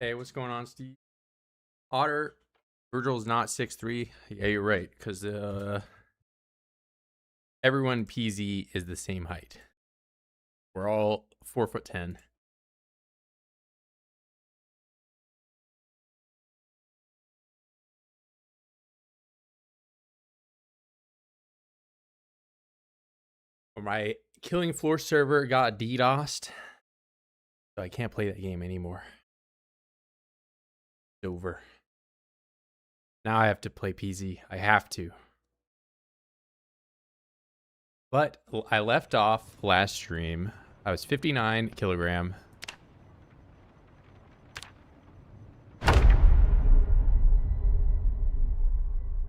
Hey, what's going on, Steve? Otter, Virgil's not 6'3". Yeah, you're right, because everyone PZ is the same height. We're all 4'10". My Killing Floor server got DDoSed, so I can't play that game anymore. It's over. Now I have to play PZ. I have to. But I left off last stream. I was 59 kilogram.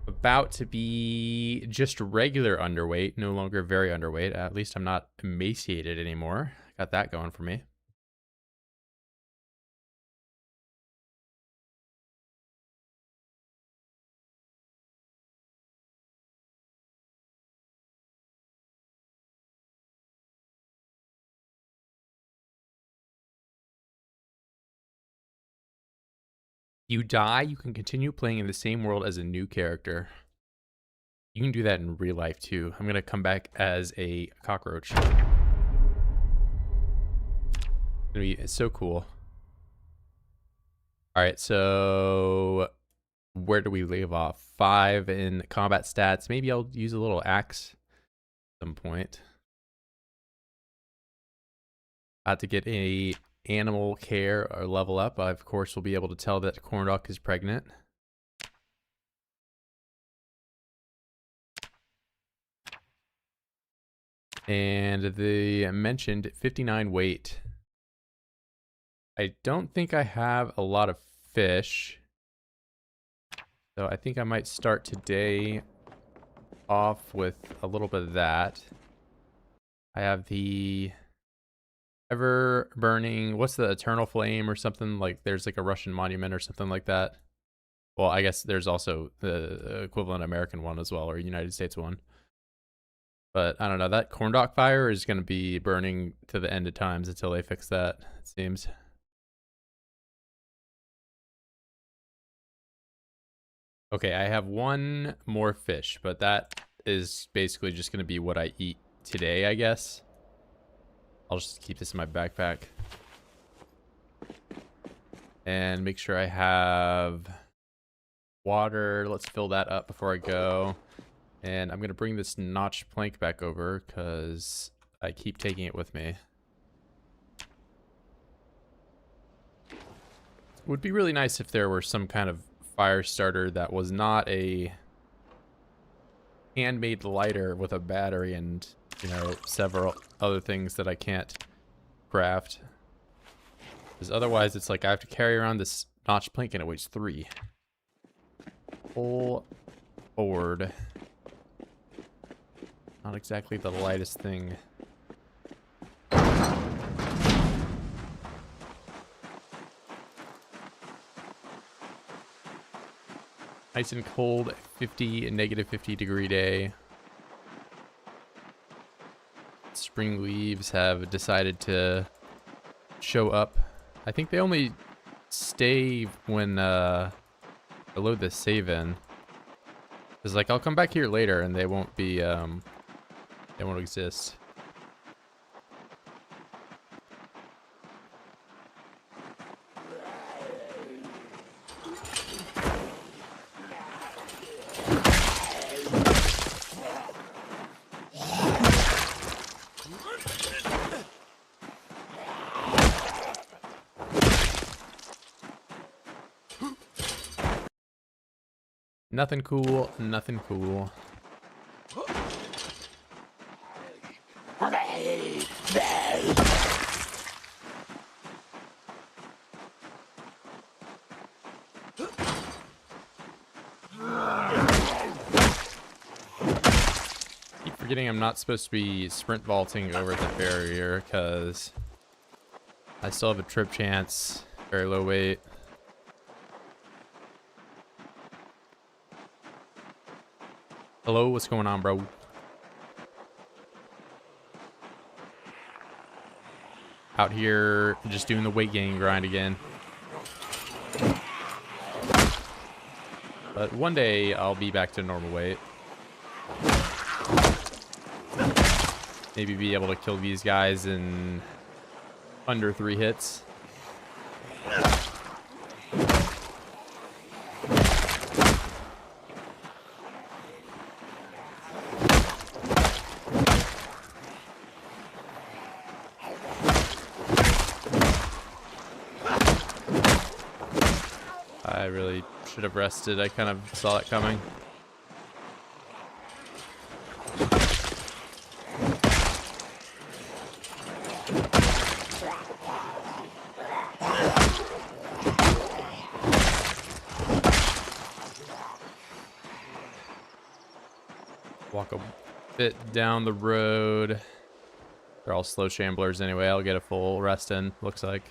About to be just regular underweight, no longer very underweight. At least I'm not emaciated anymore. Got that going for me. You die, you can continue playing in the same world as a new character. You can do that in real life too. I'm gonna come back as a cockroach. It's so cool. All right, so where do we leave off? 5 in combat stats. Maybe I'll use a little axe at some point. To get a animal care or level up. I, of course, will be able to tell that Cornduck is pregnant. And the mentioned 59 weight. I don't think I have a lot of fish. So I think I might start today off with a little bit of that. I have the ever burning, what's the eternal flame or something, like there's like a Russian monument or something like that. Well, I guess there's also the equivalent American one as well, or United States one. But I don't know, that corndock fire is going to be burning to the end of times until they fix that, it seems. Okay, I have one more fish, but that is basically just going to be what I eat today, I guess. I'll just keep this in my backpack. And make sure I have water. Let's fill that up before I go. And I'm going to bring this notch plank back over because I keep taking it with me. It would be really nice if there were some kind of fire starter that was not a handmade lighter with a battery and, you know, several other things that I can't craft. Because otherwise it's like I have to carry around this notch plank and it weighs 3. Full board. Not exactly the lightest thing. Nice and cold, 50 and negative 50 degree day. Spring leaves have decided to show up. I think they only stay when I load the save in. Cause like I'll come back here later and they won't be they won't exist. Nothing cool, nothing cool. Keep forgetting I'm not supposed to be sprint vaulting over the barrier because I still have a trip chance, very low weight. Hello, what's going on, bro? Out here, just doing the weight gain grind again. But one day I'll be back to normal weight. Maybe be able to kill these guys in under 3 hits. I really should have rested. I kind of saw it coming. Walk a bit down the road. They're all slow shamblers anyway. I'll get a full rest in, looks like.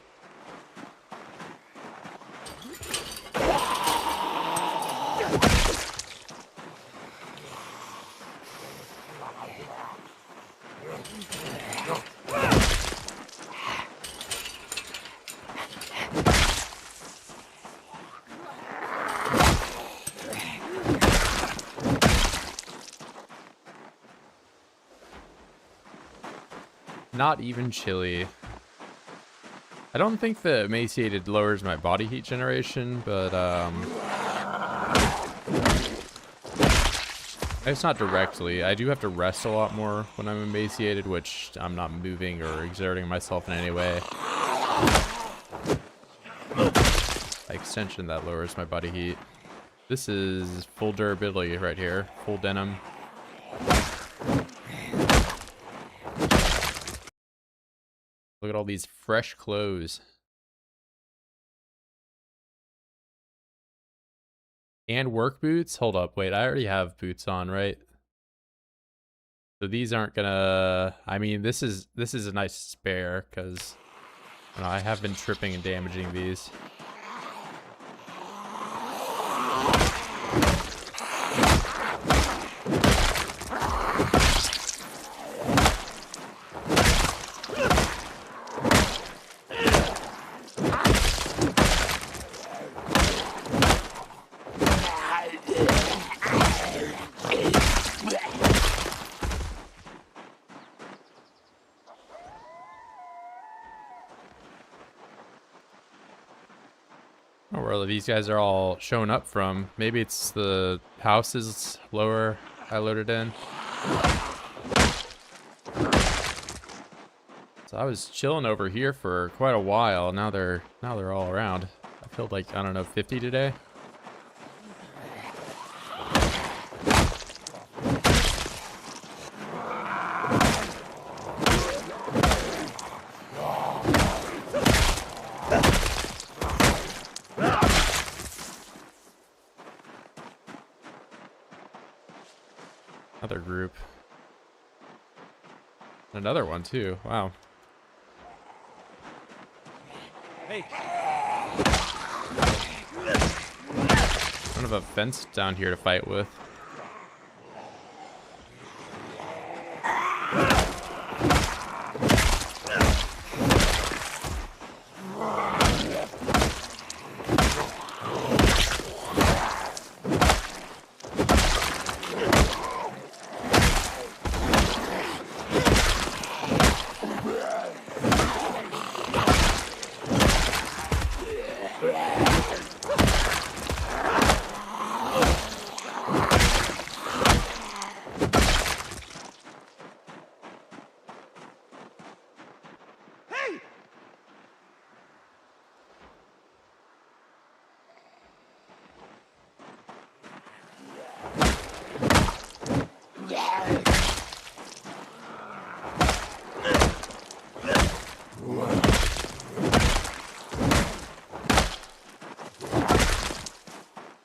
Not even chilly. I don't think the emaciated lowers my body heat generation, but it's not directly. I do have to rest a lot more when I'm emaciated, which I'm not moving or exerting myself in any way. By extension, that lowers my body heat. This is full durability right here, full denim. Look at all these fresh clothes. And work boots? Hold up, wait, I already have boots on, right? So these aren't gonna... I mean, this is a nice spare, because I have been tripping and damaging these. Oh, where these guys are all showing up from. Maybe it's the houses lower I loaded in. So I was chilling over here for quite a while. Now they're all around. I killed like, I don't know, 50 today. Another group. Another one too. Wow. Hey. I don't have a fence down here to fight with.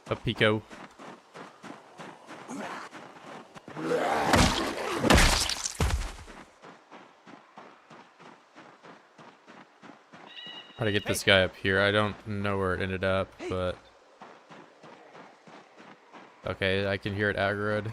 A Pico. Try to get this guy up here. I don't know where it ended up, but okay, I can hear it aggroed.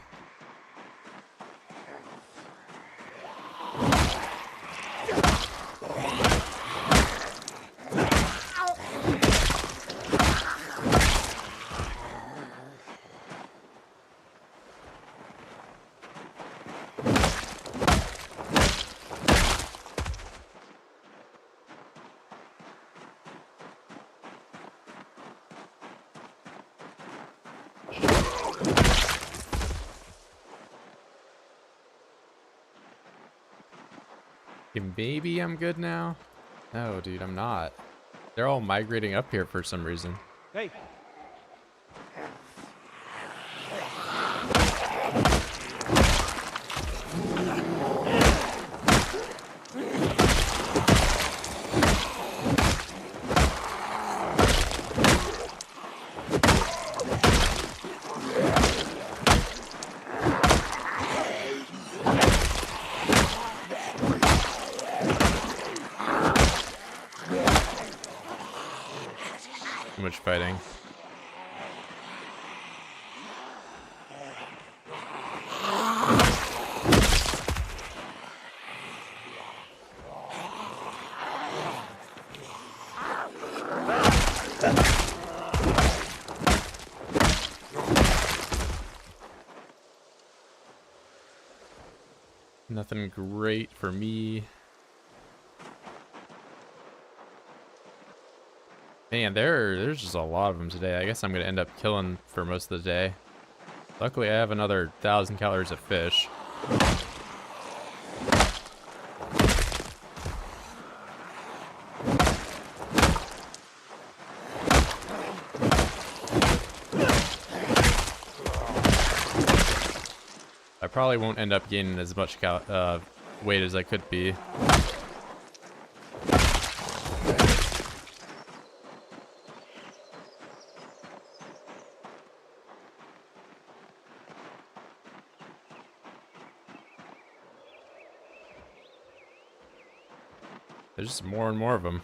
Okay, maybe I'm good now. No, dude, I'm not. They're all migrating up here for some reason. Hey. Too much fighting. Nothing great for me. Man, there's just a lot of them today. I guess I'm gonna end up killing for most of the day. Luckily, I have another 1,000 calories of fish. I probably won't end up gaining as much weight as I could be. There's just more and more of them.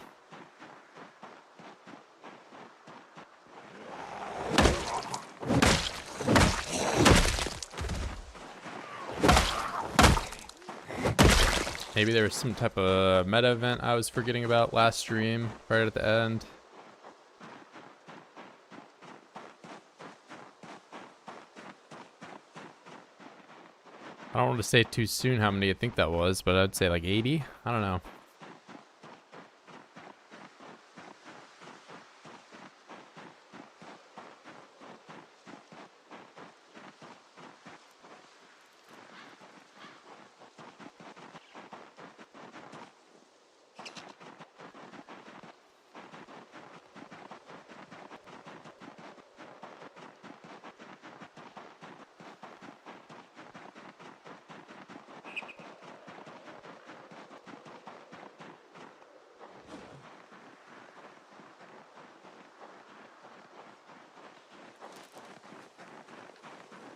Maybe there was some type of meta event I was forgetting about last stream, right at the end. I don't want to say too soon how many I think that was, but I'd say like 80? I don't know.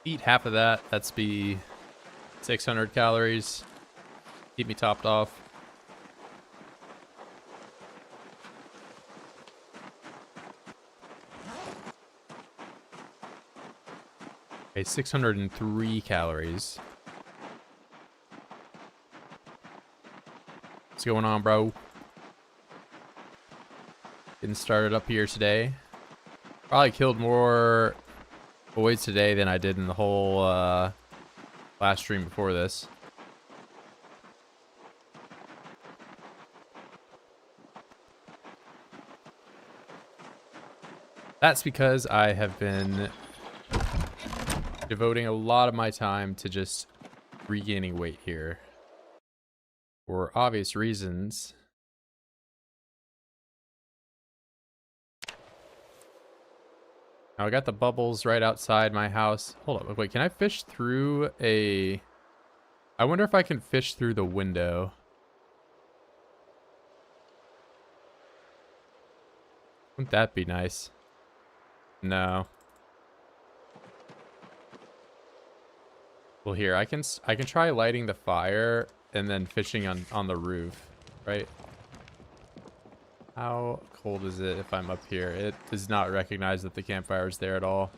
Eat half of that. That's be 600 calories. Keep me topped off. Okay, 603 calories. What's going on, bro? Getting started up here today. Probably killed more voids today than I did in the whole last stream before this. That's because I have been devoting a lot of my time to just regaining weight here. For obvious reasons. Now I got the bubbles right outside my house. Hold up, wait, can I fish through a... I wonder if I can fish through the window. Wouldn't that be nice? No. Well, here, I can try lighting the fire and then fishing on the roof, right? How cold is it if I'm up here? It does not recognize that the campfire is there at all.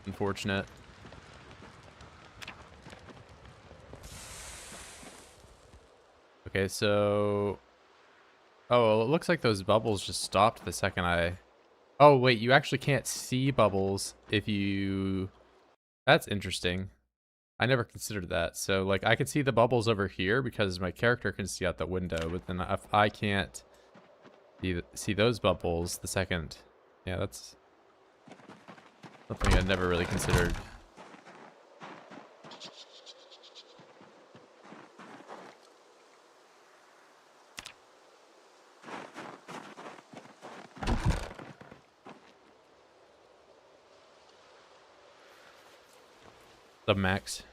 Unfortunate. Okay, so... Oh, well, it looks like those bubbles just stopped the second I... Oh, wait, you actually can't see bubbles if you... That's interesting. I never considered that. So, like, I can see the bubbles over here because my character can see out the window, but then if I can't see those bubbles the second... Yeah, that's... Something I'd never really considered. What's up, Max?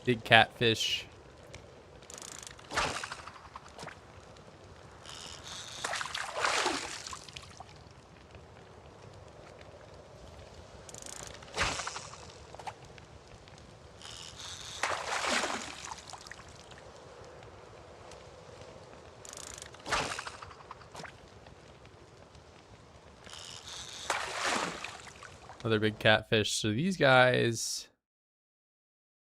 Big catfish. Another big catfish. So these guys,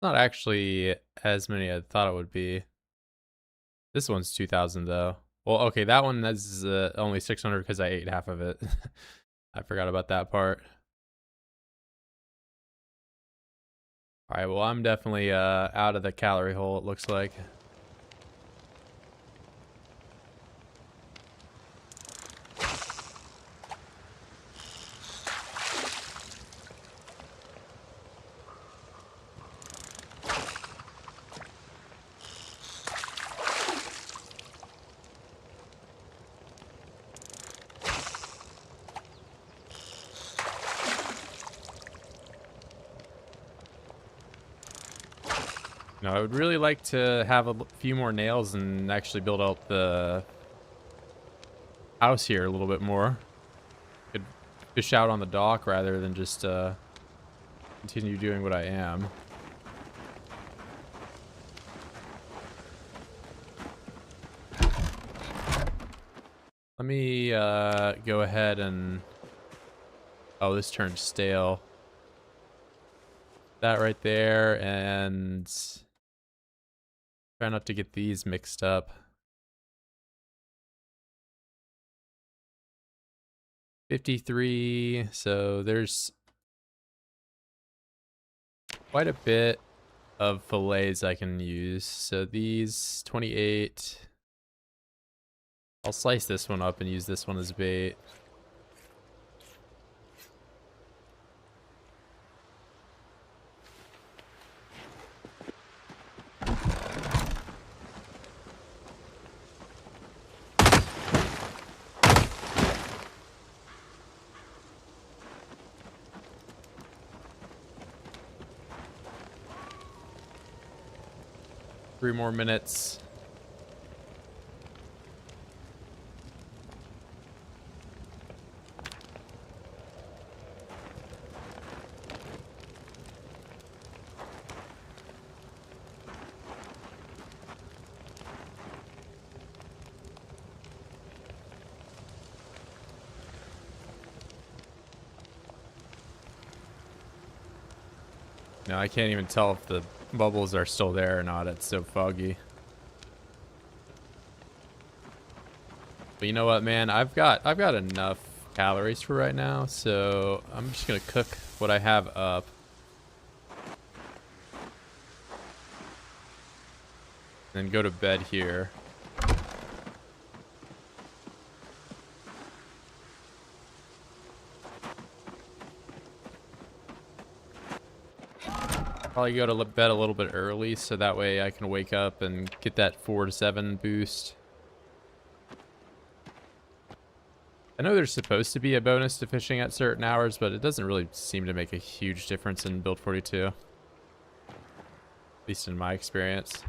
not actually as many as I thought it would be. This one's 2,000 though. Well, okay, that one is only 600 because I ate half of it. I forgot about that part. All right, well, I'm definitely out of the calorie hole, it looks like. No, I would really like to have a few more nails and actually build out the house here a little bit more. Could fish out on the dock rather than just continue doing what I am. Let me go ahead and... Oh, this turned stale. That right there, and try not to get these mixed up. 53, so there's quite a bit of fillets I can use. So these 28. I'll slice this one up and use this one as bait. Three more minutes. No, I can't even tell if the bubbles are still there or not. It's so foggy. But you know what, man? I've got enough calories for right now, so I'm just gonna cook what I have up. Then go to bed here. Probably go to bed a little bit early so that way I can wake up and get that 4 to 7 boost. I know there's supposed to be a bonus to fishing at certain hours, but it doesn't really seem to make a huge difference in Build 42. At least in my experience.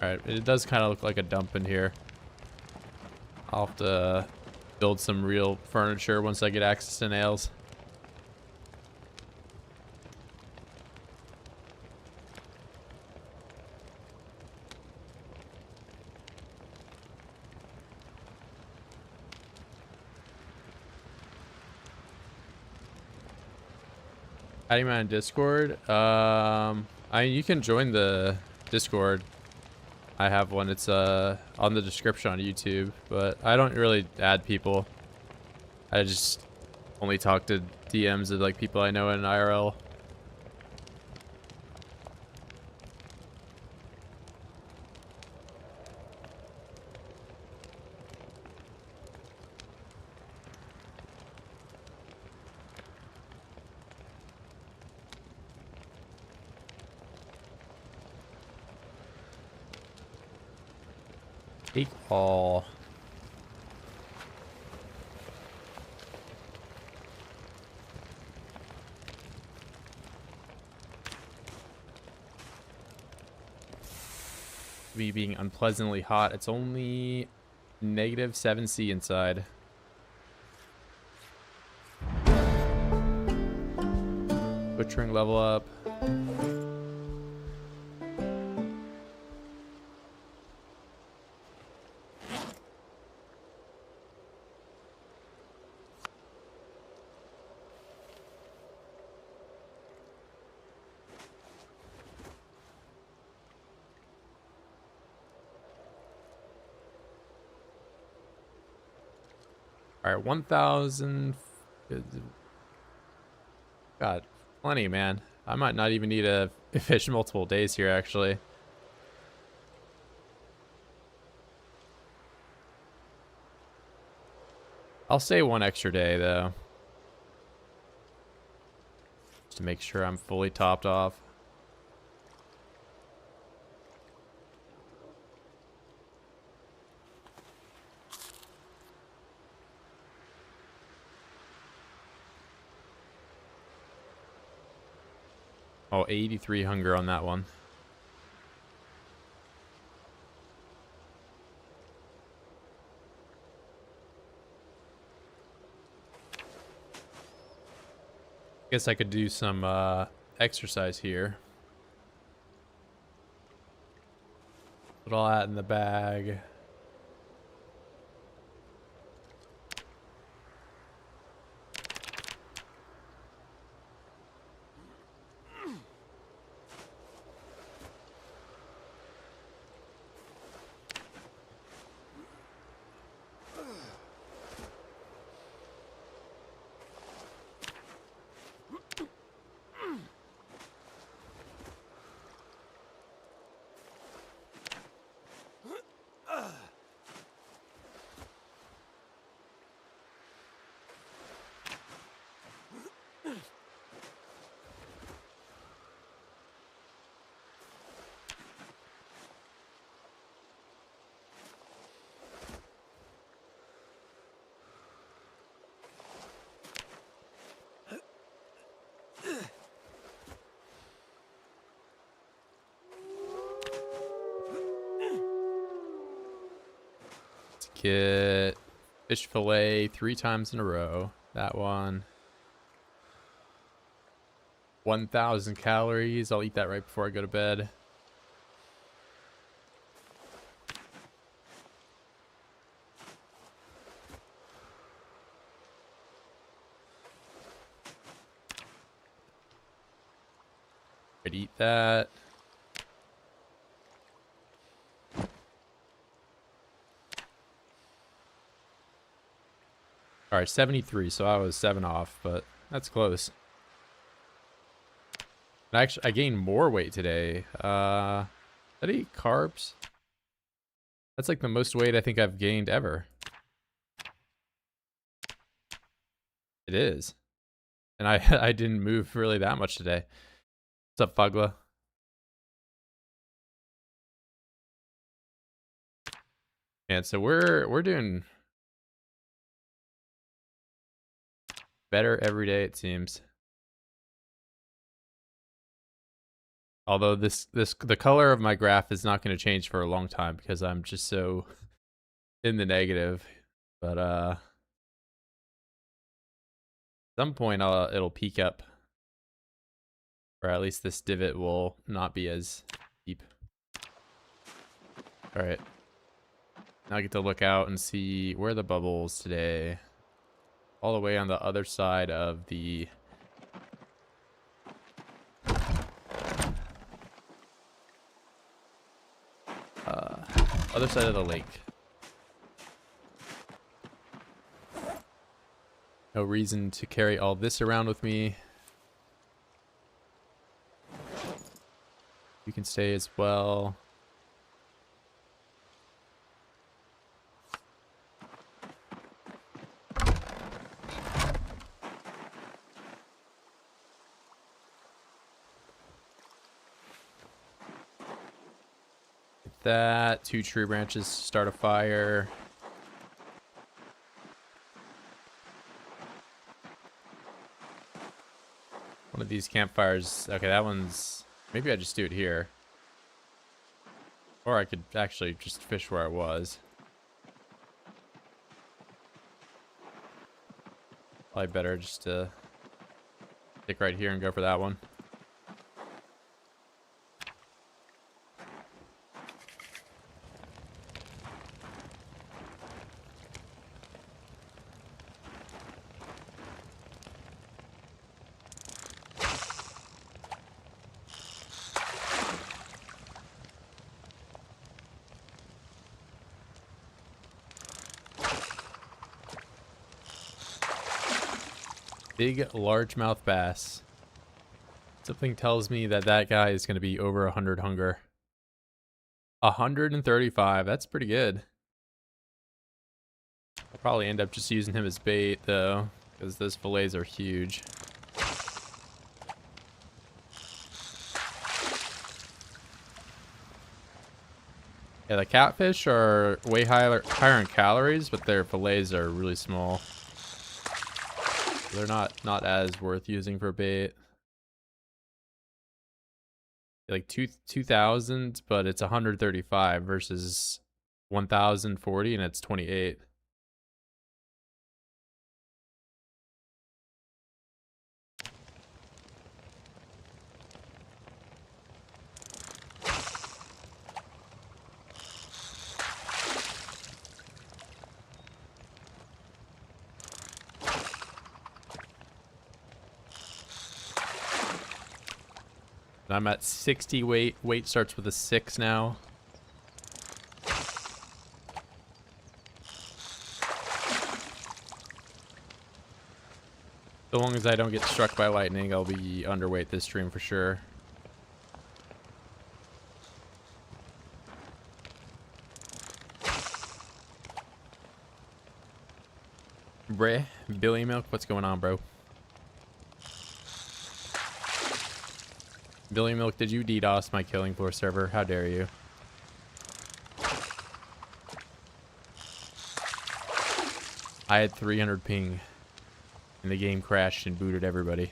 Alright, it does kind of look like a dump in here. I'll have to build some real furniture once I get access to nails. Adding me on Discord. You can join the Discord. I have one. It's on the description on YouTube, but I don't really add people. I just only talk to DMs of like people I know in IRL. Take all. Me being unpleasantly hot. It's only -7°C inside. Butchering level up. All right, 1,000. God, plenty, man. I might not even need to fish multiple days here, actually. I'll stay one extra day, though. Just to make sure I'm fully topped off. Oh, 83 hunger on that one. Guess I could do some exercise here. Put all that in the bag. Get fish fillet 3 times in a row. That one. 1,000 calories. I'll eat that right before I go to bed. I'd eat that. All right, 73, so I was 7 off, but that's close. And actually, I gained more weight today. Did I eat carbs? That's like the most weight I think I've gained ever. It is. And I I didn't move really that much today. What's up, Fugla? And so we're doing better every day, it seems. Although the color of my graph is not going to change for a long time because I'm just so in the negative. But at some point it'll peak up. Or at least this divot will not be as deep. Alright. Now I get to look out and see where the bubbles today. All the way on the other side of the other side of the lake. No reason to carry all this around with me. You can stay as well. That 2 tree branches, start a fire. One of these campfires. Okay, that one's, maybe I just do it here, or I could actually just fish where I was. Probably better just to stick right here and go for that one. Big largemouth bass. Something tells me that that guy is going to be over 100 hunger. 135. That's pretty good. I'll probably end up just using him as bait though, because those fillets are huge. Yeah, the catfish are way higher in calories, but their fillets are really small. They're not as worth using for bait. Like 2,000, but it's 135 versus 1,040, and it's 28. I'm at 60 weight. Weight starts with a 6 now. So long as I don't get struck by lightning, I'll be underweight this stream for sure. Bray, Billy Milk, what's going on, bro? Billy Milk, did you DDoS my Killing Floor server? How dare you? I had 300 ping, and the game crashed and booted everybody.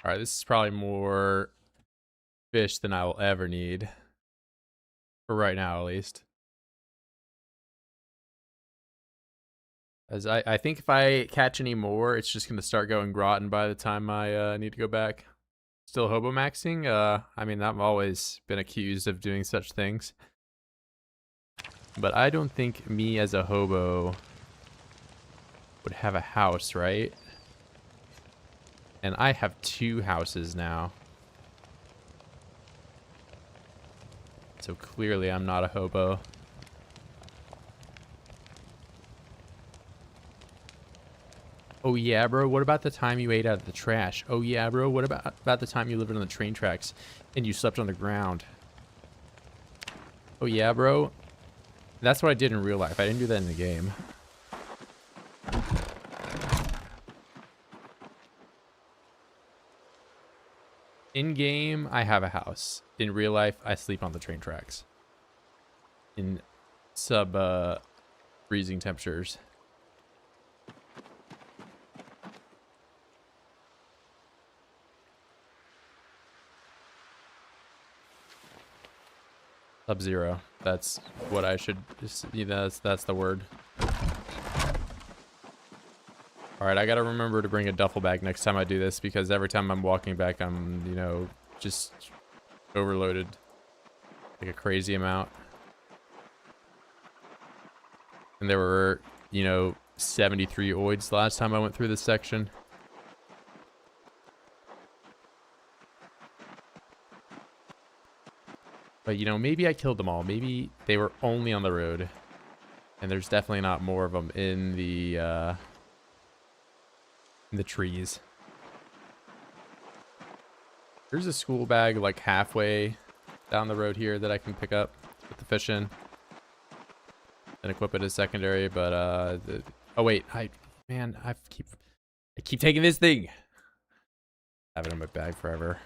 All right, this is probably more fish than I will ever need. For right now, at least. As I think if I catch any more, it's just going to start going rotten by the time I need to go back. Still hobo maxing? I mean, I've always been accused of doing such things. But I don't think me as a hobo would have a house, right? And I have 2 houses now. So clearly I'm not a hobo. Oh yeah, bro, what about the time you ate out of the trash? Oh yeah, bro, what about the time you lived on the train tracks and you slept on the ground? Oh yeah, bro. That's what I did in real life. I didn't do that in the game. In game, I have a house. In real life, I sleep on the train tracks. In sub freezing temperatures. Sub-zero. That's what I should just, you know, that's the word. All right, I got to remember to bring a duffel bag next time I do this because every time I'm walking back, I'm, you know, just overloaded like a crazy amount. And there were, you know, 73 oids last time I went through this section. But, you know, maybe I killed them all. Maybe they were only on the road. And there's definitely not more of them in the trees. There's a school bag like halfway down the road here that I can pick up, put the fish in, and equip it as secondary. But oh wait, I keep taking this thing. Have it in my bag forever.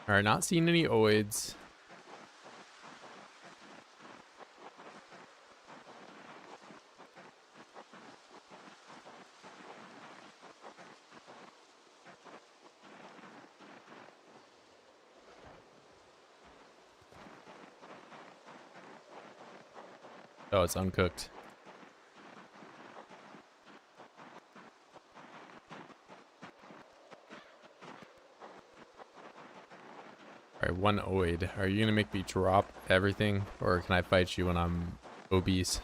All right, not seeing any oids. Oh, it's uncooked. All right, 1 oid. Are you gonna make me drop everything, or can I fight you when I'm obese?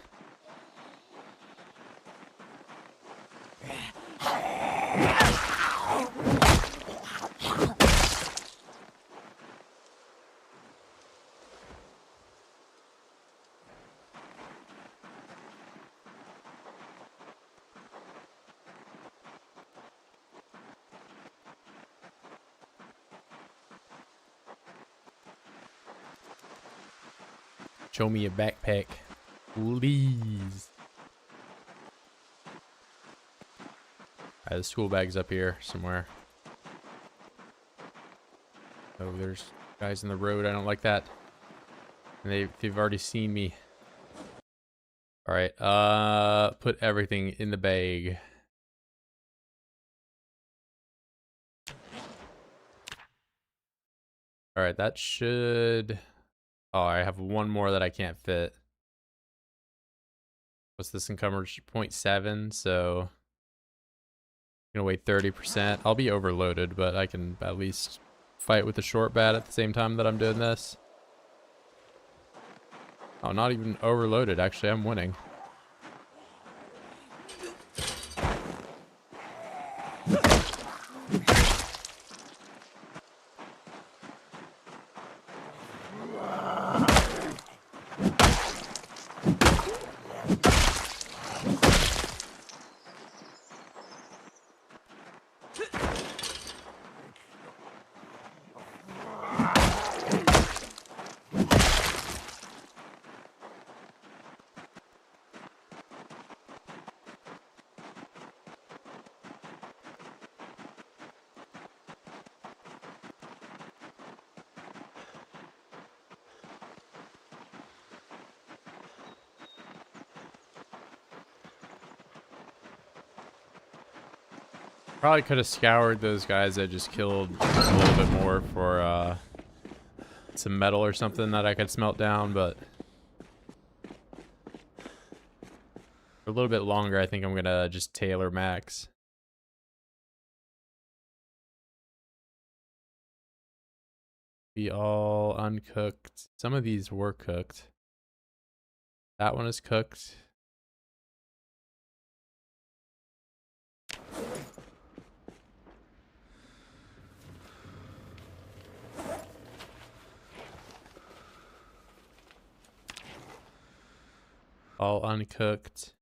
Show me a backpack, please. Alright, the school bag's up here somewhere. Oh, there's guys in the road. I don't like that. And they've already seen me. Alright, put everything in the bag. Alright, that should... Oh, I have 1 more that I can't fit. What's this encumbrance? 0.7, so... I'm gonna weigh 30%. I'll be overloaded, but I can at least fight with the short bat at the same time that I'm doing this. Oh, not even overloaded. Actually, I'm winning. Probably could have scoured those guys that just killed a little bit more for some metal or something that I could smelt down, but for a little bit longer, I think I'm gonna just tailor max. Be all uncooked. Some of these were cooked. That one is cooked. All uncooked.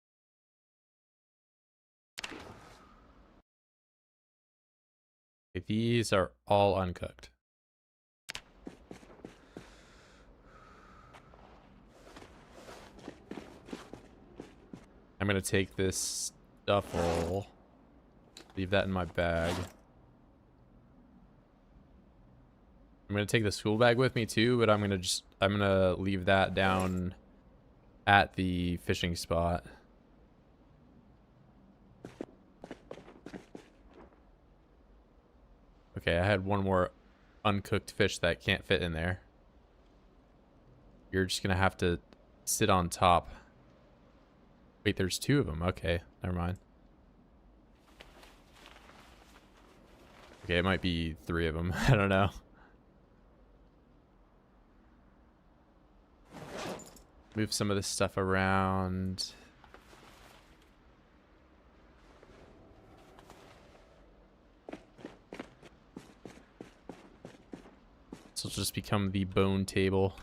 Okay, these are all uncooked. I'm gonna take this duffel, leave that in my bag. I'm gonna take the school bag with me too, but I'm gonna leave that down at the fishing spot. Okay, I had one more uncooked fish that can't fit in there. You're just gonna have to sit on top. Wait, there's two of them. Okay, never mind. Okay, it might be three of them. I don't know. Move some of this stuff around. This will just become the bone table.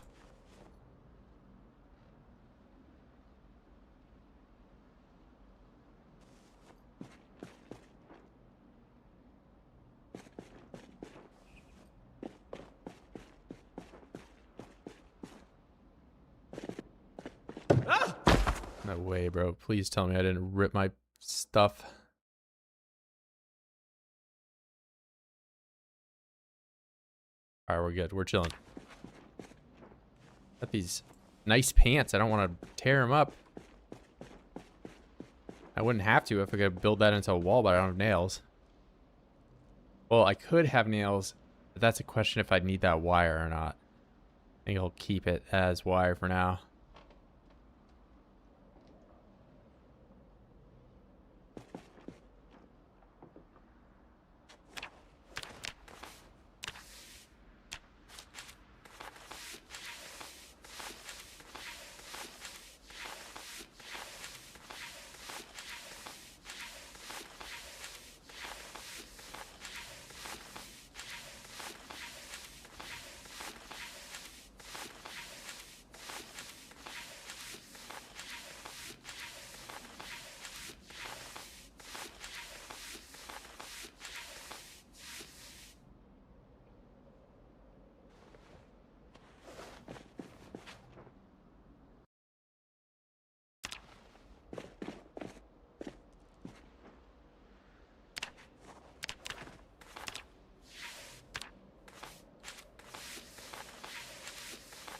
No way, bro. Please tell me I didn't rip my stuff. Alright, we're good. We're chilling. Got these nice pants. I don't want to tear them up. I wouldn't have to if I could build that into a wall, but I don't have nails. Well, I could have nails, but that's a question if I'd need that wire or not. I think I'll keep it as wire for now.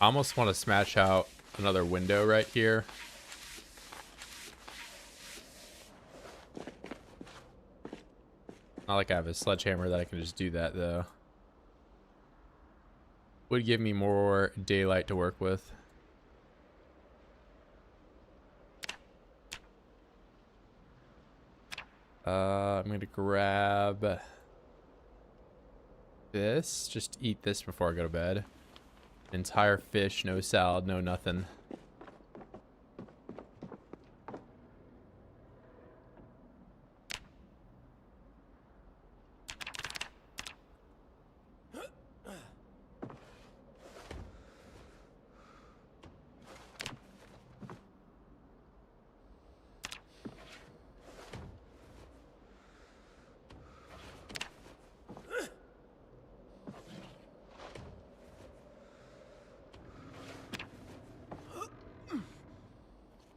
I almost want to smash out another window right here. Not like I have a sledgehammer that I can just do that, though. Would give me more daylight to work with. I'm gonna grab this. Just eat this before I go to bed. Entire fish, no salad, no nothing.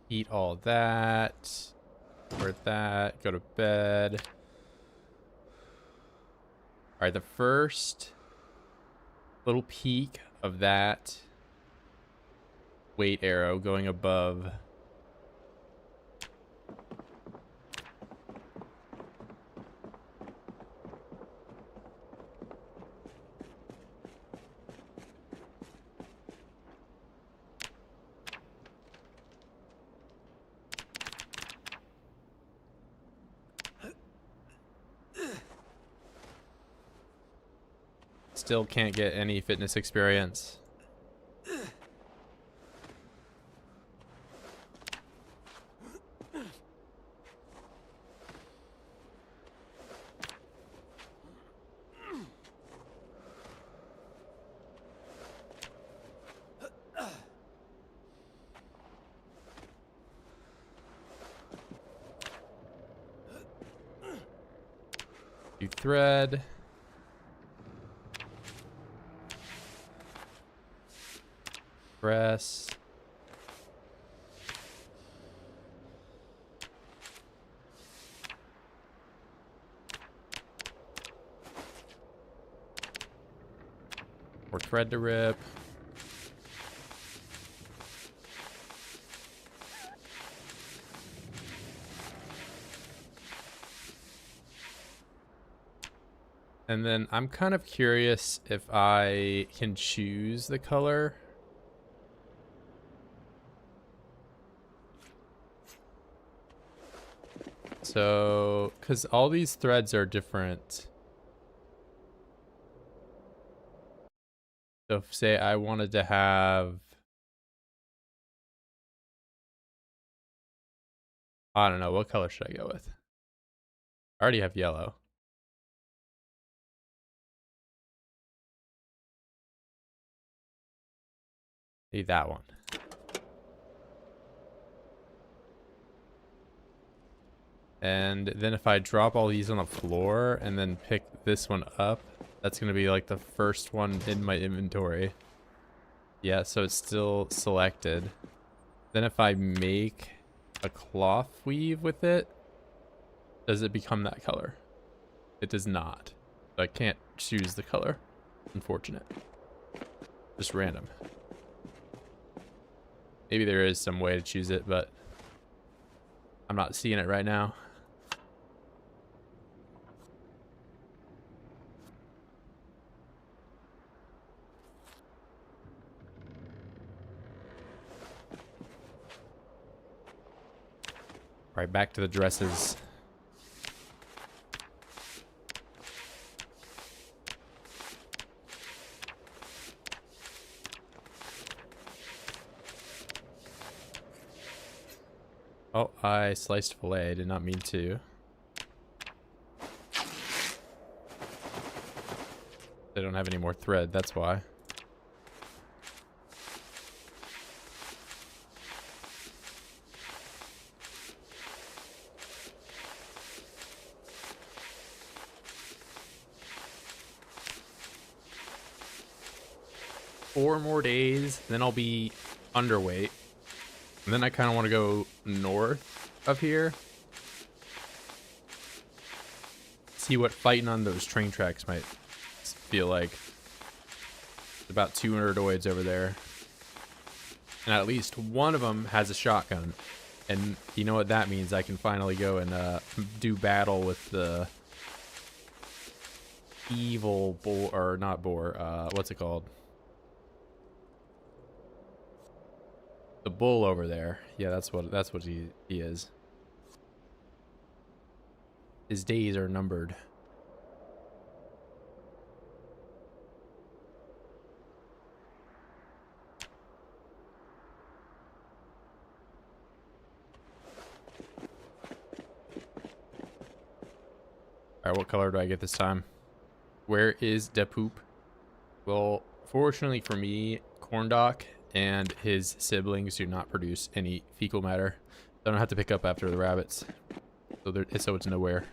Eat all that. Or that. Go to bed. Alright, the first little peak of that weight arrow going above. still can't get any fitness experience. You thread. Press. Or thread to rip. And then I'm kind of curious if I can choose the color. So, because all these threads are different. So, say I wanted to have, I don't know, what color should I go with? I already have yellow. Need that one. And then if I drop all these on the floor and then pick this one up, that's going to be like the first one in my inventory. Yeah, so it's still selected. Then if I make a cloth weave with it, does it become that color? It does not. So I can't choose the color. Unfortunate. Just random. Maybe there is some way to choose it, but I'm not seeing it right now. All right, back to the dresses. Oh, I sliced filet. I did not mean to. They don't have any more thread, that's why. Four more days, then I'll be underweight. And then I kind of want to go north of here. See what fighting on those train tracks might feel like. There's about 200 oids over there. And at least one of them has a shotgun. And you know what that means? I can finally go and do battle with the evil boar, or not boar, what's it called? The bull over there. Yeah, that's what he is. His days are numbered. Alright, what color do I get this time? Where is de poop? Well, fortunately for me, Corndock and his siblings do not produce any fecal matter. I don't have to pick up after the rabbits. So it's nowhere.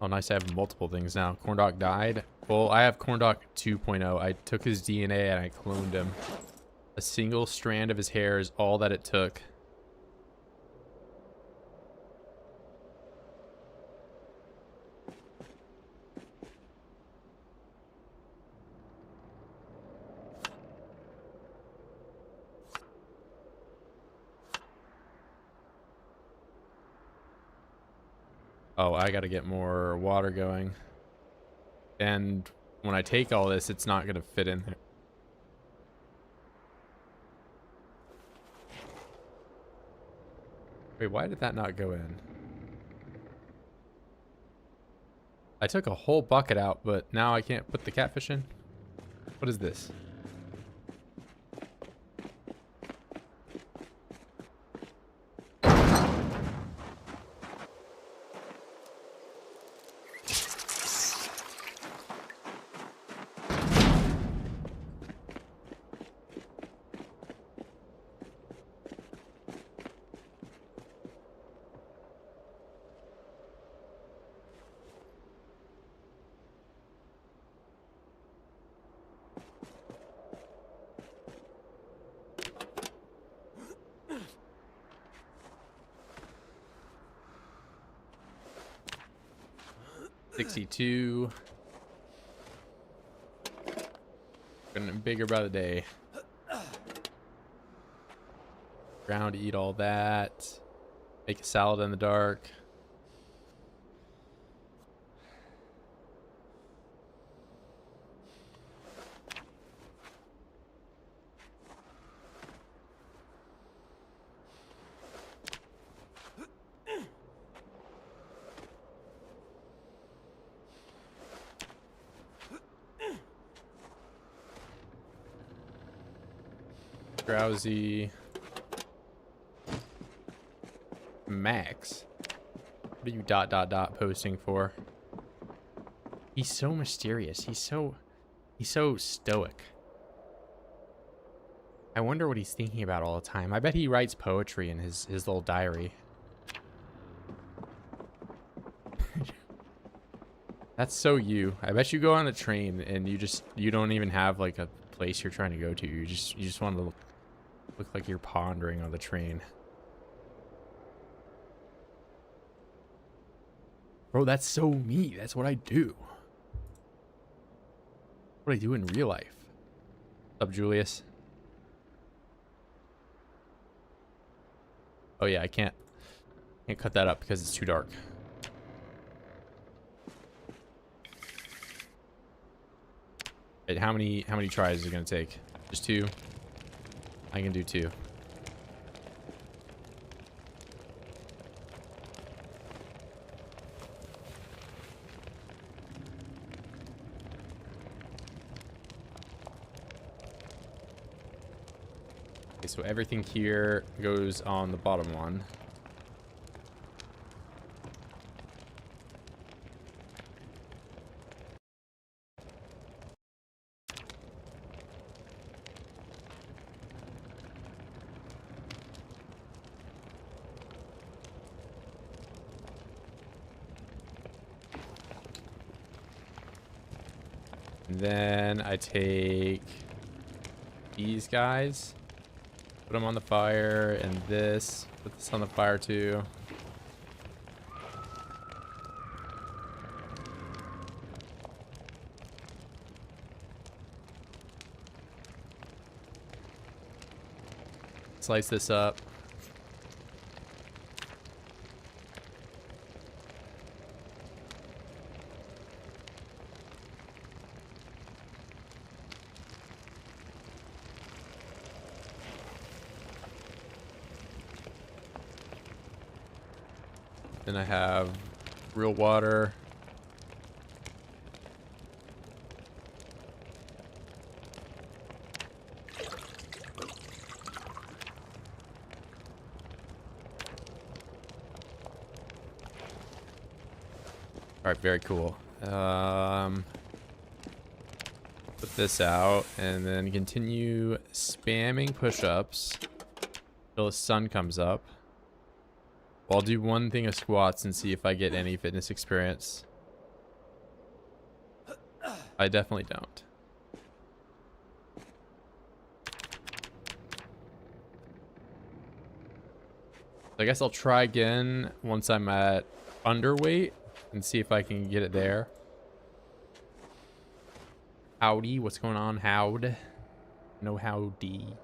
Oh, nice to have multiple things now. Corndock died. Well, I have Corndock 2.0. I took his DNA and I cloned him. A single strand of his hair is all that it took. Oh, I gotta get more water going. And when I take all this, it's not gonna fit in there. Wait, why did that not go in? I took a whole bucket out, but now I can't put the catfish in? What is this? $62. Getting bigger by the day. Ground to eat all that. Make a salad in the dark. Drowsy. Max. What are you ... posting for? He's so mysterious. He's so stoic. I wonder what he's thinking about all the time. I bet he writes poetry in his little diary. That's so you. I bet you go on a train and you don't even have like a place you're trying to go to. You just want to look like you're pondering on the train. Bro, that's so me. That's what I do. What I do in real life. What's up, Julius? Oh yeah, I can't cut that up because it's too dark. Wait, how many tries is it gonna take? Just 2? I can do 2. Okay, so everything here goes on the bottom one. And then I take these guys, put them on the fire, and put this on the fire too. Slice this up. Then I have real water. All right, very cool. Put this out and then continue spamming push-ups till the sun comes up. Well, I'll do one thing of squats and see if I get any fitness experience. I definitely don't. I guess I'll try again once I'm at underweight and see if I can get it there. Howdy, what's going on, Howd? No howdy.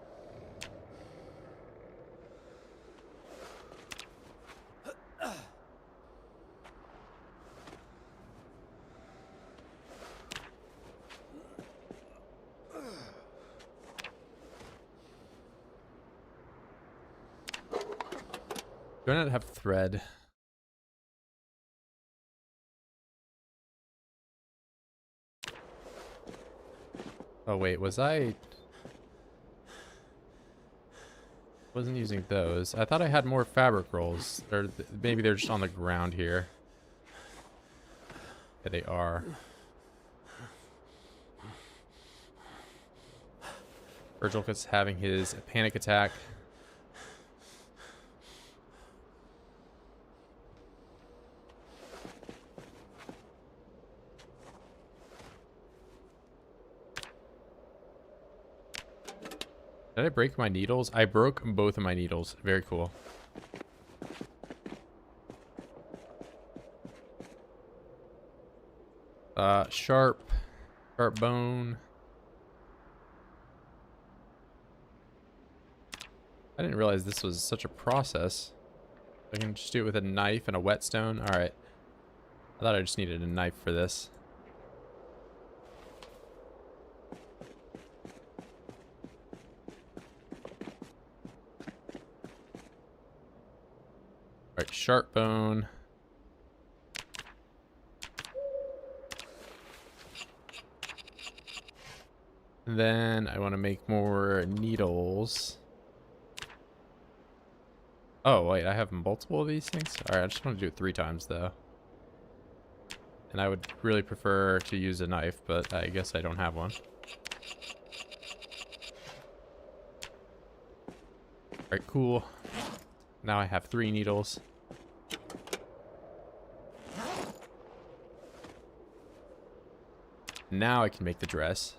Do I not have thread? Oh wait, wasn't using those. I thought I had more fabric rolls. Or maybe they're just on the ground here. Yeah, they are. Virgil is having his panic attack. Did I break my needles? I broke both of my needles. Very cool. Sharp bone. I didn't realize this was such a process. I can just do it with a knife and a whetstone. All right. I thought I just needed a knife for this. All right, sharp bone. Then I want to make more needles. Oh, wait, I have multiple of these things? Alright, I just want to do it 3 times, though. And I would really prefer to use a knife, but I guess I don't have one. Alright, cool. Now I have 3 needles. Now I can make the dress.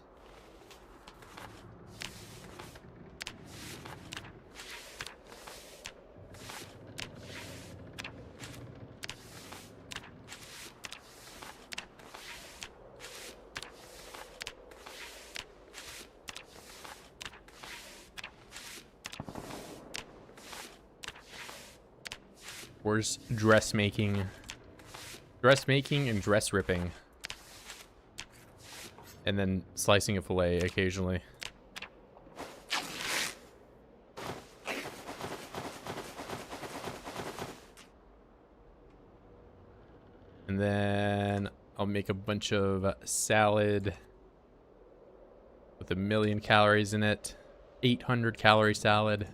Where's dressmaking? Dressmaking and dress ripping. And then slicing a fillet occasionally. And then I'll make a bunch of salad with 1,000,000 calories in it. 800 calorie salad.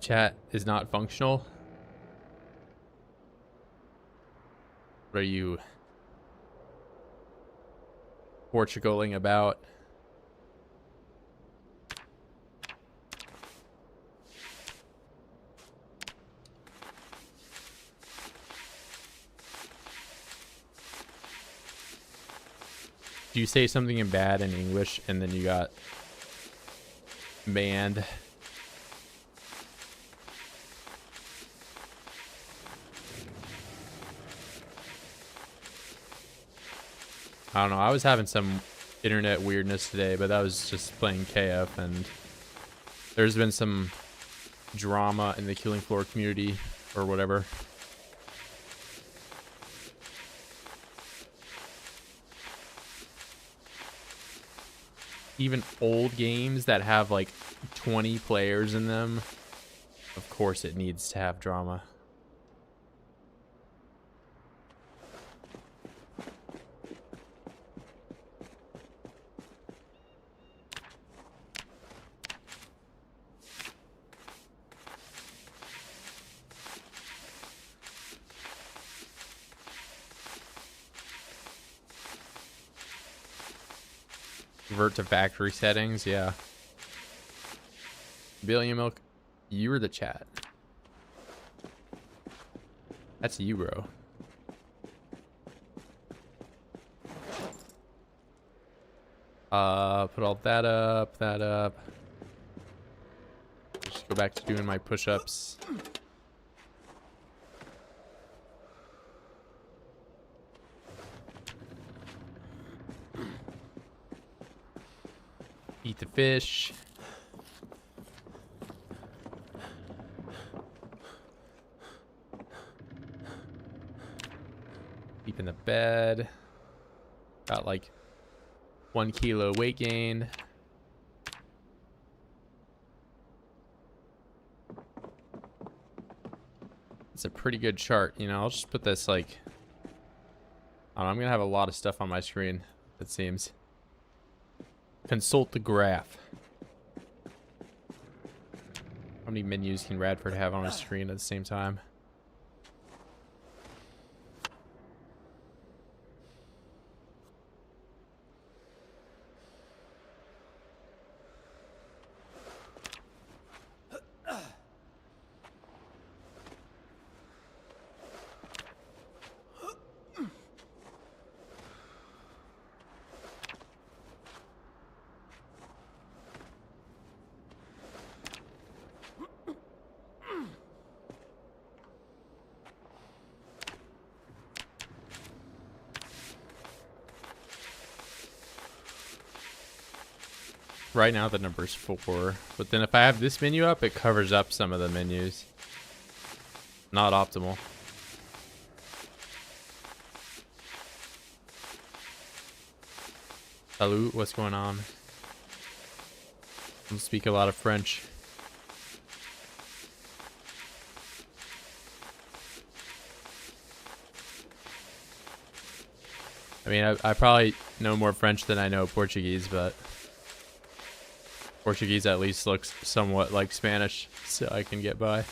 Chat is not functional. What are you Portugaling about? Do you say something in bad in English and then you got banned? I don't know. I was having some internet weirdness today, but that was just playing KF, and there's been some drama in the Killing Floor community or whatever. Even old games that have like 20 players in them, of course it needs to have drama. Revert to factory settings, yeah. Billion Milk, you were the chat. That's you, bro. Put all that up, that up. Just go back to doing my push-ups. Eat the fish. Deep in the bed. Got like 1 kilo weight gain. It's a pretty good chart, you know. I'll just put this like, I don't know, I'm gonna have a lot of stuff on my screen, it seems. Consult the graph. How many menus can Radford have on his screen at the same time? Right now the number's 4, but then if I have this menu up, it covers up some of the menus. Not optimal. Hello, what's going on? I don't speak a lot of French. I mean, I probably know more French than I know Portuguese, but Portuguese at least looks somewhat like Spanish, so I can get by.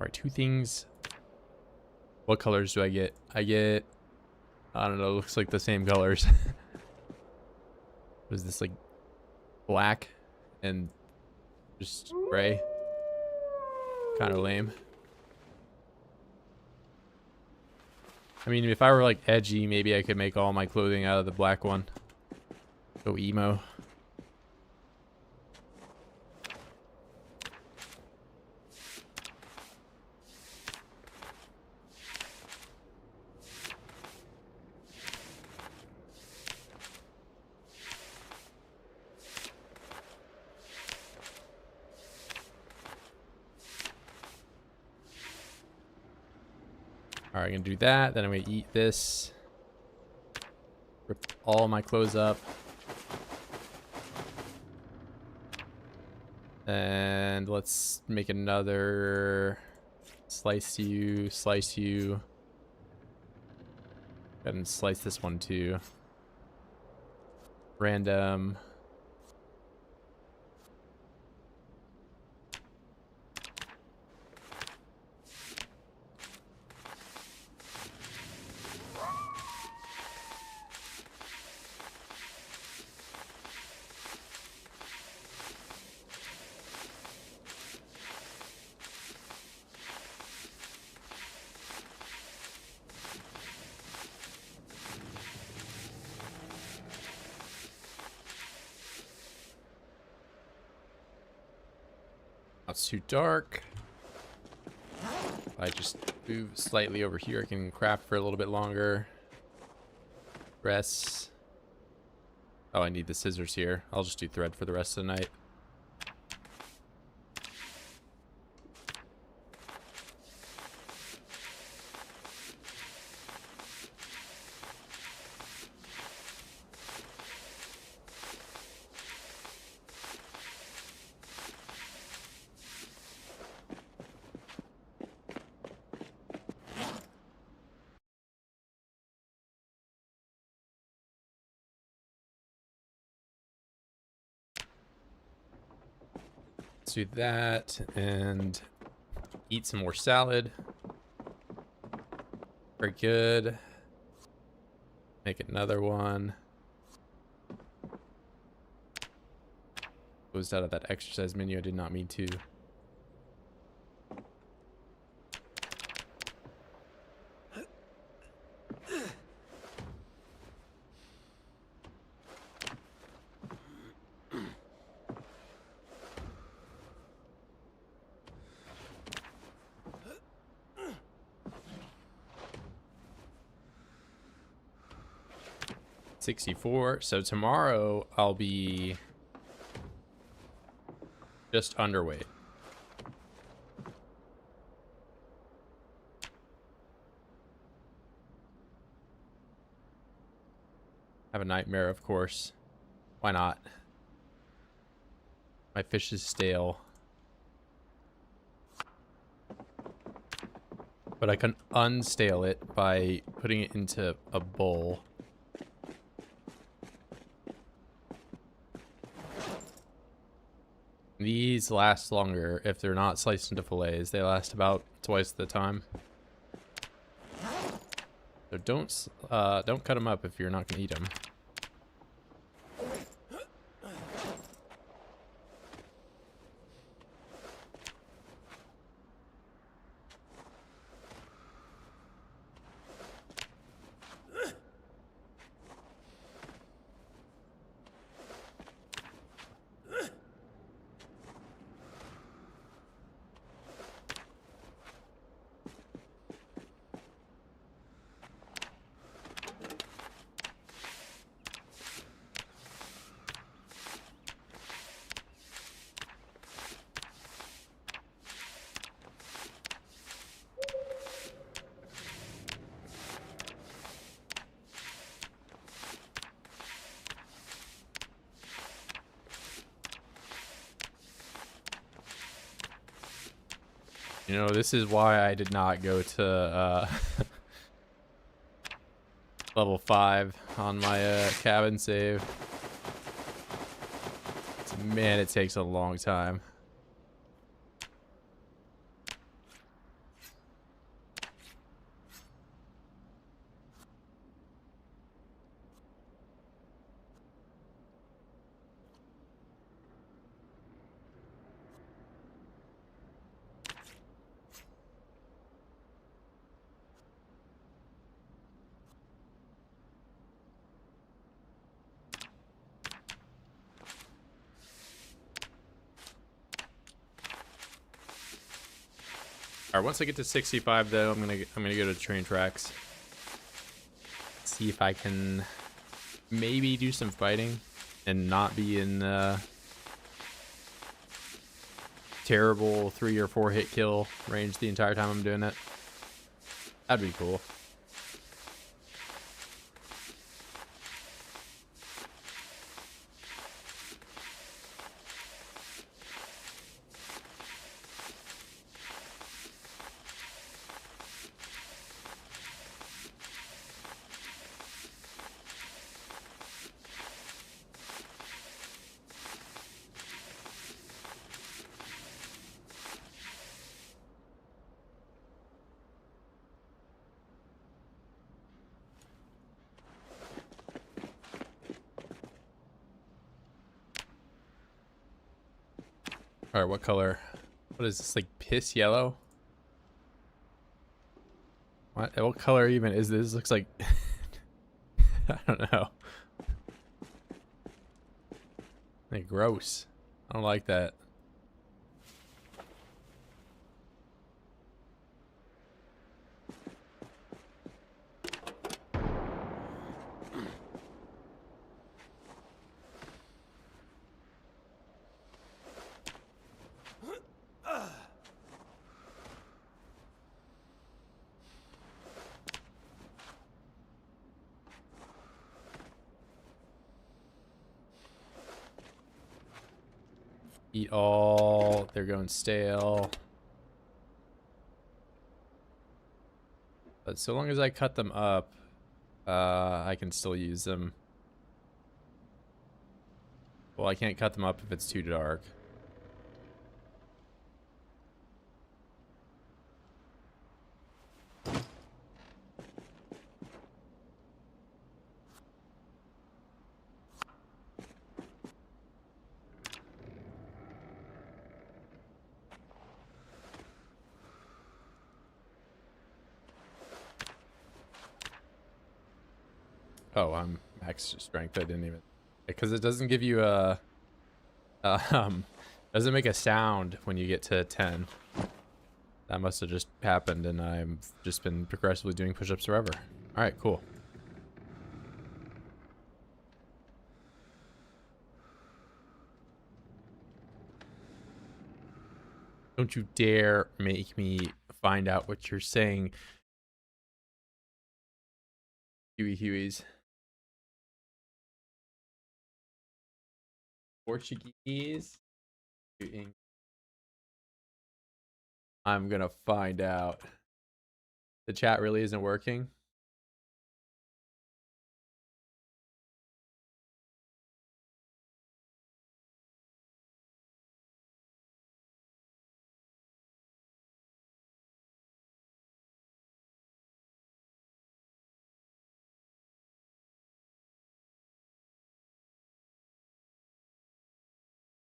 Alright, 2 things. What colors do I get? I get, I don't know, looks like the same colors. What is this, like black and just gray? Kind of lame. I mean, if I were like edgy, maybe I could make all my clothing out of the black one. Go emo. Alright, I'm gonna do that. Then I'm gonna eat this. Rip all my clothes up. And let's make another slice you, slice you. Go ahead and slice this one too. Random. It's too dark. If I just move slightly over here, I can craft for a little bit longer. Rest. Oh, I need the scissors here. I'll just do thread for the rest of the night. Let's do that and eat some more salad. Very good. Make another one. Closed out of that exercise menu. I did not mean to. 64. So tomorrow I'll be just underweight. Have a nightmare, of course. Why not? My fish is stale. But I can unstale it by putting it into a bowl. These last longer if they're not sliced into fillets. They last about twice the time. So don't cut them up if you're not gonna eat them. You know, this is why I did not go to level 5 on my cabin save. Man, it takes a long time. All right, once I get to 65 though, I'm gonna go to train tracks. See if I can maybe do some fighting and not be in terrible 3 or 4 hit kill range the entire time I'm doing it. That'd be cool. All right, what color? What is this, like piss yellow? What color even is this? This looks like I don't know. Like gross. I don't like that. Eat all. They're going stale. But so long as I cut them up, I can still use them. Well, I can't cut them up if it's too dark. Oh, I'm max strength. I didn't even, because it doesn't give you a doesn't make a sound when you get to 10. That must have just happened, and I've just been progressively doing push-ups forever. All right, cool. Don't you dare make me find out what you're saying. Hueys. Portuguese. I'm gonna find out. The chat really isn't working.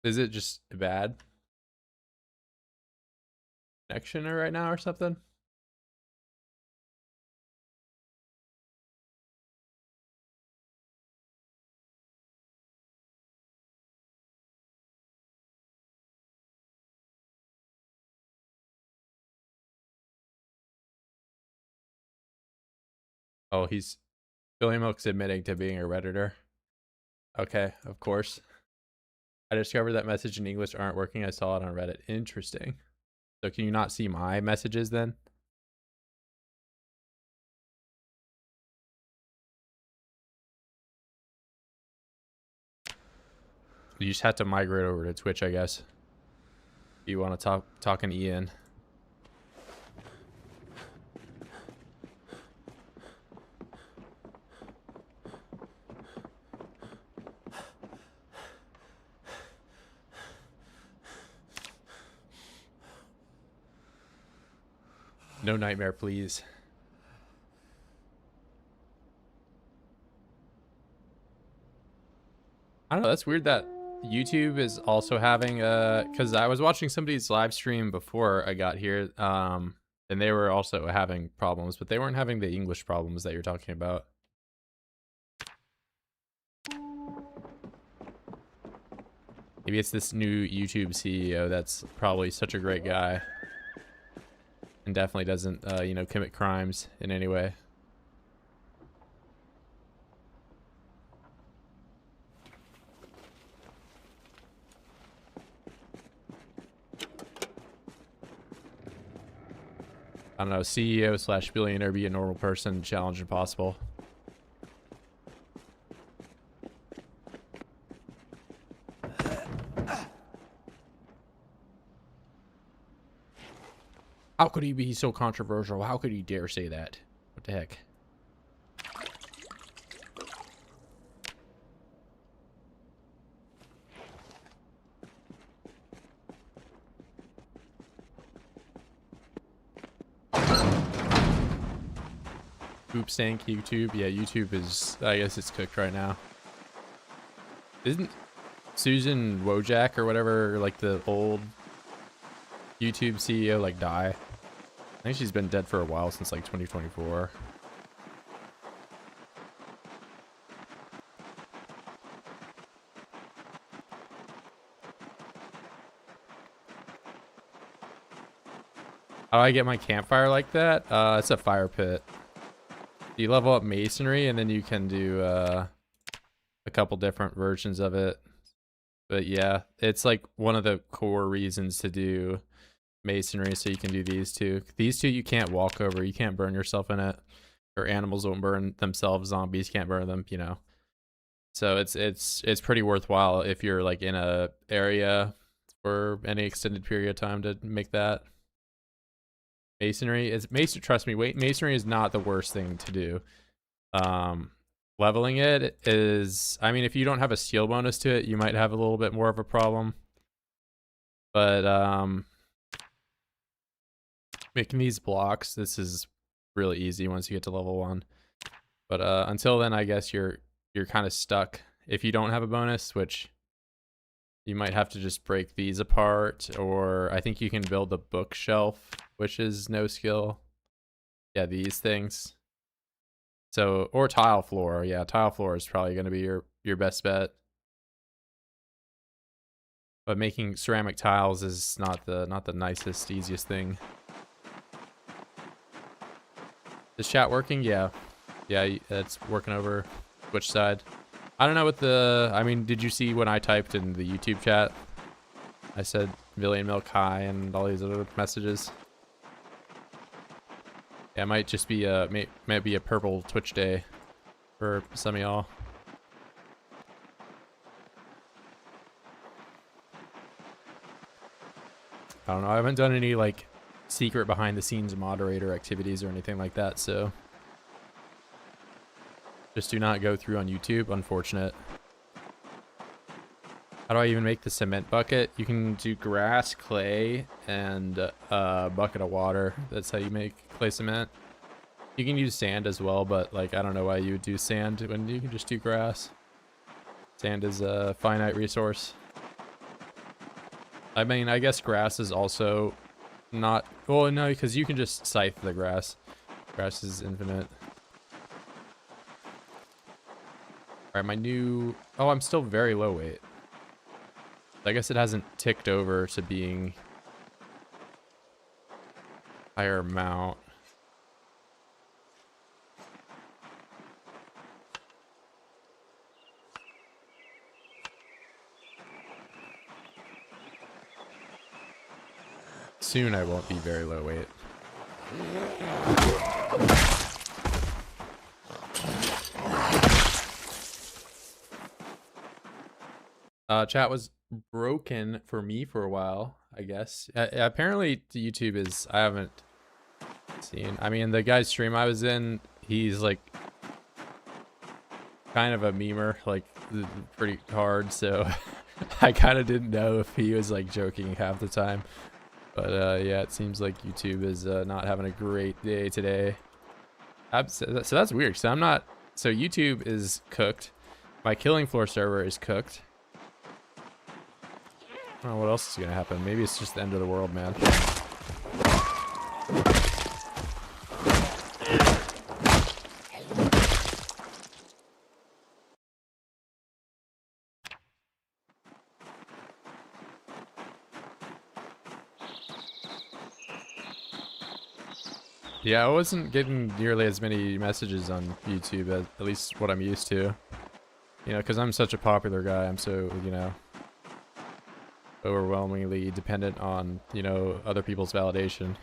Is it just bad connection right now or something? Oh, Billy Milk's admitting to being a Redditor. Okay, of course. I discovered that message in English aren't working. I saw it on Reddit. Interesting. So can you not see my messages then? You just have to migrate over to Twitch, I guess. You want to talk in Ian. No nightmare, please. I don't know. That's weird that YouTube is also having because I was watching somebody's live stream before I got here, and they were also having problems, but they weren't having the English problems that you're talking about. Maybe it's this new YouTube CEO that's probably such a great guy and definitely doesn't, you know, commit crimes in any way. I don't know, CEO / billionaire, be a normal person, challenge impossible. How could he be so controversial? How could he dare say that? What the heck? Oops, thank YouTube. Yeah, YouTube is, I guess it's cooked right now. Isn't Susan Wojak or whatever, like the old YouTube CEO, like die? I think she's been dead for a while, since like 2024. How do I get my campfire like that? It's a fire pit. You level up masonry and then you can do a couple different versions of it. But yeah, it's like one of the core reasons to do masonry, so you can do these two. These two you can't walk over, you can't burn yourself in it, or animals won't burn themselves, zombies can't burn them, you know. So it's pretty worthwhile if you're like in a area for any extended period of time to make that. Masonry is trust me, masonry is not the worst thing to do. Leveling it is, I mean, if you don't have a skill bonus to it, you might have a little bit more of a problem. But making these blocks, this is really easy once you get to level 1. But until then, I guess you're kind of stuck if you don't have a bonus, which you might have to just break these apart, or I think you can build a bookshelf, which is no skill. Yeah, these things. So, or tile floor. Yeah, tile floor is probably going to be your best bet. But making ceramic tiles is not the nicest, easiest thing. Is chat working? Yeah. Yeah, it's working over which side. I don't know what the, I mean, did you see when I typed in the YouTube chat? I said million milk high and all these other messages. Yeah, it might just be might be a purple Twitch day for some of y'all. I don't know. I haven't done any like secret behind the scenes moderator activities or anything like that, so just do not go through on YouTube. Unfortunate. How do I even make the cement bucket? You can do grass, clay, and a bucket of water. That's how you make clay cement. You can use sand as well, but like I don't know why you would do sand when you can just do grass. Sand is a finite resource. I mean, I guess grass is also not... Well, no, because you can just scythe the grass. Grass is infinite. Alright, my new... Oh, I'm still very low weight. I guess it hasn't ticked over to being higher amount. Soon I won't be very low weight. Chat was broken for me for a while, I guess. Apparently YouTube is... I haven't seen... I mean, the guy's stream I was in, he's like kind of a memer, like pretty hard, so I kind of didn't know if he was like joking half the time. But yeah, it seems like YouTube is not having a great day today. So that's weird. So I'm not... So YouTube is cooked. My Killing Floor server is cooked. I don't know what else is going to happen. Maybe it's just the end of the world, man. Yeah, I wasn't getting nearly as many messages on YouTube as at least what I'm used to. You know, because I'm such a popular guy. I'm so, you know, overwhelmingly dependent on, you know, other people's validation.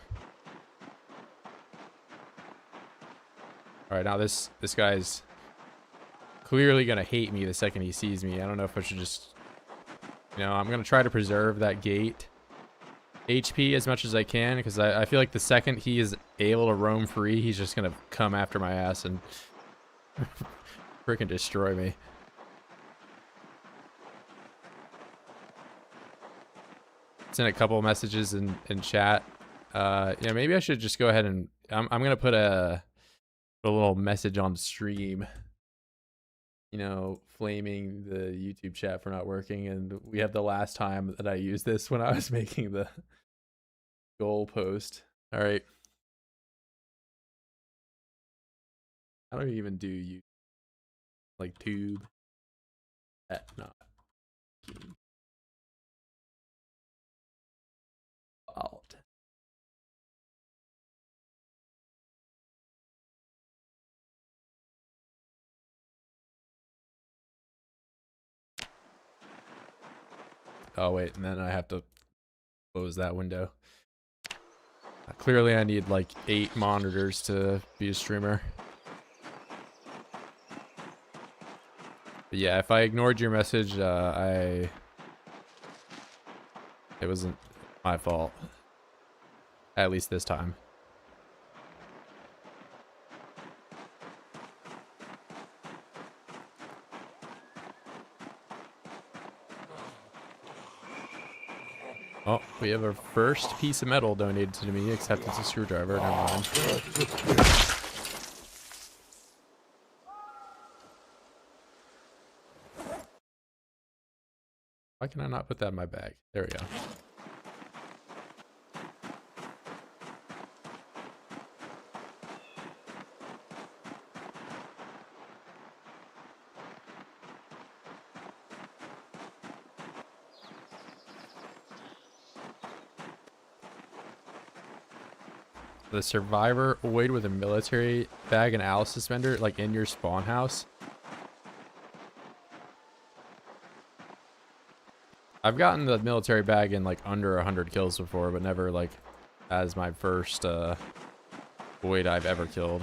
All right, now this guy's clearly gonna hate me the second he sees me. I don't know if I should just, you know, I'm gonna try to preserve that gate HP as much as I can, because I feel like the second he is able to roam free, he's just gonna come after my ass and freaking destroy me. Sent a couple messages in chat. Yeah, maybe I should just go ahead and I'm gonna put a little message on stream, you know, flaming the YouTube chat for not working. And we have the last time that I used this when I was making the goal post. All right, I don't even do you like tube not alt. Oh wait, and then I have to close that window. Clearly I need like 8 monitors to be a streamer. But yeah, if I ignored your message, it wasn't my fault. At least this time. Oh, we have our first piece of metal donated to me, except it's a screwdriver. Never mind. Why can I not put that in my bag? There we go. The survivor void with a military bag and owl suspender, like in your spawn house. I've gotten the military bag in like under 100 kills before, but never like as my first void I've ever killed.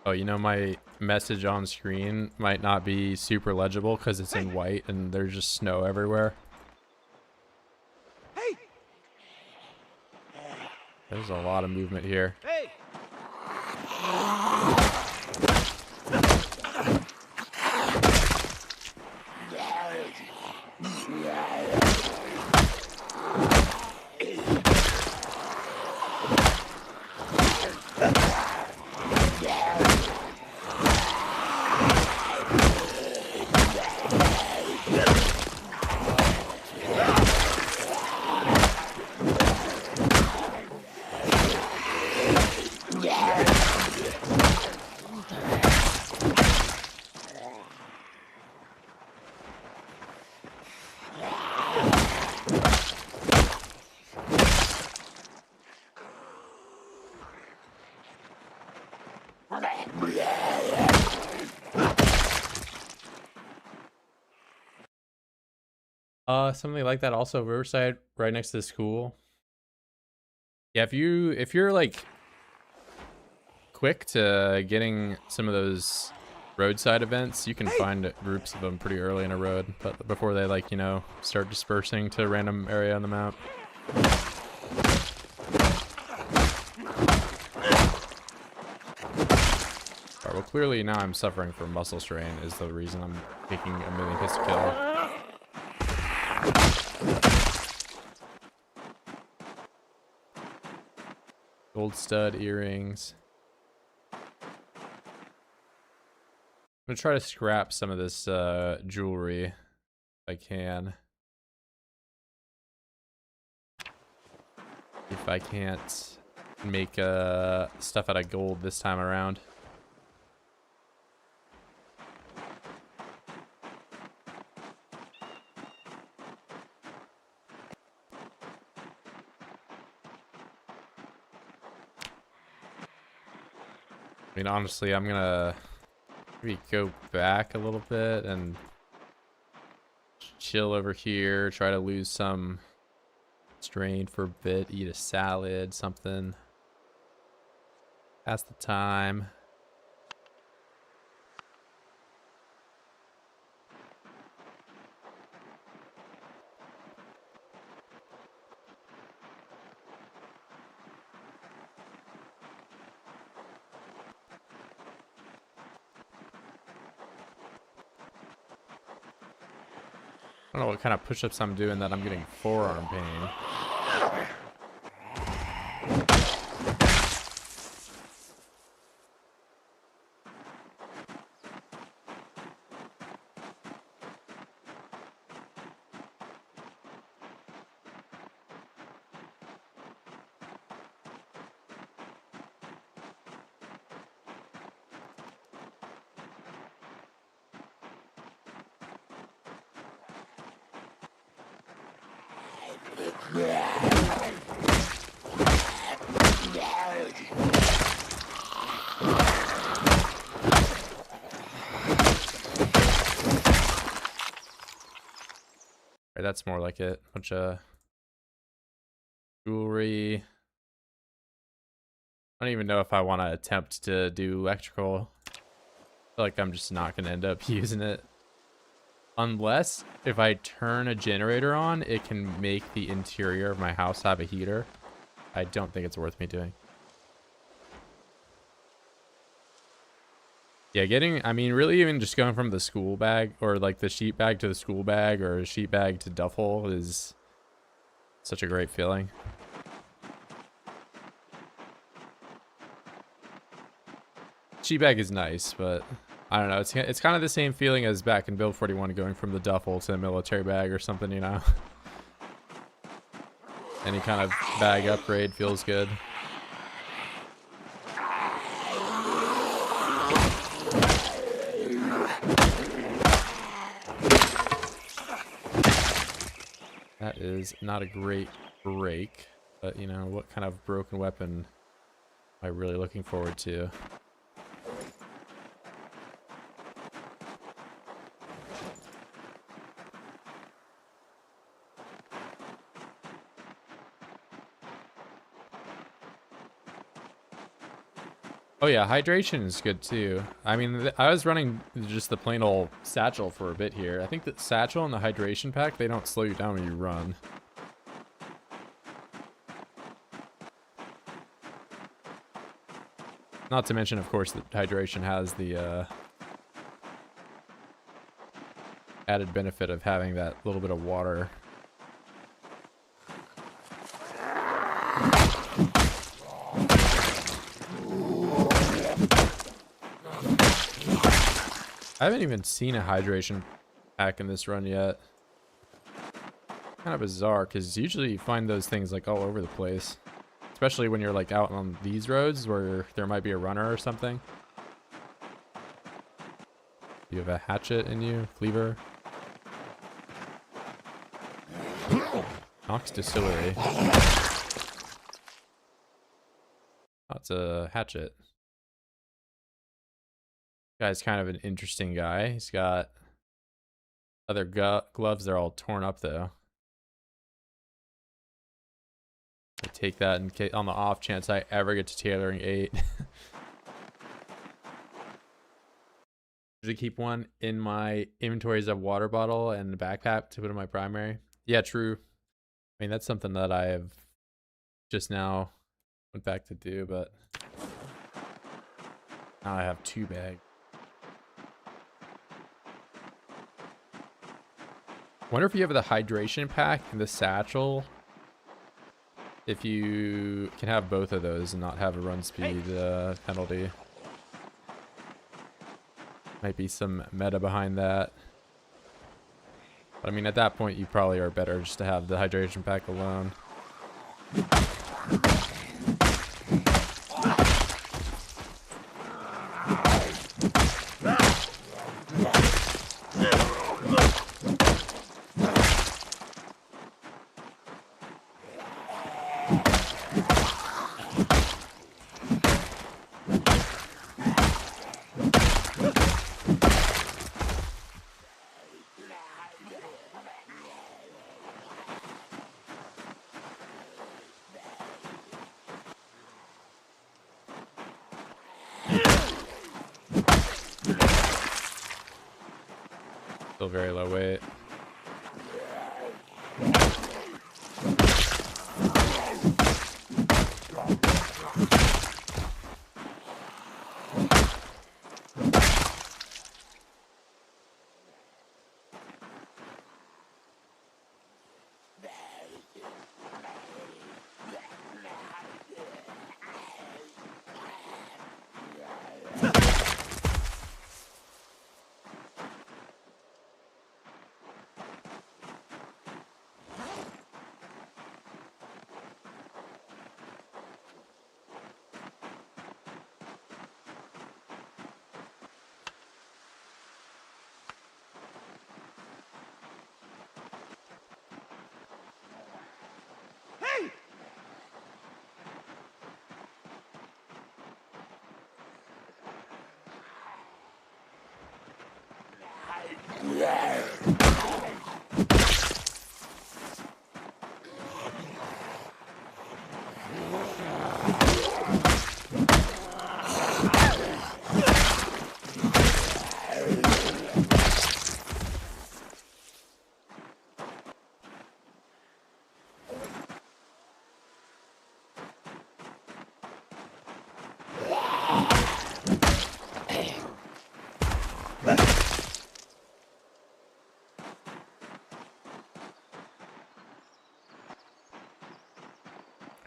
Oh, you know, my message on screen might not be super legible because it's in white and there's just snow everywhere. Hey! There's a lot of movement here. Hey! Something like that. Also, Riverside, right next to the school. Yeah, if you're like quick to getting some of those roadside events, you can find groups of them pretty early in a road, but before they like, you know, start dispersing to a random area on the map. Alright, well clearly now I'm suffering from muscle strain is the reason I'm taking a million hits to kill. Gold stud earrings. I'm gonna try to scrap some of this jewelry if I can. If I can't make stuff out of gold this time around. I mean, honestly, I'm gonna maybe go back a little bit and chill over here, try to lose some strain for a bit, eat a salad, something. Pass the time. I don't know what kind of push-ups I'm doing that I'm getting forearm pain. Right, that's more like it. Bunch of jewelry. I don't even know if I want to attempt to do electrical. I feel like I'm just not going to end up using it. Unless if I turn a generator on, it can make the interior of my house have a heater. I don't think it's worth me doing. Yeah, I mean, really even just going from the school bag or like the sheet bag to the school bag or a sheet bag to duffel is such a great feeling. Sheet bag is nice, but I don't know. It's kind of the same feeling as back in Build 41 going from the duffel to the military bag or something, you know? Any kind of bag upgrade feels good. That is not a great break, but you know, what kind of broken weapon am I really looking forward to? Oh yeah, hydration is good too. I mean, I was running just the plain old satchel for a bit here. I think that satchel and the hydration pack, they don't slow you down when you run. Not to mention, of course, that hydration has the added benefit of having that little bit of water. I haven't even seen a hydration pack in this run yet. Kind of bizarre, because usually you find those things like all over the place. Especially when you're like out on these roads where there might be a runner or something. You have a hatchet in you, cleaver. Knox Distillery. Oh, it's a hatchet. Guy's kind of an interesting guy. He's got other gloves. They're all torn up though. I take that in case, on the off chance I ever get to tailoring 8. Usually keep one in my inventories of water bottle and a backpack to put in my primary. Yeah, true. I mean, that's something that I have just now went back to do, but now I have 2 bags. Wonder if you have the hydration pack and the satchel, if you can have both of those and not have a run speed penalty. Might be some meta behind that. But I mean, at that point, you probably are better just to have the hydration pack alone. Still very low weight.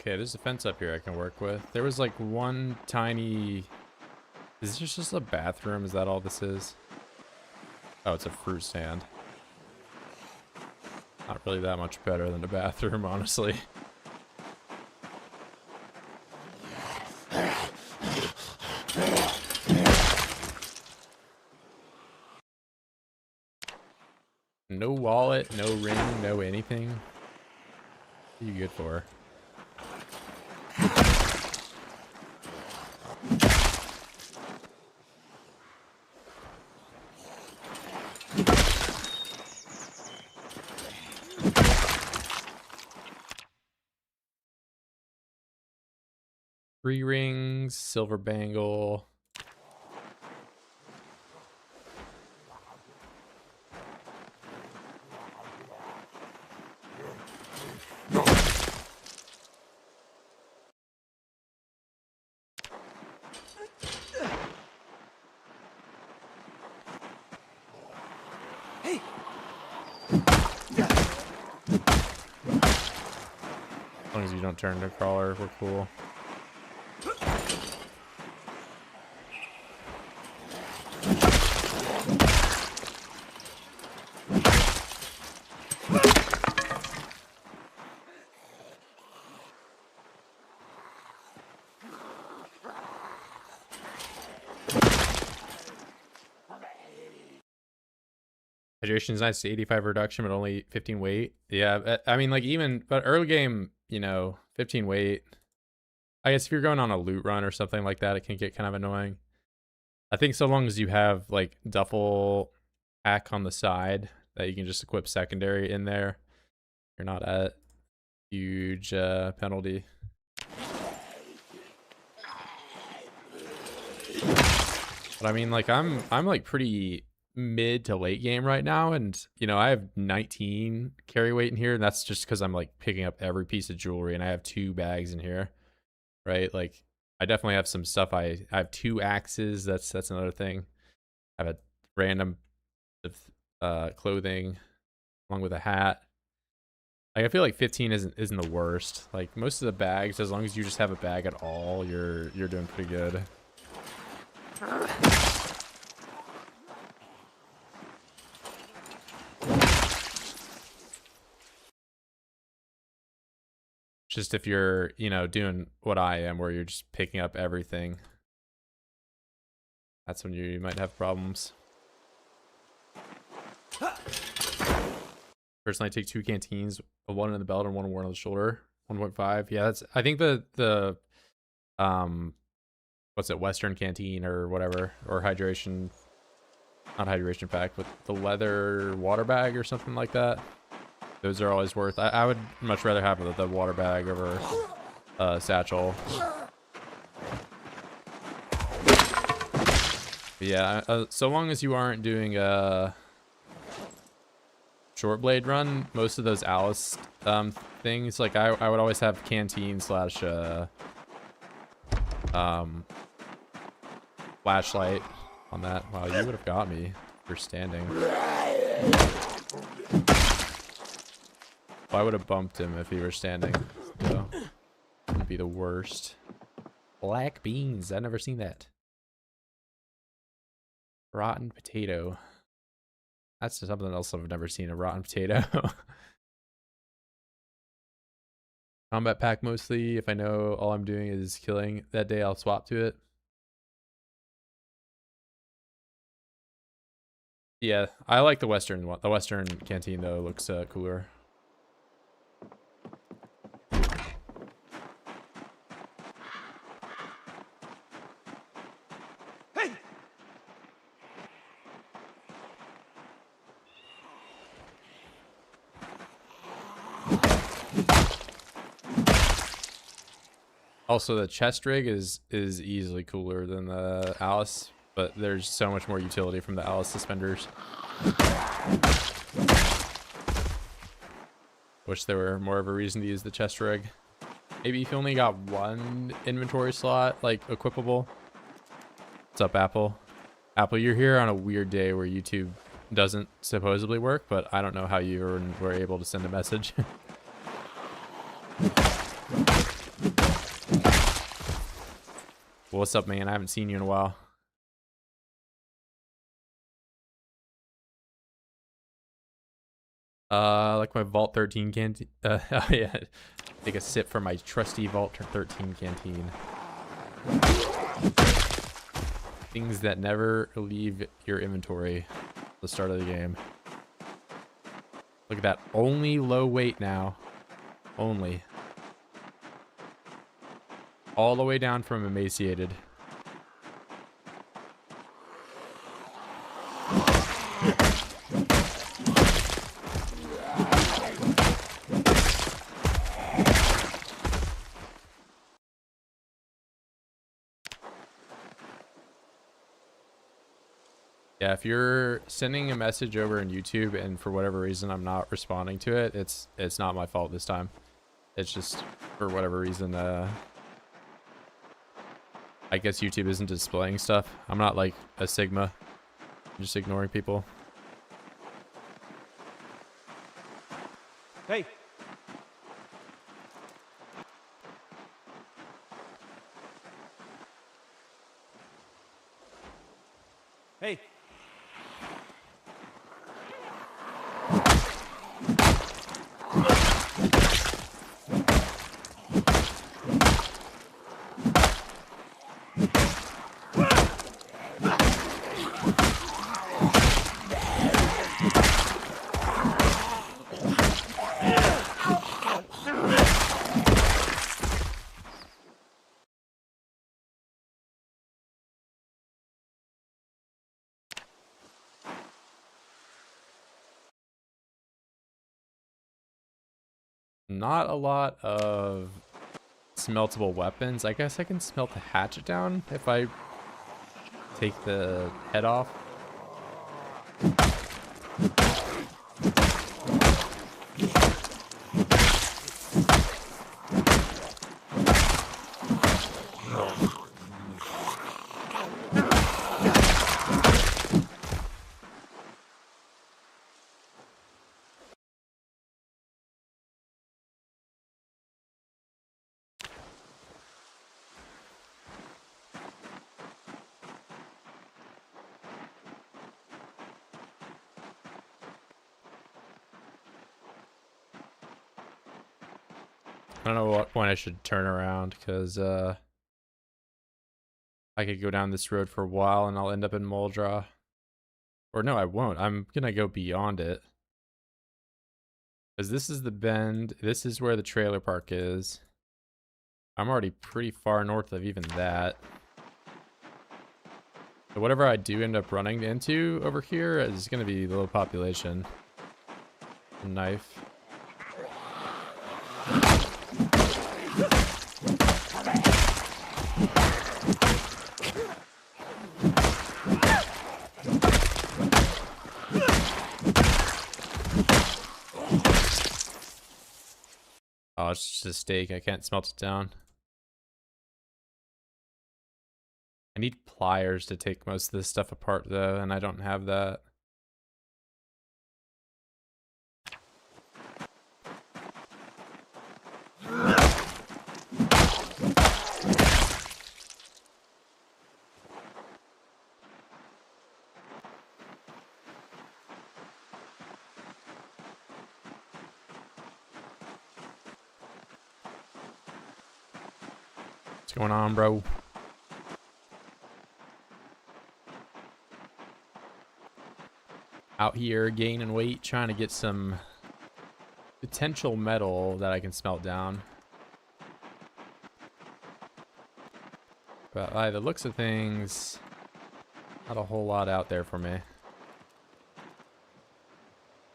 Okay, there's a fence up here I can work with. There was like one tiny... Is this just a bathroom? Is that all this is? Oh, it's a fruit stand. Not really that much better than a bathroom, honestly. No wallet, no ring, no anything. What are you good for? 3 rings, silver bangle. Hey. As long as you don't turn into a crawler, we're cool. Hydration is nice, 85 reduction, but only 15 weight. Yeah, I mean, like even, but early game, you know, 15 weight. I guess if you're going on a loot run or something like that, it can get kind of annoying. I think so long as you have like duffel pack on the side that you can just equip secondary in there, you're not at huge penalty. But I mean, like I'm like pretty mid to late game right now, and you know I have 19 carry weight in here, and that's just because I'm like picking up every piece of jewelry, and I have 2 bags in here, right? Like I definitely have some stuff. I have 2 axes. That's another thing. I have a random clothing along with a hat. Like I feel like 15 isn't the worst. Like most of the bags, as long as you just have a bag at all, you're doing pretty good. Just if you're, you know, doing what I am, where you're just picking up everything, that's when you might have problems. Personally, I take 2 canteens, one in the belt and one on the shoulder. 1.5. Yeah, that's. I think the what's it, Western canteen or whatever, or hydration, not hydration pack, but the leather water bag or something like that. Those are always worth. I would much rather have the water bag over satchel. But yeah, so long as you aren't doing a short blade run, most of those Alice things, like I would always have canteen slash flashlight on that. Wow, you would have got me for standing. I would have bumped him if he were standing. So it'd be the worst. Black beans. I've never seen that. Rotten potato. That's something else I've never seen, a rotten potato. Combat pack mostly. If I know all I'm doing is killing that day, I'll swap to it. Yeah, I like the Western one. The Western canteen though looks cooler. Also, the chest rig is easily cooler than the Alice, but there's so much more utility from the Alice suspenders. Wish there were more of a reason to use the chest rig. Maybe if you only got 1 inventory slot, like equipable. What's up, Apple? Apple, you're here on a weird day where YouTube doesn't supposedly work, but I don't know how you were able to send a message. What's up, man? I haven't seen you in a while. Like my Vault 13 canteen. Oh yeah, take a sip from my trusty Vault 13 canteen. Things that never leave your inventory at the start of the game. Look at that. Only low weight now. Only. All the way down from emaciated. Yeah, if you're sending a message over in YouTube and for whatever reason I'm not responding to it, it's not my fault this time. It's just for whatever reason, I guess YouTube isn't displaying stuff. I'm not like a Sigma. I'm just ignoring people. Hey. Hey. Not a lot of smeltable weapons. I guess I can smelt the hatchet down if I take the head off. I don't know what point I should turn around because I could go down this road for a while and I'll end up in Muldraw. Or no, I won't. I'm gonna go beyond it. Because this is the bend. This is where the trailer park is. I'm already pretty far north of even that. So whatever I do end up running into over here is gonna be low population. A knife. Oh, it's just a steak. I can't smelt it down. I need pliers to take most of this stuff apart, though, and I don't have that. What's going on, bro? Out here gaining weight, trying to get some potential metal that I can smelt down. But by the looks of things, not a whole lot out there for me. I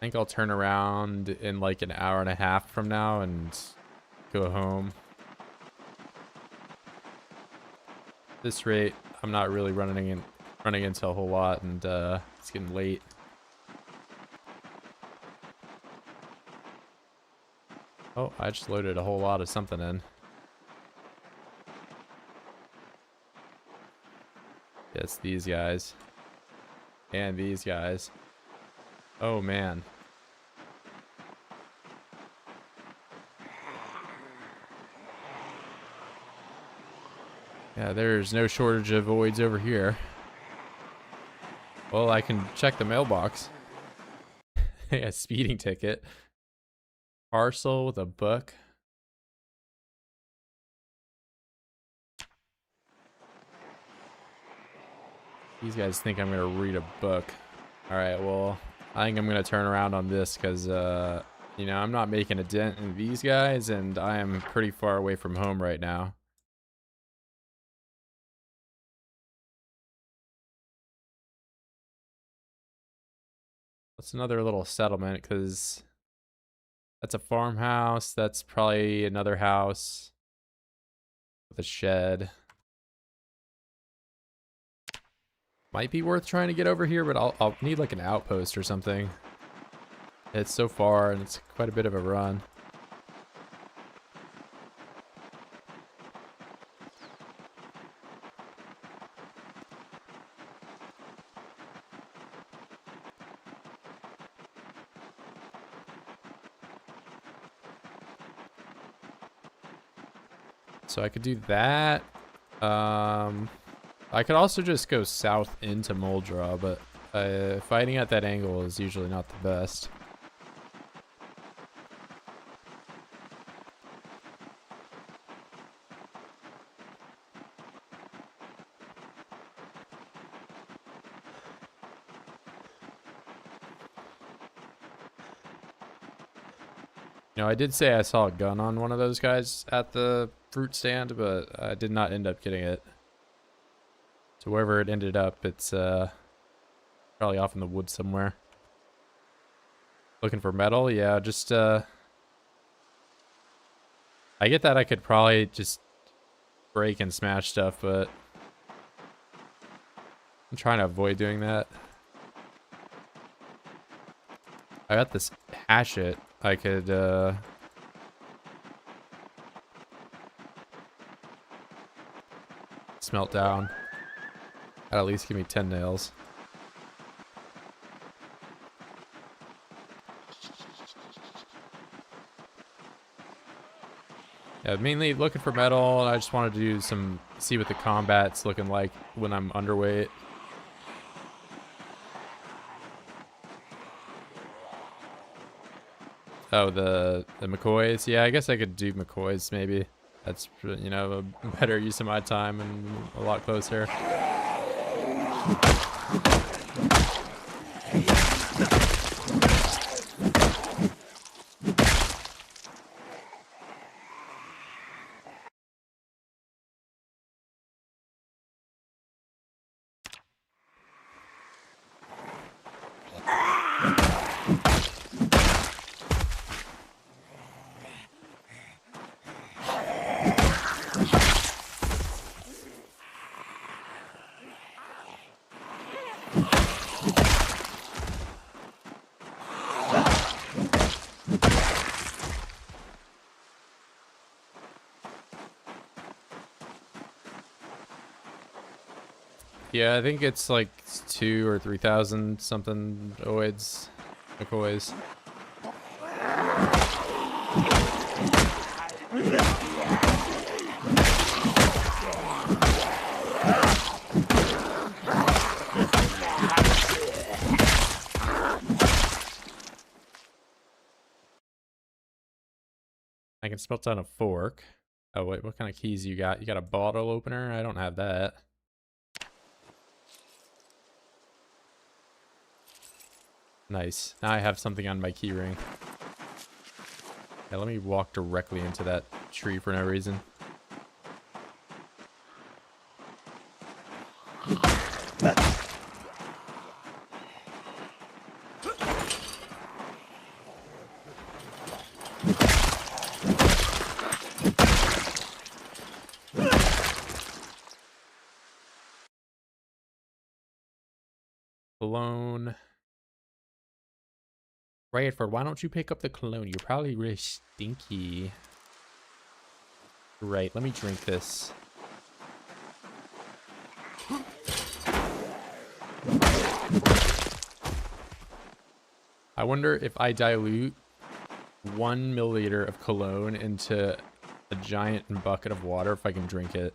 think I'll turn around in like an hour and a half from now and go home. At this rate, I'm not really running into a whole lot, and it's getting late. Oh, I just loaded a whole lot of something in. Yeah, it's these guys. And these guys. Oh, man. Yeah, there's no shortage of voids over here. Well, I can check the mailbox. A speeding ticket. Parcel with a book. These guys think I'm gonna read a book. Alright, well, I think I'm gonna turn around on this because, you know, I'm not making a dent in these guys, and I am pretty far away from home right now. That's another little settlement because that's a farmhouse. That's probably another house with a shed. Might be worth trying to get over here, but I'll need like an outpost or something. It's so far and it's quite a bit of a run. So I could do that. I could also just go south into Moldra, but fighting at that angle is usually not the best. You know, I did say I saw a gun on one of those guys at the fruit stand, but I did not end up getting it. So wherever it ended up, it's probably off in the woods somewhere. Looking for metal? Yeah, just I get that I could probably just break and smash stuff, but I'm trying to avoid doing that. I got this hatchet I could smelt down. That'd at least give me 10 nails. Yeah, mainly looking for metal, and I just wanted to do see what the combat's looking like when I'm underweight. Oh, the McCoys? Yeah, I guess I could do McCoys maybe. That's, you know, a better use of my time and a lot closer. Yeah, I think it's like 2,000 or 3,000 something oids, McCoys. I can smelt down a fork. Oh wait, what kind of keys you got? You got a bottle opener? I don't have that. Nice. Now I have something on my key ring. Yeah, let me walk directly into that tree for no reason. Cologne. Radford, why don't you pick up the cologne? You're probably really stinky. Right, let me drink this. I wonder if I dilute 1 milliliter of cologne into a giant bucket of water, if I can drink it.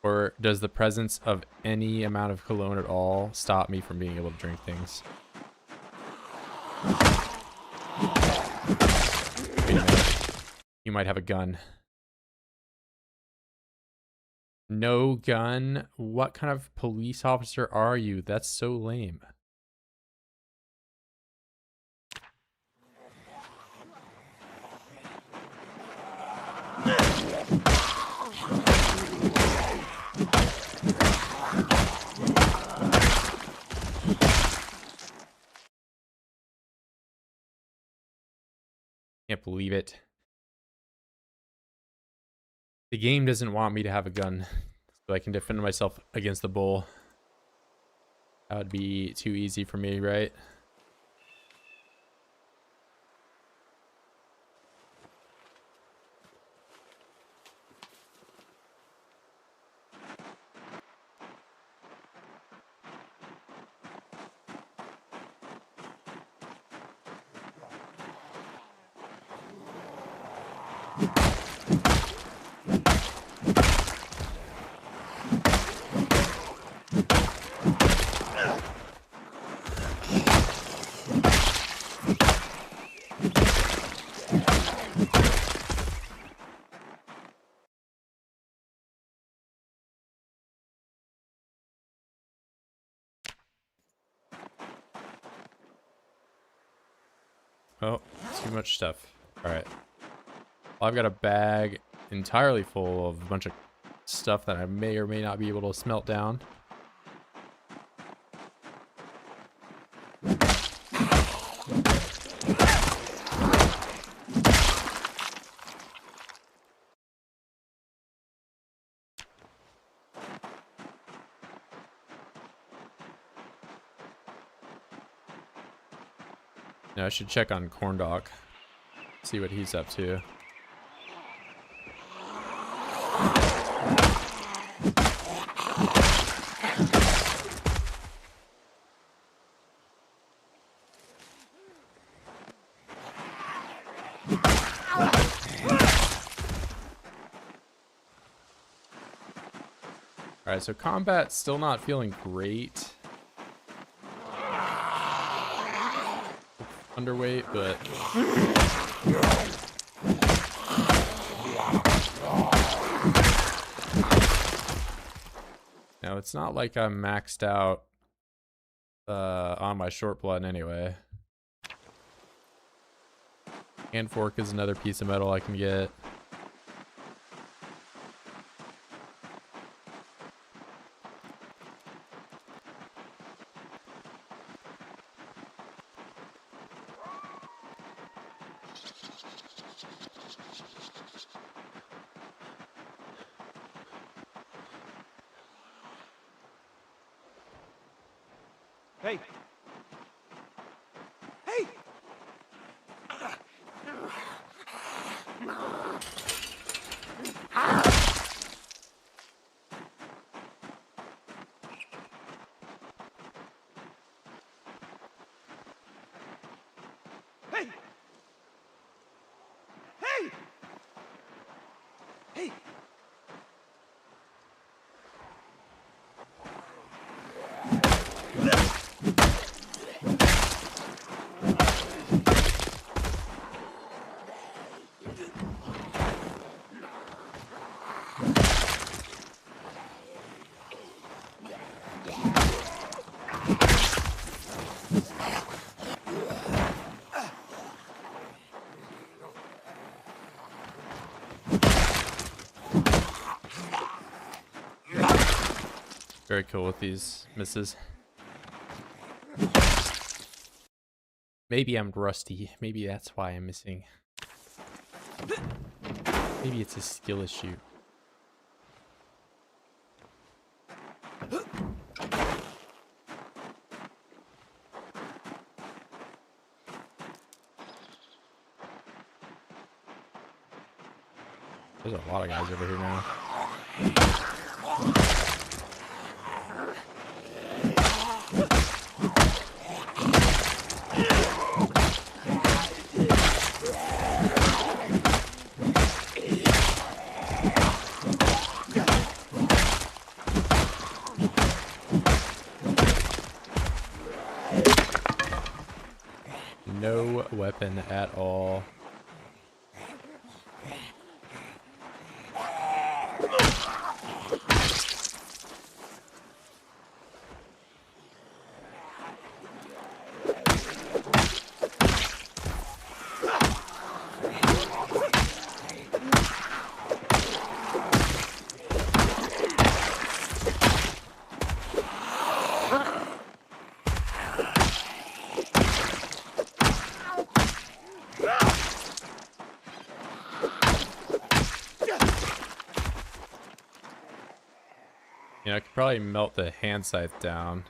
Or does the presence of any amount of cologne at all stop me from being able to drink things? Wait a minute. You might have a gun. No gun? What kind of police officer are you? That's so lame. Can't believe it. The game doesn't want me to have a gun so I can defend myself against the bull. That would be too easy for me, right? Oh, too much stuff. All right. Well, I've got a bag entirely full of a bunch of stuff that I may or may not be able to smelt down. Now I should check on Corndog, see what he's up to. All right, so combat's still not feeling great. Underweight, but now it's not like I'm maxed out on my short blood anyway. Hand fork is another piece of metal I can get. Hey! Hey! Hey! Hey! Hey! Very cool with these misses. Maybe I'm rusty. Maybe that's why I'm missing. Maybe it's a skill issue. There's a lot of guys over here now. weapon at all. You know, I could probably melt the hand scythe down.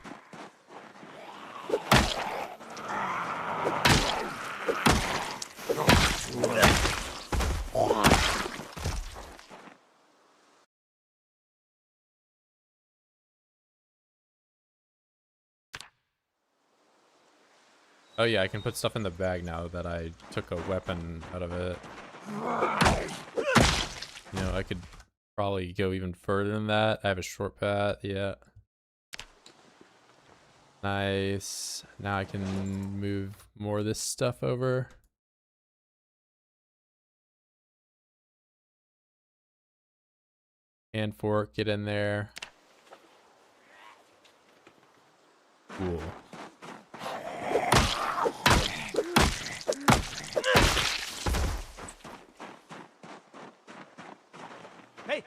Oh yeah, I can put stuff in the bag now that I took a weapon out of it. You know, I could probably go even further than that. I have a short path, yeah. Nice. Now I can move more of this stuff over. And fork, get in there. Cool. Hey!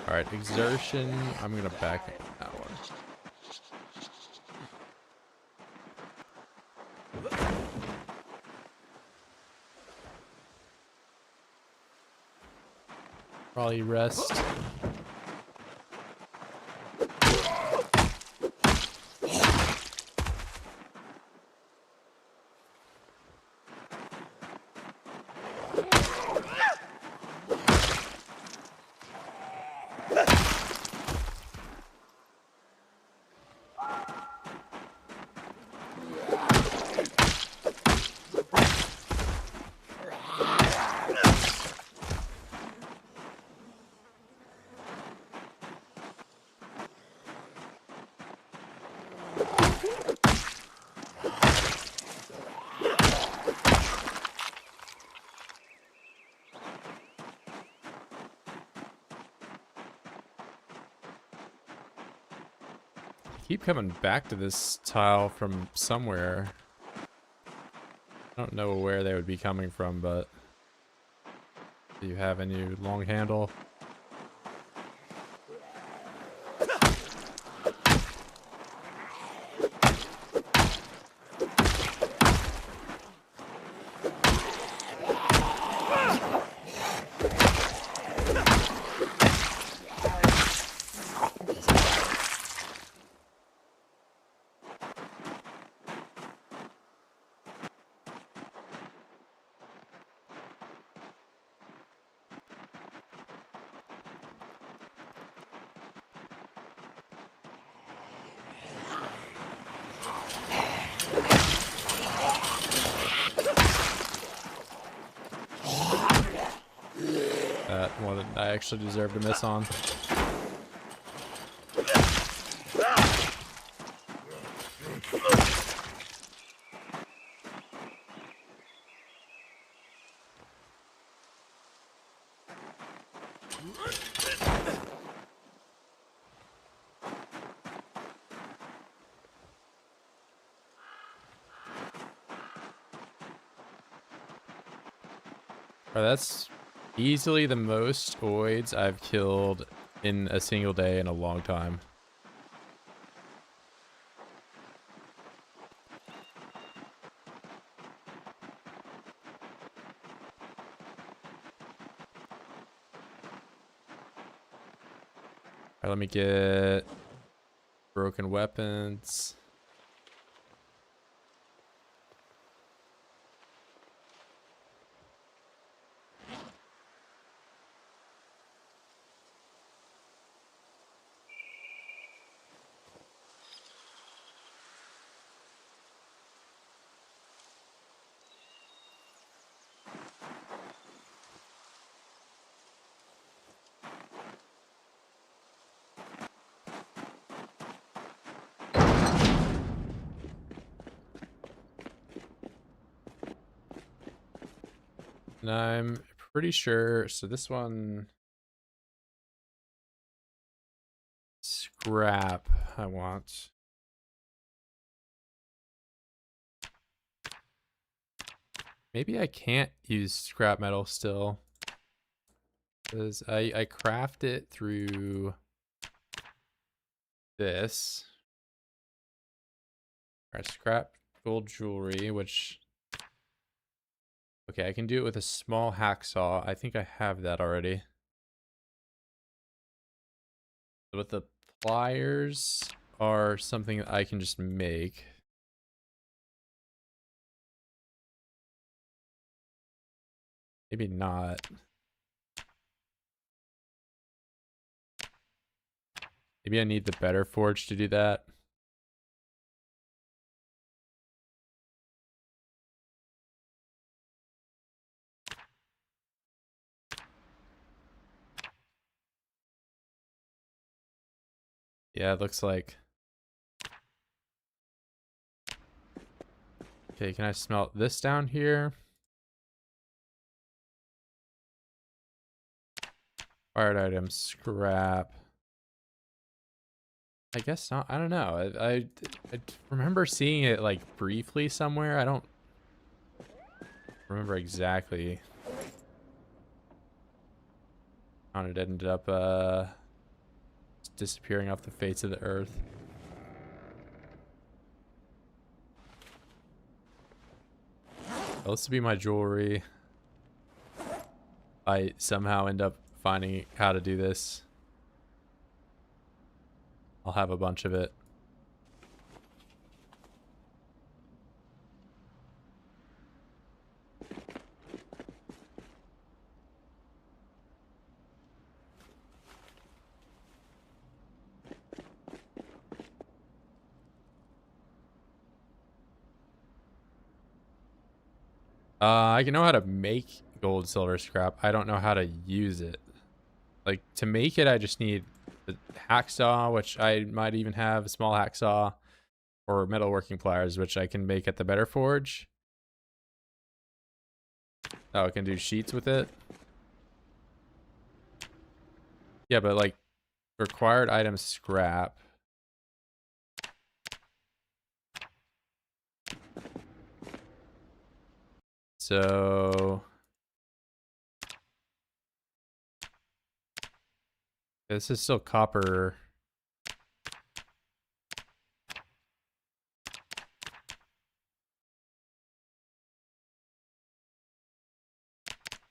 Alright, exertion. I'm gonna back up on that one. Probably rest. Keep coming back to this tile from somewhere. I don't know where they would be coming from, but do you have any long handle? That one I actually deserve to miss on. Alright, that's easily the most oids I've killed in a single day in a long time. Alright, let me get broken weapons. And I'm pretty sure, so this one, scrap I want. Maybe I can't use scrap metal still. Because I craft it through this. Alright, scrap gold jewelry, which... Okay, I can do it with a small hacksaw. I think I have that already. But the pliers are something that I can just make. Maybe not. Maybe I need the better forge to do that. Yeah, it looks like. Okay, can I smelt this down here? Fired item, scrap. I guess not. I don't know. I remember seeing it like briefly somewhere. I don't remember exactly how it ended up disappearing off the face of the earth. Supposed to be my jewelry. I somehow end up finding how to do this. I'll have a bunch of it. I know how to make gold, silver scrap. I don't know how to use it. Like, to make it, I just need the hacksaw, which I might even have a small hacksaw, or metalworking pliers, which I can make at the better forge. Oh, I can do sheets with it. Yeah, but like, required item scrap. So this is still copper.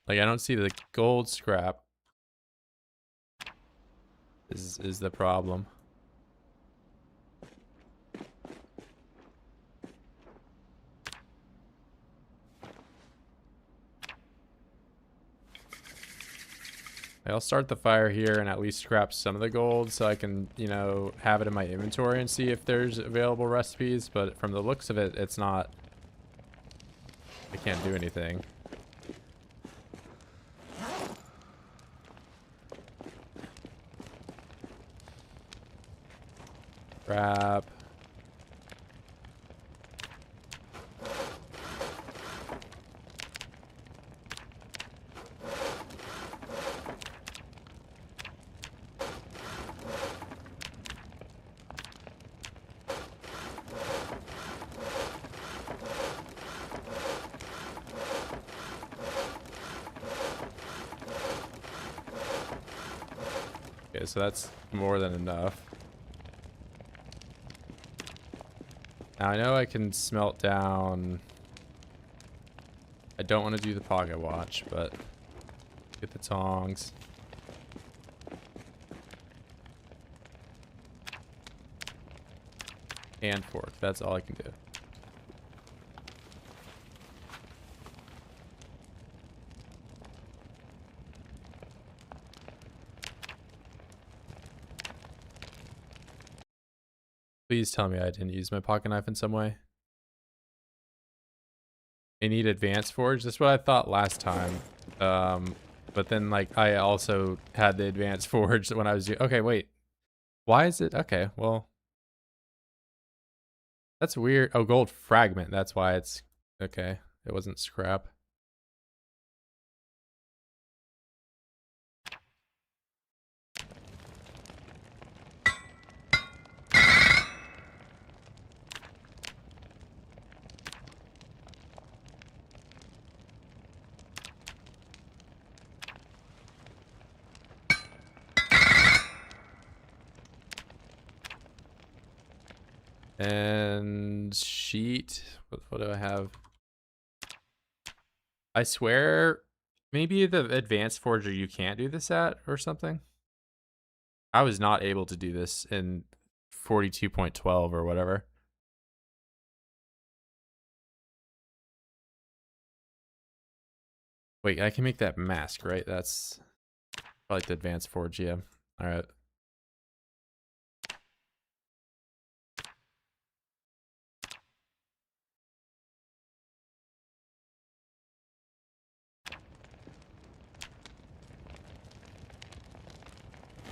Like, I don't see the gold scrap is the problem. I'll start the fire here and at least scrap some of the gold so I can, you know, have it in my inventory and see if there's available recipes. But from the looks of it, it's not. I can't do anything. Scrap. Okay, so that's more than enough. Now I know I can smelt down. I don't want to do the pocket watch, but get the tongs. And fork. That's all I can do. Please tell me I didn't use my pocket knife in some way. I need advanced forge. That's what I thought last time. But then like I also had the advanced forge when I was okay, wait. Why is it okay, well. That's weird. Oh, gold fragment. That's why it's okay. It wasn't scrap. And sheet. What do I have? I swear, maybe the advanced forger you can't do this at or something. I was not able to do this in 42.12 or whatever. Wait, I can make that mask, right? That's probably the advanced forge, yeah. All right.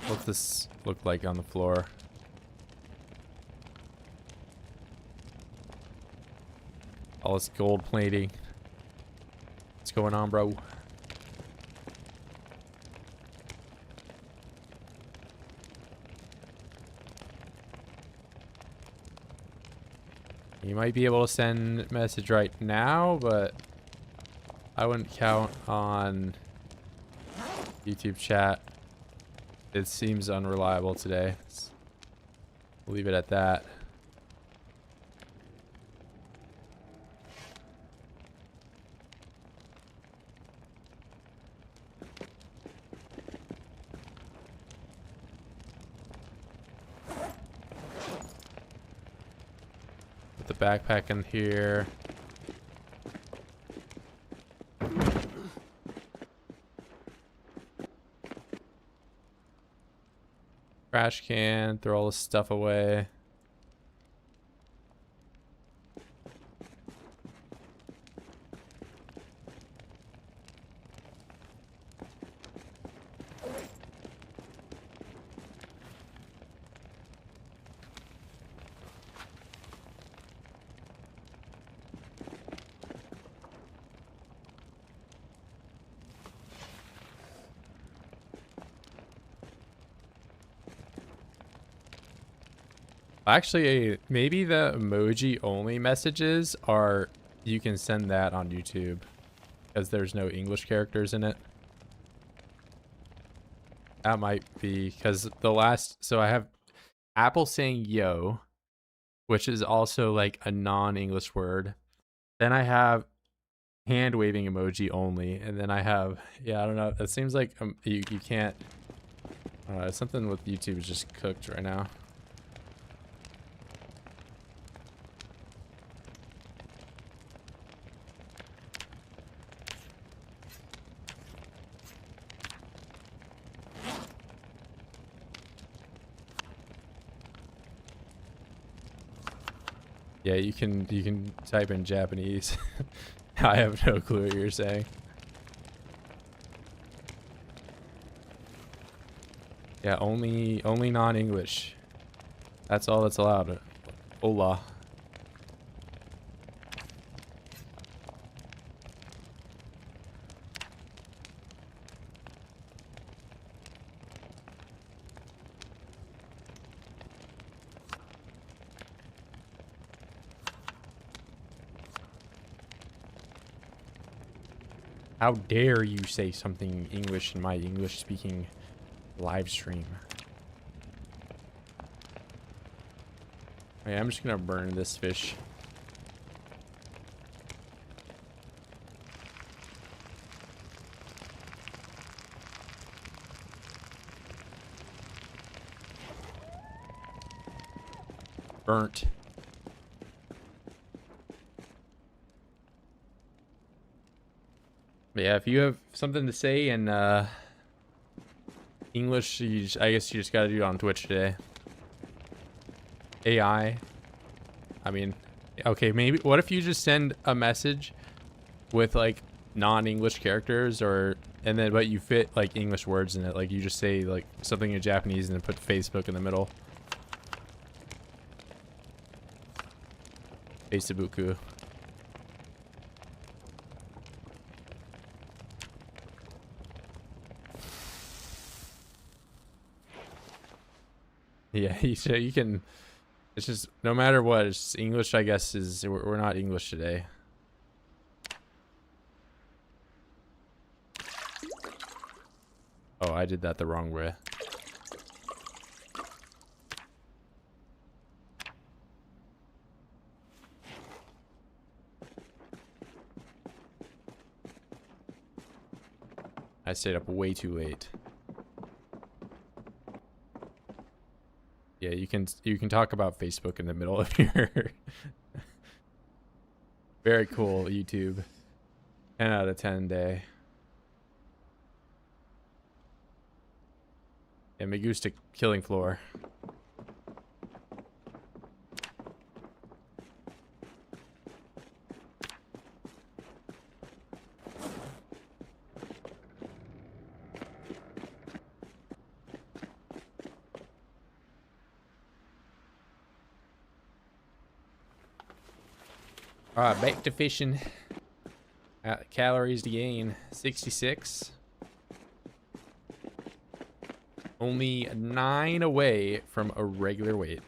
What's this look like on the floor? All this gold plating. What's going on, bro? You might be able to send a message right now, but I wouldn't count on YouTube chat. It seems unreliable today. We'll leave it at that. Put the backpack in here. Trash can, throw all this stuff away. Actually, maybe the emoji only messages are, you can send that on YouTube because there's no English characters in it. That might be because the last, so I have Apple saying yo, which is also like a non-English word. Then I have hand waving emoji only. And then I have, yeah, I don't know. It seems like you can't, something with YouTube is just cooked right now. Yeah, you can type in Japanese. I have no clue what you're saying. Yeah, only non-English. That's all that's allowed. Hola. How dare you say something English in my English-speaking live stream? Okay, I'm just gonna burn this fish. Burnt. But yeah, if you have something to say in English, I guess you just gotta do it on Twitch today. AI. I mean, okay, maybe, what if you just send a message with like non-English characters, or, and then, but you fit like English words in it, like you just say like something in Japanese and then put Facebook in the middle. Facebooku. Yeah, you can, it's just, no matter what, it's just English, I guess, is, we're not English today. Oh, I did that the wrong way. I stayed up way too late. Yeah, you can talk about Facebook in the middle of your very cool YouTube. 10 out of 10 day. And Magusta killing floor. Alright, back to fishing. Calories to gain 66. Only 9 away from a regular weight.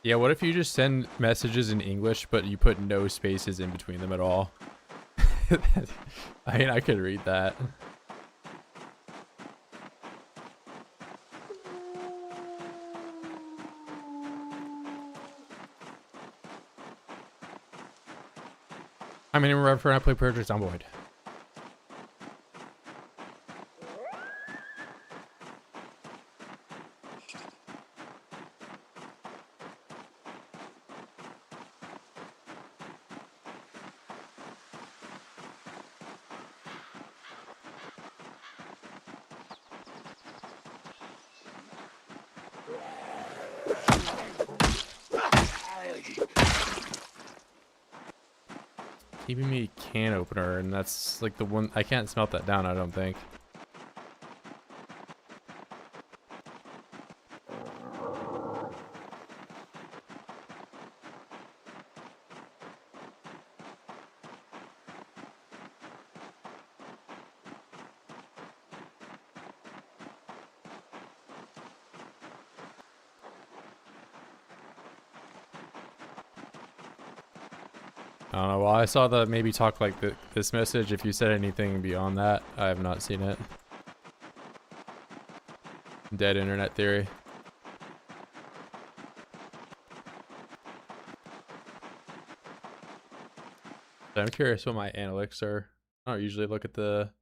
Yeah, what if you just send messages in English, but you put no spaces in between them at all? I mean, I could read that. I mean, remember when I play Project Zomboid. Giving me a can opener, and that's like the one I can't smelt that down, I don't think. I don't know. Well, I saw the maybe talk like this message. If you said anything beyond that, I have not seen it. Dead internet theory. So I'm curious what my analytics are. I don't usually look at the...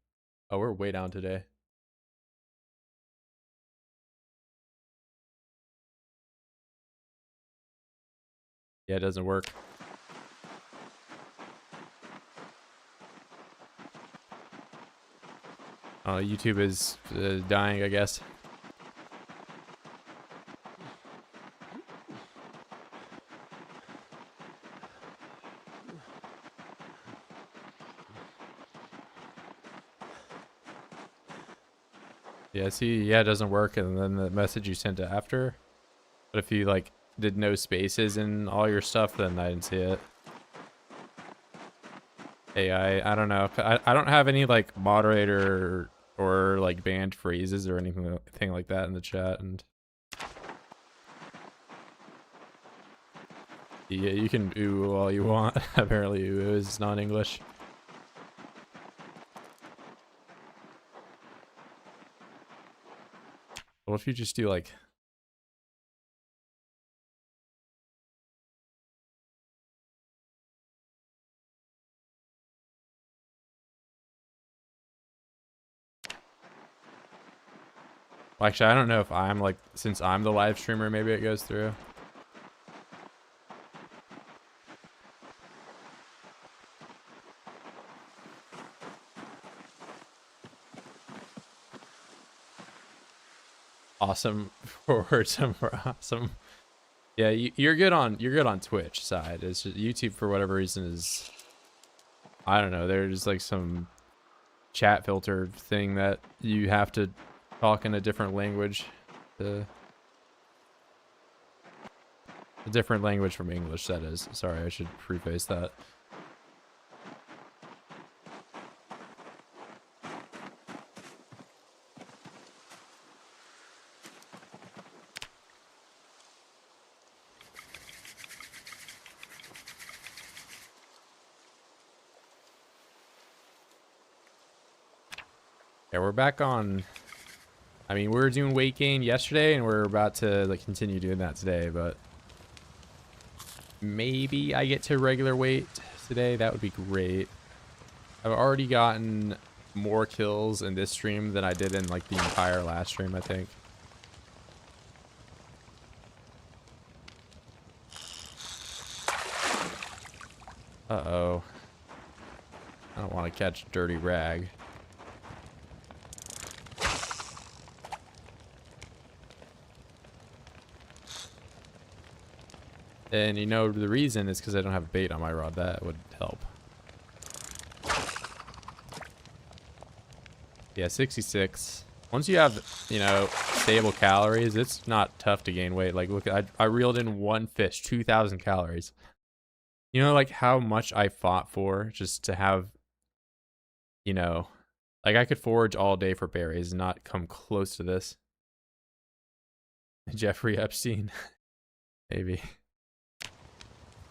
Oh, we're way down today. Yeah, it doesn't work. YouTube is dying, I guess. Yeah, see, yeah, it doesn't work, and then the message you sent after. But if you like did no spaces in all your stuff, then I didn't see it. Hey, I don't know. I don't have any like moderator or like banned phrases or anything like that in the chat, and yeah, you can ooh all you want. Apparently, ooh is non-English. What if you just do like... Well, actually, I don't know if I'm like, since I'm the live streamer, maybe it goes through. Awesome forward, some for awesome. Yeah, you're good on Twitch side. It's just YouTube for whatever reason is, I don't know. There's like some chat filter thing that you have to talk in a different language. A different language from English, that is. Sorry, I should preface that. Yeah, we're back on I mean, we were doing weight gain yesterday, and we're about to like continue doing that today, but maybe I get to regular weight today. That would be great. I've already gotten more kills in this stream than I did in like the entire last stream, I think. Uh-oh. I don't want to catch dirty rag. And you know, the reason is because I don't have bait on my rod. That would help. Yeah, 66. Once you have, you know, stable calories, it's not tough to gain weight. Like, look, I reeled in one fish, 2,000 calories. You know, like, how much I fought for just to have, you know, like, I could forage all day for berries and not come close to this. Jeffrey Epstein. Maybe.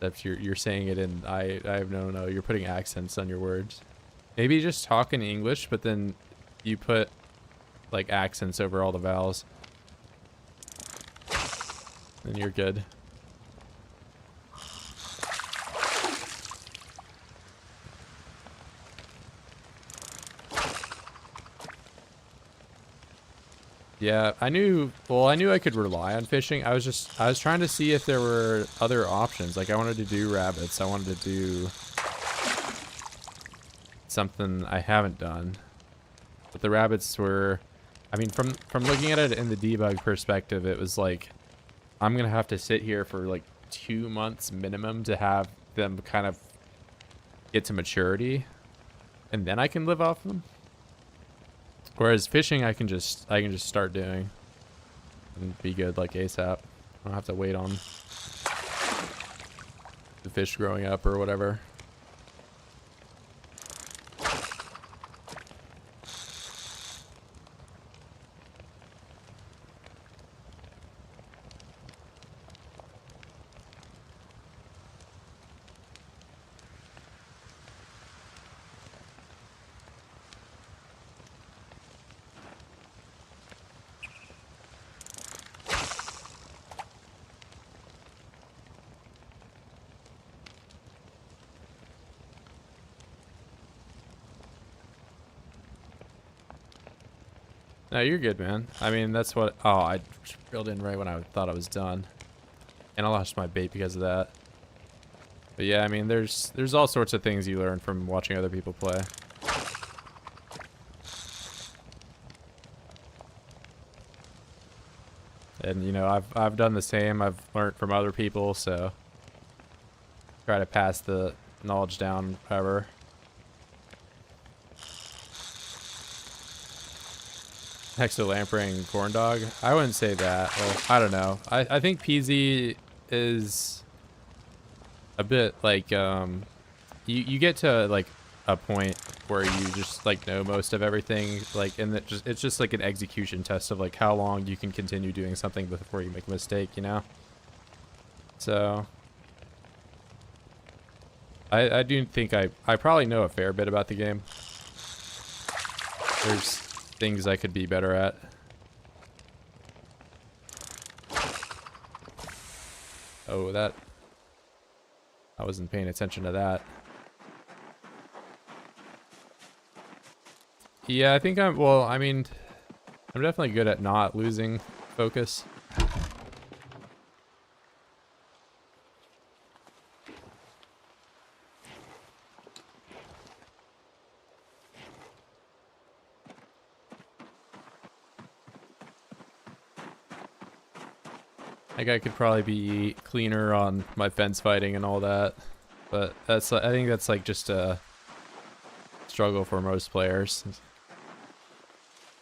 Except you're saying it in, I have no, you're putting accents on your words. Maybe just talk in English, but then you put like accents over all the vowels. Then you're good. Yeah, I knew I could rely on fishing. I was trying to see if there were other options. Like I wanted to do rabbits. I wanted to do something I haven't done. But the rabbits were, I mean, from looking at it in the debug perspective, it was like, I'm going to have to sit here for like 2 months minimum to have them kind of get to maturity. And then I can live off them. Whereas fishing, I can just start doing and be good like ASAP. I don't have to wait on the fish growing up or whatever. No, you're good, man. I mean, that's what... Oh, I reeled in right when I thought I was done. And I lost my bait because of that. But yeah, I mean, there's all sorts of things you learn from watching other people play. And, you know, I've done the same. I've learned from other people, so... Try to pass the knowledge down, however. Next to lamprey and corn dog? I wouldn't say that. Well, I don't know. I think PZ is a bit like, you get to like a point where you just like know most of everything, like, and it's just like an execution test of like how long you can continue doing something before you make a mistake, you know? So I do think I probably know a fair bit about the game. There's things I could be better at. Oh, I wasn't paying attention to that. Yeah, I think well, I mean, I'm definitely good at not losing focus. Like I could probably be cleaner on my fence fighting and all that, but I think that's like just a struggle for most players.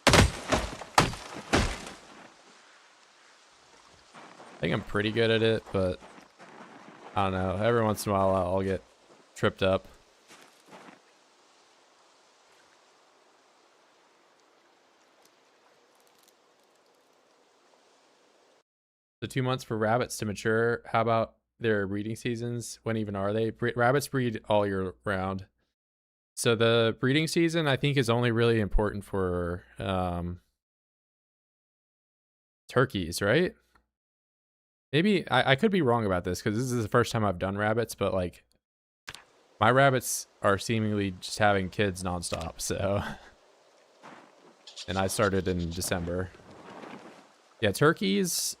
I think I'm pretty good at it, but I don't know. Every once in a while I'll get tripped up. The 2 months for rabbits to mature. How about their breeding seasons? When even are they? Rabbits breed all year round. So the breeding season, I think, is only really important for turkeys, right? Maybe I could be wrong about this because this is the first time I've done rabbits, but like my rabbits are seemingly just having kids nonstop. So, and I started in December. Yeah, turkeys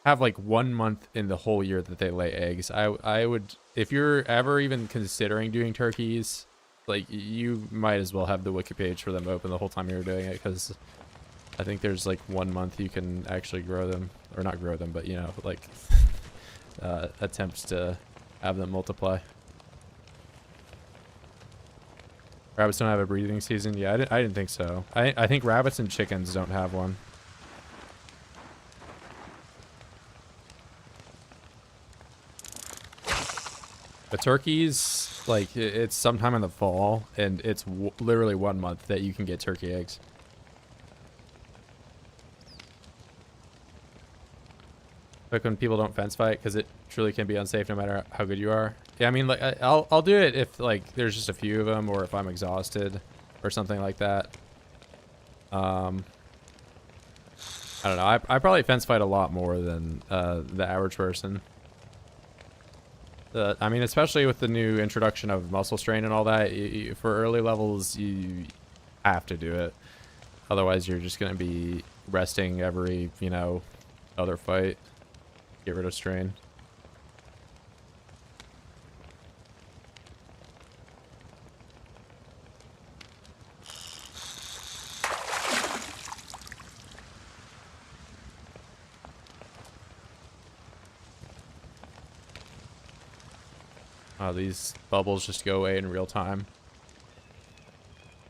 have like 1 month in the whole year that they lay eggs. I would, if you're ever even considering doing turkeys, like you might as well have the wiki page for them open the whole time you're doing it, because I think there's like 1 month you can actually grow them, or not grow them, but you know, like attempts to have them multiply. Rabbits don't have a breeding season. Yeah, I didn't think so. I think rabbits and chickens don't have one. But turkeys, like, it's sometime in the fall, and it's literally 1 month that you can get turkey eggs. Like when people don't fence fight, because it truly can be unsafe no matter how good you are. Yeah, I mean, like, I'll do it if, like, there's just a few of them, or if I'm exhausted, or something like that. I don't know. I probably fence fight a lot more than the average person. I mean, especially with the new introduction of muscle strain and all that, for early levels, you have to do it. Otherwise, you're just going to be resting every, you know, other fight. Get rid of strain. Oh, these bubbles just go away in real time.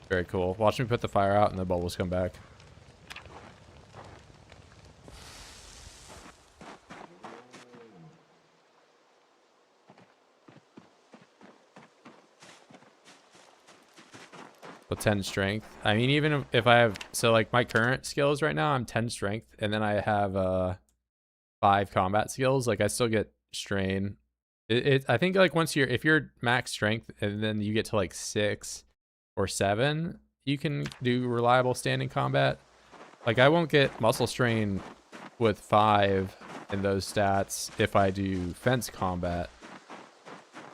Very cool. Watch me put the fire out and the bubbles come back. With 10 strength. I mean, even if I have, so like my current skills right now, I'm 10 strength, and then I have 5 combat skills. Like I still get strain. I think like once you're, if you're max strength and then you get to like 6 or 7, you can do reliable standing combat. Like I won't get muscle strain with 5 in those stats if I do fence combat.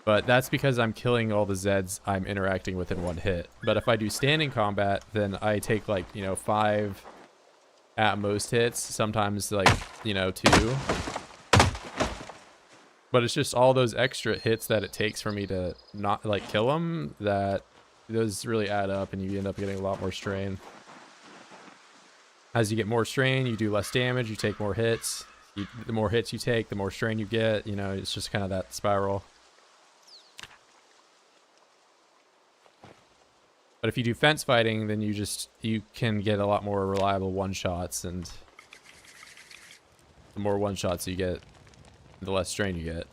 But that's because I'm killing all the Zeds I'm interacting with in one hit. But if I do standing combat, then I take like, you know, 5 at most hits, sometimes like, you know, 2. But it's just all those extra hits that it takes for me to not like kill them, that those really add up, and you end up getting a lot more strain. As you get more strain, you do less damage, you take more hits. The more hits you take, the more strain you get. You know, it's just kind of that spiral. But if you do fence fighting, then you can get a lot more reliable one-shots, and the more one-shots you get, the less strain you get.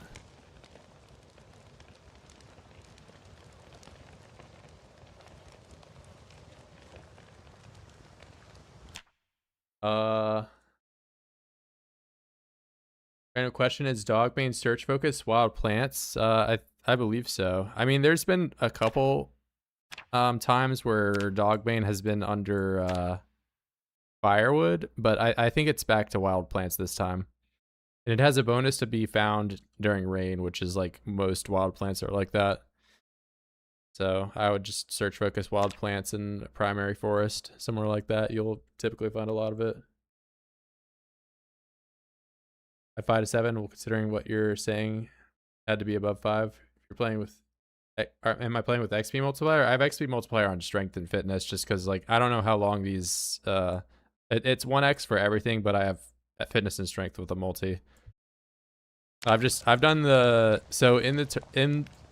Random question, is Dogbane search focus wild plants? I believe so. I mean, there's been a couple times where Dogbane has been under firewood, but I think it's back to wild plants this time. And it has a bonus to be found during rain, which is like most wild plants are like that. So I would just search focus wild plants in a primary forest, somewhere like that. You'll typically find a lot of it. At 5 to 7, well, considering what you're saying, had to be above 5. If you're playing with, am I playing with XP multiplier? I have XP multiplier on strength and fitness, just because like I don't know how long these. It's 1x for everything, but I have fitness and strength with a multi. I've done the, so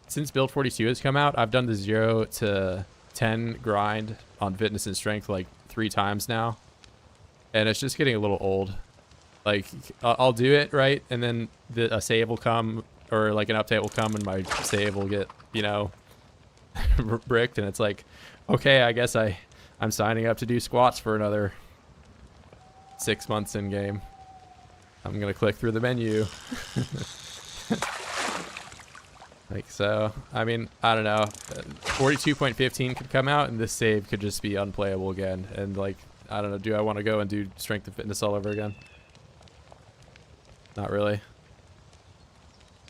since build 42 has come out, I've done the 0 to 10 grind on fitness and strength like 3 times now, and it's just getting a little old. Like I'll do it right, and then a save will come, or like an update will come, and my save will get, you know, bricked, and it's like, okay, I guess I'm signing up to do squats for another 6 months in game. I'm gonna click through the menu. Like, so I mean, I don't know, 42.15 could come out and this save could just be unplayable again, and like, I don't know, do I want to go and do strength and fitness all over again? not really.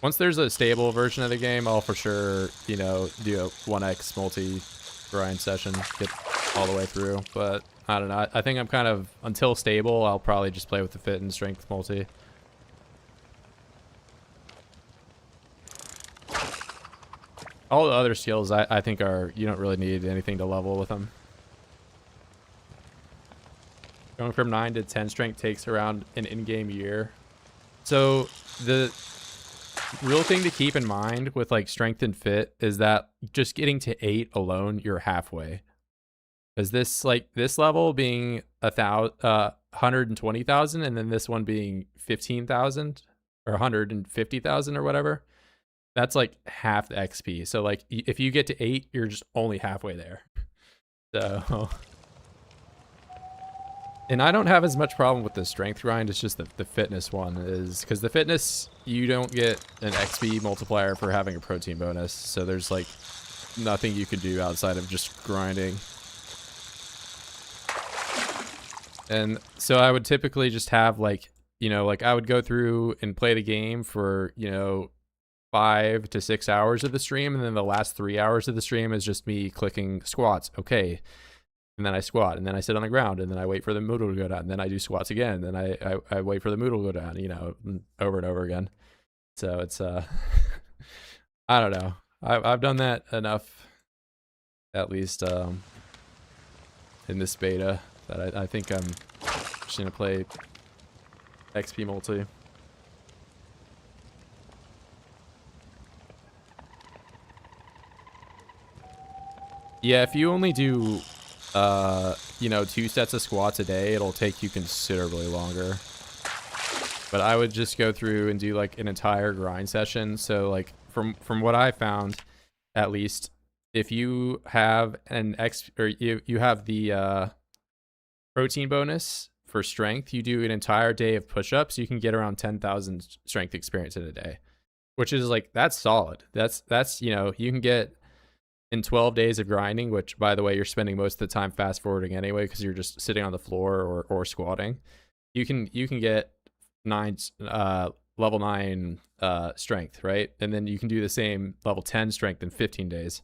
Once there's a stable version of the game, I'll for sure, you know, do a 1x multi grind session, get all the way through. But I don't know. I think I'm kind of, until stable, I'll probably just play with the fit and strength multi. All the other skills I think are, you don't really need anything to level with them. Going from 9 to 10 strength takes around an in-game year. So the real thing to keep in mind with like strength and fit is that just getting to 8 alone, you're halfway. Because this level being 120,000 and then this one being 15,000 or 150,000 or whatever, that's like half the XP. So like if you get to 8, you're just only halfway there. So, and I don't have as much problem with the strength grind. It's just the fitness one is because the fitness, you don't get an XP multiplier for having a protein bonus. So there's like nothing you can do outside of just grinding. And so I would typically just have like, you know, like I would go through and play the game for, you know, 5 to 6 hours of the stream. And then the last 3 hours of the stream is just me clicking squats. Okay. And then I squat and then I sit on the ground and then I wait for the noodle to go down. And then I do squats again. Then I wait for the noodle to go down, you know, over and over again. So it's, I don't know. I've done that enough, at least, in this beta, that I think I'm just gonna play XP multi. Yeah, if you only do, you know, 2 sets of squats a day, it'll take you considerably longer. But I would just go through and do like an entire grind session. So like from what I found, at least, if you have an you have the protein bonus for strength, you do an entire day of push-ups, you can get around 10,000 strength experience in a day, which is like, that's solid. That's, you know, you can get in 12 days of grinding, which by the way, you're spending most of the time fast forwarding anyway, because you're just sitting on the floor or squatting. You can get level 9 strength, right? And then you can do the same level 10 strength in 15 days.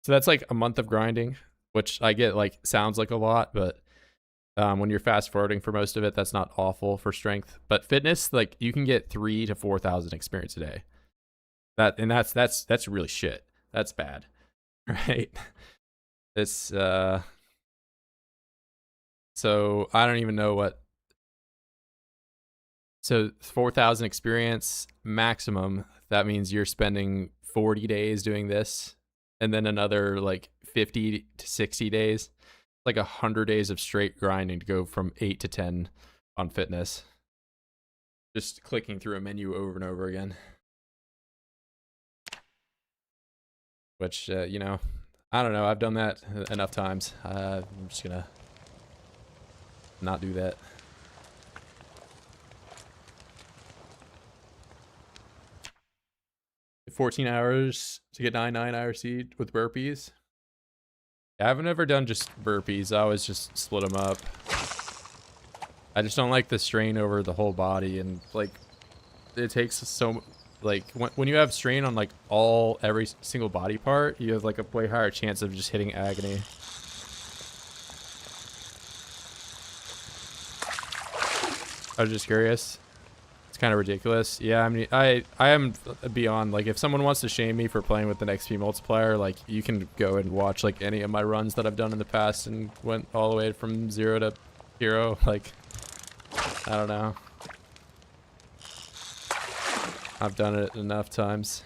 So that's like a month of grinding, which I get like sounds like a lot, but when you're fast forwarding for most of it, that's not awful for strength. But fitness, like you can get 3,000 to 4,000 experience a day. That's really shit. That's bad, right? It's so I don't even know what. So 4,000 experience maximum. That means you're spending 40 days doing this, and then another like 50 to 60 days. Like 100 days of straight grinding to go from 8 to 10 on fitness. Just clicking through a menu over and over again. Which, you know, I don't know. I've done that enough times. I'm just gonna not do that. – 14 hours to get 99 IRC with burpees. I haven't ever done just burpees. I always just split them up. I just don't like the strain over the whole body, and like it takes so like when you have strain on like every single body part, you have like a way higher chance of just hitting agony. I was just curious. It's kind of ridiculous. Yeah, I mean, I am beyond, like, if someone wants to shame me for playing with an XP multiplier, like, you can go and watch, like, any of my runs that I've done in the past and went all the way from 0 to hero. Like, I don't know. I've done it enough times.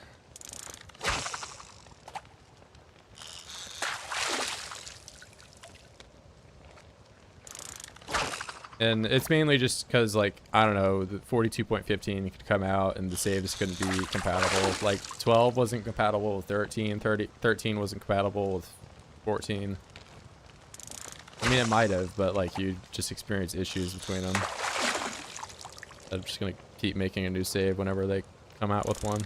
And it's mainly just because, like, I don't know, the 42.15 could come out and the saves couldn't be compatible. Like, 12 wasn't compatible with 13, 13 wasn't compatible with 14. I mean, it might have, but, like, you just experience issues between them. I'm just going to keep making a new save whenever they come out with one.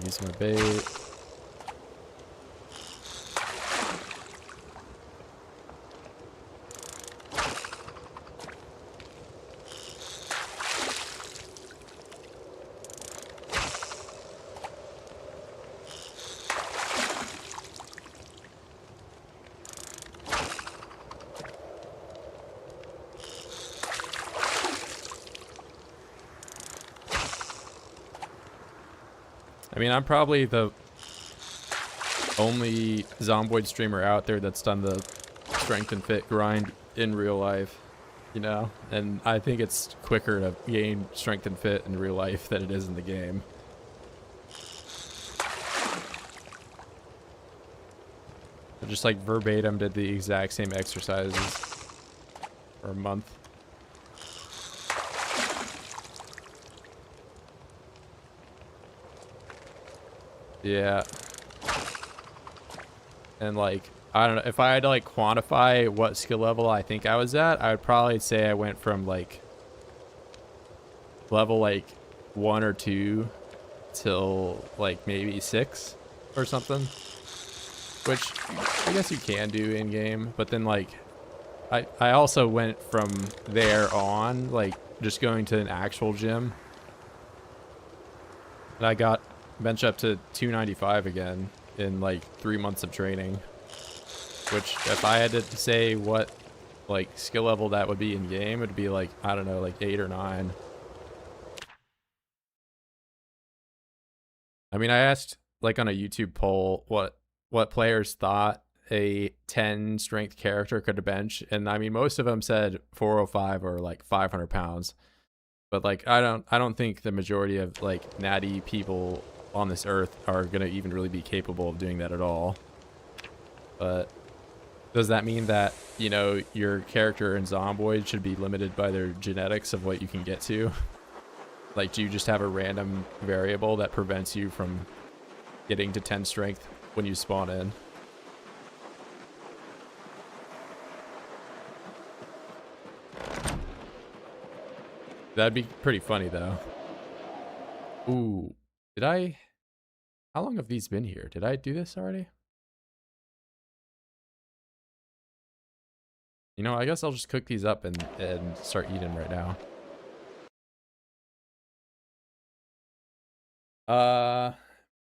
use my bait. I mean, I'm probably the only Zomboid streamer out there that's done the strength and fit grind in real life, you know? And I think it's quicker to gain strength and fit in real life than it is in the game. I just like verbatim did the exact same exercises for a month. Yeah. And like, I don't know, if I had to like quantify what skill level I think I was at, I would probably say I went from like level like 1 or 2 till like maybe 6 or something. Which I guess you can do in game, but then like I also went from there on, like just going to an actual gym. And I got bench up to 295 again in like 3 months of training. Which, if I had to say what like skill level that would be in game, it'd be like, I don't know, like 8 or 9. I mean, I asked like on a YouTube poll what players thought a 10 strength character could bench, and I mean most of them said 405 or like 500 pounds. But like I don't think the majority of like natty people on this earth are gonna even really be capable of doing that at all. But does that mean that, you know, your character in Zomboid should be limited by their genetics of what you can get to? Like, do you just have a random variable that prevents you from getting to 10 strength when you spawn in? That'd be pretty funny, though. Ooh, how long have these been here? Did I do this already? You know, I guess I'll just cook these up and start eating right now.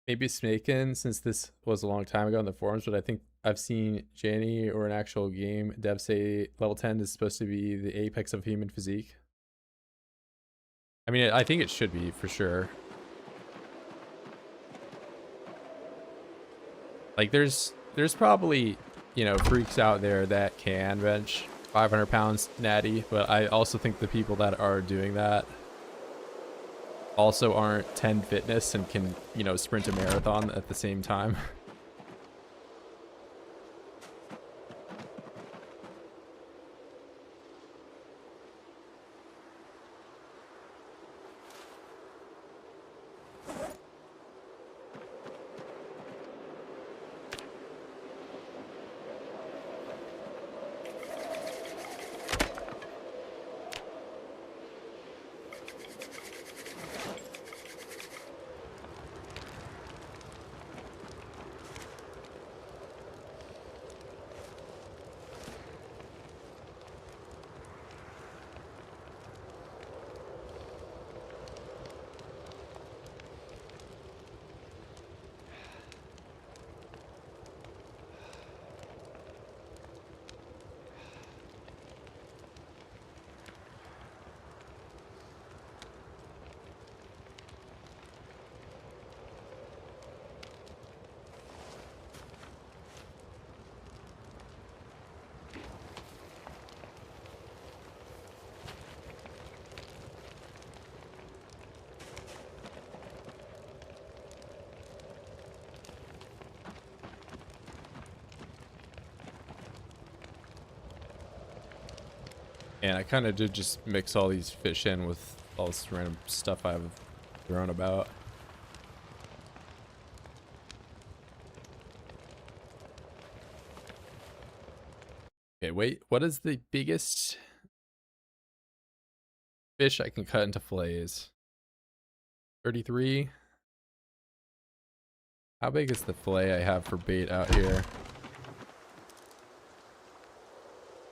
Maybe Snaken, since this was a long time ago in the forums, but I think I've seen Janie or an actual game dev say level 10 is supposed to be the apex of human physique. I mean, I think it should be, for sure. Like, there's probably, you know, freaks out there that can bench 500 pounds natty, but I also think the people that are doing that also aren't 10 fitness and can, you know, sprint a marathon at the same time. And I kind of did just mix all these fish in with all this random stuff I've thrown about. Okay, wait, what is the biggest fish I can cut into fillets? 33? How big is the fillet I have for bait out here?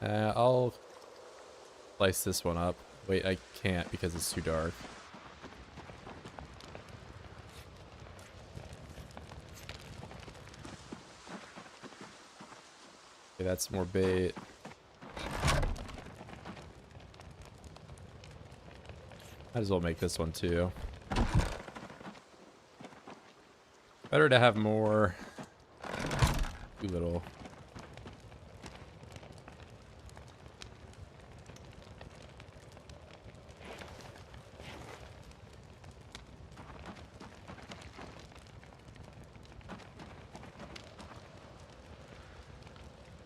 I'll slice this one up. Wait, I can't because it's too dark. Okay, that's more bait. Might as well make this one too. Better to have more. Too little.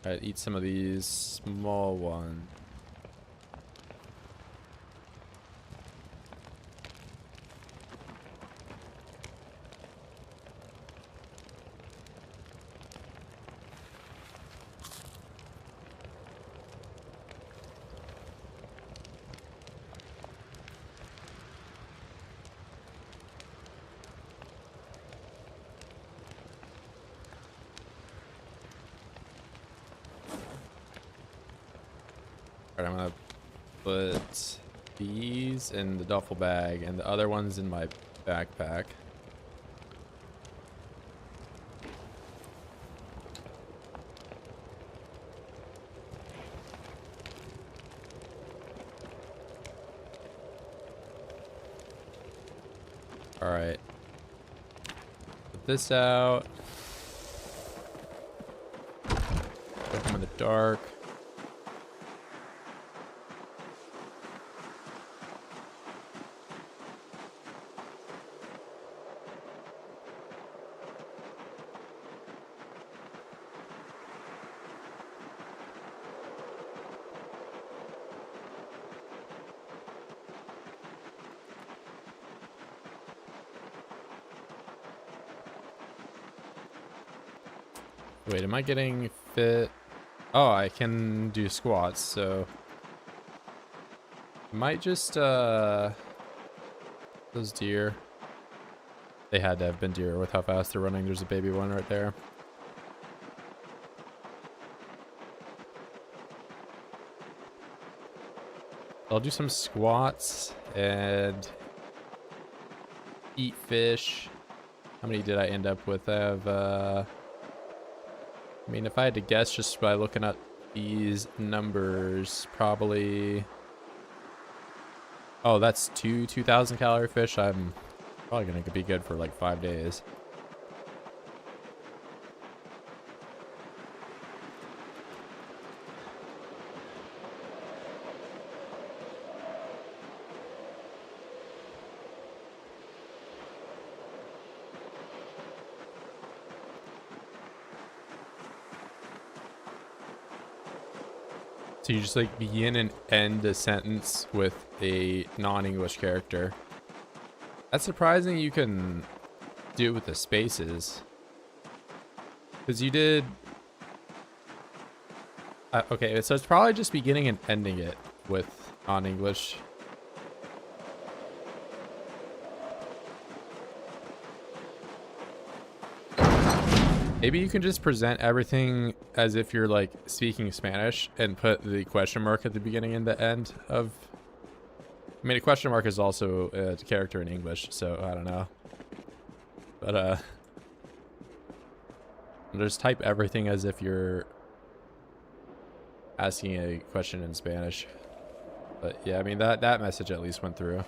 Alright, eat some of these small ones. Alright, I'm gonna put these in the duffel bag and the other ones in my backpack. Alright. Put this out. Put them in the dark. Wait, am I getting fit? Oh, I can do squats, so might just those deer. They had to have been deer with how fast they're running. There's a baby one right there. I'll do some squats and eat fish. How many did I end up with? I have I mean, if I had to guess just by looking at these numbers, probably... Oh, that's two 2,000 calorie fish. I'm probably going to be good for like 5 days. So you just like begin and end a sentence with a non-English character. That's surprising you can do it with the spaces. Because you did... okay, so it's probably just beginning and ending it with non-English. Maybe you can just present everything as if you're like speaking Spanish and put the question mark at the beginning and the end of... I mean, a question mark is also a character in English, so I don't know. But just type everything as if you're asking a question in Spanish. But yeah, I mean, that message at least went through.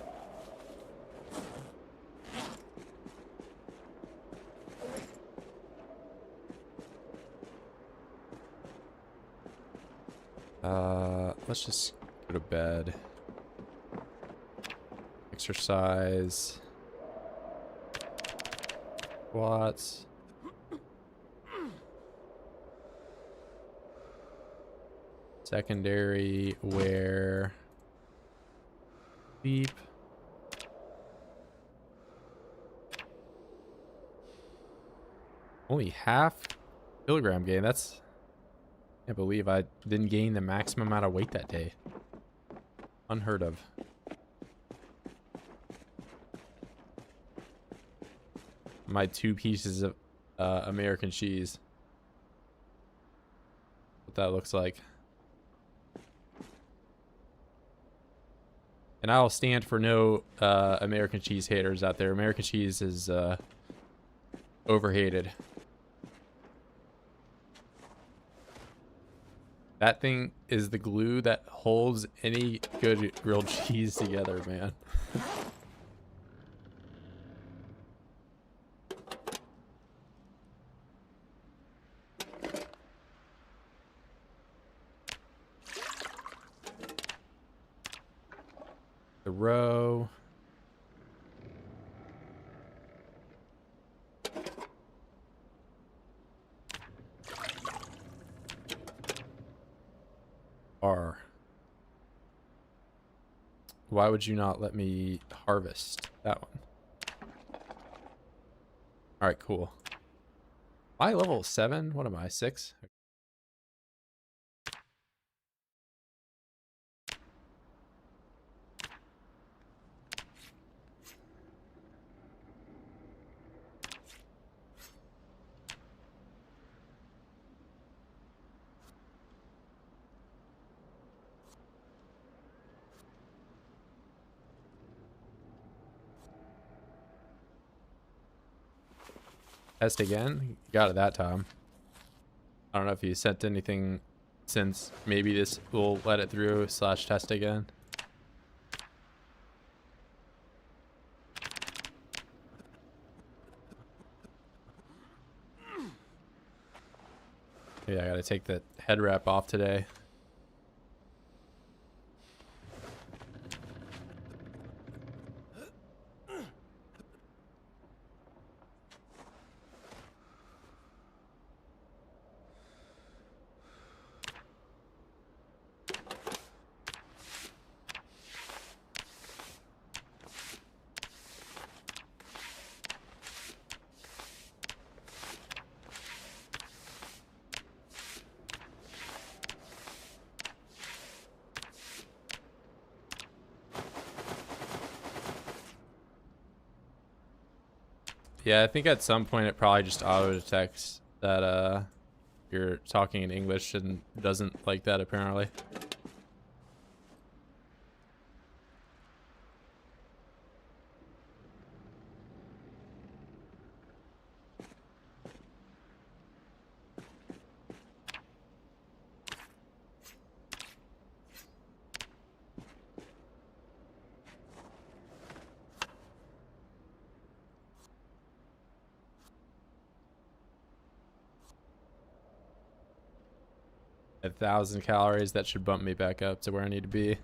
Let's just go to bed. Exercise. Squats. Secondary wear. Sleep. Only half kilogram gain. That's... I can't believe I didn't gain the maximum amount of weight that day. Unheard of. My 2 pieces of American cheese. What that looks like. And I'll stand for no American cheese haters out there. American cheese is overhated. That thing is the glue that holds any good grilled cheese together, man. The row. R. Why would you not let me harvest that one? All right, cool. Am I level 7? What am I, 6? Test again? Got it that time. I don't know if you sent anything since. Maybe this will let it through / test again. Yeah, I gotta take the head wrap off today. Yeah, I think at some point it probably just auto detects that you're talking in English and doesn't like that apparently. A 1,000 calories, that should bump me back up to where I need to be.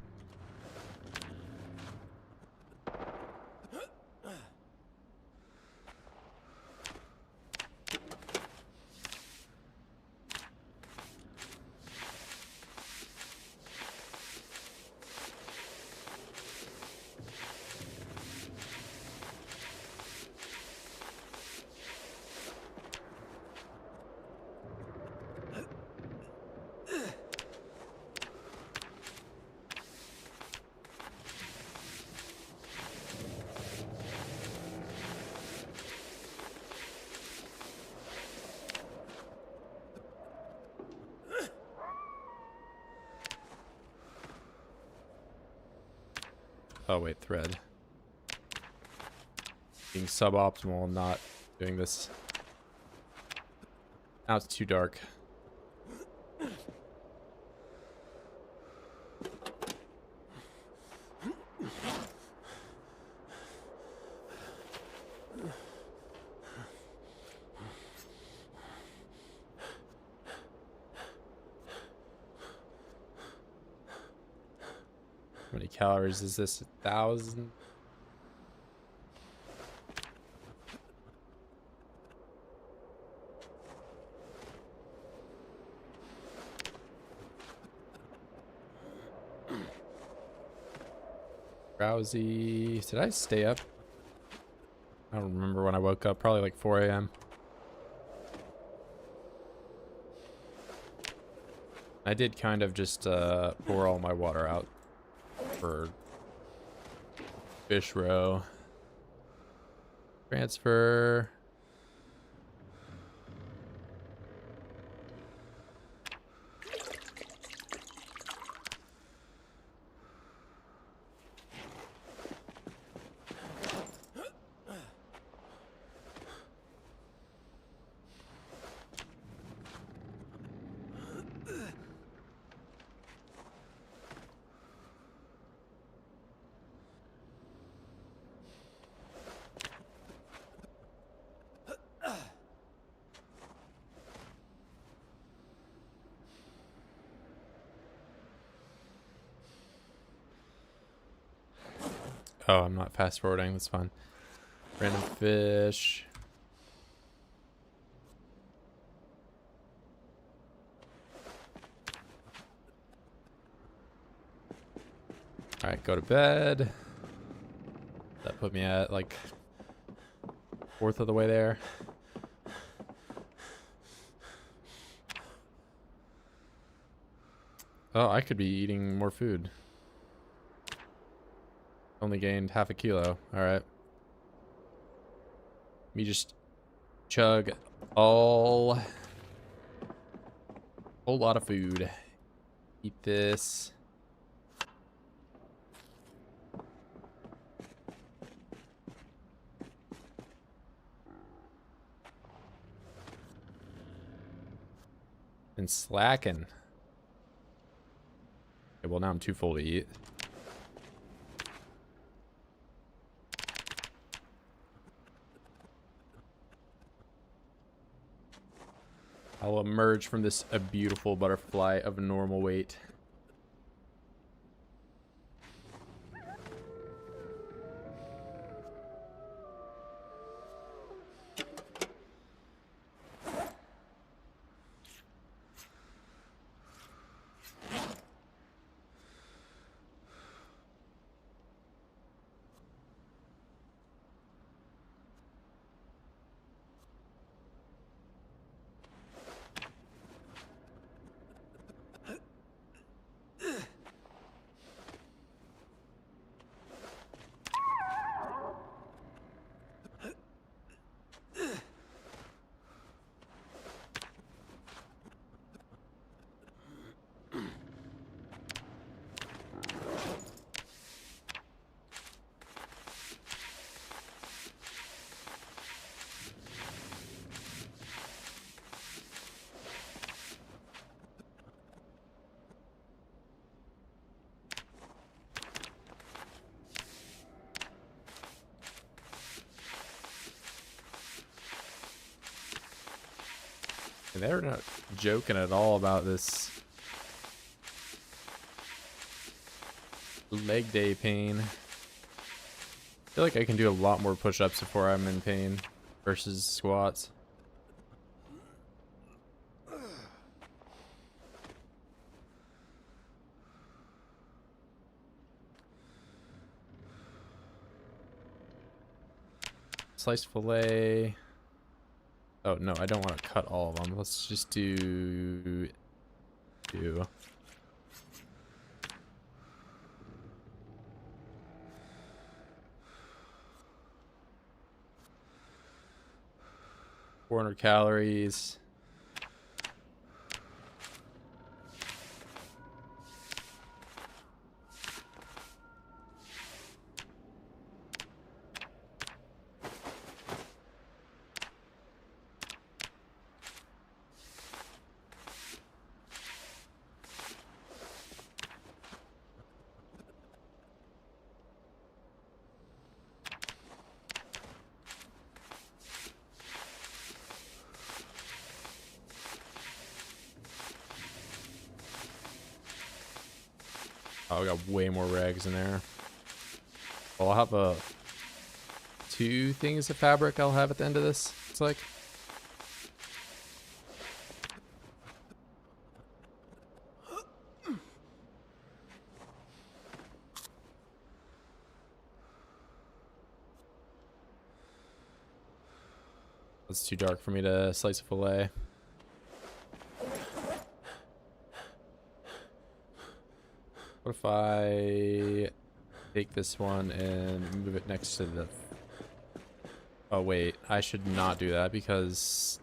Oh wait, thread. Being suboptimal, not doing this. Now it's too dark. How many calories is this? 1,000? Drowsy. Did I stay up? I don't remember when I woke up. Probably like 4 a.m. I did kind of just pour all my water out for fish row. Transfer. Oh, I'm not fast forwarding. That's fine. Random fish. Alright, go to bed. That put me at like fourth of the way there. Oh, I could be eating more food. Only gained half a kilo. Alright. Me just chug whole lot of food. Eat this. And slacking. Okay, well, now I'm too full to eat. I'll emerge from this a beautiful butterfly of normal weight. And they're not joking at all about this leg day pain. I feel like I can do a lot more push-ups before I'm in pain versus squats. Sliced fillet. Oh, no, I don't want to cut all of them. Let's just do 2. $400 calories. Oh, I got way more rags in there. Well, I'll have 2 things of fabric I'll have at the end of this, it's like. It's too dark for me to slice a fillet. What if I take this one and move it next to the... Oh, wait. I should not do that because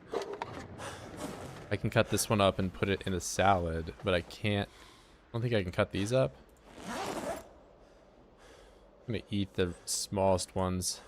I can cut this one up and put it in a salad, but I can't... I don't think I can cut these up. I'm gonna eat the smallest ones.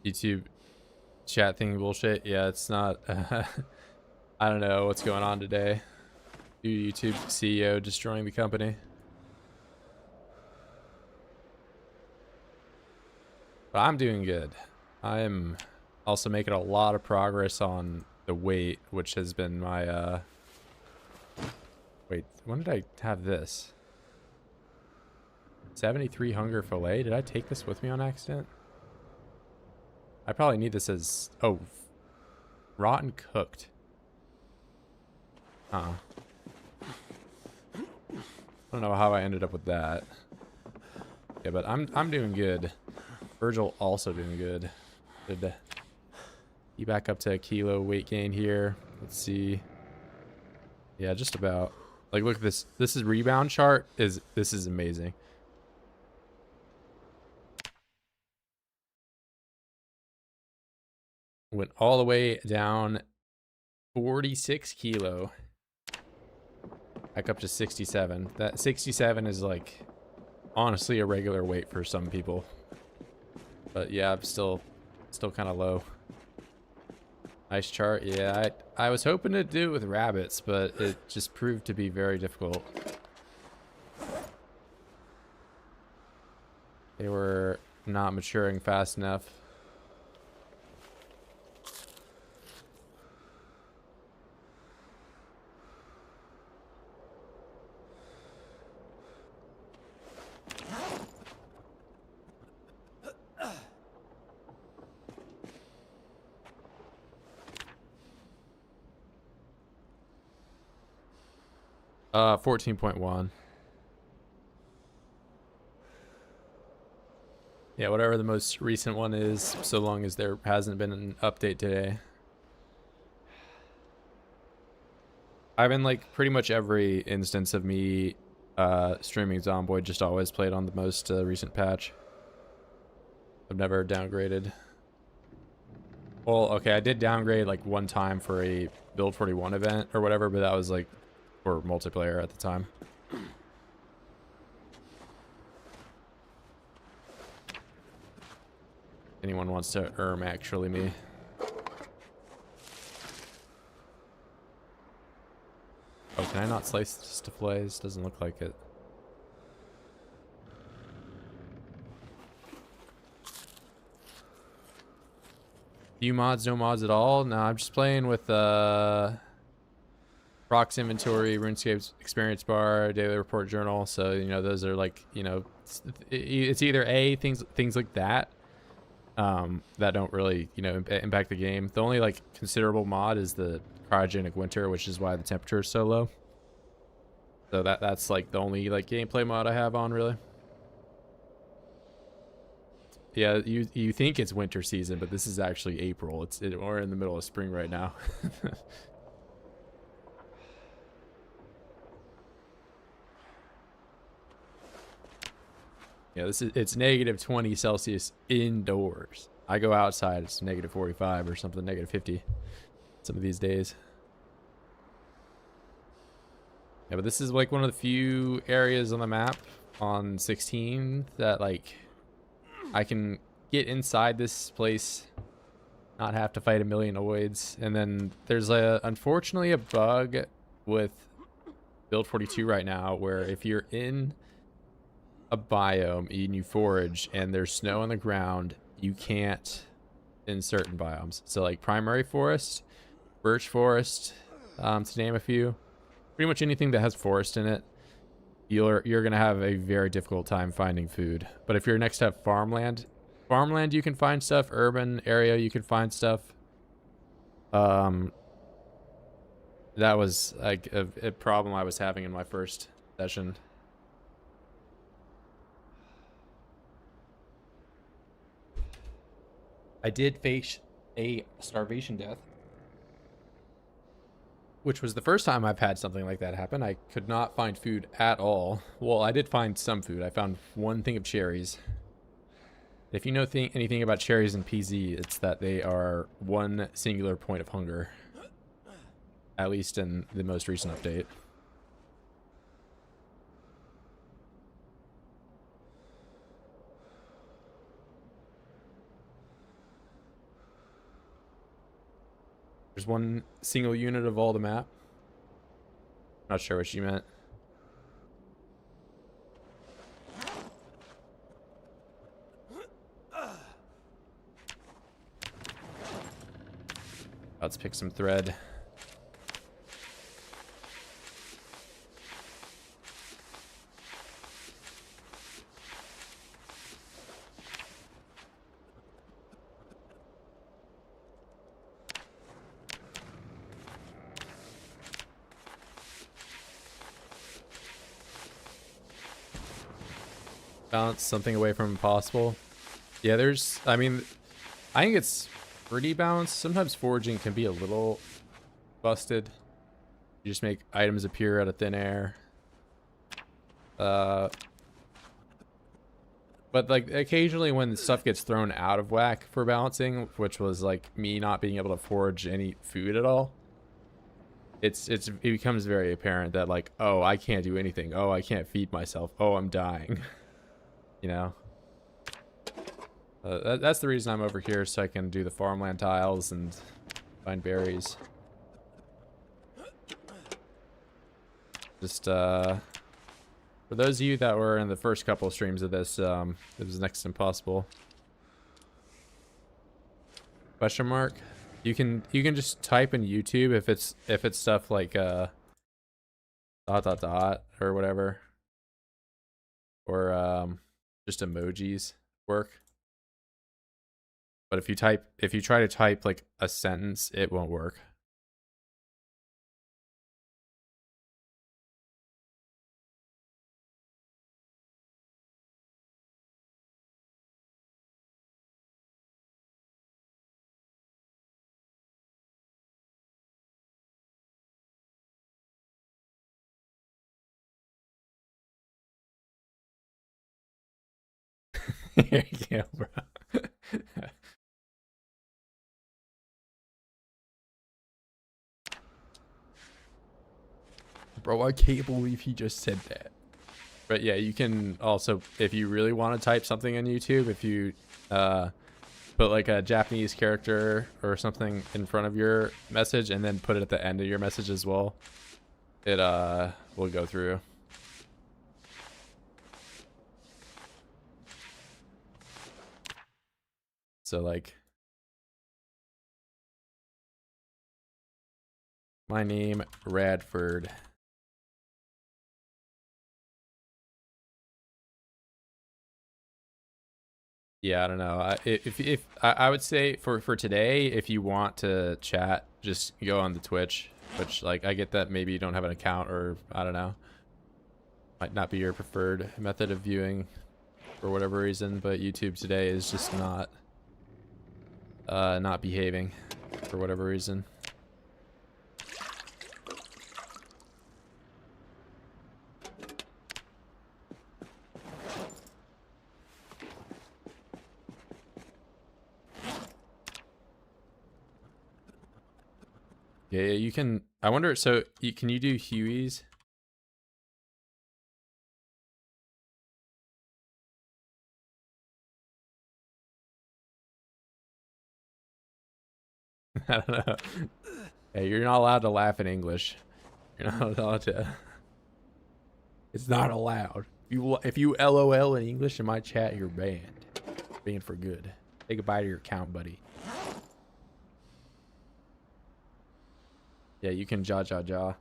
YouTube chat thing bullshit. Yeah, it's not. I don't know what's going on today. YouTube CEO destroying the company. But I'm doing good. I'm also making a lot of progress on the weight, which has been my wait, when did I have this? 73 hunger fillet. Did I take this with me on accident? I probably need this as rotten cooked. I don't know how I ended up with that. Yeah, but I'm doing good. Virgil also doing good. Good. Be back up to a kilo weight gain here. Let's see. Yeah, just about. Like, look at this. This is rebound chart. This is amazing. Went all the way down 46 kilo. Back up to 67. That 67 is like honestly a regular weight for some people. But yeah, I'm still kind of low. Nice chart. Yeah, I was hoping to do it with rabbits, but it just proved to be very difficult. They were not maturing fast enough. Uh, 14.1. Yeah, whatever the most recent one is, so long as there hasn't been an update today. I've been like pretty much every instance of me streaming Zomboid just always played on the most recent patch. I've never downgraded. Well, okay, I did downgrade like one time for a Build 41 event or whatever, but that was like for multiplayer at the time. Anyone wants to actually me. Oh, can I not slice just to fillets? Doesn't look like it. Few mods, no mods at all? No, I'm just playing with Prox Inventory, RuneScape's Experience Bar, Daily Report Journal. So, you know, those are like, you know, it's either things like that that don't really, you know, impact the game. The only like considerable mod is the Cryogenic Winter, which is why the temperature is so low. So that's like the only like gameplay mod I have on, really. Yeah, you think it's winter season, but this is actually April. We're in the middle of spring right now. Yeah, it's negative 20 Celsius indoors. I go outside, it's negative 45 or something, negative 50 some of these days. Yeah, but this is like one of the few areas on the map on 16 that like I can get inside this place, not have to fight a million oids. And then there's unfortunately a bug with Build 42 right now where if you're in a biome and you forage and there's snow on the ground, you can't in certain biomes. So like primary forest, birch forest, to name a few, pretty much anything that has forest in it, you're gonna have a very difficult time finding food. But if you're next to farmland you can find stuff. Urban area you can find stuff. That was like a problem I was having in my first session. I did face a starvation death, which was the first time I've had something like that happen. I could not find food at all. Well, I did find some food. I found one thing of cherries. If you know anything about cherries in PZ, it's that they are one singular point of hunger. At least in the most recent update. There's one single unit of all the map. Not sure what she meant. Let's pick some thread. Bounce something away from impossible. Yeah, there's, I mean, I think it's pretty balanced. Sometimes foraging can be a little busted. You just make items appear out of thin air. But like occasionally when stuff gets thrown out of whack for balancing, which was like me not being able to forage any food at all, it becomes very apparent that like, oh, I can't do anything. Oh, I can't feed myself. Oh, I'm dying. You know? That's the reason I'm over here, so I can do the farmland tiles and find berries. Just, for those of you that were in the first couple of streams of this, it was next to impossible. Question mark? You can just type in YouTube if it's stuff like, dot dot dot or whatever. Or, just emojis work. But if you try to type like a sentence, it won't work. Yeah, bro. Bro, I can't believe he just said that. But yeah, you can also, if you really want to type something on YouTube, if you put like a Japanese character or something in front of your message and then put it at the end of your message as well, it will go through. So like, my name Radford. Yeah, I don't know. If I would say for today, if you want to chat, just go on the Twitch. Which like I get that maybe you don't have an account or I don't know, might not be your preferred method of viewing for whatever reason, but YouTube today is just not behaving for whatever reason. Yeah, you can. I wonder. So, can you do Hueys? I don't know. Hey, you're not allowed to laugh in English. You're not allowed to. It's not allowed. If you LOL in English in my chat, you're banned. Banned for good. Say goodbye to your account, buddy. Yeah, you can jaw jaw jaw.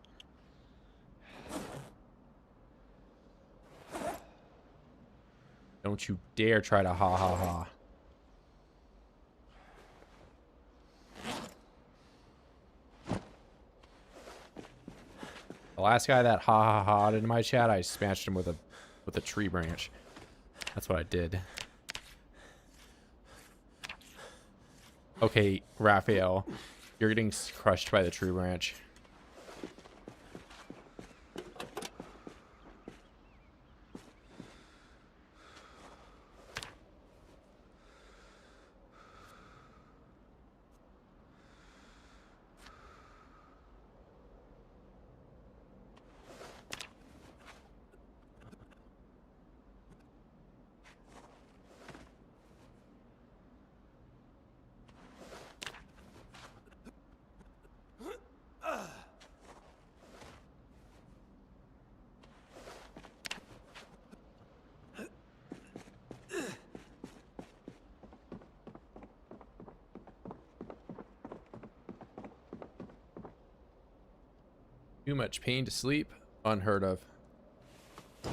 Don't you dare try to ha ha ha. The last guy that ha ha ha'd in my chat, I smashed him with a tree branch. That's what I did. Okay, Raphael, you're getting crushed by the tree branch. Too much pain to sleep? Unheard of. I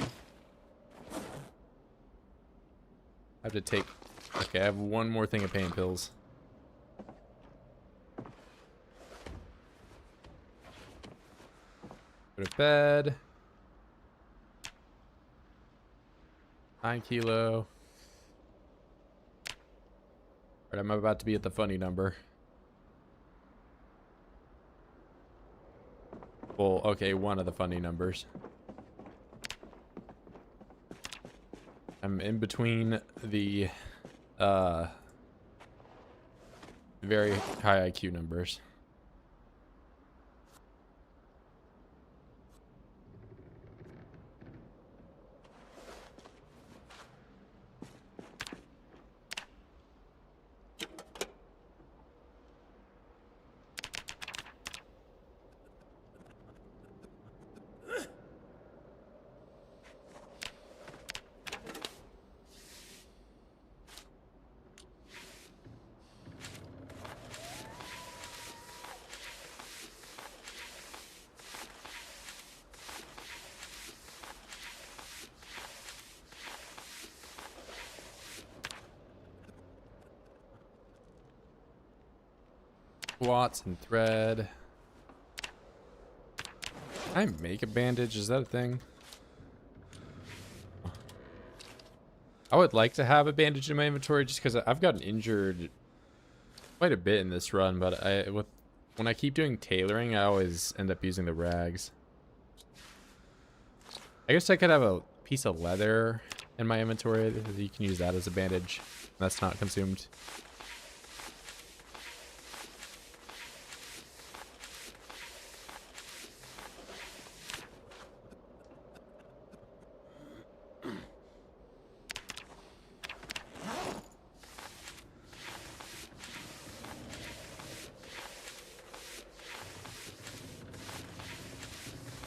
have to take... Okay, I have one more thing of pain pills. Go to bed. 9 kilo. Alright, I'm about to be at the funny number. Well, okay, one of the funny numbers. I'm in between the very high IQ numbers. Watts and thread. Can I make a bandage? Is that a thing? I would like to have a bandage in my inventory just because I've gotten injured quite a bit in this run, but when I keep doing tailoring, I always end up using the rags. I guess I could have a piece of leather in my inventory. You can use that as a bandage. That's not consumed.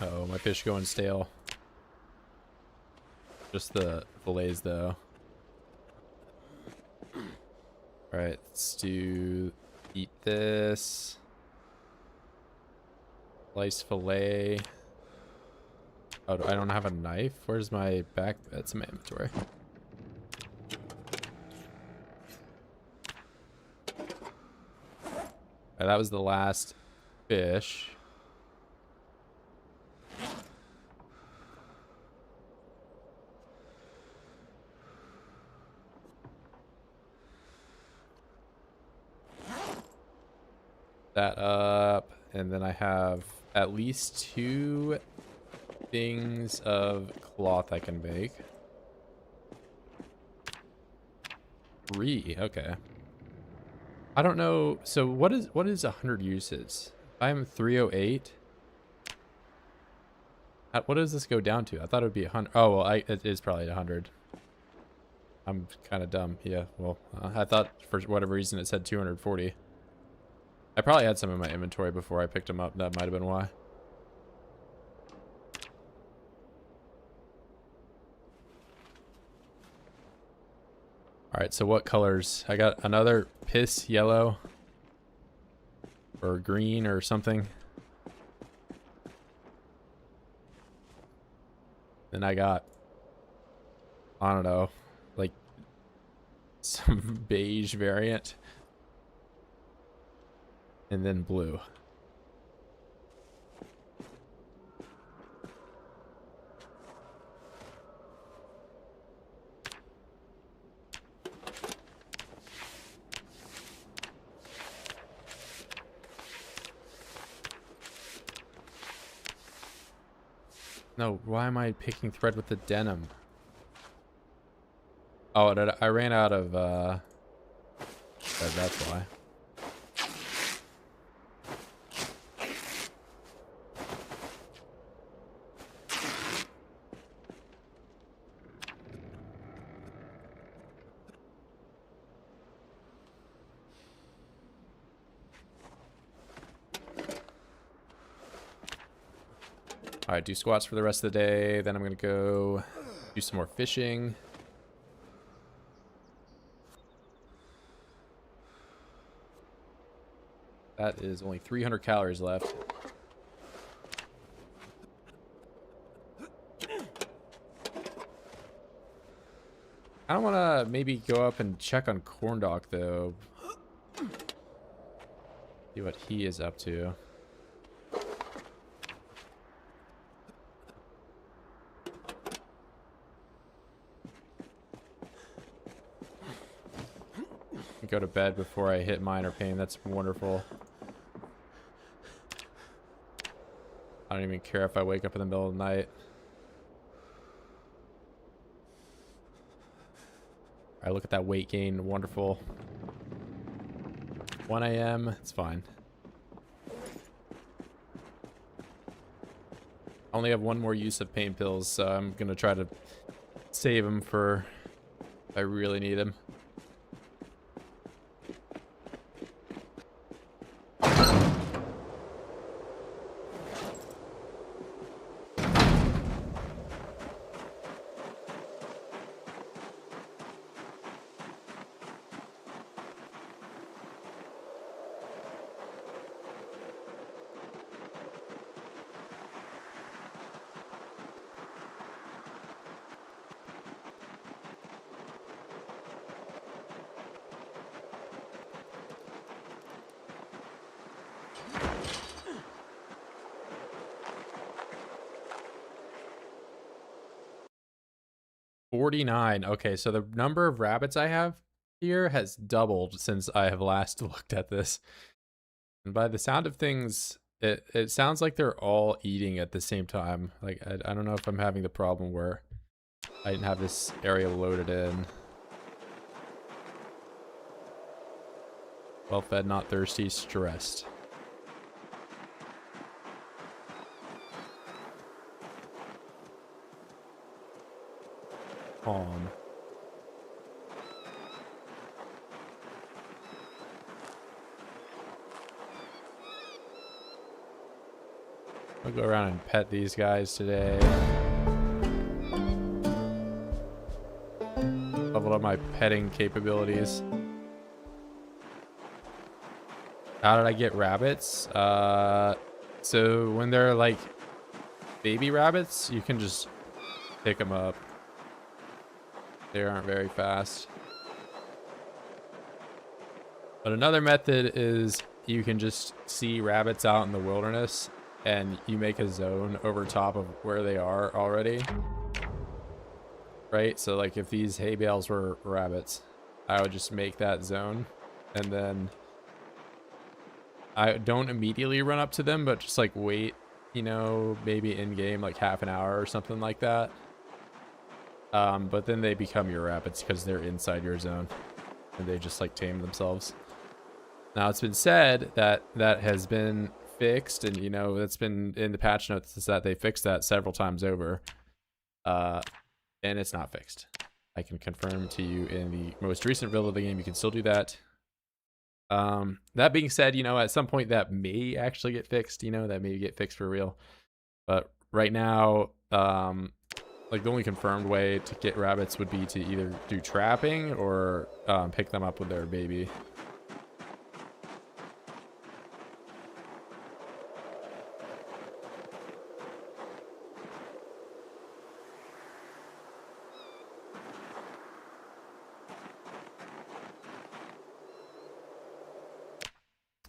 Uh-oh, my fish going stale. Just the fillets though. Alright, let's eat this. Slice fillet. Oh, I don't have a knife? Where's my back? That's in my inventory. Alright, that was the last fish. That up, and then I have at least 2 things of cloth I can make. 3, okay. I don't know. So what is 100 uses? I'm 308. What does this go down to? I thought it would be 100. Oh well, it is probably 100. I'm kind of dumb. Yeah. Well, I thought for whatever reason it said 240. I probably had some in my inventory before I picked them up. That might have been why. Alright, so what colors? I got another piss yellow. Or green or something. Then I got, I don't know, like some beige variant. And then blue. No, why am I picking thread with the denim? Oh, I ran out of thread, that's why. All right, do squats for the rest of the day. Then I'm going to go do some more fishing. That is only 300 calories left. I don't want to maybe go up and check on Corndog though. See what he is up to. Go to bed before I hit minor pain. That's wonderful. I don't even care if I wake up in the middle of the night. All right, look at that weight gain. Wonderful. 1 a.m. It's fine. I only have one more use of pain pills, so I'm going to try to save them for if I really need them. $49. Okay, so the number of rabbits I have here has doubled since I have last looked at this. And by the sound of things, it sounds like they're all eating at the same time. Like, I don't know if I'm having the problem where I didn't have this area loaded in. Well fed, not thirsty, stressed. Calm. I'll go around and pet these guys today. Leveled up my petting capabilities. How did I get rabbits? So when they're like baby rabbits, you can just pick them up. They aren't very fast. But another method is you can just see rabbits out in the wilderness and you make a zone over top of where they are already. Right? So like if these hay bales were rabbits, I would just make that zone and then I don't immediately run up to them, but just like wait, you know, maybe in game like half an hour or something like that. But then they become your rabbits because they're inside your zone and they just like tame themselves. Now it's been said that that has been fixed, and you know that's been in the patch notes is that they fixed that several times over, and it's not fixed. I can confirm to you in the most recent build of the game you can still do that. That being said, you know, at some point that may actually get fixed, you know, that may get fixed for real, but right now like the only confirmed way to get rabbits would be to either do trapping or pick them up with their baby.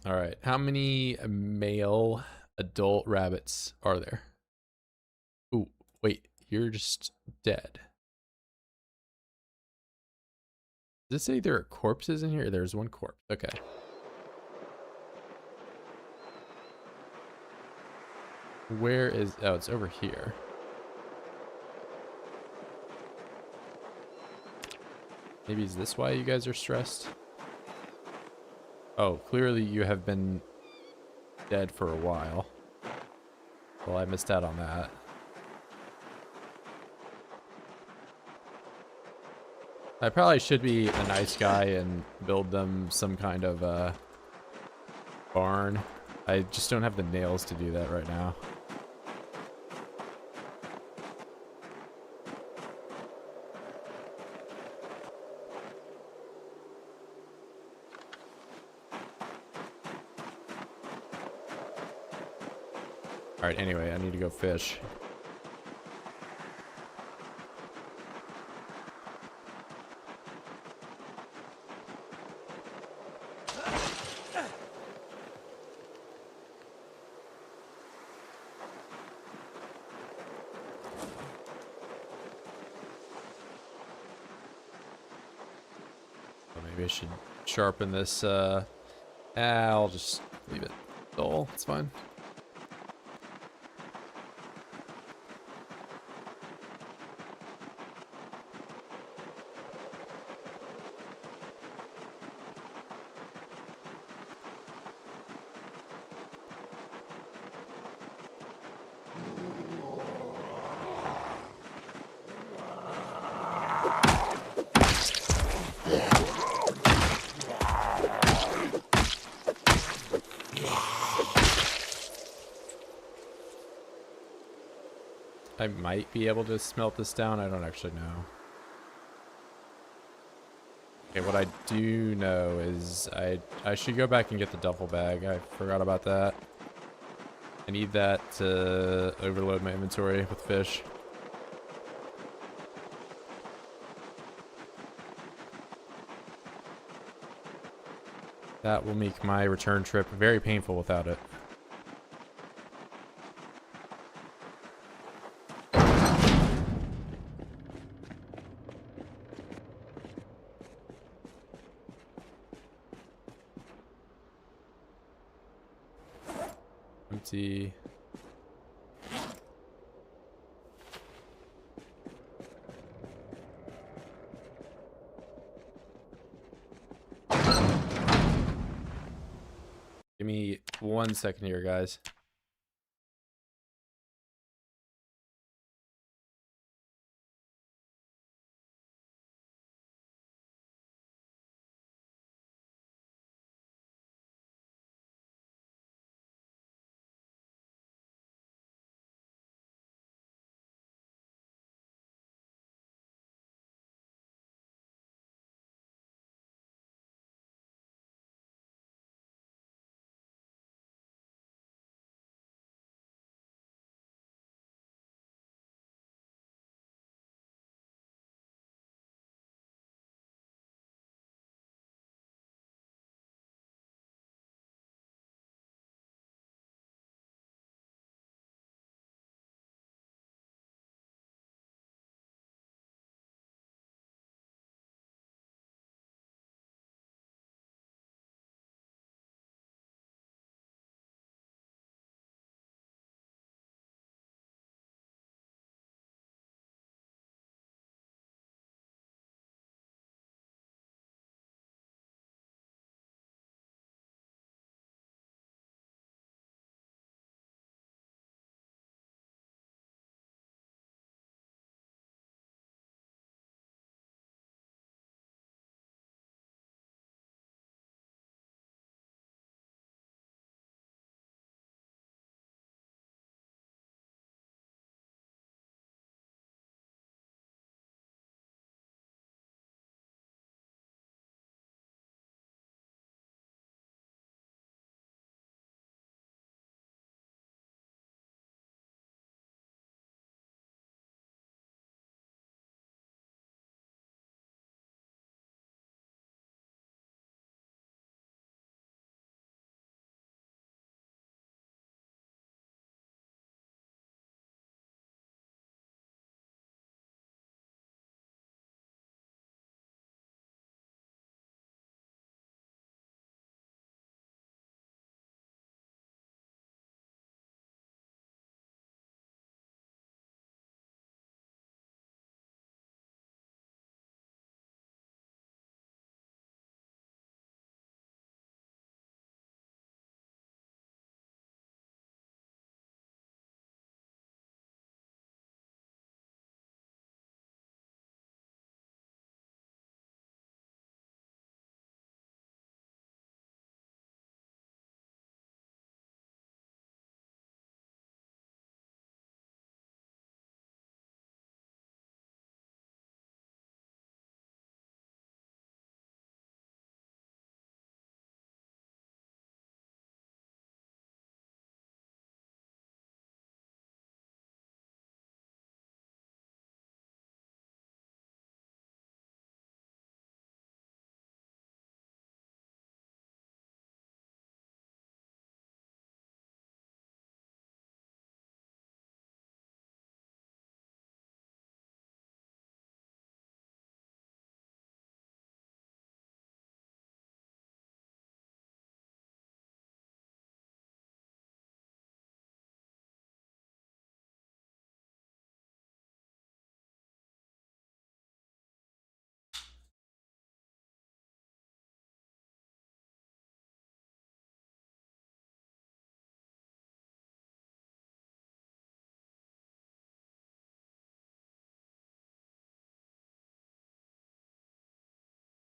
All right, how many male adult rabbits are there? Ooh, wait, you're just dead. Does it say there are corpses in here? There's one corpse. Okay. Where is... Oh, it's over here. Maybe is this why you guys are stressed? Oh, clearly you have been dead for a while. Well, I missed out on that. I probably should be a nice guy and build them some kind of barn. I just don't have the nails to do that right now. Alright, anyway, I need to go fish. Maybe I should sharpen this. I'll just leave it dull. It's fine. I might be able to smelt this down. I don't actually know. Okay, what I do know is I should go back and get the duffel bag. I forgot about that. I need that to overload my inventory with fish. That will make my return trip very painful without it. Empty. Give me 1 second here, guys.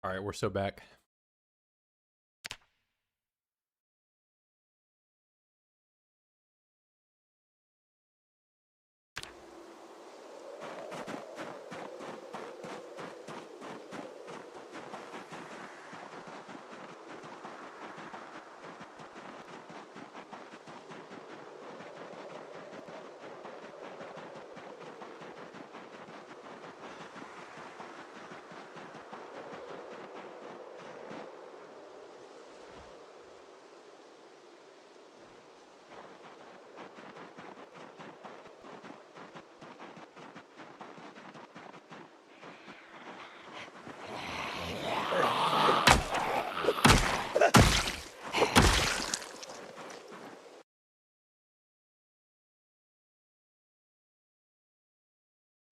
All right, we're so back.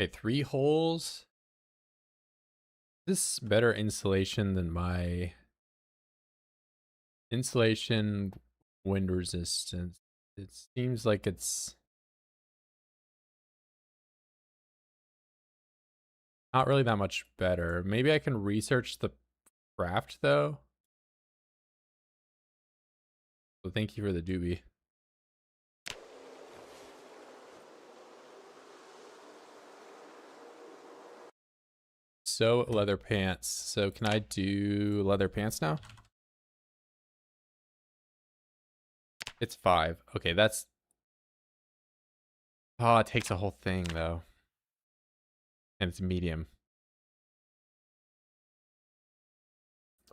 Okay, 3 holes. This is better insulation than my insulation wind resistance. It seems like it's not really that much better. Maybe I can research the craft though. So thank you for the doobie. So leather pants. So can I do leather pants now? It's 5. Okay, that's... Oh, it takes a whole thing though. And it's medium.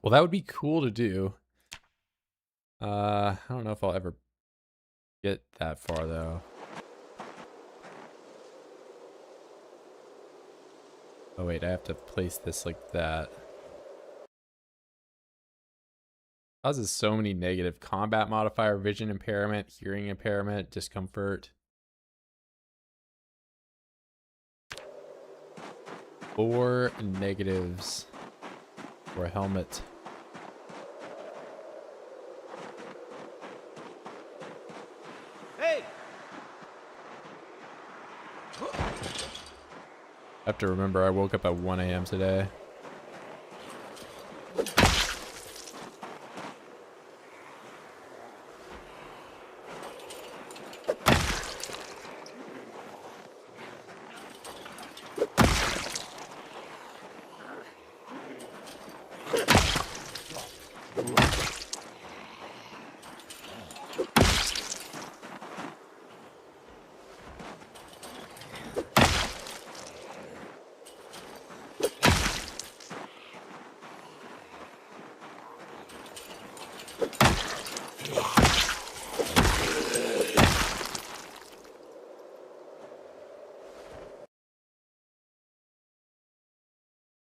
Well, that would be cool to do. I don't know if I'll ever get that far though. Oh wait, I have to place this like that. Causes so many negative. Combat modifier, vision impairment, hearing impairment, discomfort. 4 negatives for a helmet. Hey! I have to remember I woke up at 1 a.m. today.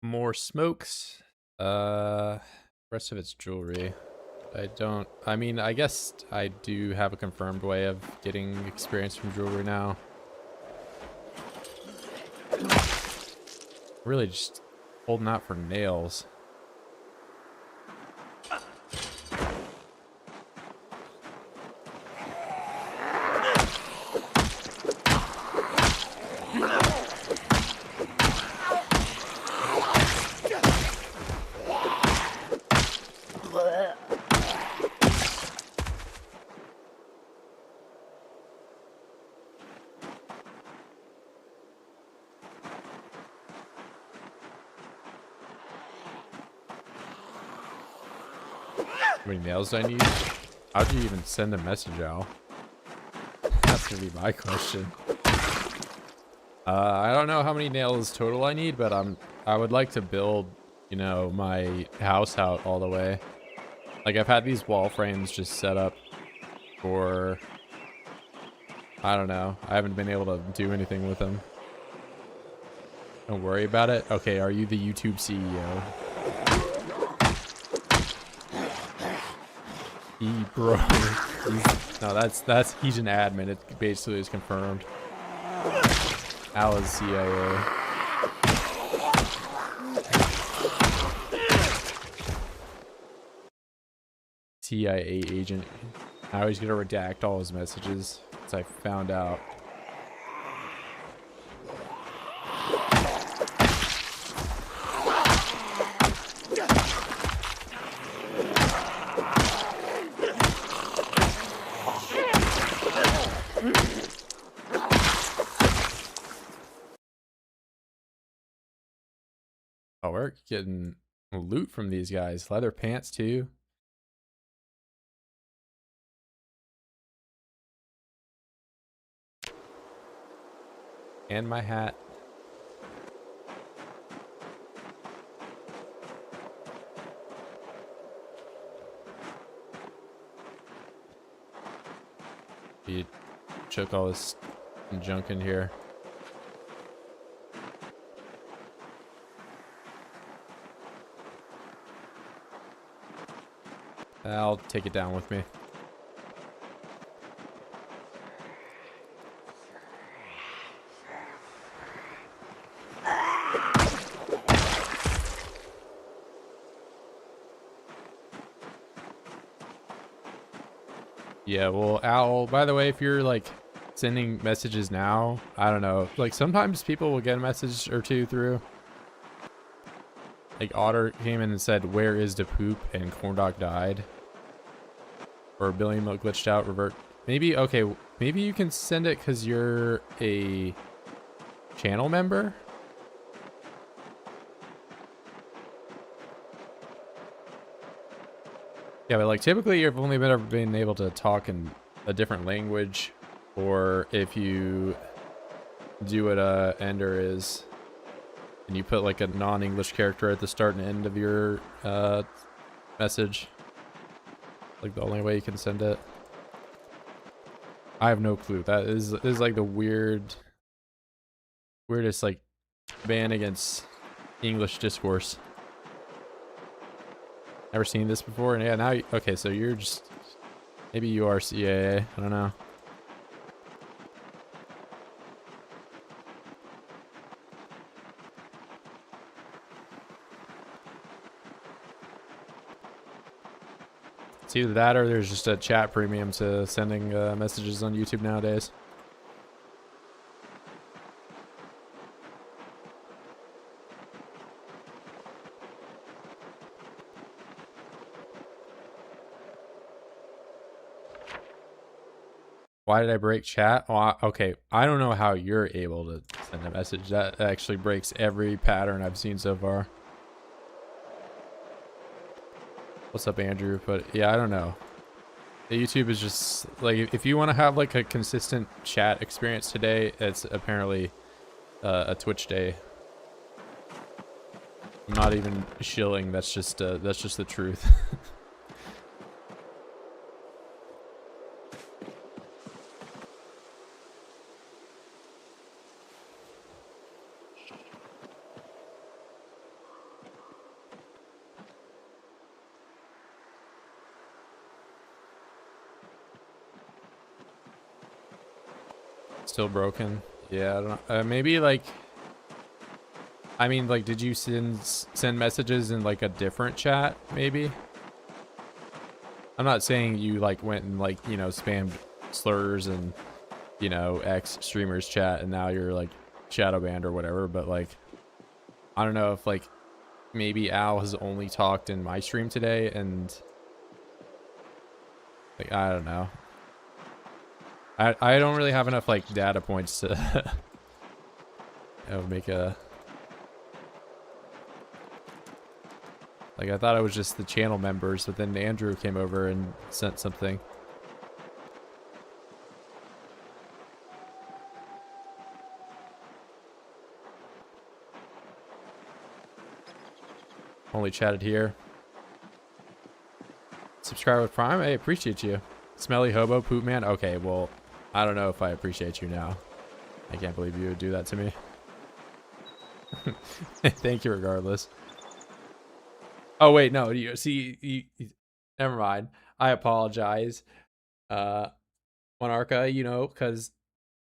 More smokes. Rest of it's jewelry. I mean, I guess I do have a confirmed way of getting experience from jewelry now. Really just holding out for nails. How many nails do I need? How'd you even send a message out? That's gonna be my question. I don't know how many nails total I need, but I would like to build, you know, my house out all the way. Like I've had these wall frames just set up for, I don't know. I haven't been able to do anything with them. Don't worry about it. Okay, are you the YouTube CEO? Bro. No, he's an admin. It basically is confirmed. Al is CIA. CIA agent. Now he's gonna redact all his messages, as I found out. Oh, we're getting loot from these guys. Leather pants too. And my hat. You chuck all this junk in here. I'll take it down with me. Yeah, well, Al, by the way, if you're like sending messages now, I don't know, like sometimes people will get a message or two through. Like Otter came in and said, "Where is the poop?" and Corndog died. Or Billy Milk glitched out, revert. Maybe, okay, maybe you can send it because you're a channel member? Yeah, but like typically you've only been able to talk in a different language, or if you do what Ender is, and you put like a non-English character at the start and end of your message. Like the only way you can send it. I have no clue. That is like the weirdest like ban against English discourse. Never seen this before, and yeah, now okay, so you're just maybe you are CAA. I don't know. It's either that or there's just a chat premium to sending messages on YouTube nowadays. Why did I break chat? Oh, okay, I don't know how you're able to send a message. That actually breaks every pattern I've seen so far. What's up, Andrew? But yeah, I don't know. The YouTube is just like, if you want to have like a consistent chat experience today, it's apparently a Twitch day. I'm not even shilling. That's just the truth. Still broken. Yeah, I don't know. Maybe like, I mean, like, did you send messages in like a different chat? Maybe. I'm not saying you like went and like, you know, spammed slurs and, you know, X streamers chat and now you're like shadow banned or whatever, but like, I don't know if like maybe Al has only talked in my stream today and like, I don't know. I don't really have enough like data points to you know, make a, like, I thought it was just the channel members, but then Andrew came over and sent something. Only chatted here. Subscribe with Prime. Hey, appreciate you. Smelly hobo poop man. Okay, well, I don't know if I appreciate you now. I can't believe you would do that to me. Thank you regardless. Oh wait, no, you see, never mind. I apologize. Monarcha, you know, because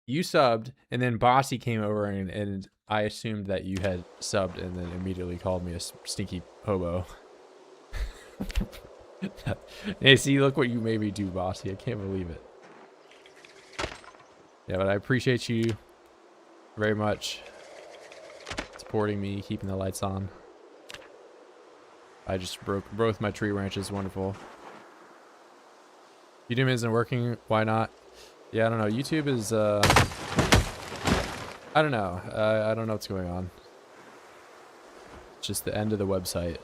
you subbed and then Bossy came over and I assumed that you had subbed and then immediately called me a stinky hobo. Hey, see, look what you made me do, Bossy. I can't believe it. Yeah, but I appreciate you very much supporting me, keeping the lights on. I just broke both my tree branches. Wonderful. Udemy isn't working. Why not? Yeah, I don't know. YouTube is, I don't know. I don't know what's going on. It's just the end of the website.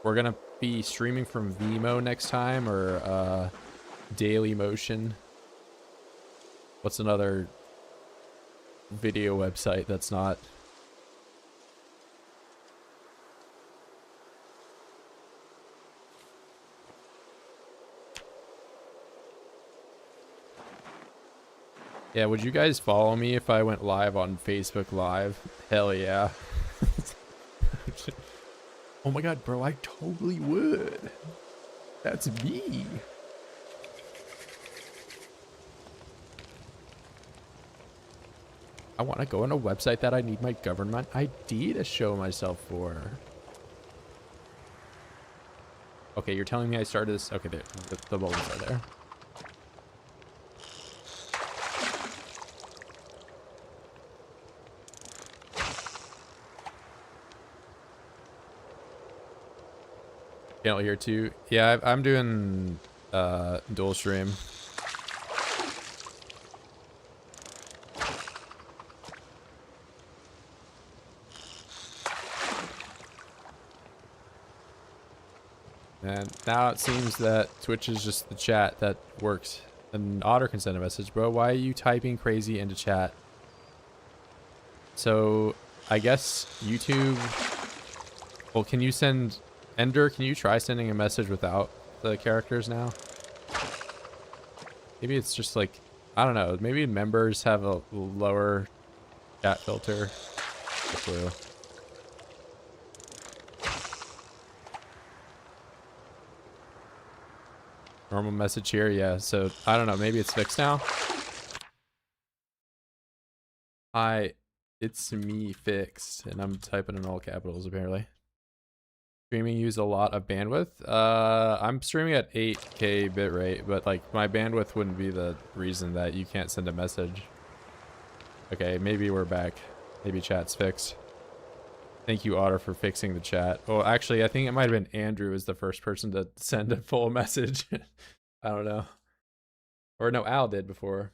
We're gonna be streaming from Vimeo next time, or Daily Motion. What's another video website that's not? Yeah, would you guys follow me if I went live on Facebook Live? Hell yeah. Oh my god, bro, I totally would. That's me. I want to go on a website that I need my government ID to show myself for. Okay, you're telling me I started this. Okay, there, the bubbles are there. Channel here too. Yeah, I'm doing dual stream. And now it seems that Twitch is just the chat that works. And Otter can send a message, bro. Why are you typing crazy into chat? So I guess YouTube. Well, can you send Ender? Can you try sending a message without the characters now? Maybe it's just like, I don't know. Maybe members have a lower chat filter. No clue. Normal message here, yeah. So I don't know. Maybe it's fixed now. Hi, it's me fixed, and I'm typing in all capitals apparently. Streaming use a lot of bandwidth. I'm streaming at 8K bitrate, but like my bandwidth wouldn't be the reason that you can't send a message. Okay, maybe we're back. Maybe chat's fixed. Thank you, Otter, for fixing the chat. Oh, actually, I think it might have been Andrew as the first person to send a full message. I don't know. Or no, Al did before.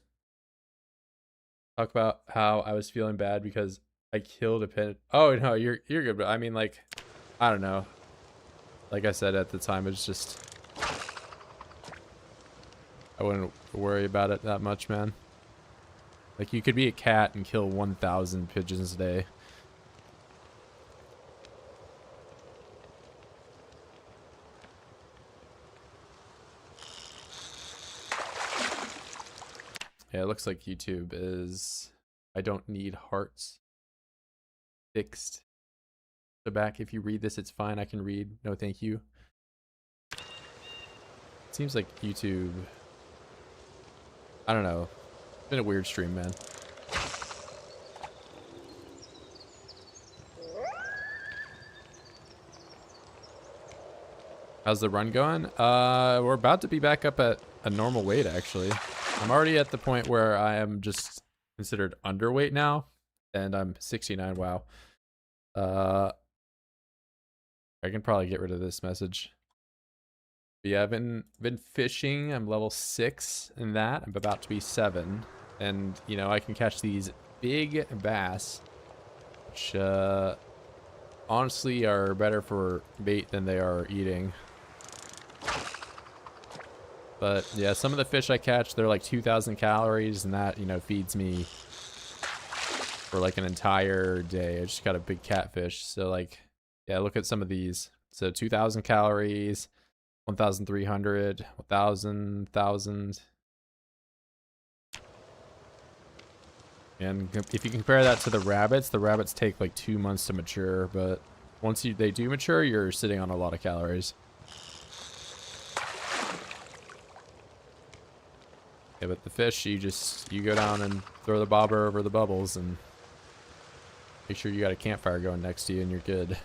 Talk about how I was feeling bad because I killed a pin. Oh no, you're good, but I mean, like, I don't know. Like I said at the time, it's just I wouldn't worry about it that much, man. Like, you could be a cat and kill 1,000 pigeons a day. Yeah, it looks like YouTube is I don't need hearts fixed. So back, if you read this, it's fine. I can read. No, thank you. Seems like YouTube. I don't know. It's been a weird stream, man. How's the run going? We're about to be back up at a normal weight, actually. I'm already at the point where I am just considered underweight now, and I'm 69. Wow. I can probably get rid of this message. But yeah, I've been fishing. I'm level 6 in that. I'm about to be 7, and you know I can catch these big bass, which honestly are better for bait than they are eating. But yeah, some of the fish I catch, they're like 2,000 calories, and that, you know, feeds me for like an entire day. I just got a big catfish. So like, yeah, look at some of these. So 2,000 calories, 1,300, 1,000, 1,000. And if you compare that to the rabbits take like 2 months to mature, but once they do mature, you're sitting on a lot of calories. Yeah, but the fish, you go down and throw the bobber over the bubbles and make sure you got a campfire going next to you and you're good.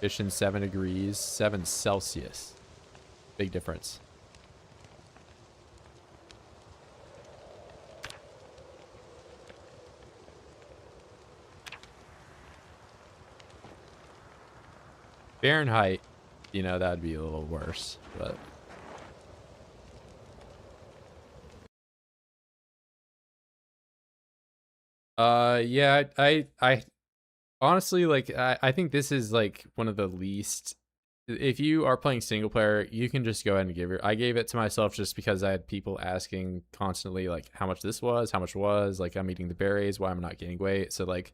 Fishing 7 degrees, 7 Celsius. Big difference. Fahrenheit, you know, that'd be a little worse, but Yeah, I honestly, like, I think this is like one of the least. If you are playing single player, you can just go ahead and give it. I gave it to myself just because I had people asking constantly, like, how much this was, how much was, like, I'm eating the berries, why I'm not gaining weight. So, like,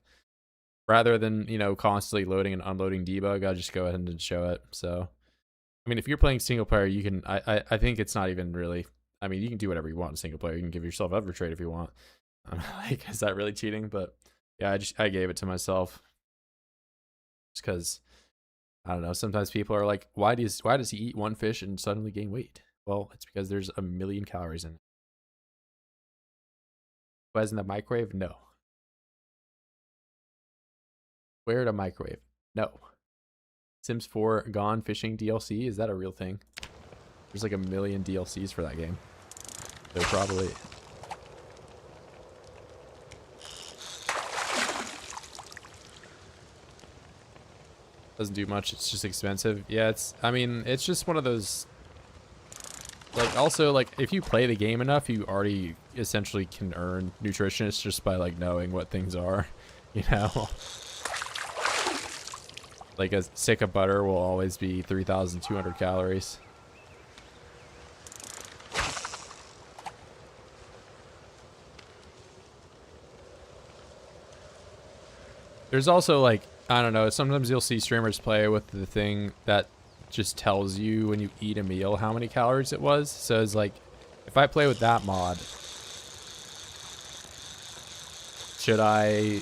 rather than, constantly loading and unloading debug, I'll just go ahead and show it. So, I mean, if you're playing single player, you can, I think it's not even really, I mean, you can do whatever you want in single player. You can give yourself Evertrade if you want. Like, is that really cheating? But yeah, I gave it to myself just because I don't know. Sometimes people are like, why does he eat one fish and suddenly gain weight? Well, it's because there's a million calories in it. Was in the microwave? No. Where to microwave? No. Sims 4 Gone Fishing DLC? Is that a real thing? There's like a million DLCs for that game. So probably. Doesn't do much. It's just expensive. Yeah, I mean, it's just one of those. Like, also, like, if you play the game enough, you already essentially can earn nutritionists just by, like, knowing what things are, you know? Like, a stick of butter will always be 3,200 calories. There's also, like, I don't know, sometimes you'll see streamers play with the thing that just tells you when you eat a meal how many calories it was. So it's like, if I play with that mod, should I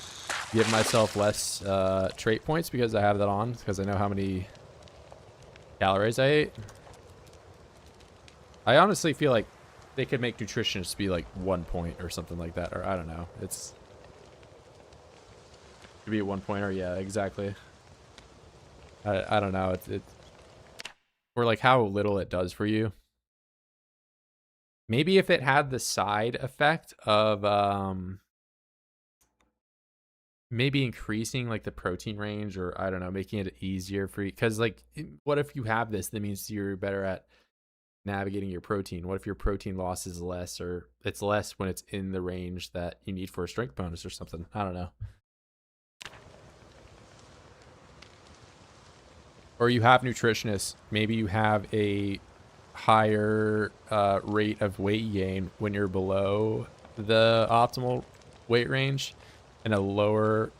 give myself less trait points because I have that on? Because I know how many calories I ate? I honestly feel like they could make nutritionists be like 1 point or something like that. Or I don't know. It's... Could be a 1 pointer. Yeah, exactly. I don't know. Or like how little it does for you. Maybe if it had the side effect of maybe increasing like the protein range, or I don't know, making it easier for you. Because like, what if you have this? That means you're better at navigating your protein. What if your protein loss is less, or it's less when it's in the range that you need for a strength bonus or something? I don't know. Or you have nutritionists. Maybe you have a higher rate of weight gain when you're below the optimal weight range, and a lower,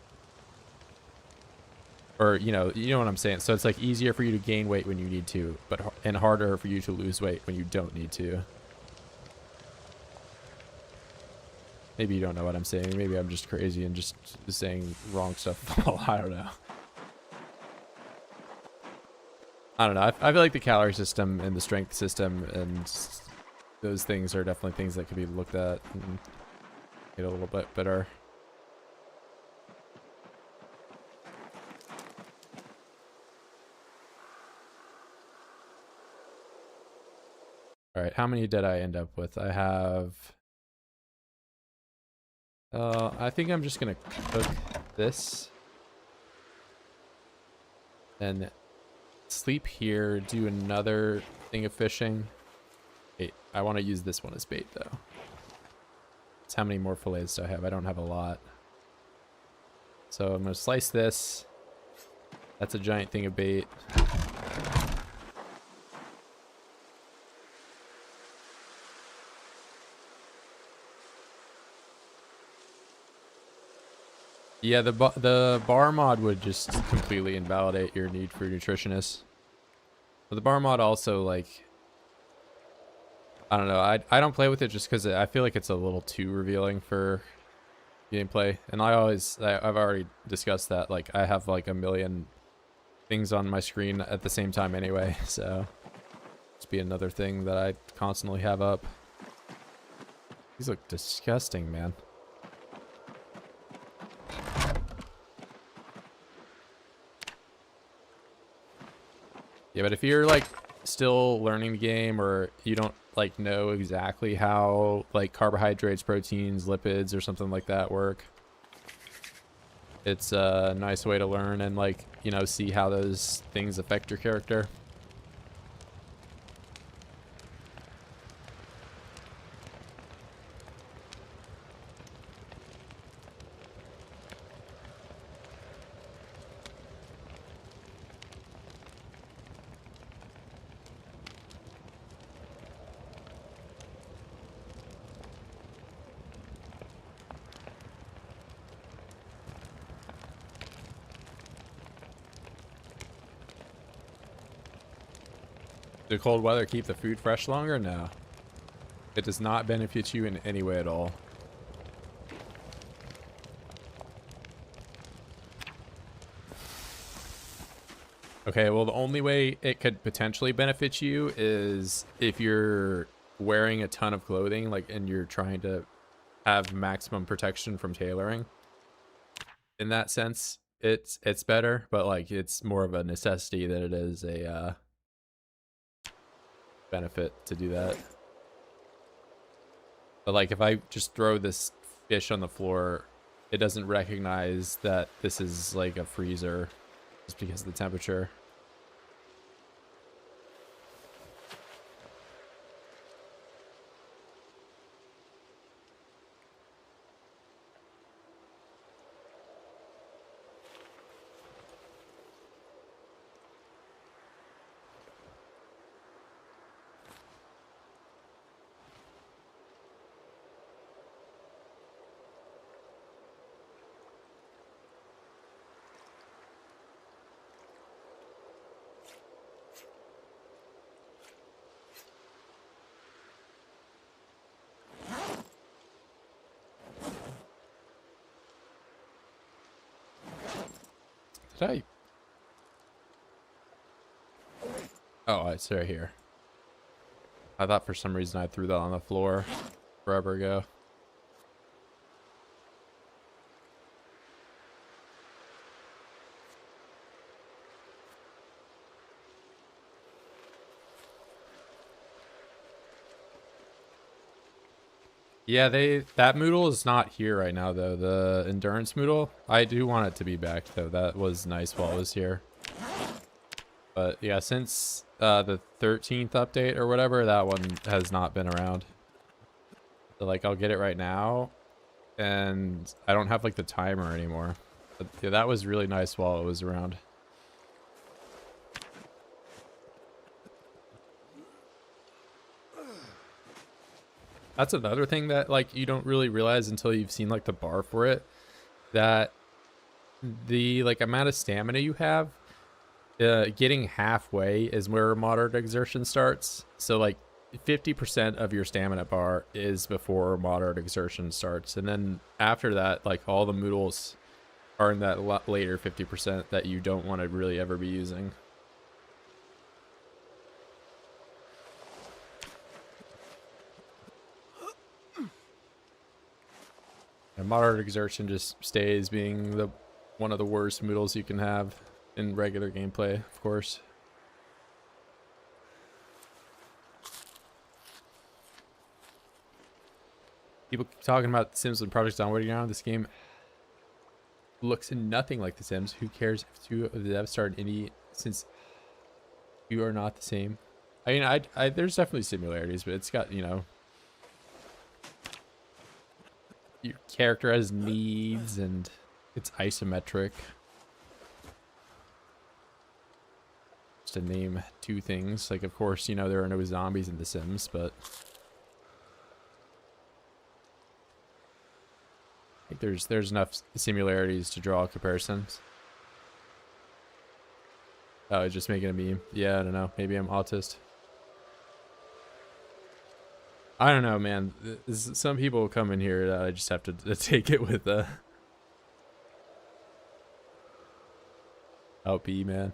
or you know what I'm saying. So it's like easier for you to gain weight when you need to, and harder for you to lose weight when you don't need to. Maybe you don't know what I'm saying. Maybe I'm just crazy and just saying wrong stuff. I don't know. I don't know. I feel like the calorie system and the strength system and those things are definitely things that could be looked at and get a little bit better. All right, how many did I end up with? I have... I think I'm just gonna cook this. And sleep here, do another thing of fishing. Hey, I want to use this one as bait, though. That's how many more fillets do I have? I don't have a lot. So I'm going to slice this. That's a giant thing of bait. Yeah, the bar mod would just completely invalidate your need for nutritionists. But the bar mod also, like, I don't know. I don't play with it just because I feel like it's a little too revealing for gameplay. And I've already discussed that. Like, I have like a million things on my screen at the same time anyway. So it's be another thing that I constantly have up. These look disgusting, man. Yeah, but if you're like still learning the game, or you don't like know exactly how like carbohydrates, proteins, lipids, or something like that work, it's a nice way to learn and like, see how those things affect your character. The cold weather keep the food fresh longer? No. It does not benefit you in any way at all. Okay, well, the only way it could potentially benefit you is if you're wearing a ton of clothing, like, and you're trying to have maximum protection from tailoring. In that sense, it's better, but like it's more of a necessity than it is a benefit to do that. But like if I just throw this fish on the floor, it doesn't recognize that this is like a freezer just because of the temperature. Did I? Oh, it's right here. I thought for some reason I threw that on the floor forever ago. Yeah, that Moodle is not here right now though. The endurance Moodle. I do want it to be back though. That was nice while it was here. But yeah, since the 13th update or whatever, that one has not been around. So like I'll get it right now, and I don't have like the timer anymore. But yeah, that was really nice while it was around. That's another thing that like you don't really realize until you've seen like the bar for it, that the like amount of stamina you have, getting halfway is where moderate exertion starts. So like 50% of your stamina bar is before moderate exertion starts, and then after that, like all the Moodles are in that later 50% that you don't want to really ever be using. And moderate exertion just stays being the one of the worst Moodles you can have in regular gameplay, of course. People keep talking about The Sims when projects downloading now. This game looks nothing like The Sims. Who cares if two of the devs started indie, since you are not the same? I mean, I there's definitely similarities, but it's got, you know, your character has needs and it's isometric. Just to name two things. Like, of course, you know, there are no zombies in The Sims, but I think there's enough similarities to draw comparisons. Oh, it's just making a meme. Yeah, I don't know. Maybe I'm autist. I don't know, man. Some people come in here that I just have to take it with LP, man.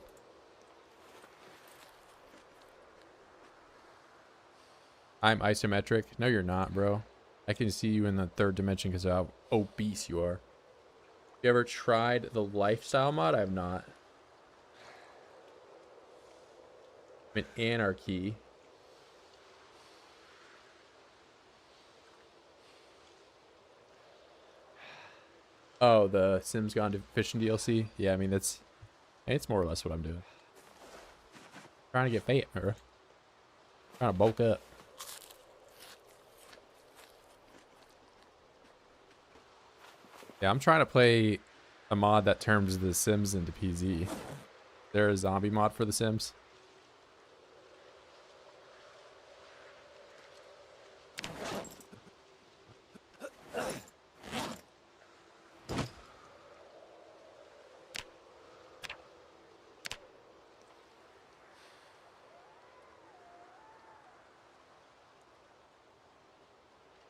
I'm isometric. No, you're not, bro. I can see you in the third dimension because of how obese you are. You ever tried the lifestyle mod? I have not. I'm in Anarchy. Oh, the Sims Gone to Fishing DLC? Yeah, I mean, it's more or less what I'm doing. Trying to get fat, bro. Trying to bulk up. Yeah, I'm trying to play a mod that turns the Sims into PZ. There a zombie mod for the Sims?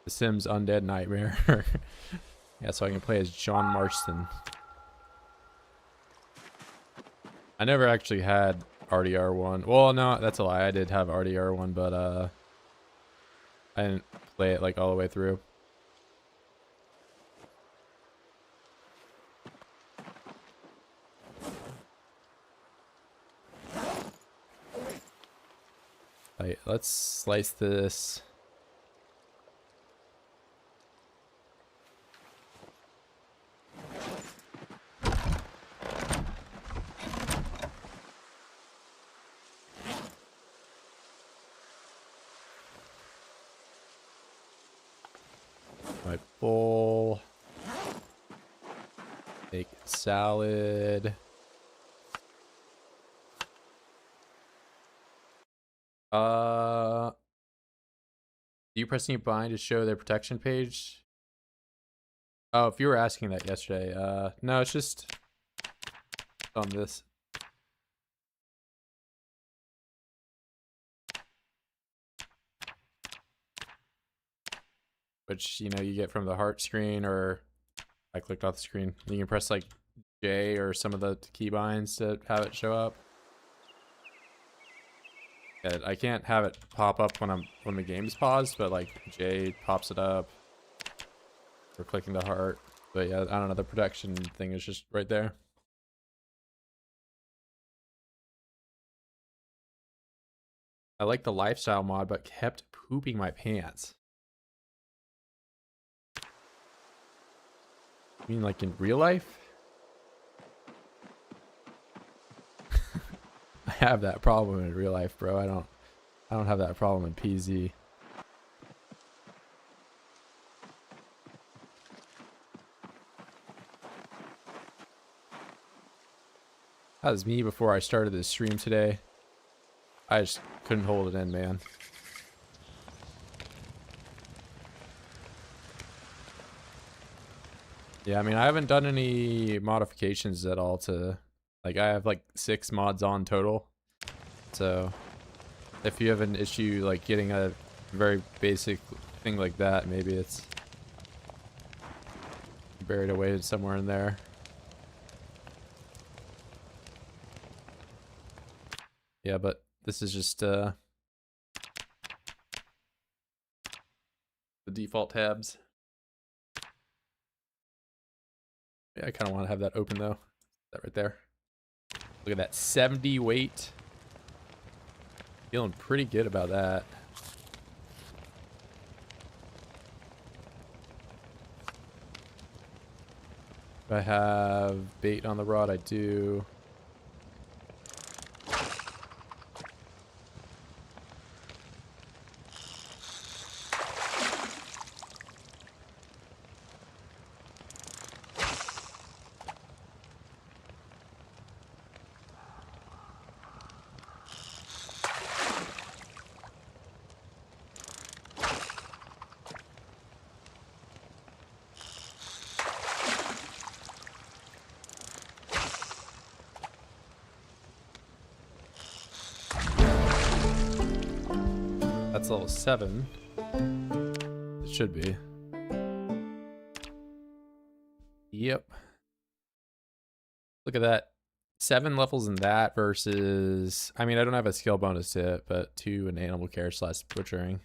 The Sims Undead Nightmare. Yeah, so I can play as John Marston. I never actually had RDR1. Well, no, that's a lie. I did have RDR1, but I didn't play it like all the way through. Alright, let's slice this. My bowl. Make salad. Do you press any bind to show their protection page? Oh, if you were asking that yesterday, no, it's just on this. Which, you know, you get from the heart screen, or I clicked off the screen. You can press like J or some of the keybinds to have it show up. Yeah, I can't have it pop up when the game's paused, but like J pops it up. Or clicking the heart. But yeah, I don't know, the protection thing is just right there. I like the lifestyle mod, but kept pooping my pants. You mean like in real life? I have that problem in real life, bro. I don't have that problem in PZ. That was me before I started this stream today. I just couldn't hold it in, man. Yeah, I mean, I haven't done any modifications at all to... Like, I have like 6 mods on total. So, if you have an issue like getting a very basic thing like that, maybe it's buried away somewhere in there. Yeah, but this is just the default tabs. Yeah, I kind of want to have that open though. That right there. Look at that 70 weight. Feeling pretty good about that. If I have bait on the rod, I do. That's level 7. It should be. Yep. Look at that. 7 levels in that versus... I mean, I don't have a skill bonus to it, but 2 in animal care / butchering.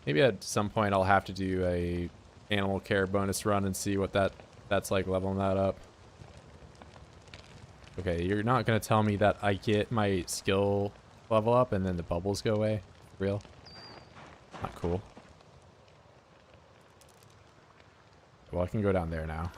Maybe at some point I'll have to do a animal care bonus run and see what that's like leveling that up. Okay, you're not going to tell me that I get my skill level up and then the bubbles go away? Real? Not cool. Well, I can go down there now.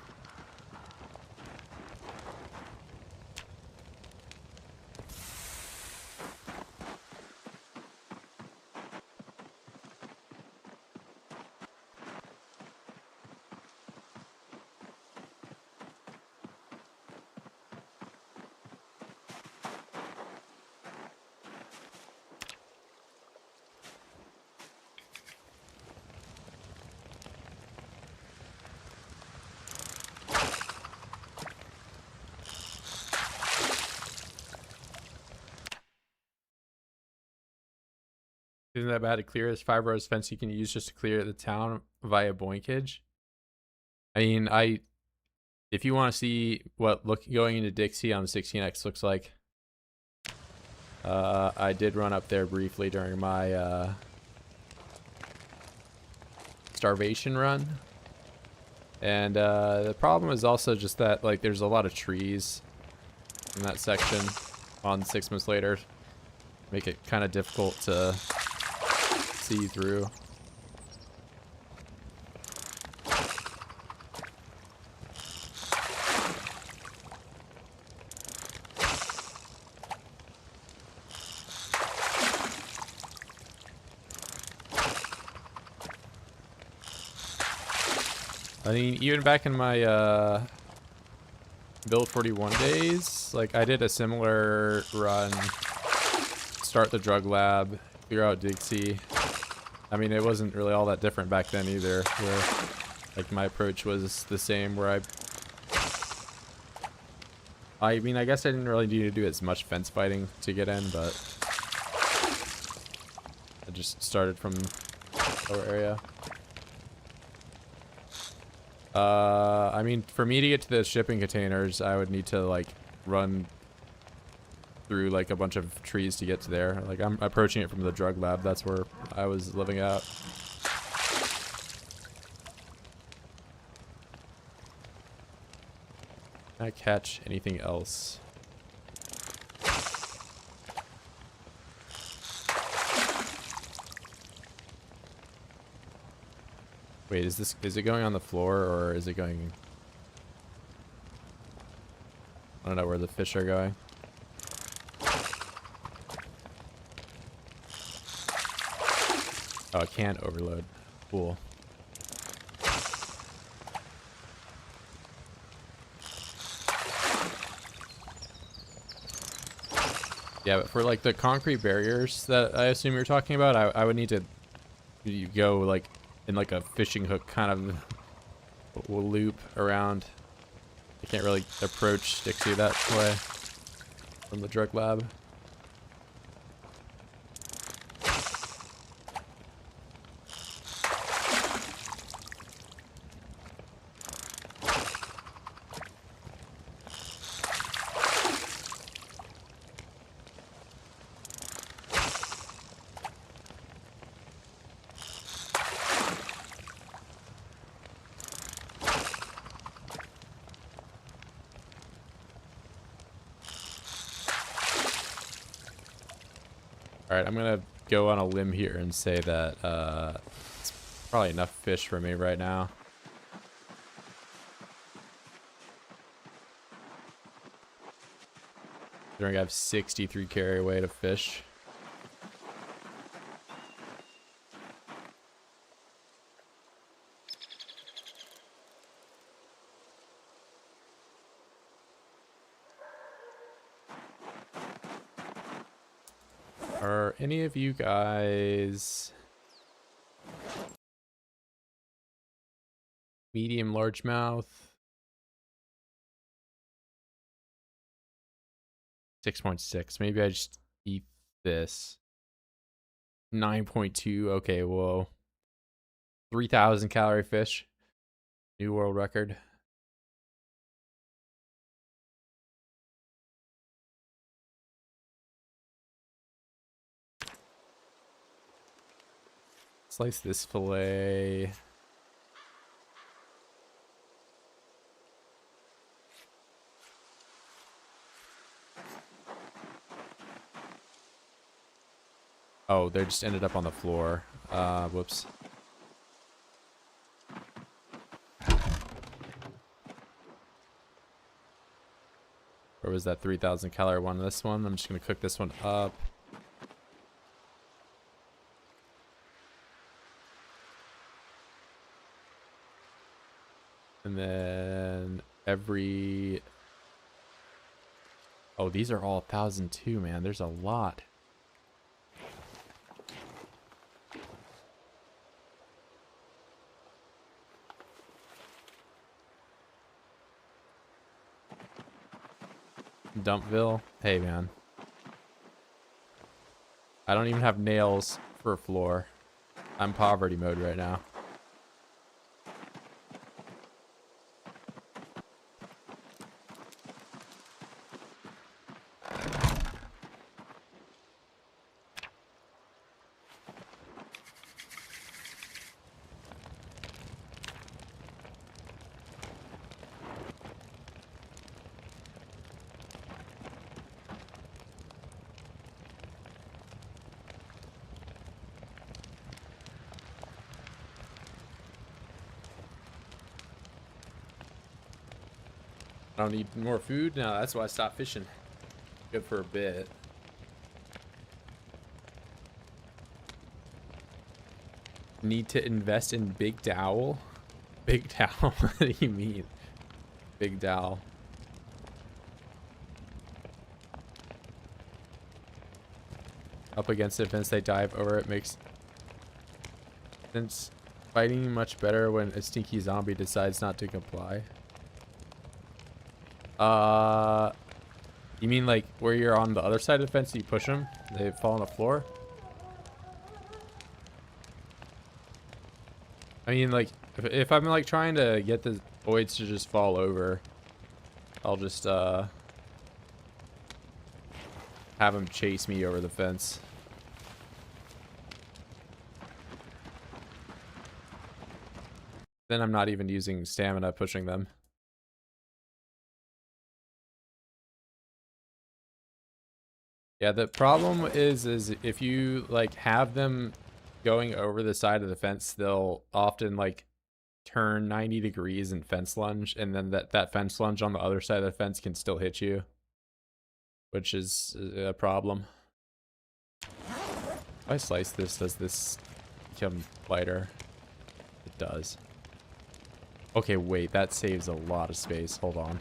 Isn't that bad to clear? This 5 rows fence you can use just to clear the town via boinkage. I mean, if you want to see what going into Dixie on the 16X looks like, I did run up there briefly during my starvation run. And the problem is also just that like there's a lot of trees in that section on 6 months later. Make it kind of difficult to see through. I mean, even back in my Build 41 days, like I did a similar run, start the drug lab, figure out Dixie. I mean, it wasn't really all that different back then either, where like my approach was the same, where I mean, I guess I didn't really need to do as much fence fighting to get in, but I just started from lower area. I mean, for me to get to the shipping containers, I would need to like run through like a bunch of trees to get to there. Like I'm approaching it from the drug lab. That's where I was living out. Can I catch anything else? Wait, is it going on the floor or is it going? I don't know where the fish are going. Oh, I can't overload. Cool. Yeah, but for like the concrete barriers that I assume you're talking about, I would need to go like in like a fishing hook kind of loop around. I can't really approach Dixie that way from the drug lab. Alright, I'm gonna go on a limb here and say that it's probably enough fish for me right now. I think I have 63 carry weight of fish. Are any of you guys medium largemouth? 6.6. Maybe I just eat this. 9.2. Okay, whoa. 3,000 calorie fish. New world record. Slice this fillet. Oh, they just ended up on the floor. Whoops. Where was that 3,000 calorie one? This one? I'm just gonna cook this one up. And then every... Oh, these are all 1,002, man. There's a lot. Dumpville. Hey, man. I don't even have nails for a floor. I'm poverty mode right now. I don't need more food. No, that's why I stopped fishing. Good for a bit. Need to invest in Big Dowel? Big Dowel? What do you mean? Big Dowel. Up against the fence, they dive over it. Makes sense. Fighting much better when a stinky zombie decides not to comply. You mean like where you're on the other side of the fence, you push them, they fall on the floor? I mean, like, if I'm like trying to get the voids to just fall over, I'll just have them chase me over the fence. Then I'm not even using stamina pushing them. Yeah, the problem is if you like have them going over the side of the fence, they'll often like turn 90 degrees and fence lunge, and then that fence lunge on the other side of the fence can still hit you, which is a problem. If I slice this, does this become lighter? It does. Okay, wait, that saves a lot of space. Hold on.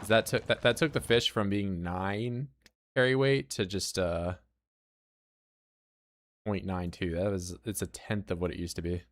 That took the fish from being 9 carry weight to just 0.92. It's a tenth of what it used to be.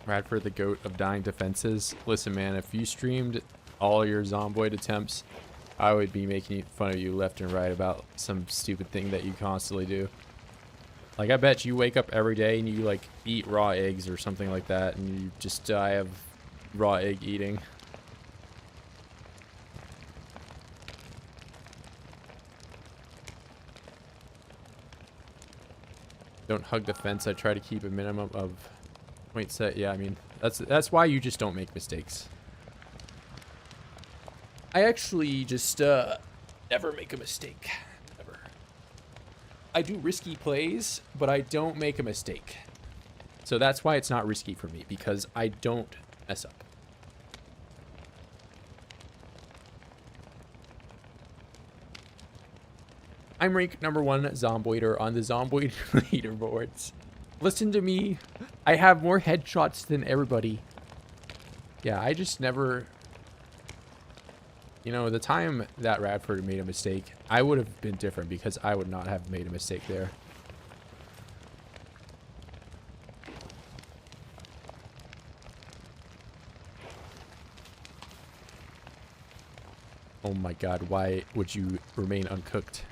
Radford, the goat of dying defenses. Listen, man, if you streamed all your zomboid attempts, I would be making fun of you left and right about some stupid thing that you constantly do. Like, I bet you wake up every day and you, like, eat raw eggs or something like that, and you just die of raw egg eating. Don't hug the fence. I try to keep a minimum of point set. Yeah, I mean, that's why you just don't make mistakes. I actually just never make a mistake. Never. I do risky plays, but I don't make a mistake. So that's why it's not risky for me, because I don't mess up. I'm ranked #1 zomboider on the zomboid leaderboards. Listen to me. I have more headshots than everybody. Yeah, I just never... You know, the time that Radford made a mistake, I would have been different because I would not have made a mistake there. Oh my god, why would you remain uncooked?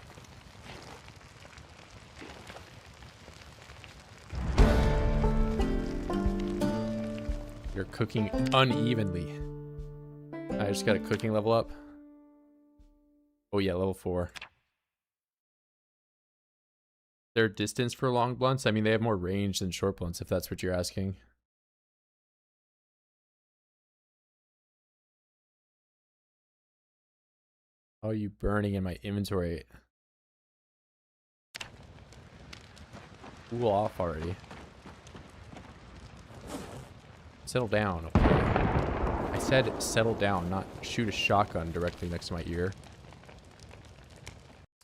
You're cooking unevenly. I just got a cooking level up. Oh yeah, level 4. Their distance for long blunts? I mean, they have more range than short blunts, if that's what you're asking. Oh, you burning in my inventory. Cool off already. Settle down, okay? I said settle down, not shoot a shotgun directly next to my ear.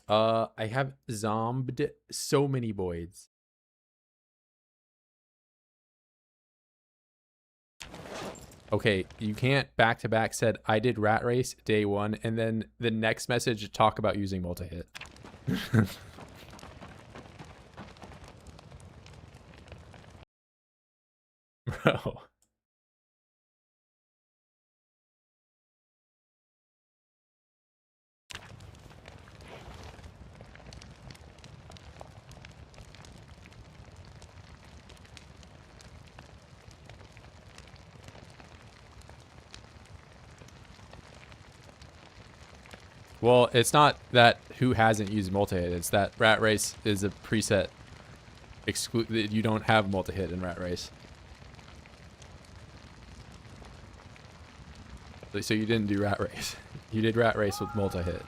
I have zombed so many voids. Okay, you can't back-to-back said I did rat race day 1 and then the next message talk about using multi-hit. Bro. Well, it's not that who hasn't used multi-hit. It's that rat race is a preset that you don't have multi-hit in rat race. So you didn't do rat race. You did rat race with multi-hit.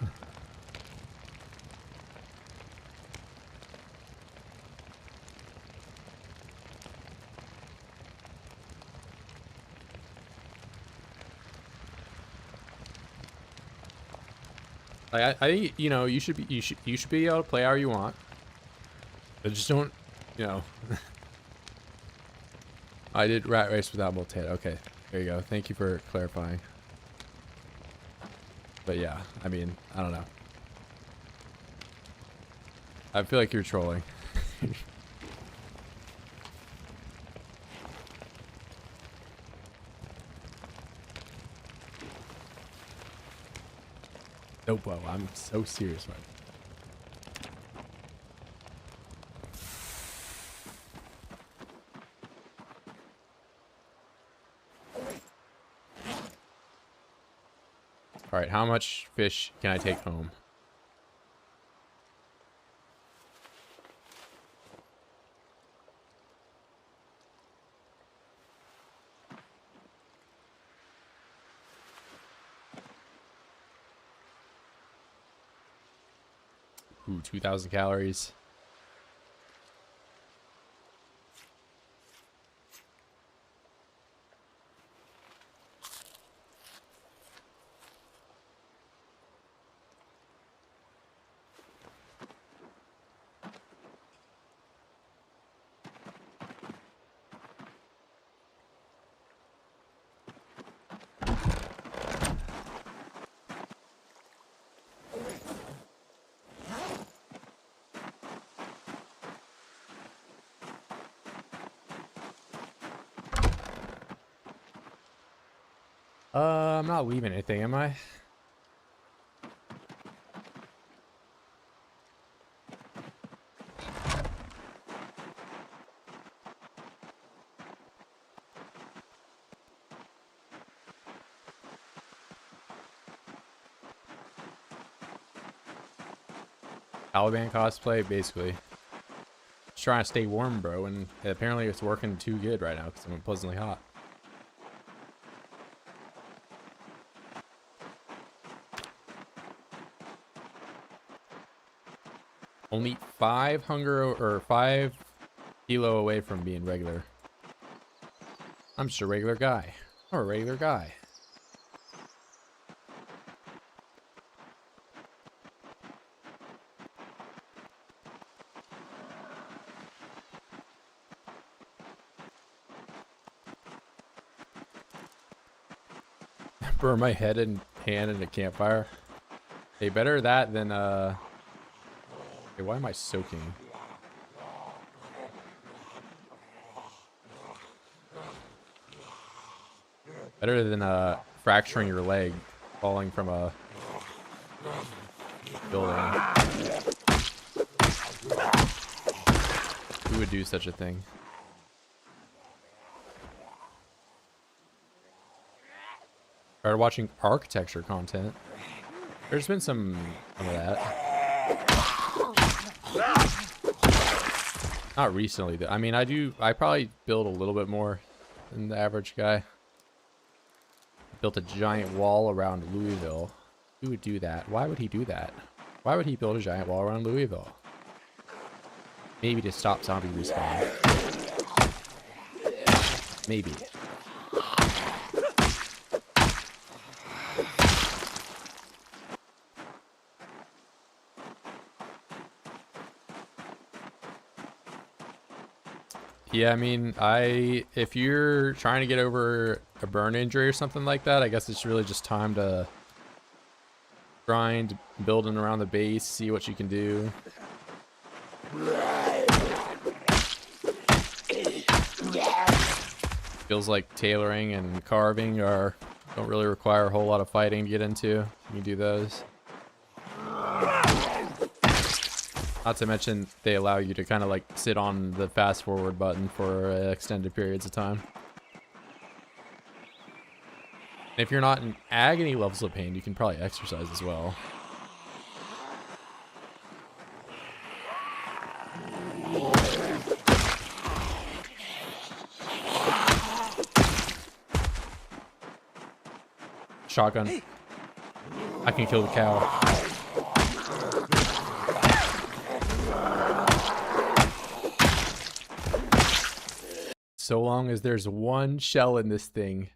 Like I think you should be able to play how you want. But just don't, you know. I did rat race without multi-hit. Okay, there you go. Thank you for clarifying. But yeah, I mean, I don't know. I feel like you're trolling. No, bro, I'm so serious, man. All right, how much fish can I take home? Ooh, 2,000 calories. I'm not leaving anything, am I? Taliban cosplay, basically. Just trying to stay warm, bro, and apparently it's working too good right now because I'm pleasantly hot. Only 5 kilo away from being regular. I'm just a regular guy. I'm a regular guy. Burn my head and hand in a campfire. Hey, better that than hey, why am I soaking? Better than fracturing your leg falling from a building. Who would do such a thing? Started watching architecture content. There's been some of that. Not recently though. I mean, I probably build a little bit more than the average guy. Built a giant wall around Louisville. Who would do that? Why would he do that? Why would he build a giant wall around Louisville? Maybe to stop zombie respawn. Maybe. Yeah, I mean, if you're trying to get over a burn injury or something like that, I guess it's really just time to grind, building around the base, see what you can do. Feels like tailoring and carving don't really require a whole lot of fighting to get into. You can do those. Not to mention, they allow you to kind of like sit on the fast forward button for extended periods of time. If you're not in agony levels of pain, you can probably exercise as well. Shotgun. I can kill the cow. So long as there's one shell in this thing,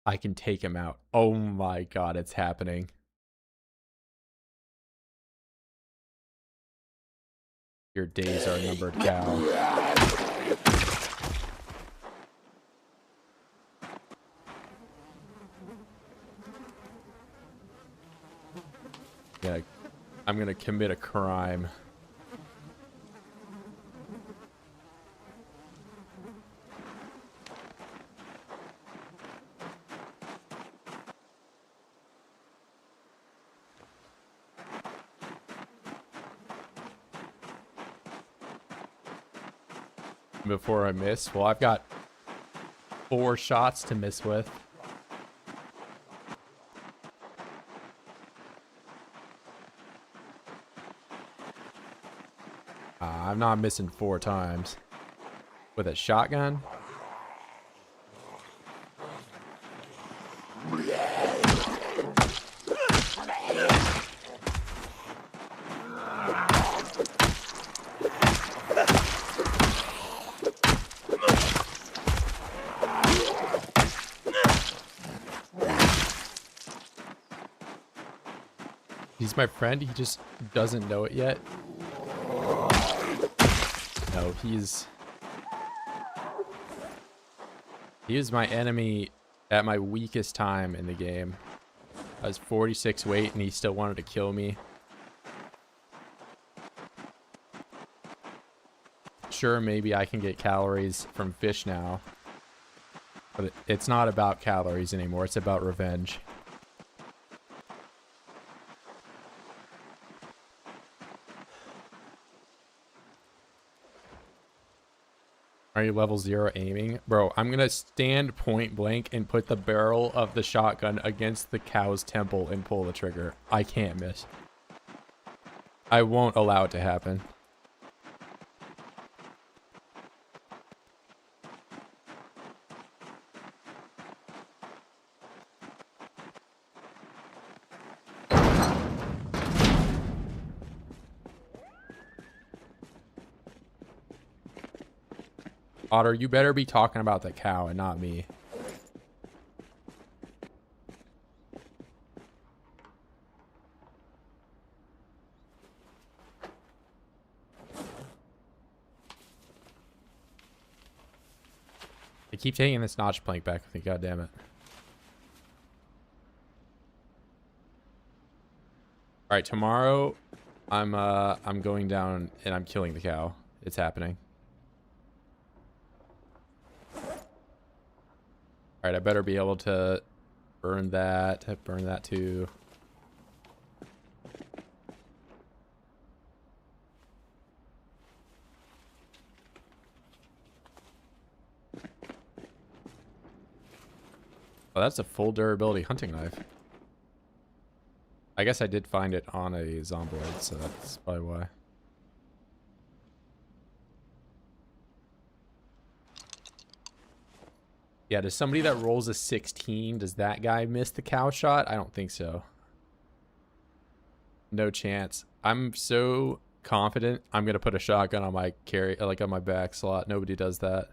I can take him out. Oh my god, it's happening. Your days are numbered, cow. Yeah, I'm gonna commit a crime. Before I miss, well, I've got 4 shots to miss with. I'm not missing 4 times. With a shotgun? He's my friend, he just doesn't know it yet. No, he is my enemy at my weakest time in the game. I was 46 weight and he still wanted to kill me. Sure, maybe I can get calories from fish now, but it's not about calories anymore, it's about revenge. Are you level 0 aiming? Bro, I'm gonna stand point blank and put the barrel of the shotgun against the cow's temple and pull the trigger. I can't miss. I won't allow it to happen. Otter, you better be talking about the cow and not me. I keep taking this notch plank back with me, god damn it. Alright, tomorrow I'm going down and I'm killing the cow. It's happening. Alright, I better be able to burn that too. Oh, that's a full durability hunting knife. I guess I did find it on a zomboid, so that's probably why. Yeah, does somebody that rolls a 16, does that guy miss the cow shot? I don't think so. No chance. I'm so confident I'm gonna put a shotgun on my on my back slot. Nobody does that.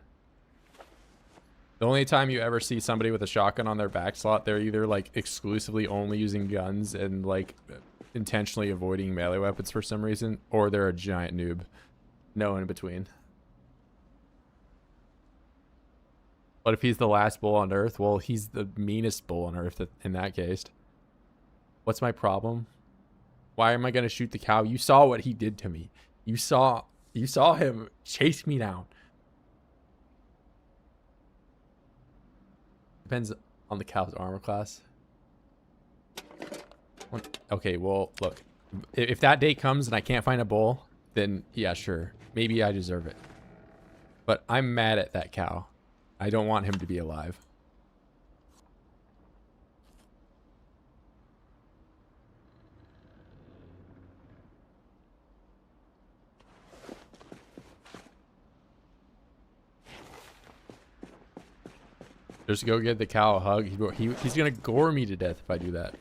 The only time you ever see somebody with a shotgun on their back slot, they're either like exclusively only using guns and like intentionally avoiding melee weapons for some reason, or they're a giant noob. No in between. What if he's the last bull on Earth? Well, he's the meanest bull on Earth in that case. What's my problem? Why am I going to shoot the cow? You saw what he did to me. You saw him chase me down. Depends on the cow's armor class. Okay, well, look. If that day comes and I can't find a bull, then yeah, sure. Maybe I deserve it. But I'm mad at that cow. I don't want him to be alive. Just go give the cow a hug. He's gonna gore me to death if I do that.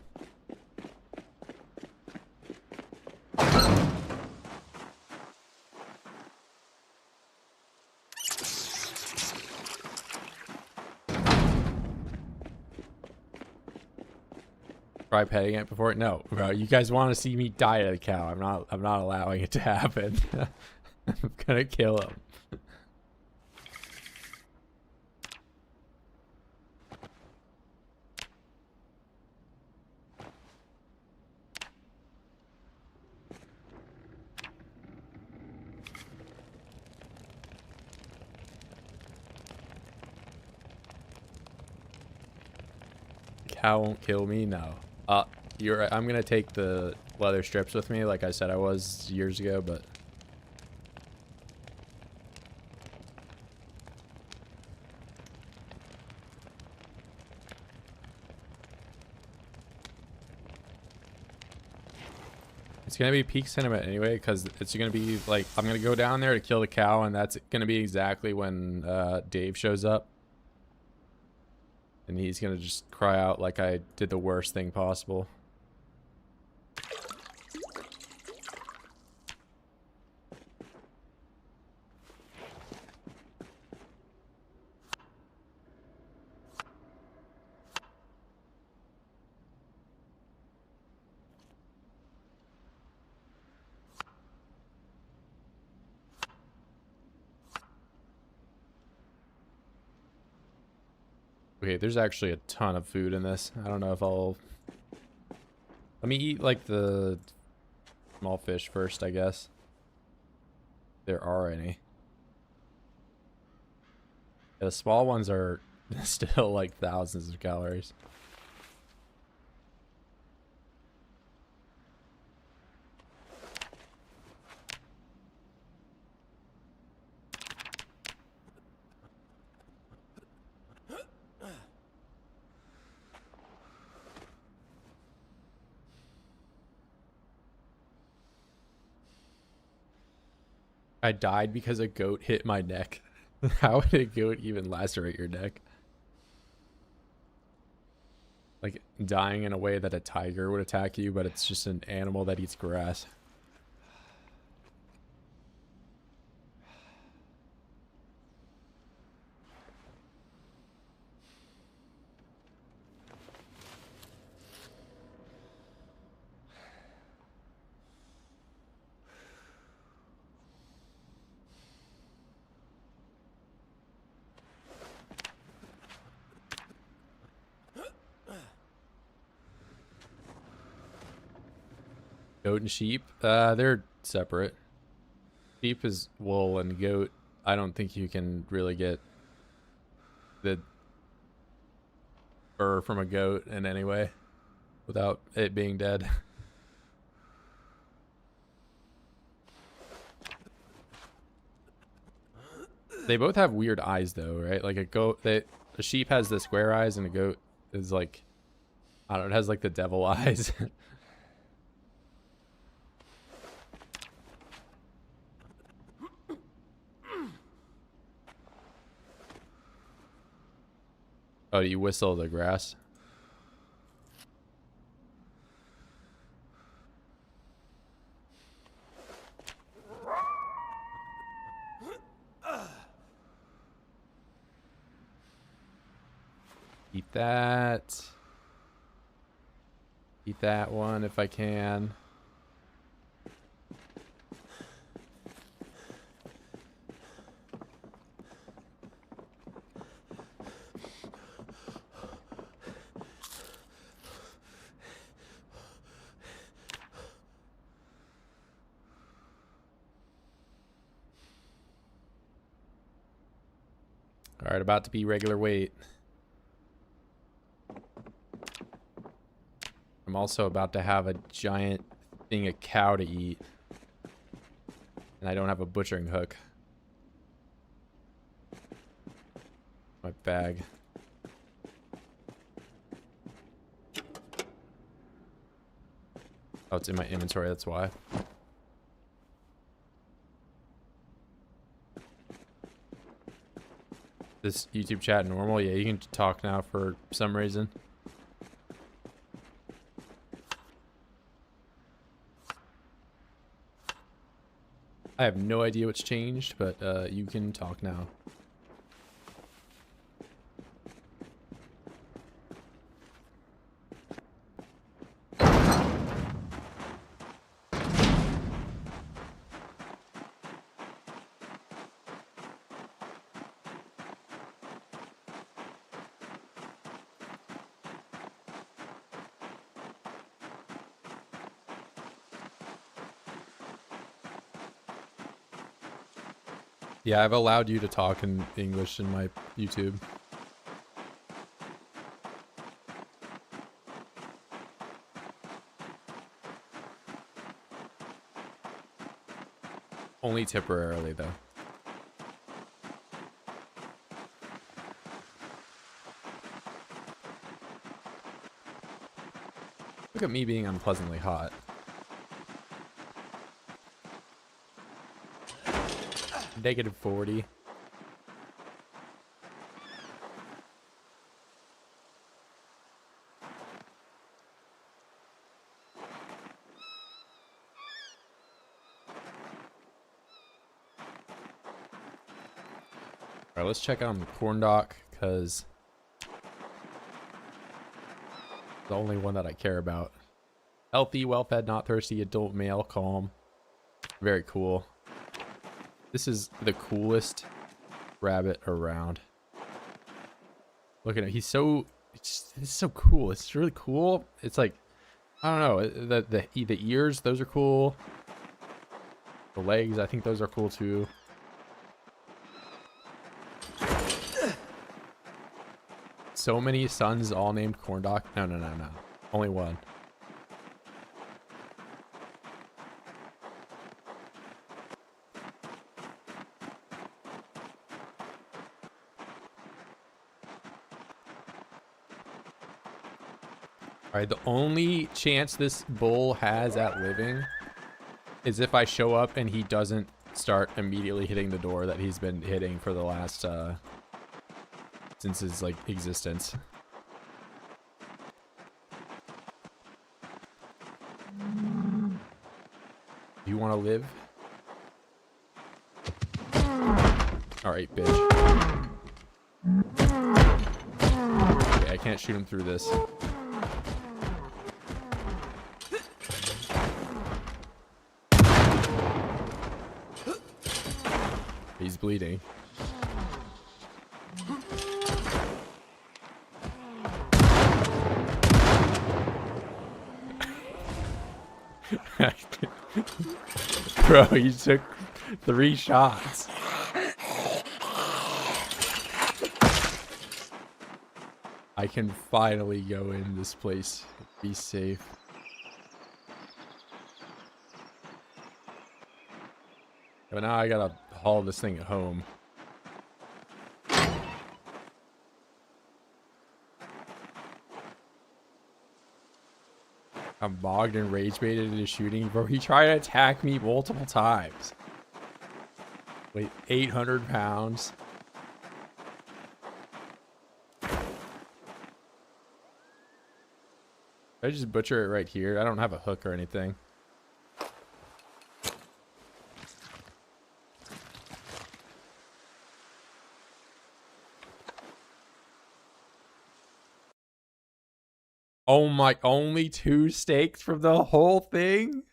Try petting it before it. No, bro. You guys want to see me die to the cow? I'm not allowing it to happen. I'm gonna kill him. Cow won't kill me. No. You're right. I'm gonna take the leather strips with me, like I said I was years ago, but it's gonna be peak sentiment anyway, because it's gonna be like I'm gonna go down there to kill the cow, and that's gonna be exactly when Dave shows up, and he's gonna just cry out like I did the worst thing possible. Okay, there's actually a ton of food in this. I don't know if I'll... Let me eat, like, the small fish first, I guess. There are any. Yeah, the small ones are still, like, thousands of calories. I died because a goat hit my neck. How would a goat even lacerate your neck? Like dying in a way that a tiger would attack you, but it's just an animal that eats grass. Goat and sheep, they're separate. Sheep is wool, and goat, I don't think you can really get the fur from a goat in any way without it being dead. They both have weird eyes though, right? Like a sheep has the square eyes, and a goat is like, I don't know, it has like the devil eyes. Oh, you whistle the grass? Eat that. Eat that one if I can. All right, about to be regular weight. I'm also about to have a giant thing of cow to eat. And I don't have a butchering hook. My bag. Oh, it's in my inventory, that's why. This YouTube chat normal? Yeah, you can talk now for some reason. I have no idea what's changed, but you can talk now. Yeah, I've allowed you to talk in English in my YouTube. Only temporarily, though. Look at me being unpleasantly hot. Negative 40. Alright, let's check on the corn dock, because the only one that I care about. Healthy, well-fed, not thirsty, adult male, calm. Very cool. This is the coolest rabbit around. Look at him. He's so... It's so cool. It's really cool. It's like... I don't know. The ears, those are cool. The legs, I think those are cool too. So many sons all named Corndock. No. Only one. Alright, the only chance this bull has at living is if I show up and he doesn't start immediately hitting the door that he's been hitting for the last, since his, like, existence. Do you want to live? Alright, bitch. Okay, I can't shoot him through this. He's bleeding. Bro, you took 3 shots. I can finally go in this place. Be safe. But now I gotta haul this thing home. I'm bogged and rage baited into shooting, bro. He tried to attack me multiple times. Wait, 800 pounds. I just butcher it right here. I don't have a hook or anything. Oh my, only 2 steaks from the whole thing?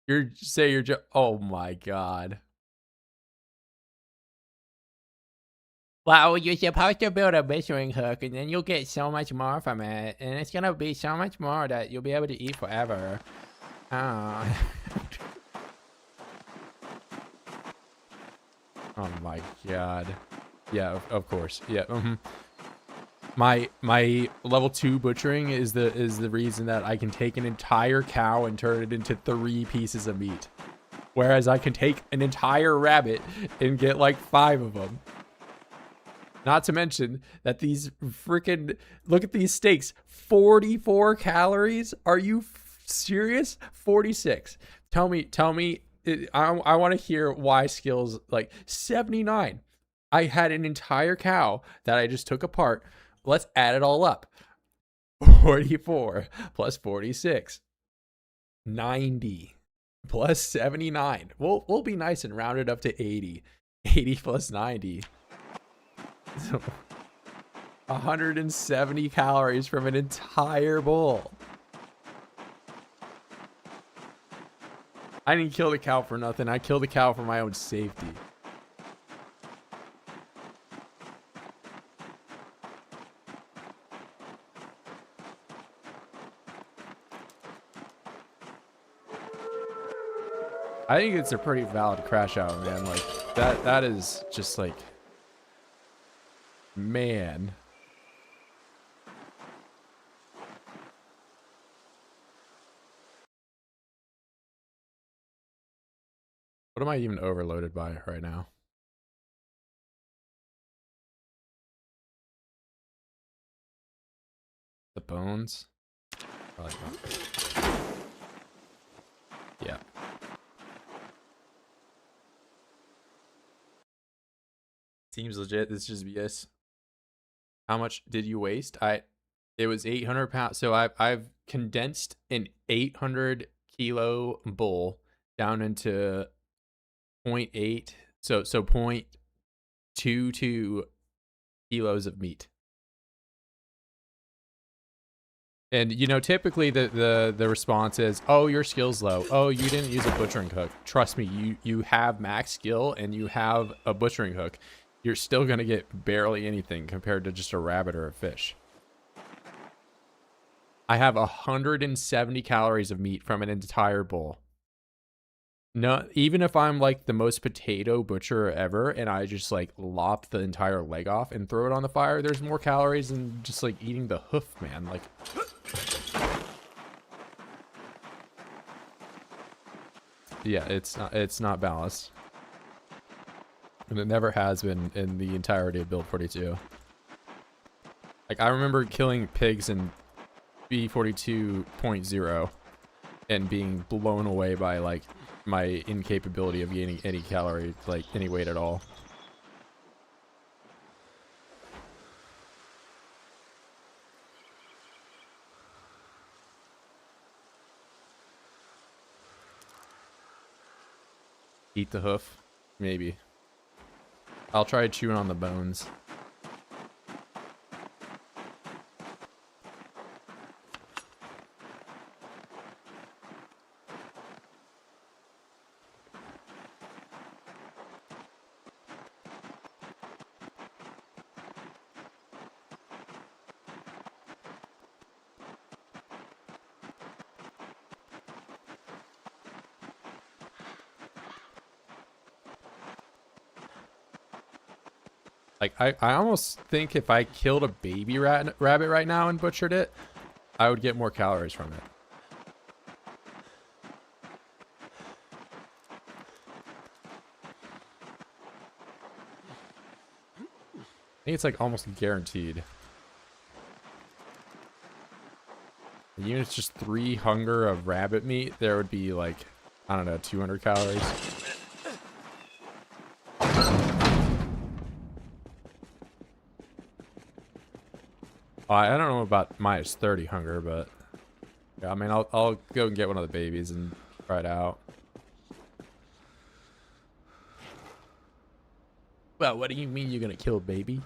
You're just, oh my god. Well, you're supposed to build a butchering hook and then you'll get so much more from it. And it's gonna be so much more that you'll be able to eat forever. Oh. Oh my god. Yeah, of course. Yeah. My level 2 butchering is the reason that I can take an entire cow and turn it into 3 pieces of meat. Whereas I can take an entire rabbit and get like 5 of them. Not to mention that these freaking, look at these steaks, 44 calories. Are you serious? 46. Tell me, I want to hear why skills like 79. I had an entire cow that I just took apart. Let's add it all up. 44 plus 46. 90 plus 79. We'll be nice and round it up to 80. 80 plus 90. So 170 calories from an entire bowl. I didn't kill the cow for nothing. I killed the cow for my own safety. I think it's a pretty valid crash out, man. Like that is just like, man. What am I even overloaded by right now? The bones? Probably not. Yeah. Seems legit. This is just BS. How much did you waste? It was 800 pounds. So I've condensed an 800 kilo bull down into 0.8. So 0.22 kilos of meat. And you know, typically the response is, "Oh, your skill's low. Oh, you didn't use a butchering hook." Trust me, you have max skill and you have a butchering hook. You're still gonna get barely anything compared to just a rabbit or a fish. I have 170 calories of meat from an entire bowl. No, even if I'm like the most potato butcher ever and I just like lop the entire leg off and throw it on the fire, there's more calories than just like eating the hoof, man. Like, yeah, it's not balanced. And it never has been in the entirety of Build 42. Like, I remember killing pigs in B42.0 and being blown away by like my incapability of gaining any calorie, like any weight at all. Eat the hoof? Maybe. I'll try chewing on the bones. Like, I almost think if I killed a baby rabbit right now and butchered it, I would get more calories from it. I think it's like almost guaranteed. Even if it's just 3 hunger of rabbit meat, there would be like, I don't know, 200 calories. I don't know about minus 30 hunger, but yeah, I mean, I'll go and get one of the babies and try it out. Well, what do you mean you're gonna kill a baby?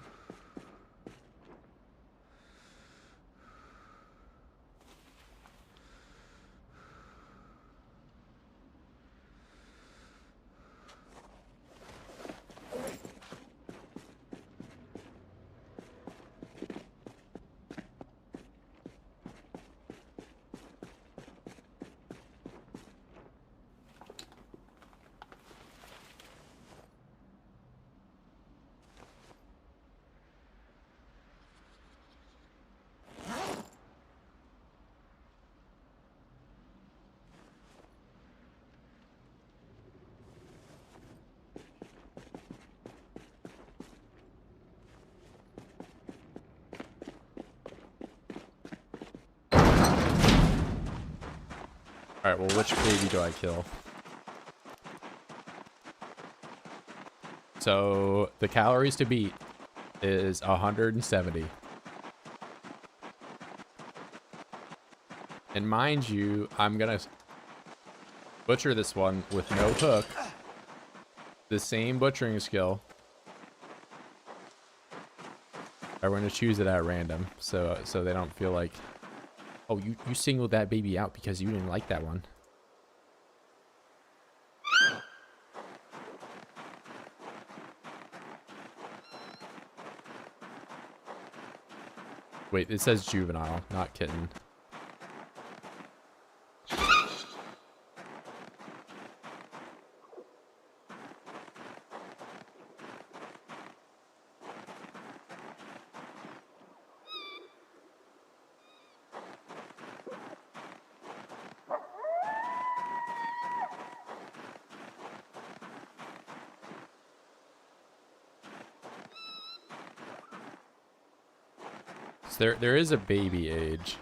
Alright, well, which baby do I kill? So, the calories to beat is 170. And mind you, I'm gonna butcher this one with no hook. The same butchering skill. I'm gonna choose it at random, so they don't feel like, oh, you singled that baby out because you didn't like that one. Wait, it says juvenile, not kitten. So there is a baby age.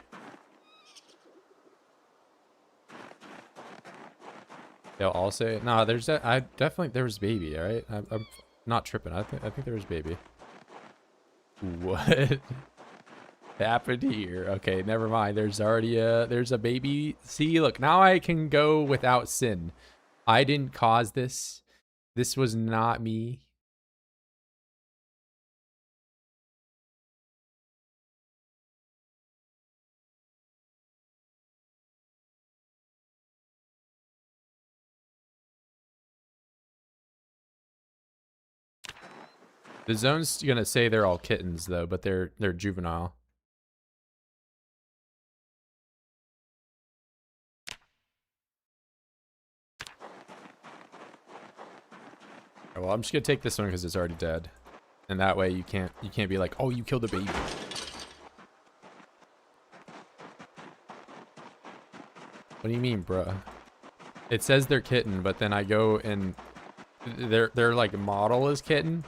They'll all say, nah, there's that. I definitely, there was baby, all right? I'm not tripping. I think there was baby. What happened here? Okay, never mind. There's already there's a baby. See, look, now I can go without sin. I didn't cause this. This was not me. The zone's gonna say they're all kittens though, but they're juvenile. Well, I'm just gonna take this one because it's already dead, and that way you can't be like, oh, you killed a baby. What do you mean, bruh? It says they're kitten, but then I go and their like model is kitten,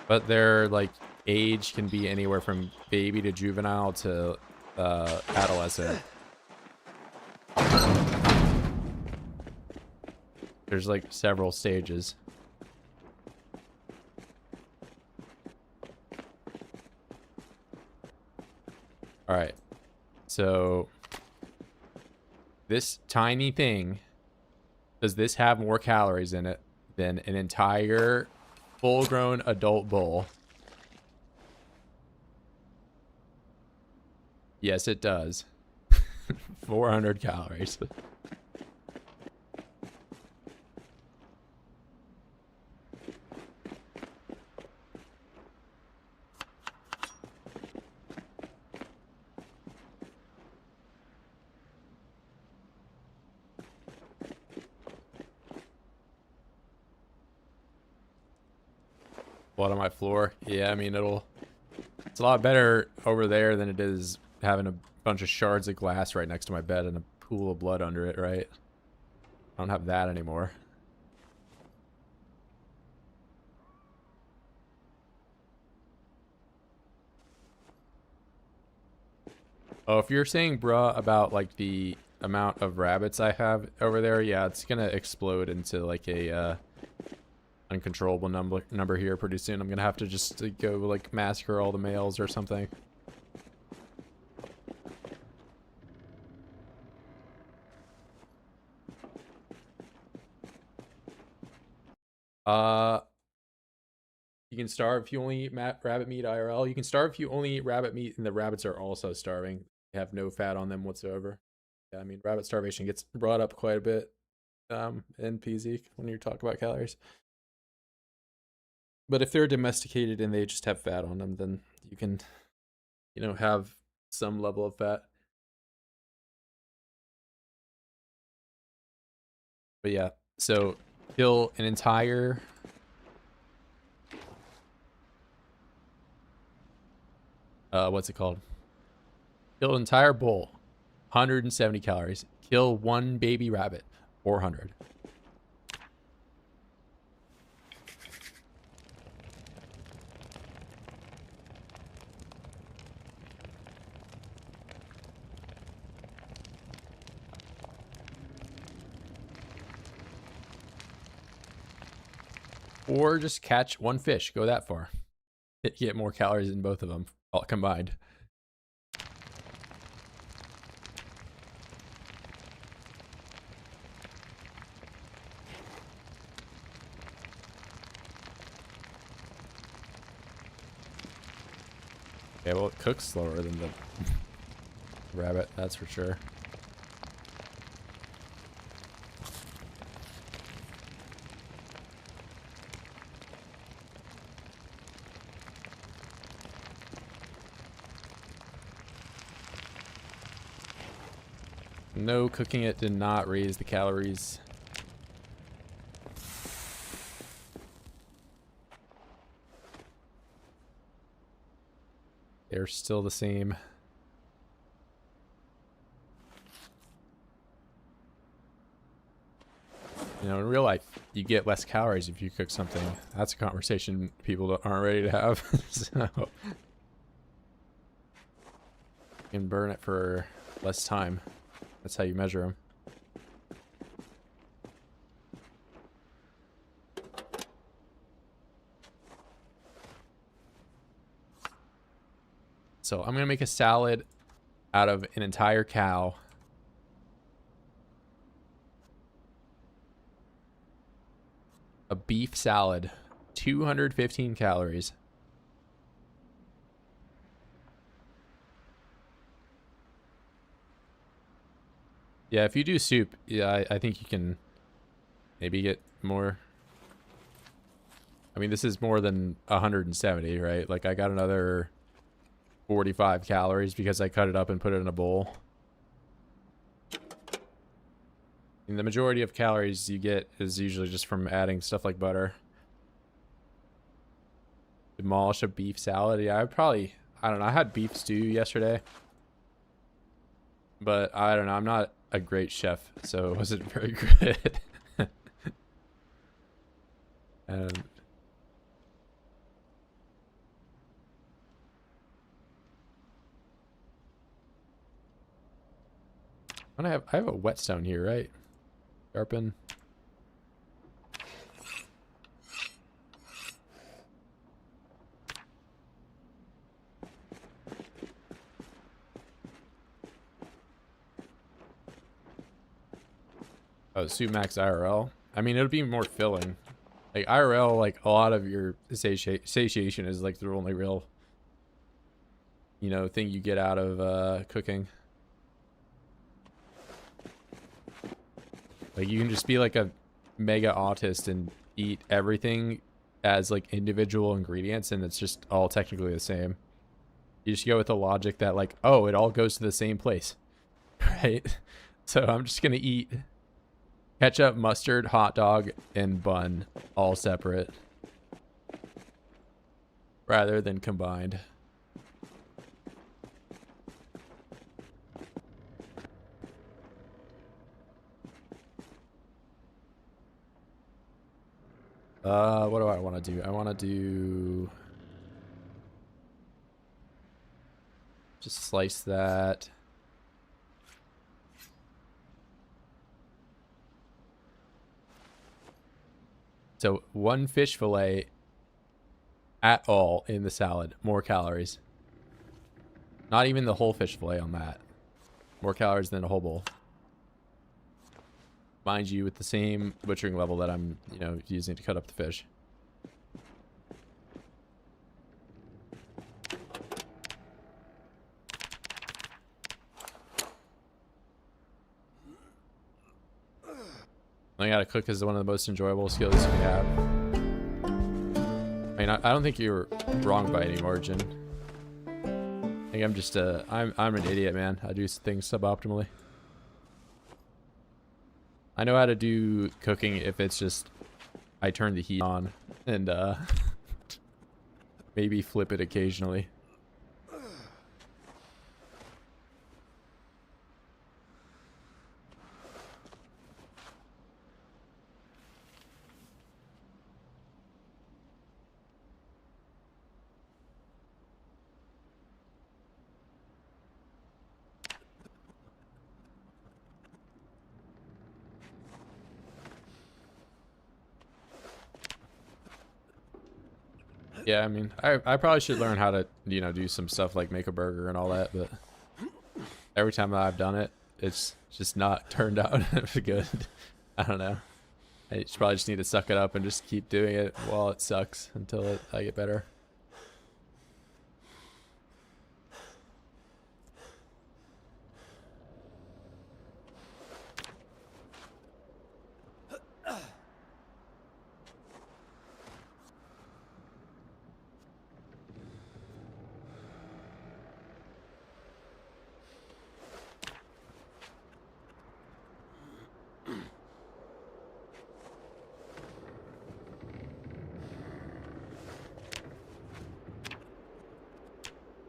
but their like age can be anywhere from baby to juvenile to adolescent. There's like several stages. All right, so this tiny thing, does this have more calories in it than an entire full-grown adult bull? Yes, it does. 400 calories. Blood on my floor. Yeah, I mean, it's a lot better over there than it is having a bunch of shards of glass right next to my bed and a pool of blood under it, right? I don't have that anymore. Oh, if you're saying bruh about like the amount of rabbits I have over there, yeah, it's gonna explode into like a uncontrollable number here pretty soon. I'm gonna have to just go like massacre all the males or something. You can starve if you only eat rabbit meat IRL. You can starve if you only eat rabbit meat, and the rabbits are also starving. They have no fat on them whatsoever. Yeah, I mean, rabbit starvation gets brought up quite a bit in PZ when you talk about calories. But if they're domesticated and they just have fat on them, then you can, have some level of fat. But yeah, so kill an entire what's it called? Kill an entire bull, 170 calories. Kill one baby rabbit, 400. Or just catch one fish. Go that far. You get more calories in both of them all combined. Yeah, well, it cooks slower than the rabbit, that's for sure. No, cooking it did not raise the calories. They're still the same. You know, in real life, you get less calories if you cook something. That's a conversation people aren't ready to have. So, you can burn it for less time. That's how you measure them. So I'm going to make a salad out of an entire cow. A beef salad. 215 calories. Yeah, if you do soup, yeah, I think you can maybe get more. I mean, this is more than 170, right? Like, I got another 45 calories because I cut it up and put it in a bowl. And the majority of calories you get is usually just from adding stuff like butter. Demolish a beef salad. Yeah, I don't know. I had beef stew yesterday. But I don't know. I'm not a great chef, so it wasn't very good. And I have a whetstone here, right? Sharpen. Oh, Sumax IRL. I mean, it'll be more filling. Like IRL, like a lot of your satiation is like the only real, you know, thing you get out of cooking. Like you can just be like a mega autist and eat everything as like individual ingredients, and it's just all technically the same. You just go with the logic that like, oh, it all goes to the same place, right? So I'm just gonna eat ketchup, mustard, hot dog, and bun all separate rather than combined. What do I want to do? I want to do just slice that. So one fish fillet at all in the salad, more calories. Not even the whole fish fillet on that. More calories than a whole bowl. Mind you, with the same butchering level that I'm, you know, using to cut up the fish. Learning how to cook is one of the most enjoyable skills you can have. I mean, I don't think you're wrong by any margin. I think I'm just I'm an idiot, man. I do things suboptimally. I know how to do cooking if it's just I turn the heat on and maybe flip it occasionally. Yeah, I mean, I probably should learn how to, you know, do some stuff like make a burger and all that, but every time that I've done it, it's just not turned out good. I don't know. I probably just need to suck it up and just keep doing it while it sucks until I get better.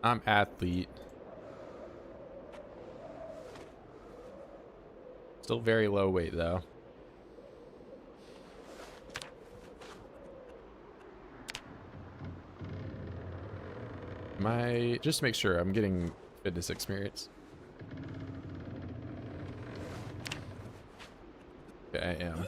I'm athlete. Still very low weight though. Just to make sure I'm getting fitness experience. Okay, I am.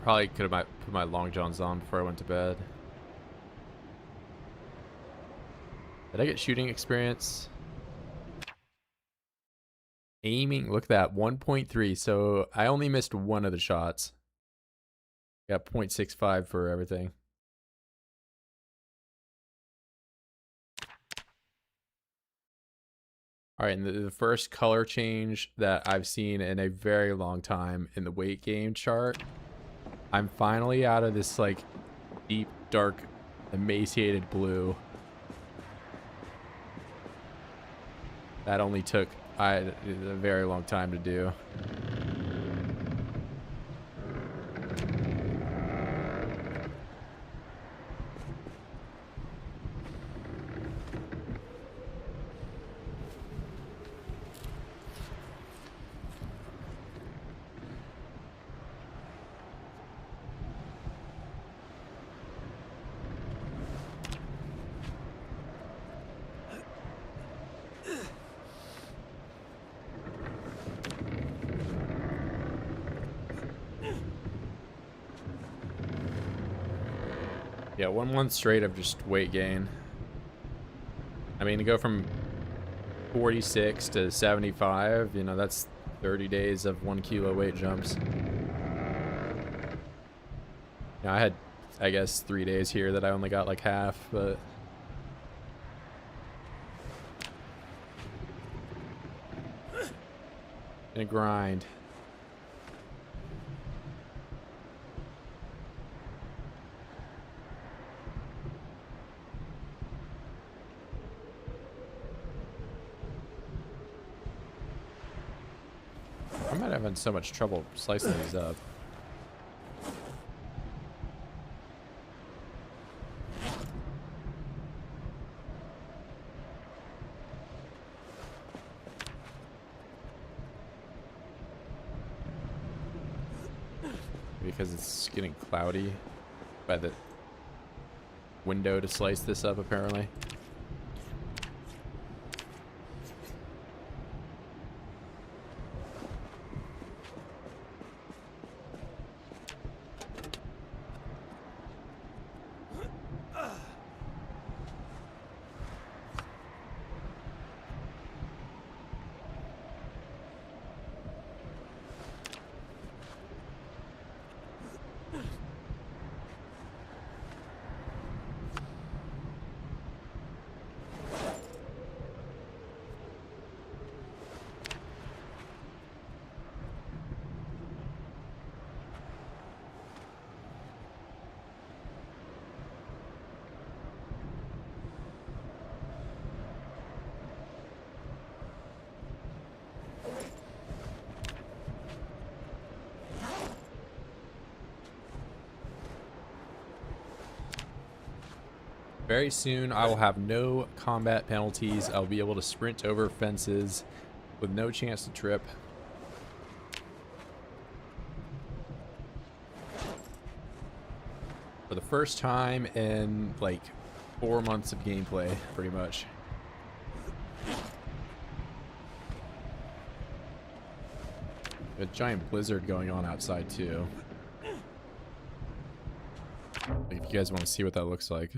Probably could have put my long johns on before I went to bed. Did I get shooting experience? Aiming, look at that, 1.3. So I only missed one of the shots. Got 0.65 for everything. All right, and the first color change that I've seen in a very long time in the weight gain chart. I'm finally out of this like deep, dark, emaciated blue. That only took a very long time to do. Yeah, 1 month straight of just weight gain. I mean, to go from 46 to 75, you know, that's 30 days of 1 kilo weight jumps. Yeah, I had, I guess, 3 days here that I only got like half, but gonna grind. I'm not having so much trouble slicing these up. Because it's getting cloudy by the window to slice this up, apparently. Very soon, I will have no combat penalties. I'll be able to sprint over fences with no chance to trip. For the first time in like 4 months of gameplay, pretty much. A giant blizzard going on outside too. Like, if you guys want to see what that looks like.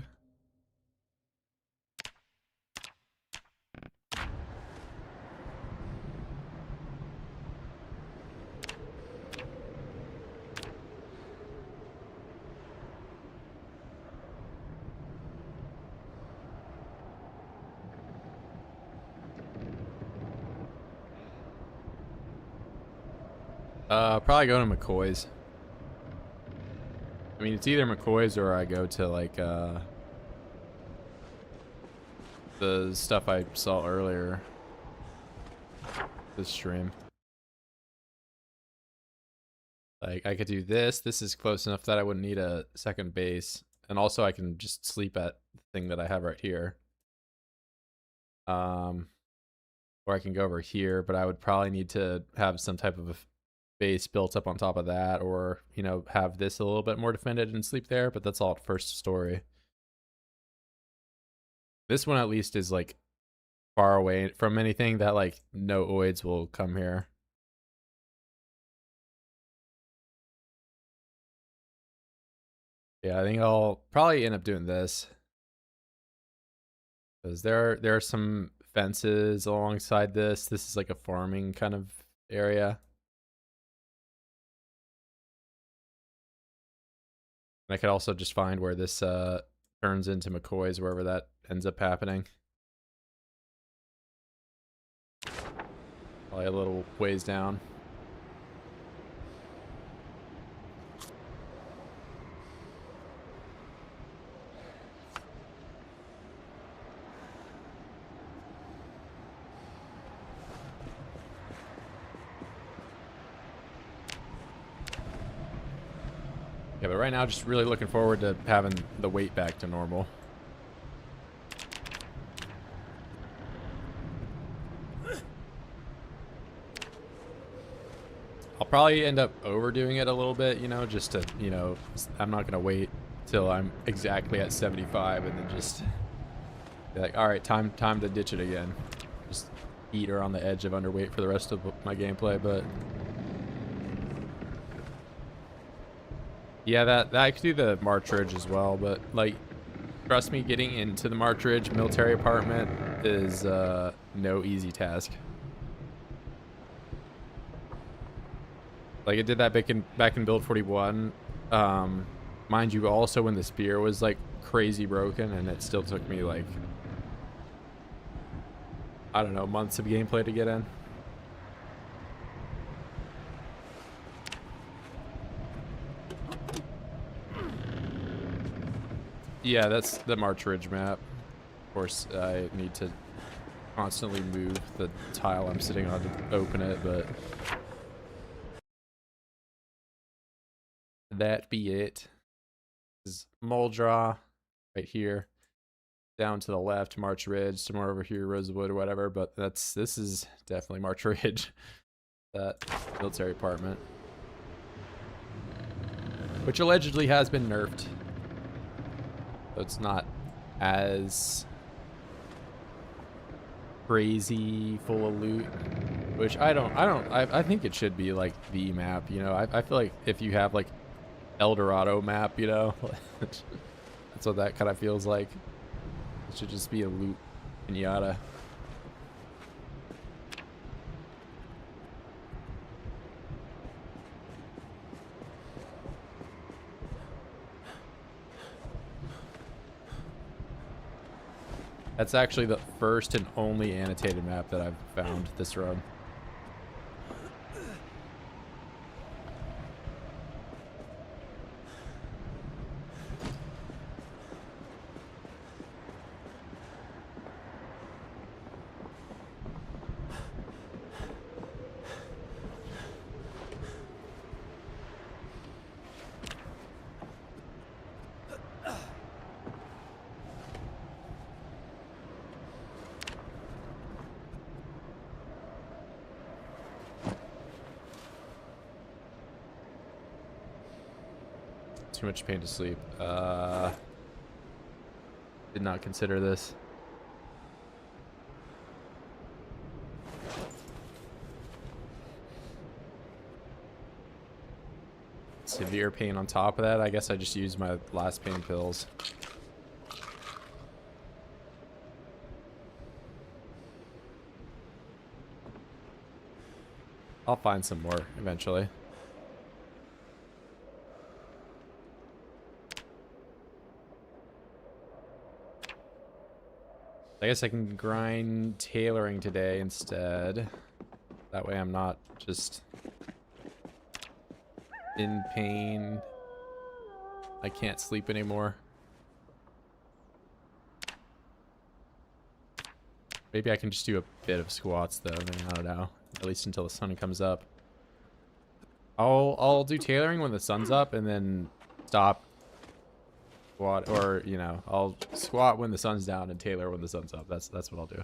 Probably go to McCoy's. I mean, it's either McCoy's or I go to like the stuff I saw earlier this stream. Like, I could do this. This is close enough that I wouldn't need a second base. And also I can just sleep at the thing that I have right here. Or I can go over here, but I would probably need to have some type of a base built up on top of that, or, you know, have this a little bit more defended and sleep there, but that's all at first story. This one at least is like far away from anything that like no oids will come here. Yeah, I think I'll probably end up doing this. Because there are some fences alongside this. This is like a farming kind of area. And I could also just find where this turns into McCoy's, wherever that ends up happening. Probably a little ways down. Yeah, but right now, just really looking forward to having the weight back to normal. I'll probably end up overdoing it a little bit, you know, just to, you know, I'm not going to wait till I'm exactly at 75 and then just be like, all right, time to ditch it again. Just eat her on the edge of underweight for the rest of my gameplay, but... Yeah, that I could do the March Ridge as well, but like, trust me, getting into the March Ridge military apartment is no easy task. Like, I did that back in build 41. Mind you, also when the spear was like crazy broken, and it still took me like, I don't know, months of gameplay to get in. Yeah, that's the March Ridge map. Of course, I need to constantly move the tile I'm sitting on to open it, but that be it. This is Muldra right here. Down to the left, March Ridge, somewhere over here, Rosewood or whatever, but this is definitely March Ridge. That military apartment. Which allegedly has been nerfed. So it's not as crazy full of loot, which I think it should be like the map, you know. I feel like if you have like El Dorado map, you know, that's what that kind of feels like. It should just be a loot pinata. That's actually the first and only annotated map that I've found this road. too much pain to sleep. Did not consider this. Severe pain on top of that. I guess I just used my last pain pills. I'll find some more eventually. I guess I can grind tailoring today instead. That way I'm not just in pain. I can't sleep anymore. Maybe I can just do a bit of squats though. I mean, I don't know. At least until the sun comes up. I'll do tailoring when the sun's up and then stop squat, or you know, I'll squat when the sun's down and tailor when the sun's up. That's what I'll do.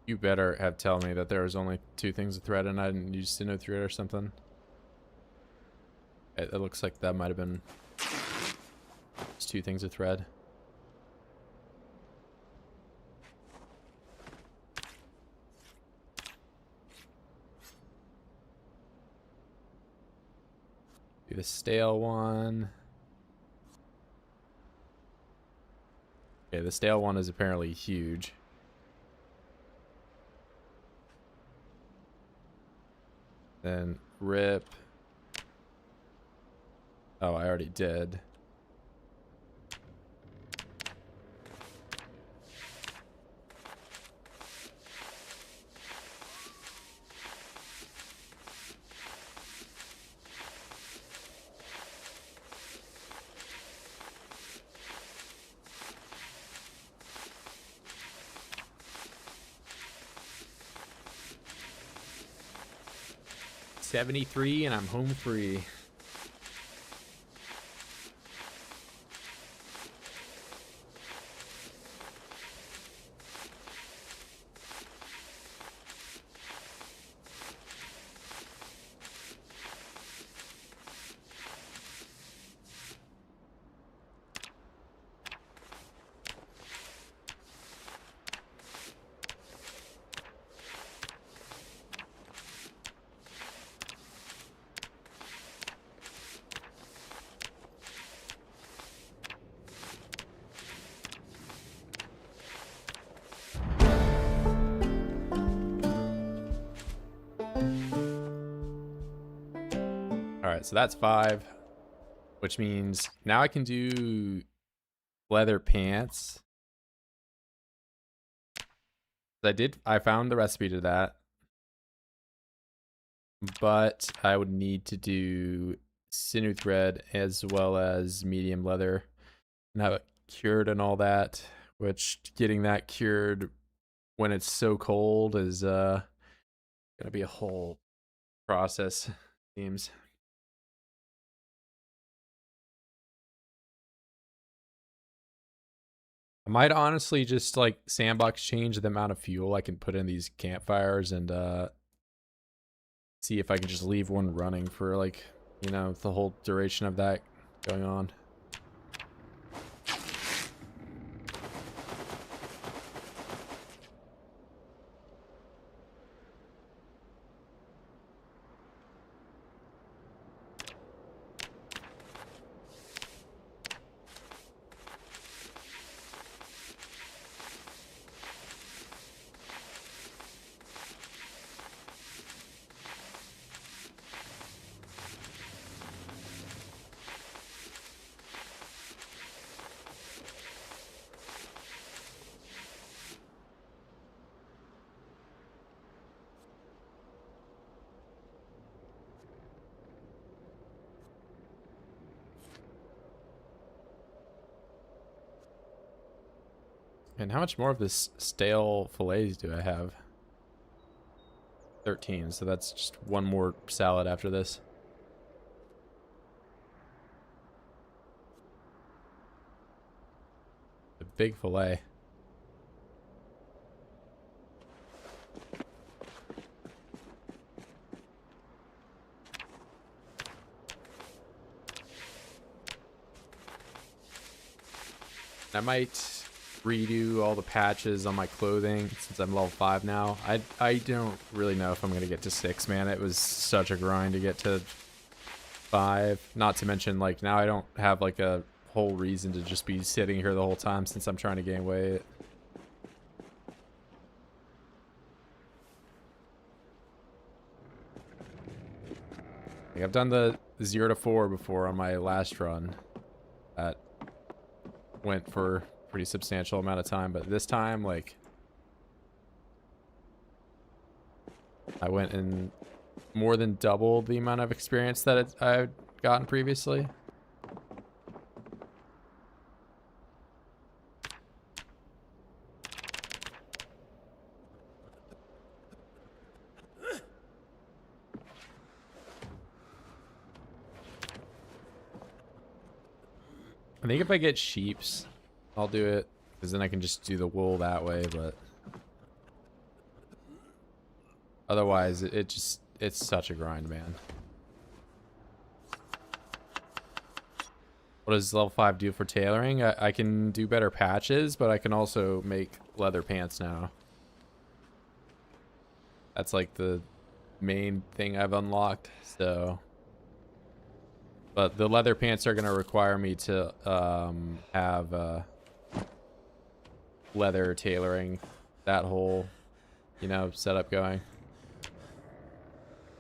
You better have tell me that there was only 2 things of thread and I didn't use Sinnoh thread or something. It looks like that might have been just 2 things of thread. Do the stale one. Okay, the stale one is apparently huge. Then rip. Oh, I already did. $73 and I'm home free. Alright, so that's 5, which means now I can do leather pants. I found the recipe to that, but I would need to do sinew thread as well as medium leather and have it cured and all that, which getting that cured when it's so cold is gonna be a whole process, seems. I might honestly just like sandbox change the amount of fuel I can put in these campfires and see if I can just leave one running for like, you know, the whole duration of that going on. And how much more of this stale fillets do I have? 13, so that's just one more salad after this. A big fillet. I might redo all the patches on my clothing since I'm level 5 now. I don't really know if I'm gonna get to 6, man. It was such a grind to get to 5. Not to mention, like, now I don't have like a whole reason to just be sitting here the whole time since I'm trying to gain weight. Like, I've done the 0 to 4 before on my last run. That went for a pretty substantial amount of time, but this time, like, I went in more than double the amount of experience that I've gotten previously. I think if I get sheeps, I'll do it, because then I can just do the wool that way, but otherwise it's such a grind, man. What does level 5 do for tailoring? I can do better patches, but I can also make leather pants now. That's like the main thing I've unlocked, so. But the leather pants are going to require me to have leather tailoring, that whole, you know, setup going.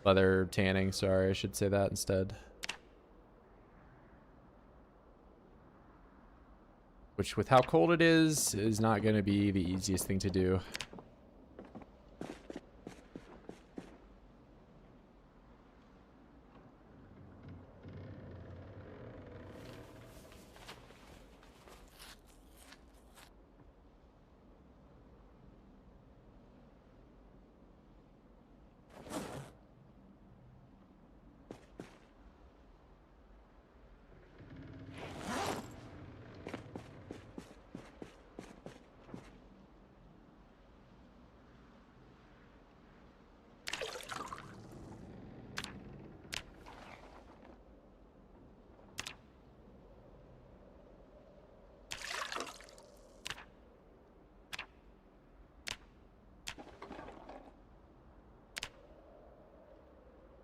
Leather tanning, sorry, I should say that instead. Which, with how cold it is not going to be the easiest thing to do.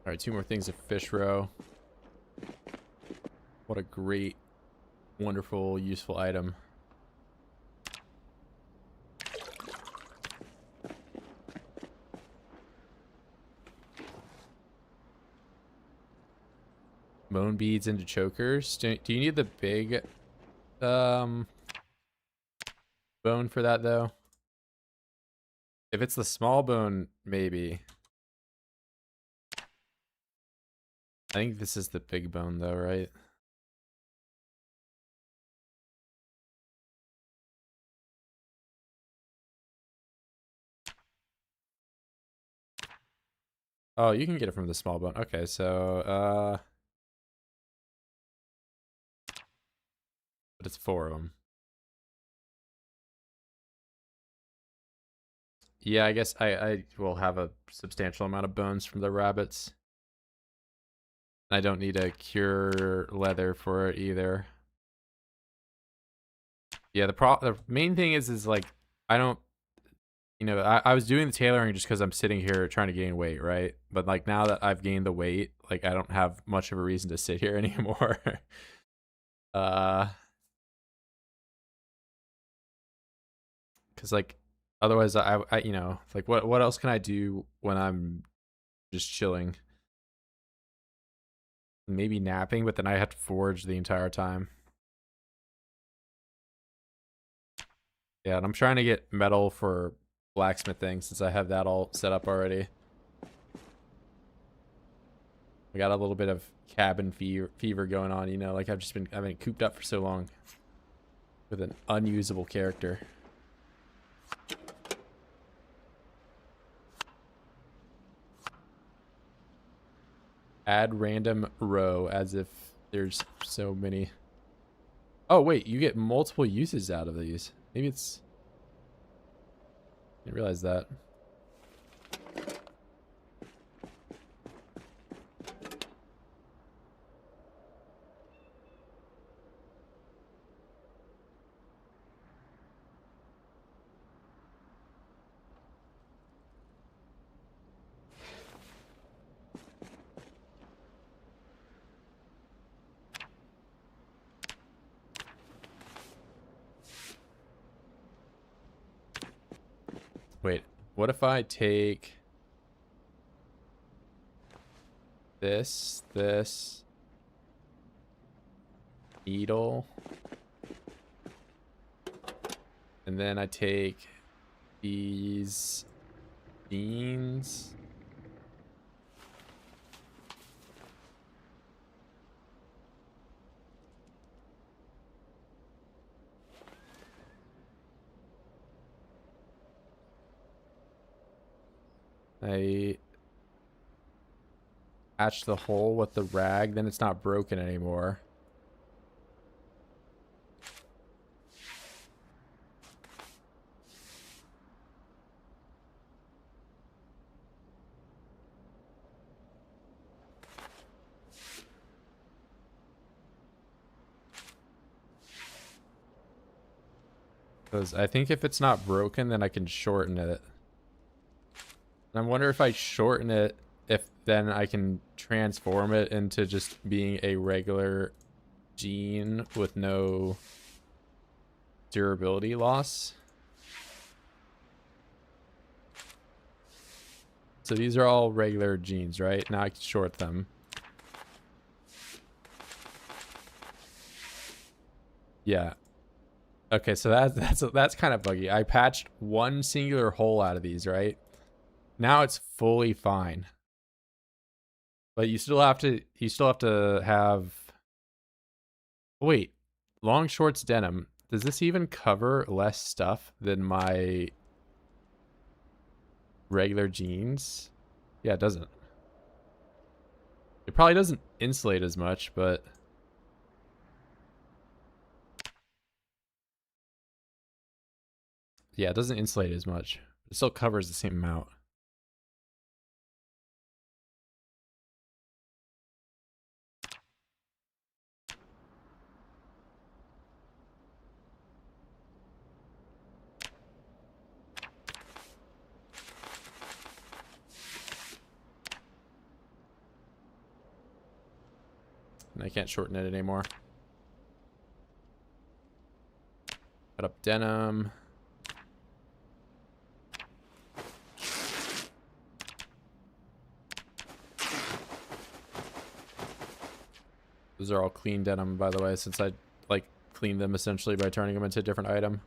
Alright, 2 more things of fish roe. What a great, wonderful, useful item. Bone beads into chokers. Do you need the big bone for that, though? If it's the small bone, maybe. I think this is the big bone, though, right? Oh, you can get it from the small bone. Okay, so, but it's 4 of them. Yeah, I guess I will have a substantial amount of bones from the rabbits. I don't need a cure leather for it either. Yeah, the main thing is like, I don't, you know, I was doing the tailoring just because I'm sitting here trying to gain weight, right? But like, now that I've gained the weight, like, I don't have much of a reason to sit here anymore. Because like, otherwise I you know, like, what else can I do when I'm just chilling? Maybe napping, but then I have to forage the entire time. Yeah, and I'm trying to get metal for blacksmithing since I have that all set up already. I got a little bit of cabin fever going on, you know, like I've been cooped up for so long with an unusable character. Add random row, as if there's so many. Oh, wait, you get multiple uses out of these. Maybe it's... I didn't realize that. Wait, what if I take this, needle, and then I take these beans. I patch the hole with the rag, then it's not broken anymore. Because I think if it's not broken, then I can shorten it. And I wonder if I shorten it, if then I can transform it into just being a regular gene with no durability loss. So these are all regular genes, right? Now I can short them. Yeah. Okay, so that's kind of buggy. I patched one singular hole out of these, right? Now it's fully fine. But you still have to have wait, long shorts denim. Does this even cover less stuff than my regular jeans? Yeah, it doesn't. It probably doesn't insulate as much, but yeah, it doesn't insulate as much. It still covers the same amount. And I can't shorten it anymore. Cut up denim. Those are all clean denim, by the way, since I like cleaned them essentially by turning them into a different item.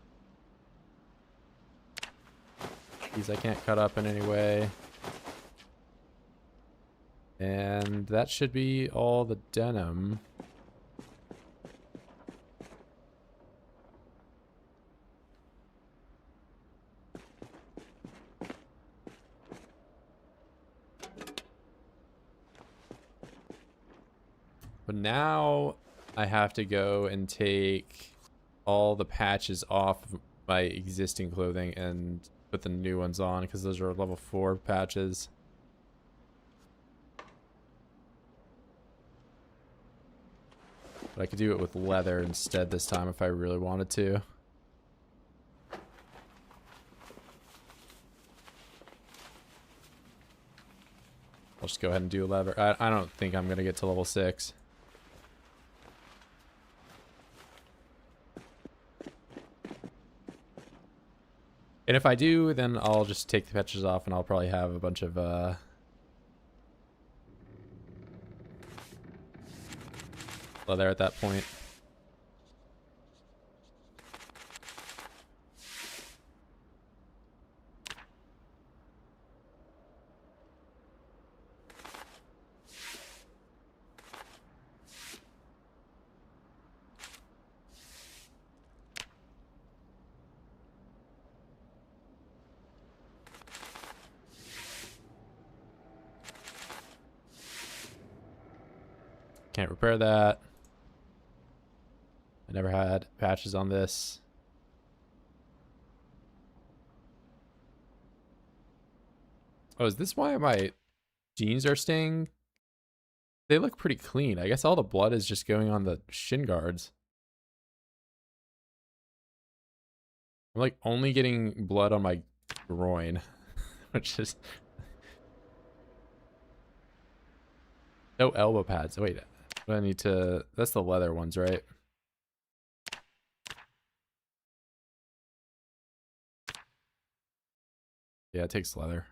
These I can't cut up in any way. And that should be all the denim. But now I have to go and take all the patches off of my existing clothing and put the new ones on because those are level 4 patches. But I could do it with leather instead this time if I really wanted to. I'll just go ahead and do leather. I don't think I'm going to get to level 6. And if I do, then I'll just take the patches off and I'll probably have a bunch of leather at that point. Can't repair that. I never had patches on this. Oh, is this why my jeans are staying? They look pretty clean. I guess all the blood is just going on the shin guards. I'm like only getting blood on my groin, which is no elbow pads. Wait, I need to, that's the leather ones, right? Yeah, it takes leather.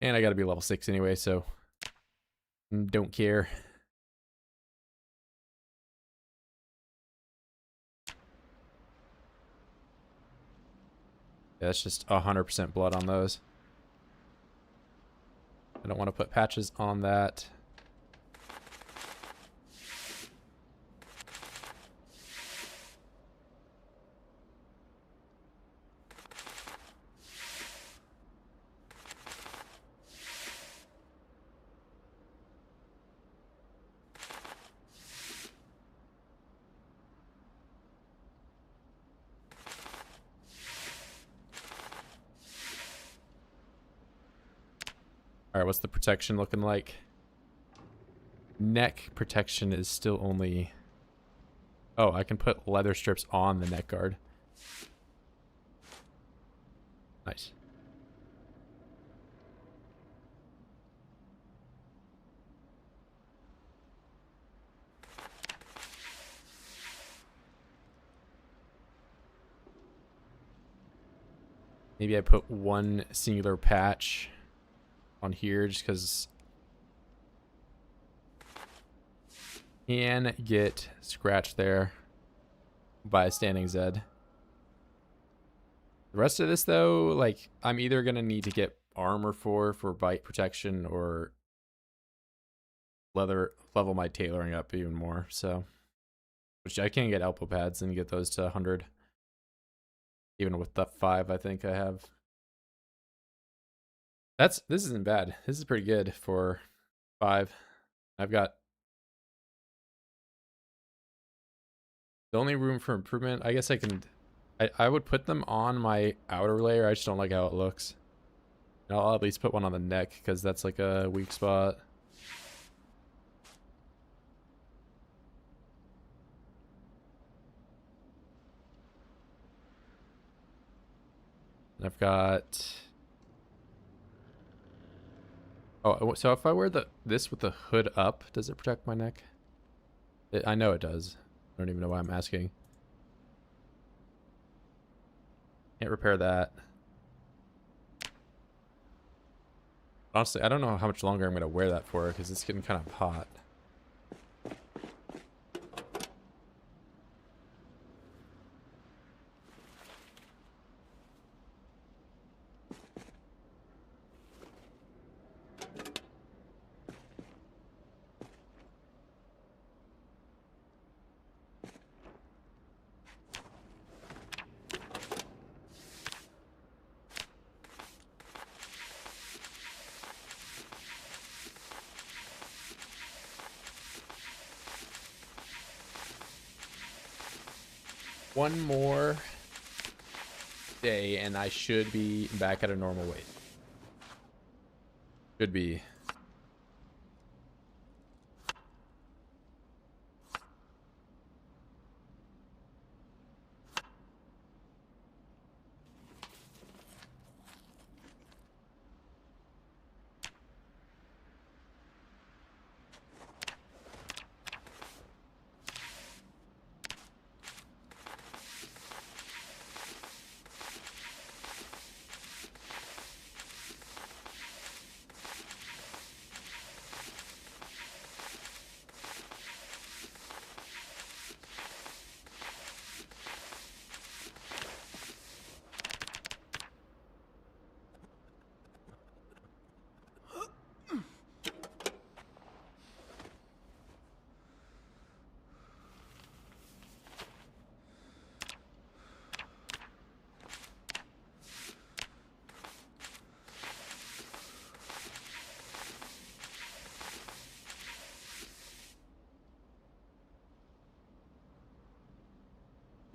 And I gotta be level 6 anyway, so don't care. Yeah, it's just 100% blood on those. I don't want to put patches on that. All right, what's the protection looking like? Neck protection is still only... Oh, I can put leather strips on the neck guard. Nice. Maybe I put one singular patch on here just because can get scratched there by a standing Zed. The rest of this though, like I'm either gonna need to get armor for bite protection or level my tailoring up even more. So, which I can get elbow pads and get those to 100, even with the 5 I think I have. This isn't bad. This is pretty good for 5. I've got the only room for improvement. I guess I would put them on my outer layer. I just don't like how it looks. And I'll at least put one on the neck because that's like a weak spot. And I've got... Oh, so if I wear this with the hood up, does it protect my neck? I know it does. I don't even know why I'm asking. Can't repair that. Honestly, I don't know how much longer I'm going to wear that for because it's getting kind of hot. One more day and I should be back at a normal weight. Should be.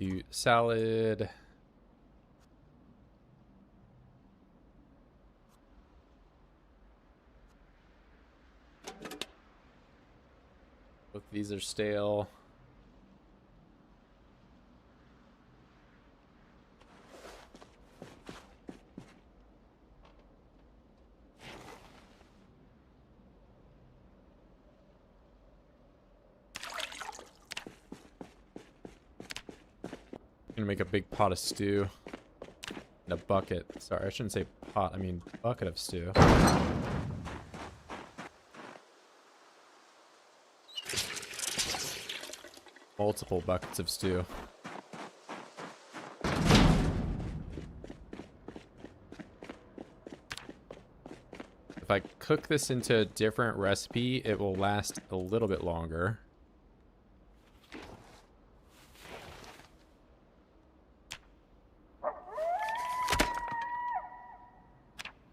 Do salad. Both these are stale. Gonna make a big pot of stew. In a bucket. Sorry, I shouldn't say pot, I mean bucket of stew. Multiple buckets of stew. If I cook this into a different recipe, it will last a little bit longer.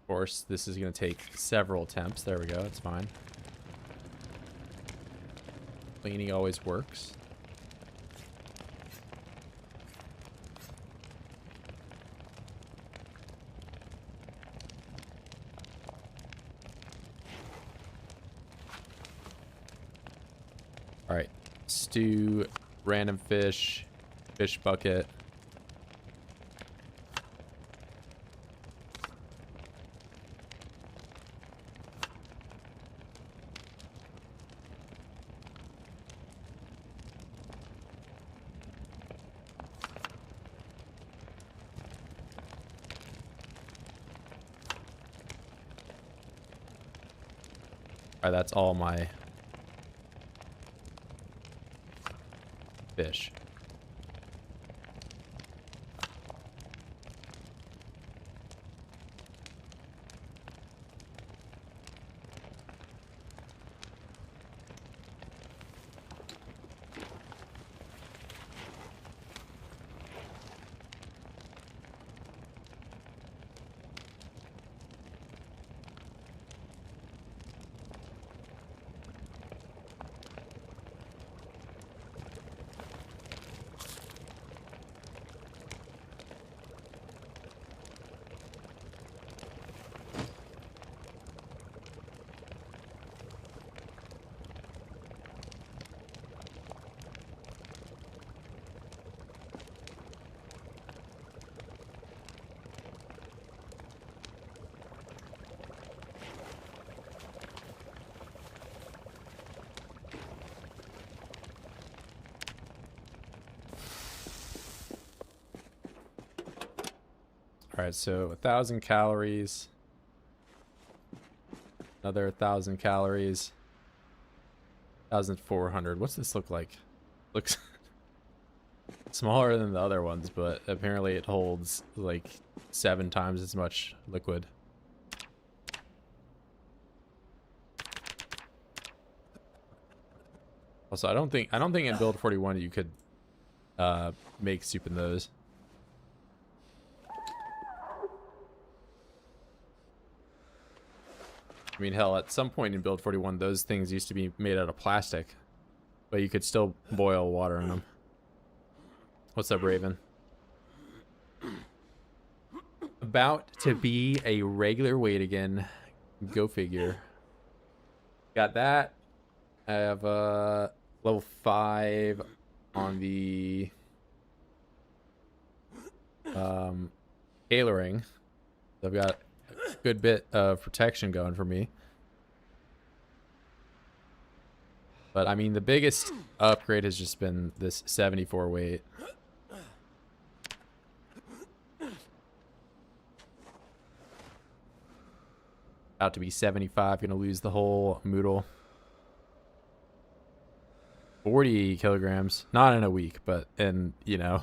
Of course, this is going to take several attempts. There we go, it's fine. Cleaning always works. All right, stew, random fish, fish bucket. All right, that's all my fish. All right, so 1,000 calories. Another 1,000 calories. 1,400. What's this look like? Looks smaller than the other ones, but apparently it holds like 7 times as much liquid. Also, I don't think in build 41 you could make soup in those. I mean, hell, at some point in build 41, those things used to be made out of plastic, but you could still boil water in them. What's up, Raven? About to be a regular weight again. Go figure. Got that. I have level 5 on the tailoring. So I've got a good bit of protection going for me. But I mean, the biggest upgrade has just been this 74 weight. About to be 75, gonna lose the whole moodle. 40 kilograms, not in a week, but in, you know,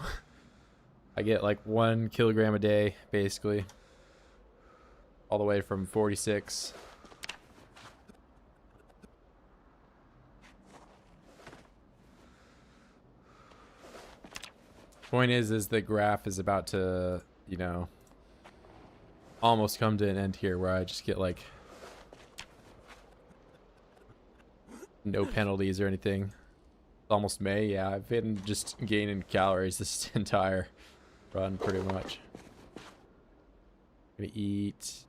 I get like 1 kilogram a day, basically. All the way from 46. Point is the graph is about to, you know, almost come to an end here where I just get like no penalties or anything. almost May. Yeah, I've been just gaining calories this entire run pretty much. Gonna eat.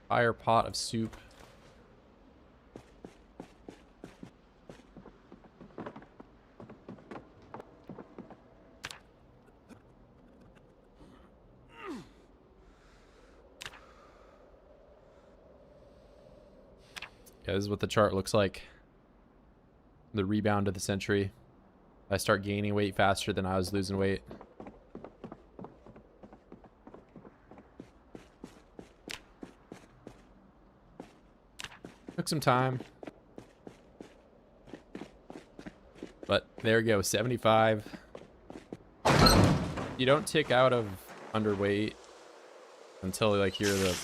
Fire pot of soup. Yeah, this is what the chart looks like. The rebound of the century. I start gaining weight faster than I was losing weight. Took some time. But there we go, 75. You don't tick out of underweight until like you're the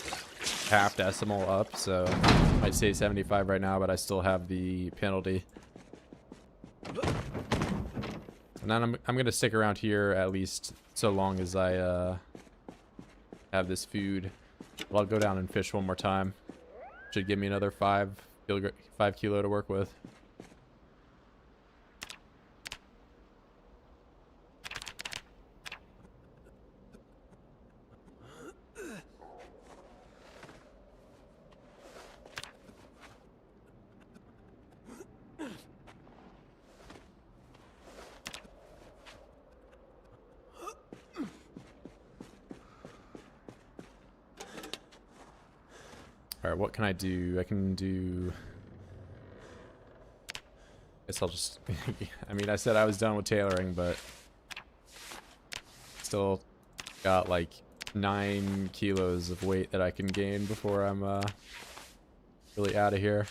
half decimal up, so I'd say 75 right now, but I still have the penalty. And then I'm gonna stick around here at least so long as I have this food. But I'll go down and fish one more time. Should give me another 5 kilo to work with. Alright, what can I do? I can do... Guess I'll just... I mean, I said I was done with tailoring, but... Still got like 9 kilos of weight that I can gain before I'm really out of here.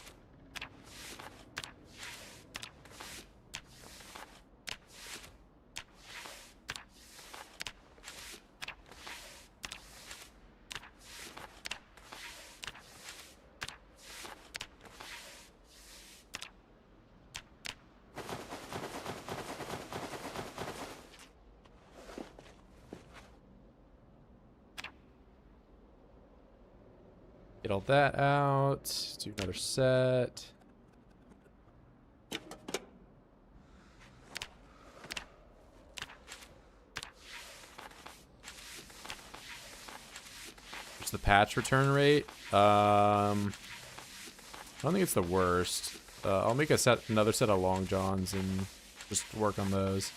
Get all that out. Do another set. What's the patch return rate? I don't think it's the worst. I'll make another set of long johns and just work on those.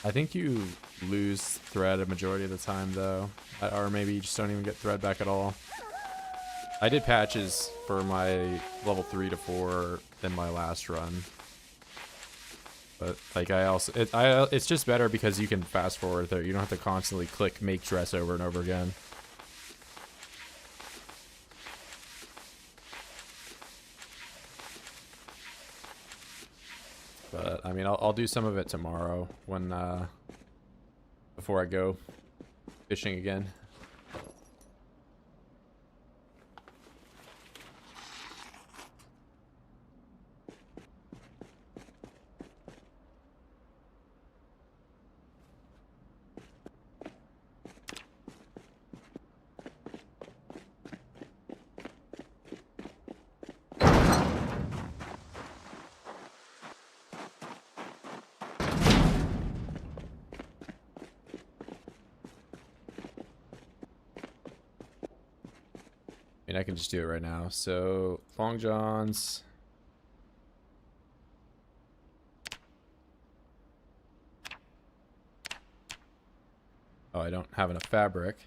I think you lose thread a majority of the time though, or maybe you just don't even get thread back at all. I did patches for my level 3 to 4 in my last run, but like it's just better because you can fast forward there. You don't have to constantly click make dress over and over again. But I mean, I'll do some of it tomorrow when before I go fishing again. I mean, I can just do it right now. So, long johns. Oh, I don't have enough fabric.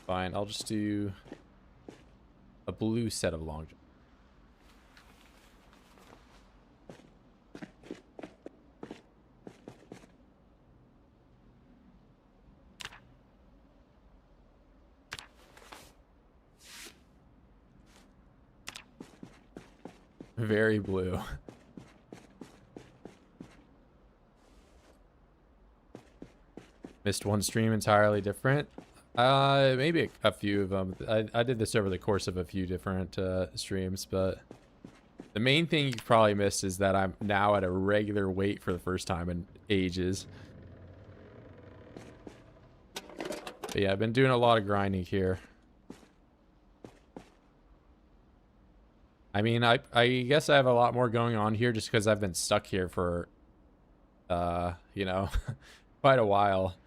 Fine, I'll just do a blue set of long johns. Very blue. Missed one stream entirely different. Maybe a few of them. I did this over the course of a few different streams, but the main thing you probably missed is that I'm now at a regular weight for the first time in ages. But yeah, I've been doing a lot of grinding here. I mean, I guess I have a lot more going on here just because I've been stuck here for, you know, quite a while.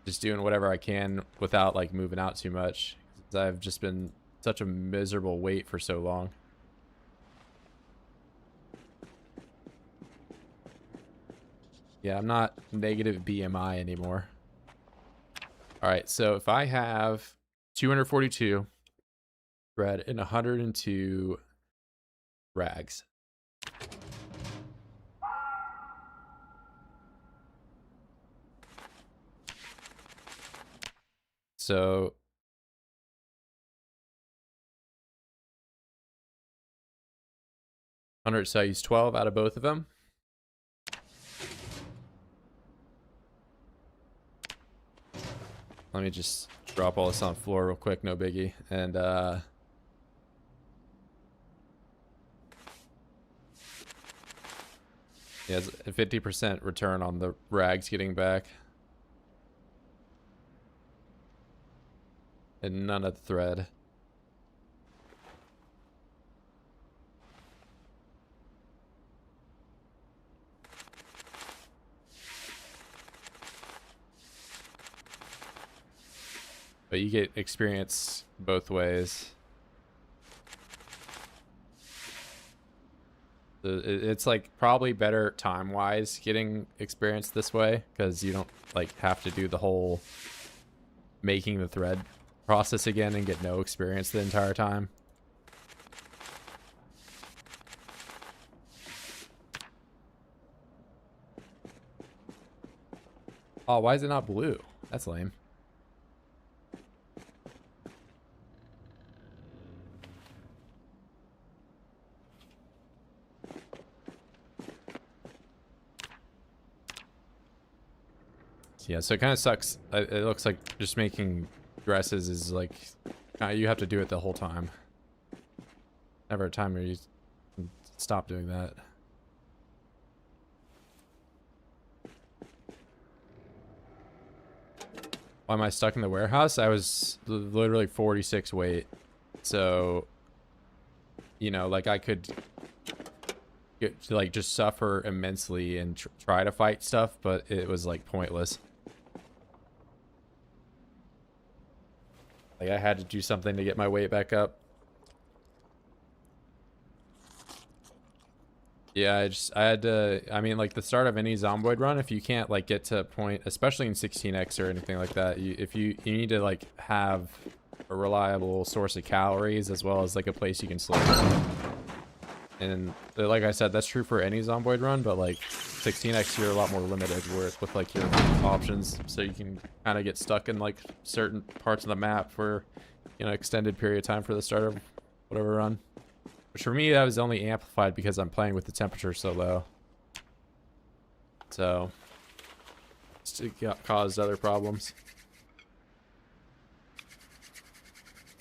Just doing whatever I can without like moving out too much. 'Cause I've just been such a miserable wait for so long. Yeah, I'm not negative BMI anymore. All right, so if I have 242 thread and 102 rags. So 100, so I use 12 out of both of them. Let me just drop all this on the floor real quick, no biggie. And yeah, it's a 50% return on the rags getting back. And none of the thread. But you get experience both ways. It's like probably better time-wise getting experience this way because you don't like have to do the whole making the thread process again and get no experience the entire time. Oh, why is it not blue? That's lame. Yeah, so it kind of sucks. It looks like just making dresses is like you have to do it the whole time. Never a time where you stop doing that. Why am I stuck in the warehouse? I was literally 46 weight. So, you know, like I could get to like just suffer immensely and try to fight stuff, but it was like pointless. Like I had to do something to get my weight back up. Yeah, I had to, I mean, like the start of any Zomboid run, if you can't like get to a point, especially in 16x or anything like that, if you need to like have a reliable source of calories as well as like a place you can sleep. And like I said, that's true for any Zomboid run, but like 16x you're a lot more limited with like your options, so you can kind of get stuck in like certain parts of the map for, you know, extended period of time for the start of whatever run. Which for me that was only amplified because I'm playing with the temperature so low. So it caused other problems.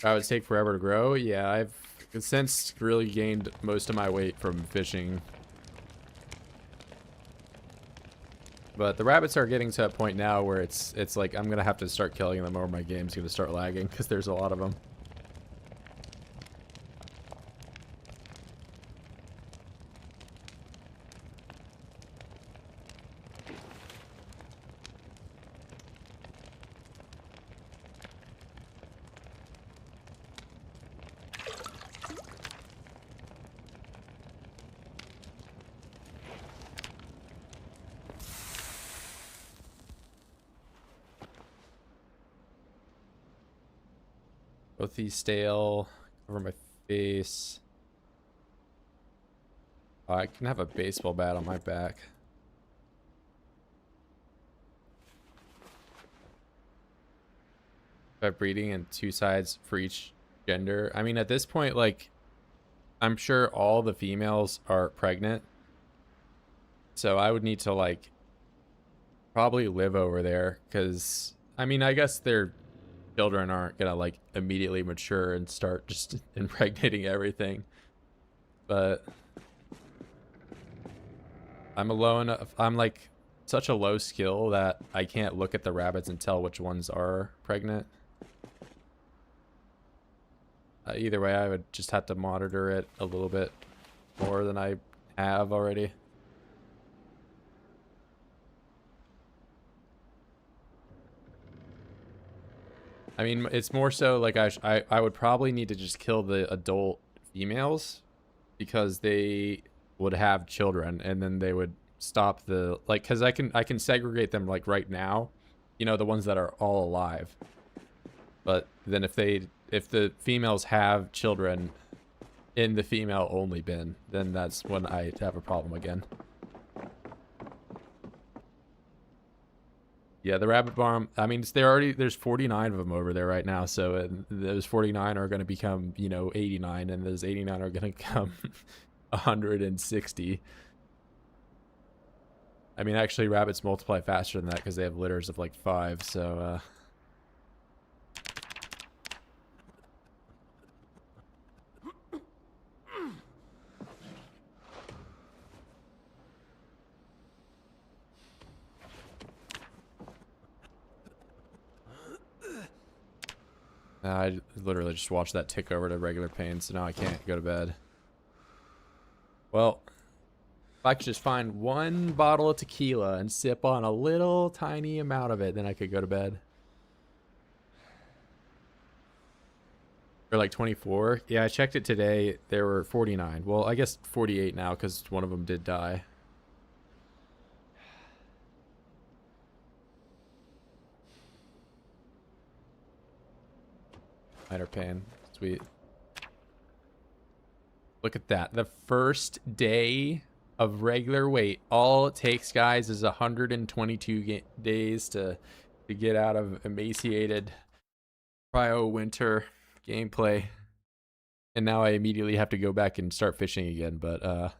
That would take forever to grow. Yeah, I've since really gained most of my weight from fishing. But the rabbits are getting to a point now where it's like I'm gonna have to start killing them or my game's gonna start lagging because there's a lot of them. Both these stale. Cover my face. Oh, I can have a baseball bat on my back. By breeding in 2 sides for each gender. I mean, at this point, like, I'm sure all the females are pregnant. So I would need to, like, probably live over there. Because, I mean, I guess their children aren't gonna, like, immediately mature and start just impregnating everything. But I'm a low enough, I'm, like, such a low skill that I can't look at the rabbits and tell which ones are pregnant. Either way, I would just have to monitor it a little bit more than I have already. I mean, it's more so like I would probably need to just kill the adult females because they would have children, and then they would stop the like, because I can segregate them like right now, you know, the ones that are all alive. But then if the females have children in the female only bin, then that's when I have a problem again. Yeah, the rabbit farm, I mean, there's 49 of them over there right now, so those 49 are going to become, you know, 89, and those 89 are going to become 160. I mean, actually, rabbits multiply faster than that because they have litters of like 5, so, I literally just watched that tick over to regular pain, so now I can't go to bed. Well, if I could just find one bottle of tequila and sip on a little tiny amount of it, then I could go to bed. Or like 24. Yeah, I checked it today. There were 49. Well, I guess 48 now because one of them did die. Minor pain. Sweet. Look at that. The first day of regular weight. All it takes, guys, is 122 days to get out of emaciated cryo winter gameplay. And now I immediately have to go back and start fishing again, but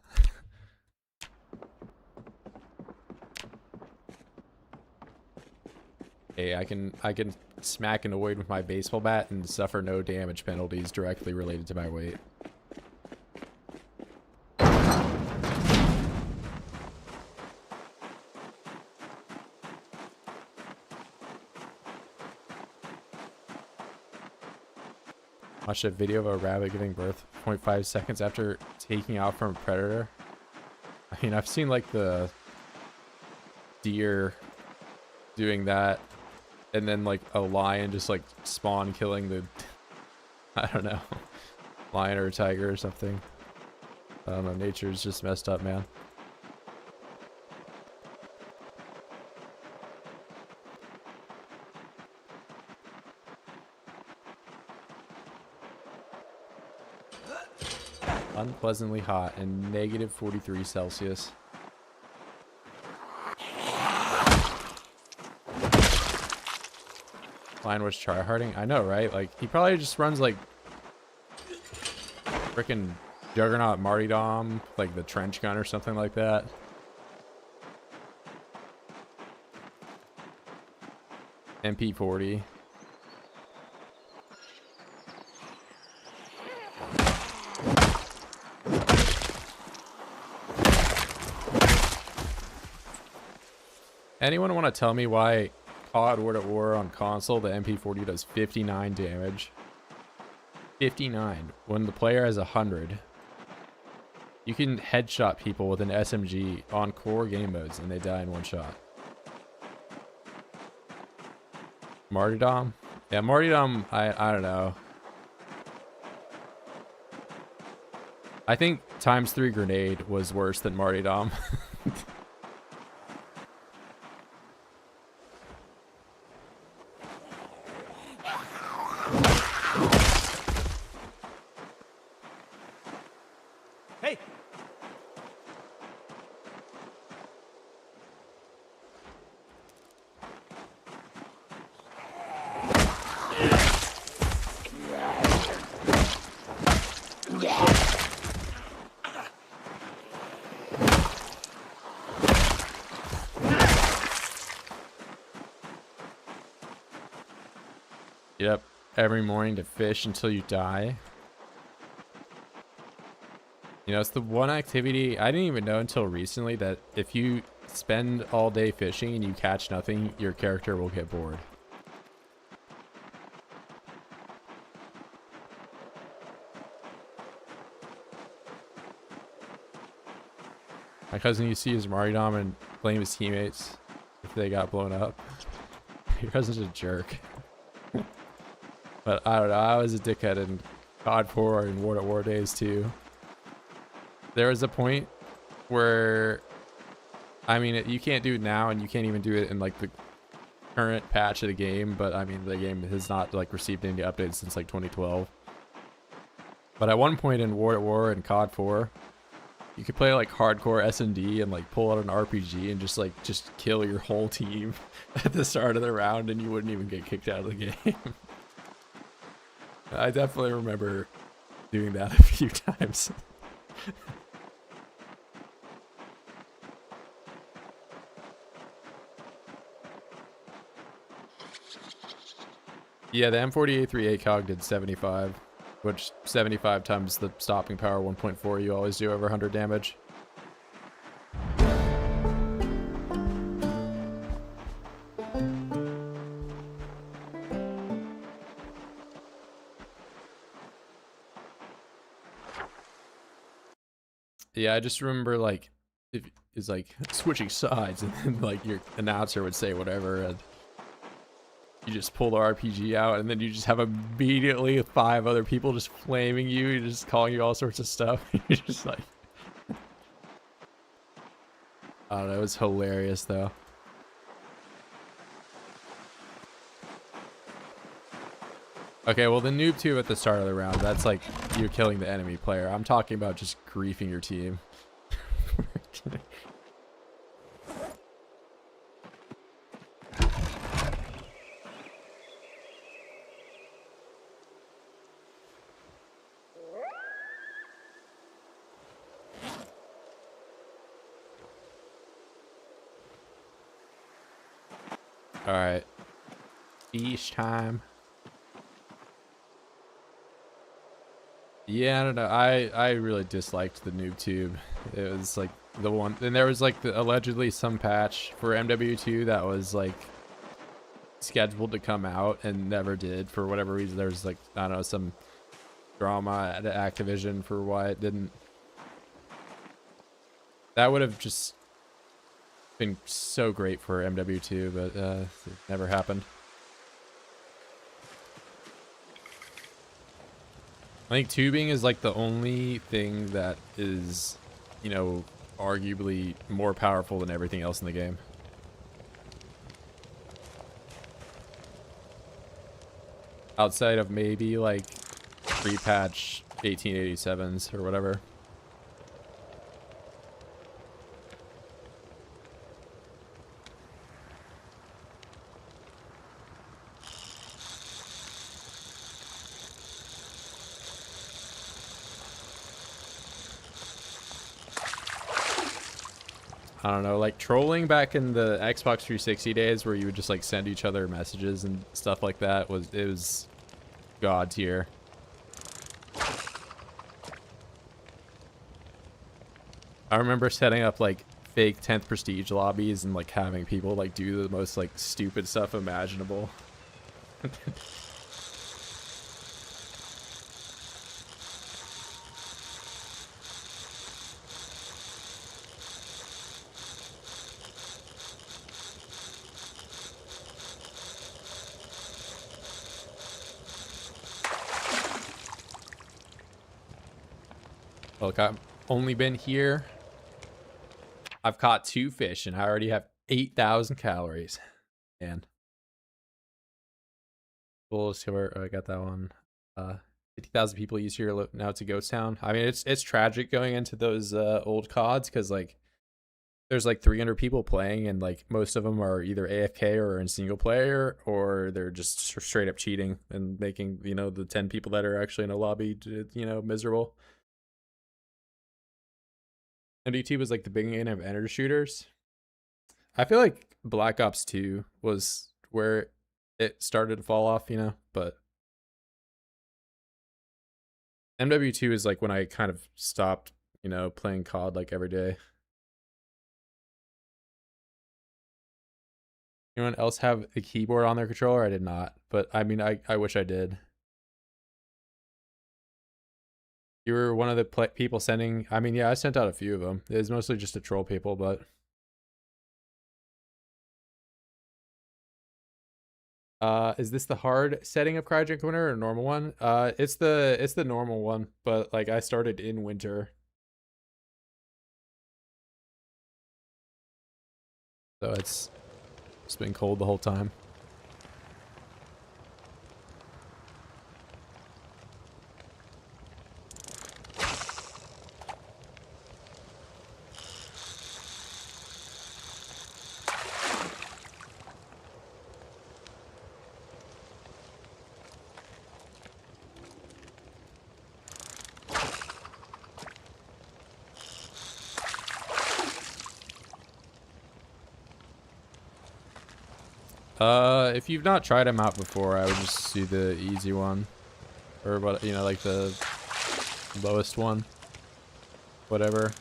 hey, I can smack an void with my baseball bat and suffer no damage penalties directly related to my weight. Watched a video of a rabbit giving birth 0.5 seconds after taking off from a predator. I mean, I've seen like the deer doing that, and then like a lion just like spawn killing the, I don't know, lion or a tiger or something. I don't know, nature's just messed up, man. Unpleasantly hot and negative 43 Celsius. Lion was tryharding. I know, right? Like, he probably just runs like freaking Juggernaut Martyrdom, like the trench gun or something like that. MP40. Anyone want to tell me why COD World at War on console, the MP40 does 59 damage? 59 when the player has 100. You can headshot people with an SMG on core game modes and they die in one shot. Martyrdom? Yeah, Martyrdom, I don't know. I think ×3 grenade was worse than Martyrdom. Hey! Yep, every morning to fish until you die. You know, it's the one activity I didn't even know until recently that if you spend all day fishing and you catch nothing, your character will get bored. My cousin used to use Maridom and blame his teammates if they got blown up. Your cousin's a jerk. But I don't know, I was a dickhead in COD 4 and War at War days too. There was a point where, I mean, you can't do it now, and you can't even do it in like the current patch of the game, but I mean, the game has not like received any updates since like 2012. But at one point in War at War and COD 4, you could play like hardcore S&D and like pull out an RPG and just kill your whole team at the start of the round, and you wouldn't even get kicked out of the game. I definitely remember doing that a few times. Yeah, the M48-3 ACOG did 75, which 75 times the stopping power 1.4 you always do over 100 damage. Yeah, I just remember like if it's like switching sides, and then like your announcer would say whatever, and you just pull the RPG out, and then you just have immediately 5 other people just flaming you, just calling you all sorts of stuff. You're just like, I don't know, it was hilarious though. Okay, well the noob tube at the start of the round, that's like you're killing the enemy player. I'm talking about just griefing your team. All right, each time. Yeah, I don't know. I really disliked the noob tube. It was like the one, and there was like allegedly some patch for MW2 that was like scheduled to come out and never did for whatever reason. There was like, I don't know, some drama at Activision for why it didn't. That would have just been so great for MW2, but it never happened. I think tubing is like the only thing that is, you know, arguably more powerful than everything else in the game. Outside of maybe like pre-patch 1887s or whatever. I don't know, like trolling back in the Xbox 360 days where you would just like send each other messages and stuff like that was god tier. I remember setting up like fake 10th prestige lobbies and like having people like do the most like stupid stuff imaginable. Look, I've only been here. I've caught 2 fish and I already have 8,000 calories. And we'll see where I got that one. 50,000 people use here now to Ghost Town. I mean, it's tragic going into those old CODs because like there's like 300 people playing and like most of them are either AFK or in single player, or they're just straight up cheating and making, you know, the 10 people that are actually in a lobby, you know, miserable. MDT was like the beginning of energy shooters. I feel like Black Ops 2 was where it started to fall off, you know, but MW2 is like when I kind of stopped, you know, playing COD like every day. Anyone else have a keyboard on their controller? I did not, but I mean, I wish I did. You were one of the people sending. I mean, yeah, I sent out a few of them. It was mostly just to troll people, but. Is this the hard setting of Cryogenic Winter or normal one? It's the normal one, but like I started in winter. So it's been cold the whole time. If you've not tried them out before, I would just do the easy one. Or what, you know, like the lowest one. Whatever.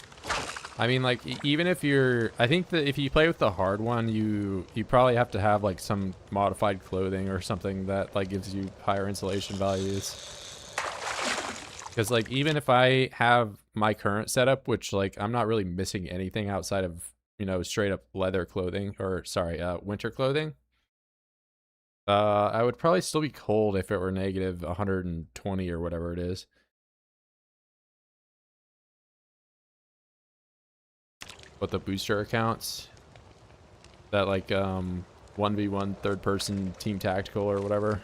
I mean, like, even if you're... I think that if you play with the hard one, you probably have to have, like, some modified clothing or something that, like, gives you higher insulation values. Because, like, even if I have my current setup, which, like, I'm not really missing anything outside of, you know, straight up leather clothing, or, sorry, winter clothing. I would probably still be cold if it were negative 120 or whatever it is. But the booster accounts that like 1v1 third person team tactical or whatever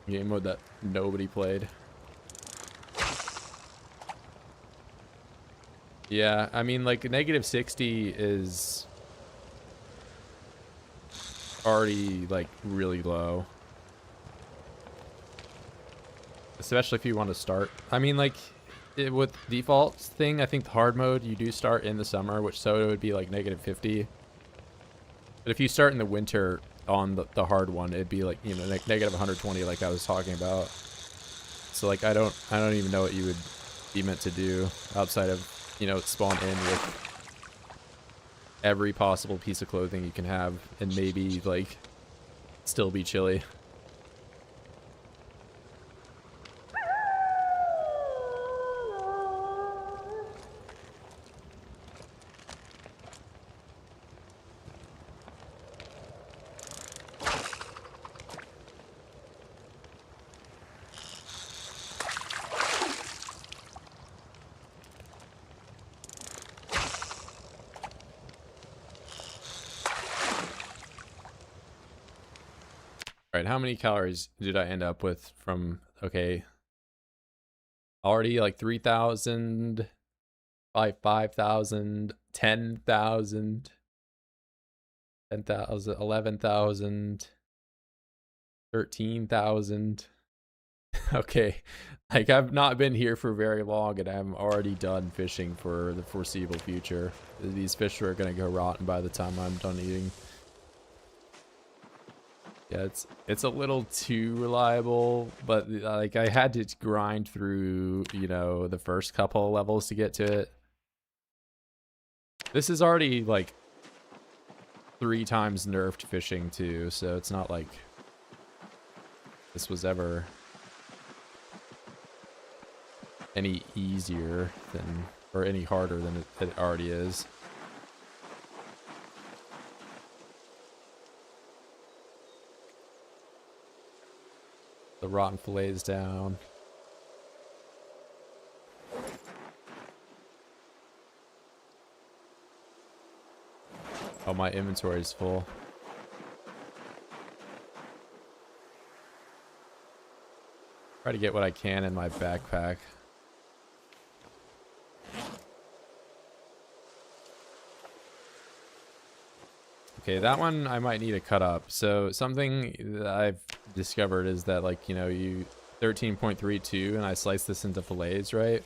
game mode that nobody played. Yeah, I mean, like negative 60 is already like really low, especially if you want to start. I mean, like with default thing, I think the hard mode you do start in the summer, which so it would be like negative 50. But if you start in the winter on the hard one, it'd be like, you know, like negative 120, like I was talking about. So like I don't even know what you would be meant to do outside of, you know, spawn in with every possible piece of clothing you can have and maybe like still be chilly. All right, how many calories did I end up with from, okay, already like 3,000, 5,000, 10,000, 10,000, 11,000, 13,000. Okay, like I've not been here for very long and I'm already done fishing for the foreseeable future. These fish are gonna go rotten by the time I'm done eating. Yeah, it's a little too reliable, but like I had to grind through, you know, the first couple of levels to get to it. This is already like 3 times nerfed fishing too, so it's not like this was ever any easier than, or any harder than it already is. The rotten fillets down. Oh, my inventory is full. Try to get what I can in my backpack. Okay, that one I might need to cut up. So something that I've discovered is that, like, you know, you 13.32 and I slice this into fillets, right?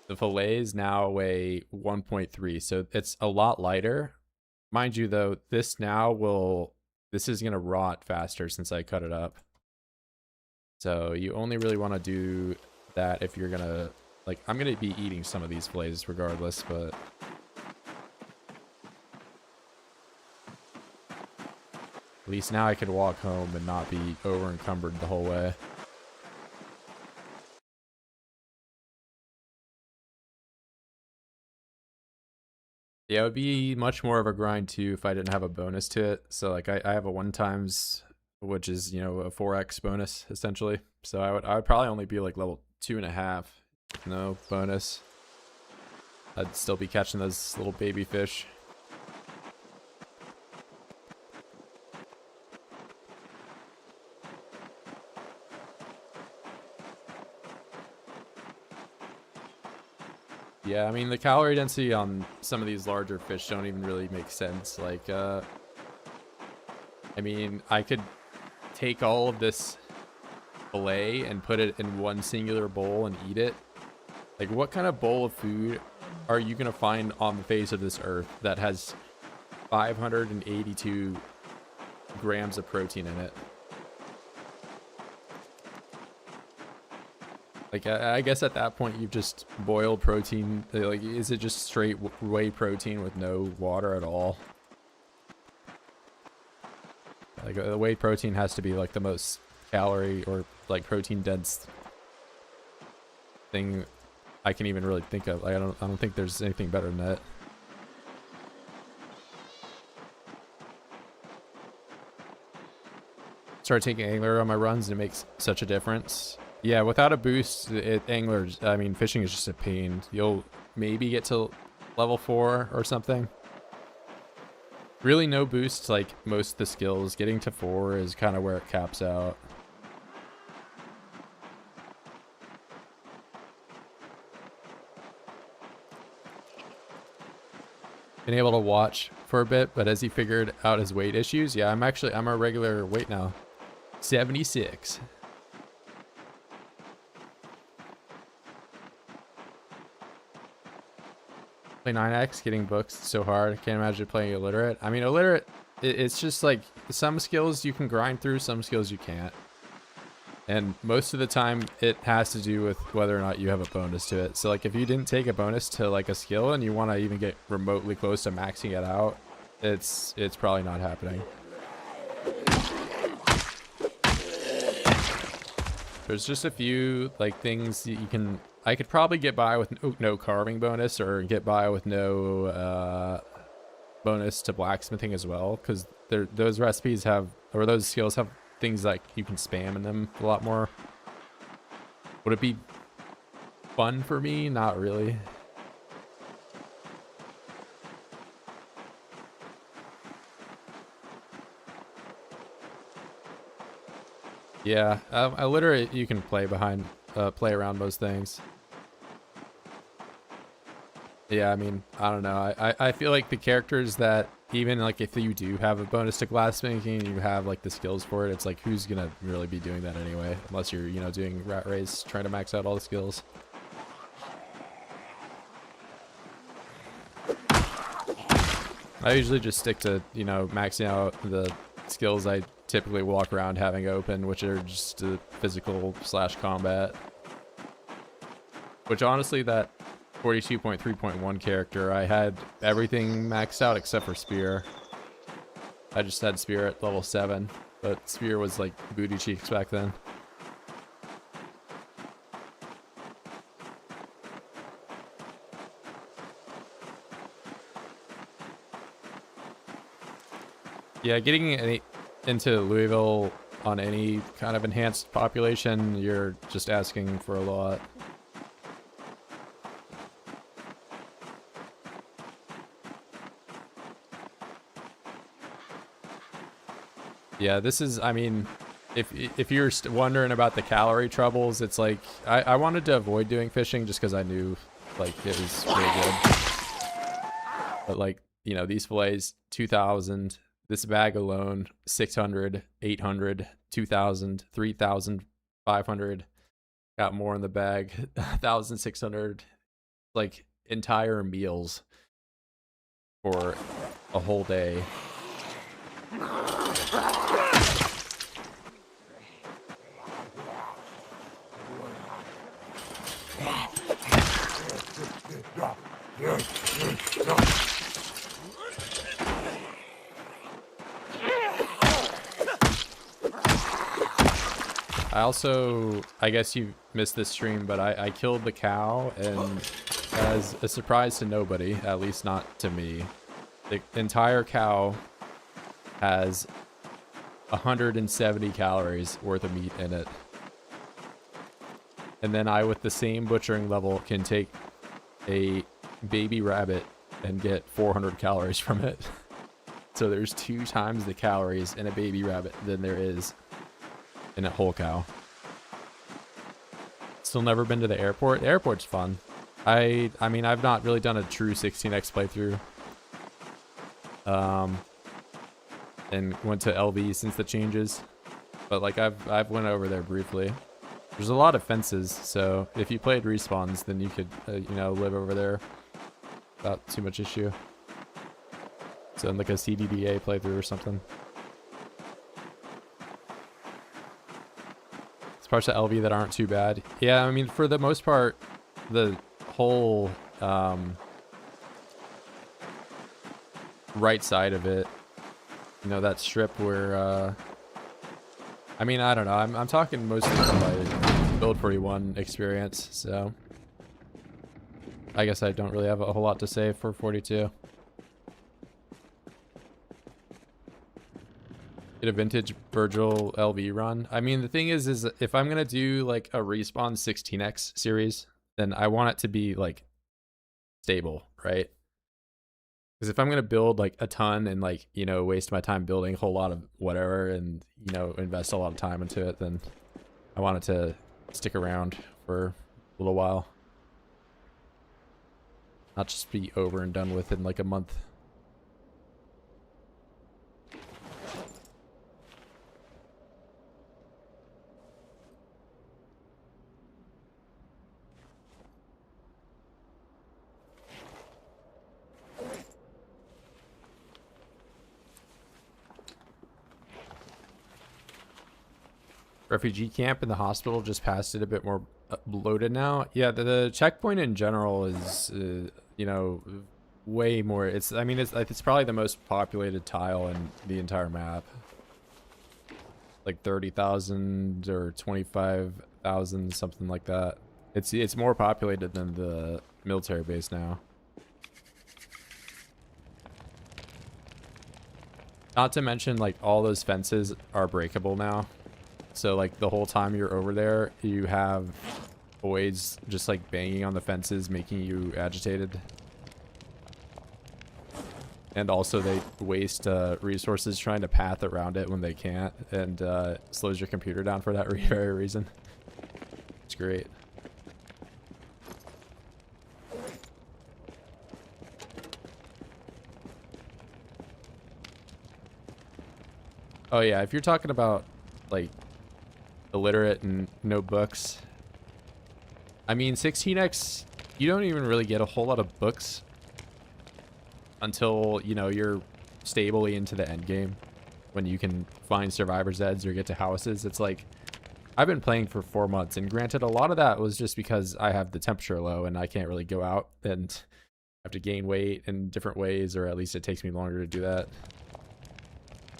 The fillets now weigh 1.3, so it's a lot lighter. Mind you, though, this is going to rot faster since I cut it up. So you only really want to do that if you're going to, like, I'm going to be eating some of these fillets regardless, but... At least now I could walk home and not be over encumbered the whole way. Yeah, it would be much more of a grind too if I didn't have a bonus to it. So like I have a 1x, which is, you know, a 4x bonus essentially. So I would probably only be like level 2.5, no bonus. I'd still be catching those little baby fish. Yeah, I mean, the calorie density on some of these larger fish don't even really make sense. Like, I mean, I could take all of this fillet and put it in one singular bowl and eat it. Like, what kind of bowl of food are you going to find on the face of this earth that has 582 grams of protein in it? Like, I guess at that point you've just boiled protein. Like, is it just straight whey protein with no water at all? Like, the whey protein has to be like the most calorie or like protein dense thing I can even really think of. Like, I don't think there's anything better than that. Start taking angler on my runs and it makes such a difference. Yeah, without a boost, anglers, I mean, fishing is just a pain. You'll maybe get to level 4 or something. Really no boost, like most of the skills. Getting to 4 is kind of where it caps out. Been able to watch for a bit, but as he figured out his weight issues, yeah, I'm a regular weight now. 76. 9x getting booked so hard. I can't imagine playing illiterate. I mean, illiterate, it's just like some skills you can grind through, some skills you can't. And most of the time it has to do with whether or not you have a bonus to it. So like if you didn't take a bonus to like a skill and you want to even get remotely close to maxing it out, it's probably not happening. There's just a few like things that you can. I could probably get by with no carving bonus, or get by with no bonus to blacksmithing as well, because those recipes have, or those skills have things like you can spam in them a lot more. Would it be fun for me? Not really. Yeah, I literally, you can play around most things. Yeah, I mean, I don't know. I feel like the characters that, even like if you do have a bonus to glassmaking and you have like the skills for it, it's like who's gonna really be doing that anyway? Unless you're, you know, doing rat race, trying to max out all the skills. I usually just stick to, you know, maxing out the skills I typically walk around having open, which are just physical / combat. Which honestly, that 42.3.1 character, I had everything maxed out except for spear. I just had spear at level 7, but spear was like booty cheeks back then. Yeah, getting into Louisville on any kind of enhanced population, you're just asking for a lot. Yeah, this is, I mean, if you're wondering about the calorie troubles, it's like, I wanted to avoid doing fishing just because I knew, like, it was really good. But, like, you know, these fillets, 2,000, this bag alone, 600, 800, 2,000, 3,500, got more in the bag, 1,600, like, entire meals for a whole day. I also, I guess you missed this stream, but I killed the cow and as a surprise to nobody, at least not to me, the entire cow has 170 calories worth of meat in it. And then I, with the same butchering level, can take a baby rabbit and get 400 calories from it. So there's 2 times the calories in a baby rabbit than there is in a whole cow. Still never been to the airport. The airport's fun. I mean, I've not really done a true 16x playthrough. And went to LV since the changes. But like I've went over there briefly. There's a lot of fences, so if you played respawns, then you could you know, live over there without too much issue. So in like a CDDA playthrough or something. There's parts of LV that aren't too bad. Yeah, I mean, for the most part, the whole right side of it, you know, that strip where I mean, I don't know, I'm talking mostly from my Build 41 experience, so I guess I don't really have a whole lot to say for 42. Get a vintage Virgil LV run. I mean, the thing is if I'm gonna do like a respawn 16x series, then I want it to be like stable, right? Because if I'm gonna build like a ton and like, you know, waste my time building a whole lot of whatever and, you know, invest a lot of time into it, then I want it to stick around for a little while. Not just be over and done with in like a month. Refugee camp in the hospital just passed it a bit more loaded now. Yeah, the checkpoint in general is, you know, way more. I mean, it's probably the most populated tile in the entire map. Like 30,000 or 25,000, something like that. It's more populated than the military base now. Not to mention, like, all those fences are breakable now. So like the whole time you're over there, you have boys just like banging on the fences, making you agitated. And also they waste resources trying to path around it when they can't, and slows your computer down for that very reason. It's great. Oh yeah, if you're talking about like illiterate and no books, I mean 16x, you don't even really get a whole lot of books until, you know, you're stably into the end game, when you can find survivor's eds or get to houses. It's like, I've been playing for 4 months, and granted a lot of that was just because I have the temperature low and I can't really go out and have to gain weight in different ways, or at least it takes me longer to do that.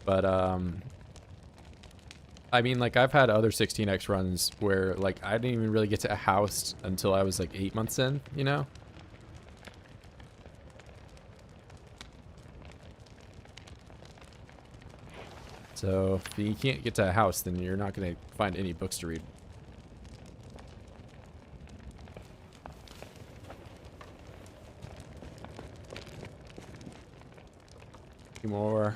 But I mean, like, I've had other 16x runs where, like, I didn't even really get to a house until I was, like, 8 months in, you know? So, if you can't get to a house, then you're not going to find any books to read. A few more.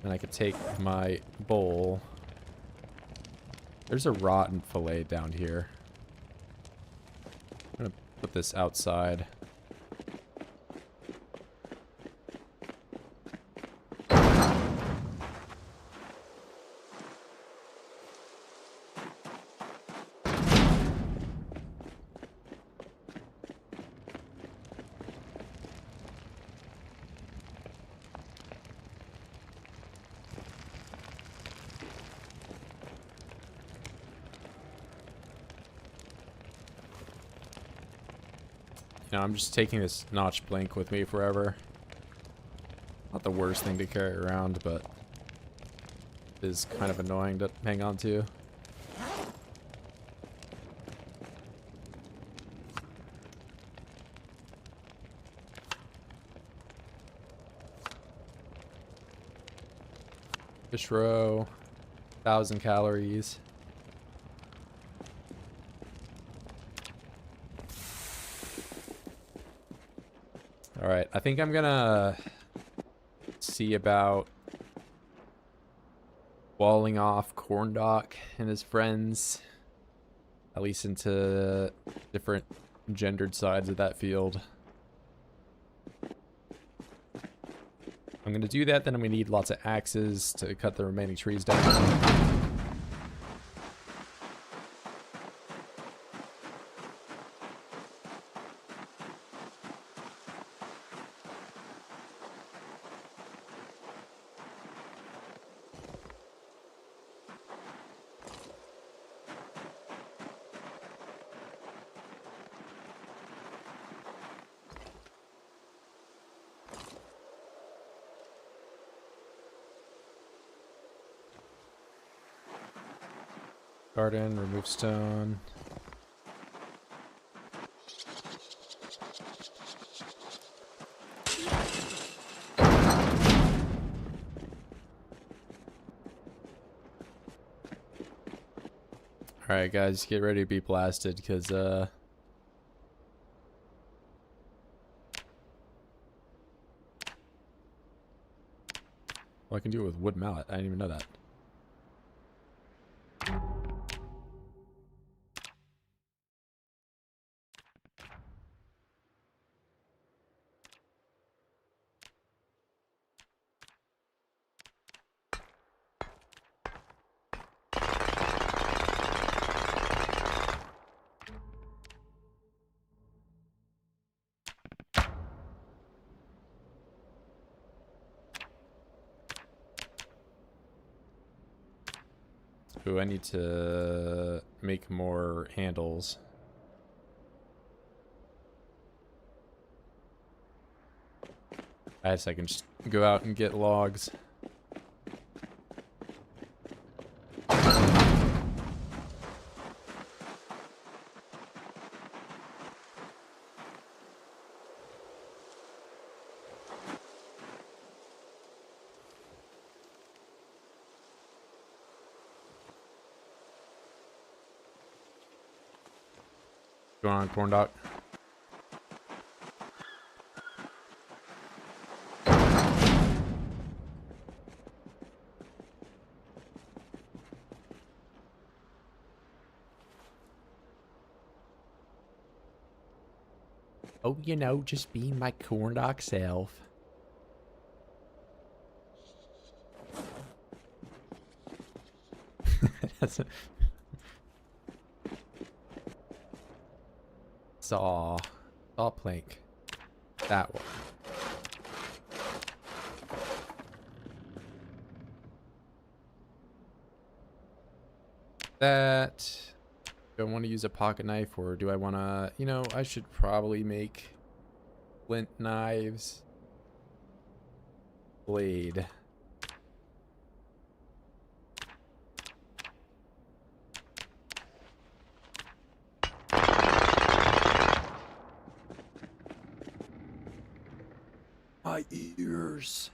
And I could take my bowl. There's a rotten fillet down here. I'm gonna put this outside. You know, I'm just taking this notch blank with me forever. Not the worst thing to carry around, but it is kind of annoying to hang on to. Fish roe, 1,000 calories. All right, I think I'm gonna see about walling off Corndock and his friends, at least into different gendered sides of that field. I'm gonna do that, then I'm gonna need lots of axes to cut the remaining trees down. Garden, remove stone. Alright guys, get ready to be blasted, because well, I can do it with wood mallet. I didn't even know that. Ooh, I need to make more handles. I guess I can just go out and get logs. Go on, Corndock. Oh, you know, just being my Corndock self. That's a saw plank. That one. That. Do I want to use a pocket knife, or do I want to, you know, I should probably make flint knives. Blade. My ears.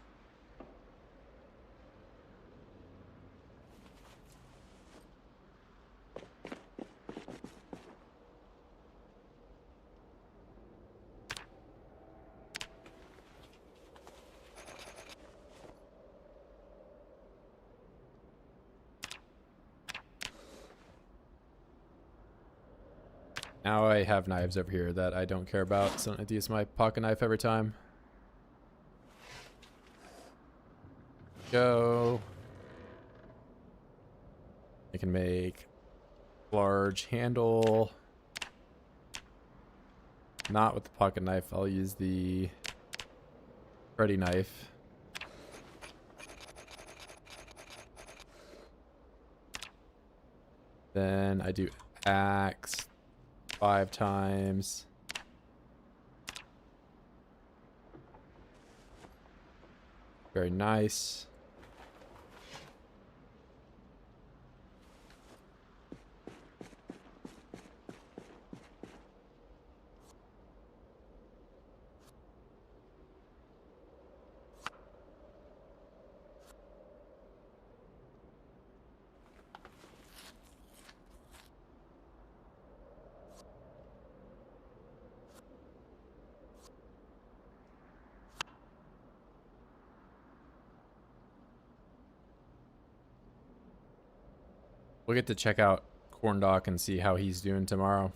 Now I have knives over here that I don't care about, so I don't have to use my pocket knife every time. Go. I can make large handle. Not with the pocket knife. I'll use the ready knife. Then I do axe 5 times. Very nice. we'll get to check out Corn Doc and see how he's doing tomorrow.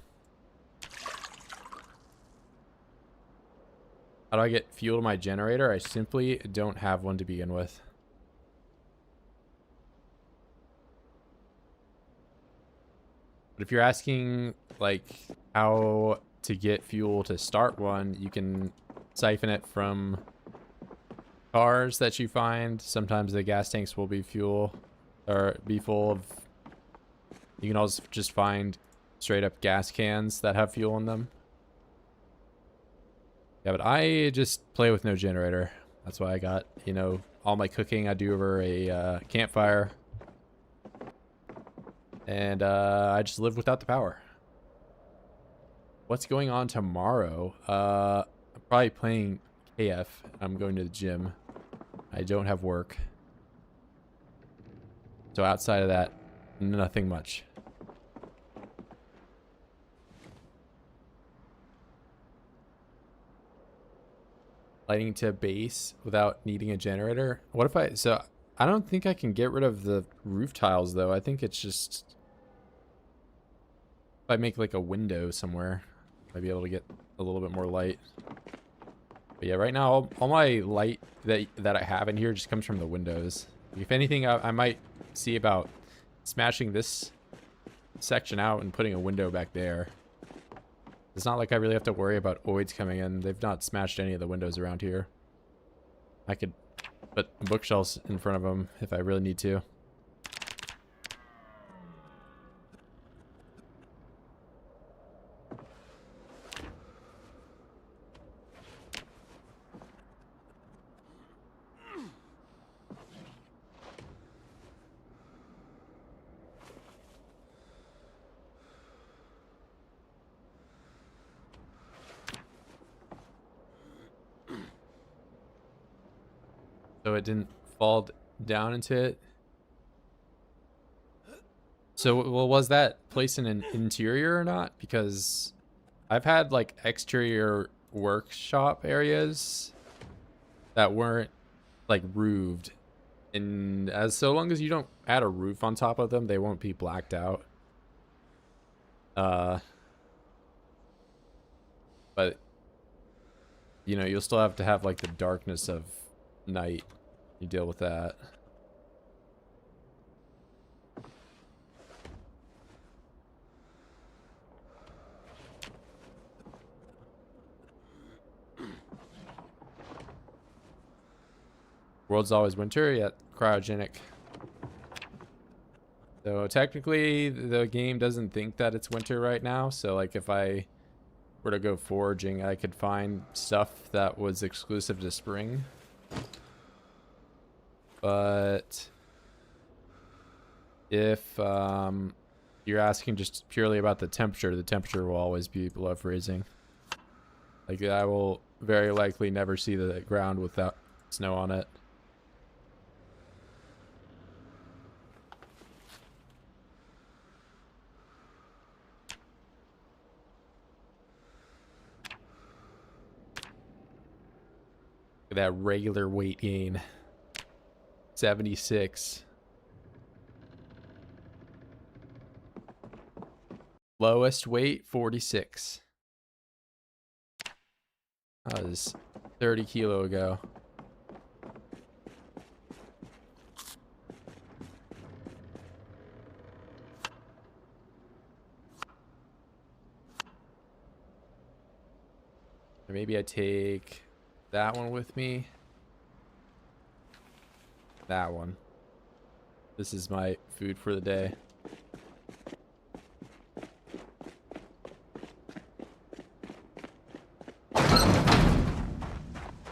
How do I get fuel to my generator? I simply don't have one to begin with. But if you're asking, like, how to get fuel to start one, you can siphon it from cars that you find. Sometimes the gas tanks will be full or be full of. You can also just find straight up gas cans that have fuel in them. Yeah, but I just play with no generator. That's why I got, you know, all my cooking I do over a campfire. And I just live without the power. What's going on tomorrow? I'm probably playing KF. I'm going to the gym. I don't have work. So outside of that, nothing much. Lighting to base without needing a generator. What if so I don't think I can get rid of the roof tiles though. I think it's just, if I make like a window somewhere, I'd be able to get a little bit more light. But yeah, right now all my light that I have in here just comes from the windows. If anything, I might see about smashing this section out and putting a window back there. It's not like I really have to worry about oids coming in. They've not smashed any of the windows around here. I could put bookshelves in front of them if I really need to. So it didn't fall down into it. So, well, was that placed in an interior or not? Because I've had like exterior workshop areas that weren't like roofed. And as so long as you don't add a roof on top of them, they won't be blacked out. But you know, you'll still have to have like the darkness of night. You deal with that. World's always winter, yet cryogenic. So technically the game doesn't think that it's winter right now, so like if I were to go foraging, I could find stuff that was exclusive to spring. But if you're asking just purely about the temperature will always be below freezing. Like I will very likely never see the ground without snow on it. Look at that regular weight gain. 76. Lowest weight 46. That was 30 kilo ago. Or maybe I take that one with me. That one. This is my food for the day.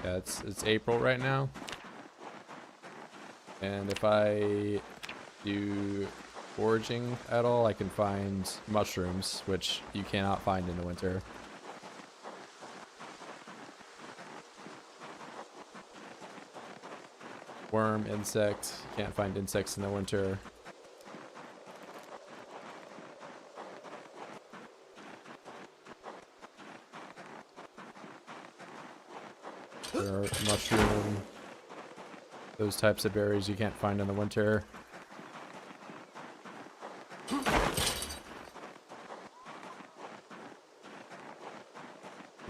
Yeah, it's April right now. And if I do foraging at all, I can find mushrooms, which you cannot find in the winter. Worm, insect. Can't find insects in the winter. There are mushroom. Those types of berries you can't find in the winter.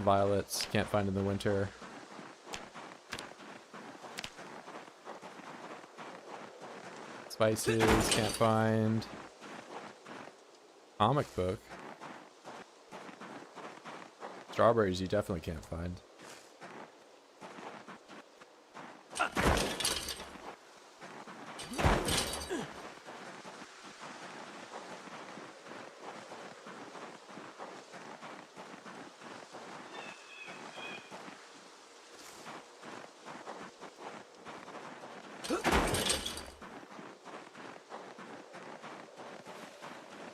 Violets, can't find in the winter. Spices, can't find. Comic book. Strawberries you definitely can't find.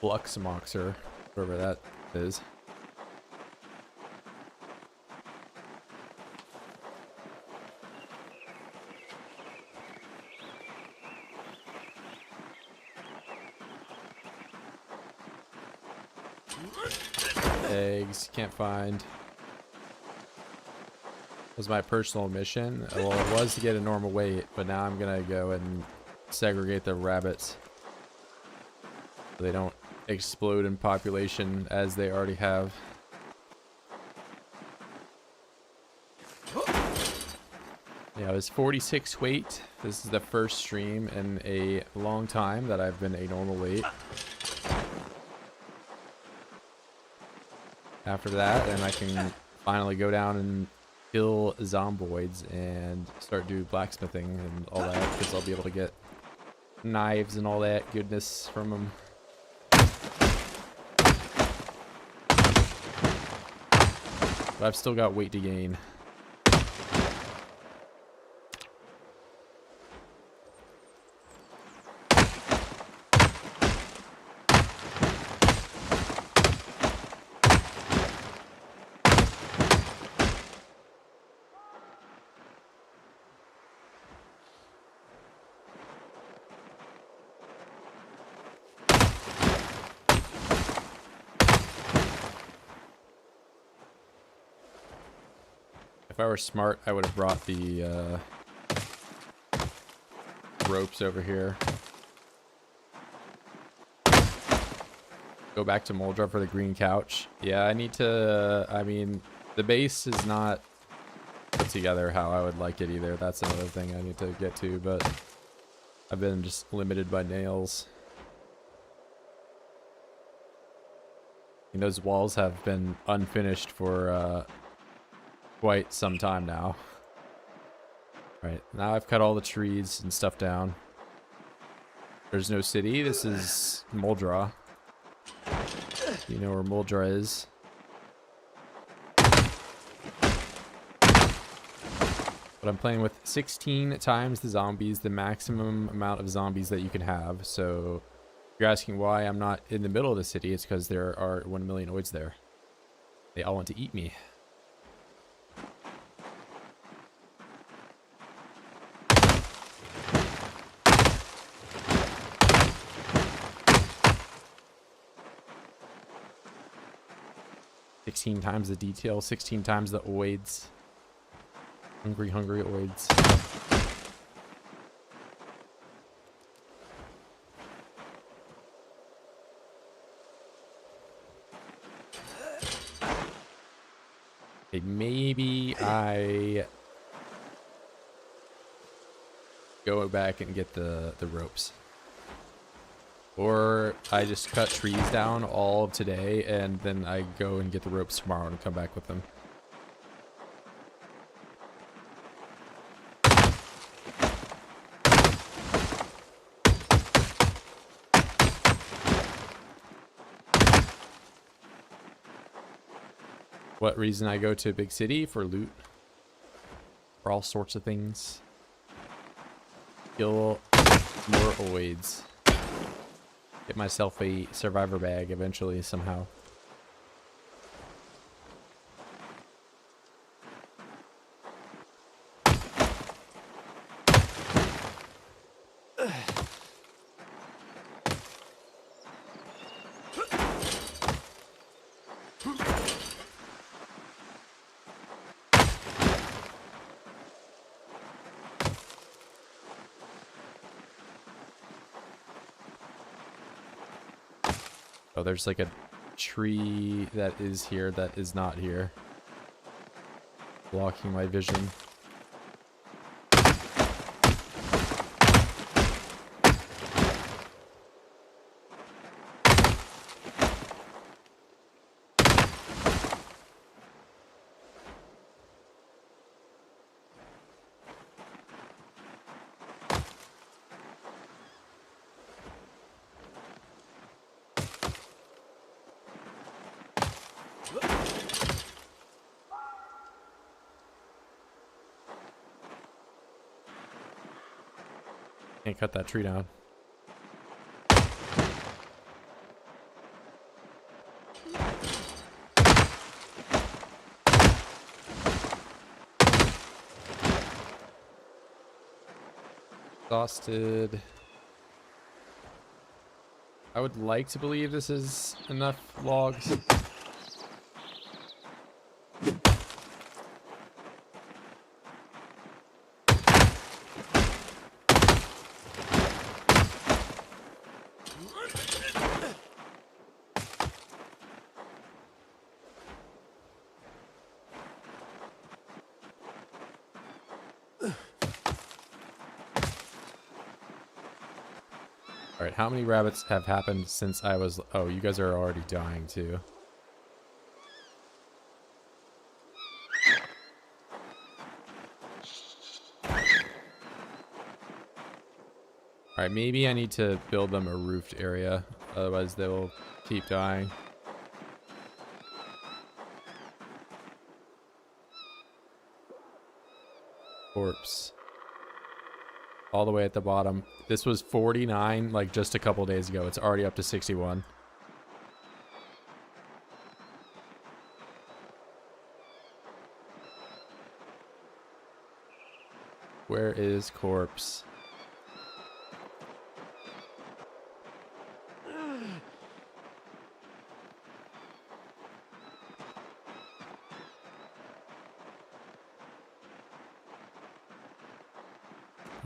Fluxmoxer, whatever that is. Eggs, can't find. Was my personal mission. Well, it was to get a normal weight, but now I'm gonna go and segregate the rabbits so they don't explode in population as they already have. Yeah, it was 46 weight. This is the first stream in a long time that I've been a normal weight. After that, then I can finally go down and kill zomboids and start do blacksmithing and all that, because I'll be able to get knives and all that goodness from them. But I've still got weight to gain. If I were smart, I would have brought the ropes over here. Go back to Moldra for the green couch. Yeah, I need to, I mean, the base is not put together how I would like it either. That's another thing I need to get to, but I've been just limited by nails. And those walls have been unfinished for quite some time now. Right, now I've cut all the trees and stuff down. There's no city. This is Moldra. You know where Moldra is. But I'm playing with 16 times the zombies, the maximum amount of zombies that you can have. So if you're asking why I'm not in the middle of the city, it's because there are 1 million oids there. They all want to eat me. "16 times the detail, 16 times the oids. Hungry, hungry oids." Okay, maybe I go back and get the ropes. Or I just cut trees down all of today and then I go and get the ropes tomorrow and come back with them. What reason I go to a big city? For loot. For all sorts of things. Kill more oids. Get myself a survivor bag eventually somehow. Oh, there's like a tree that is here that is not here. blocking my vision. Can't cut that tree down. Exhausted. I would like to believe this is enough logs. All right, how many rabbits have happened since I was... Oh, you guys are already dying too. All right, maybe I need to build them a roofed area. Otherwise, they will keep dying. Corpse. All the way at the bottom. This was 49 like just a couple days ago. It's already up to 61. Where is corpse?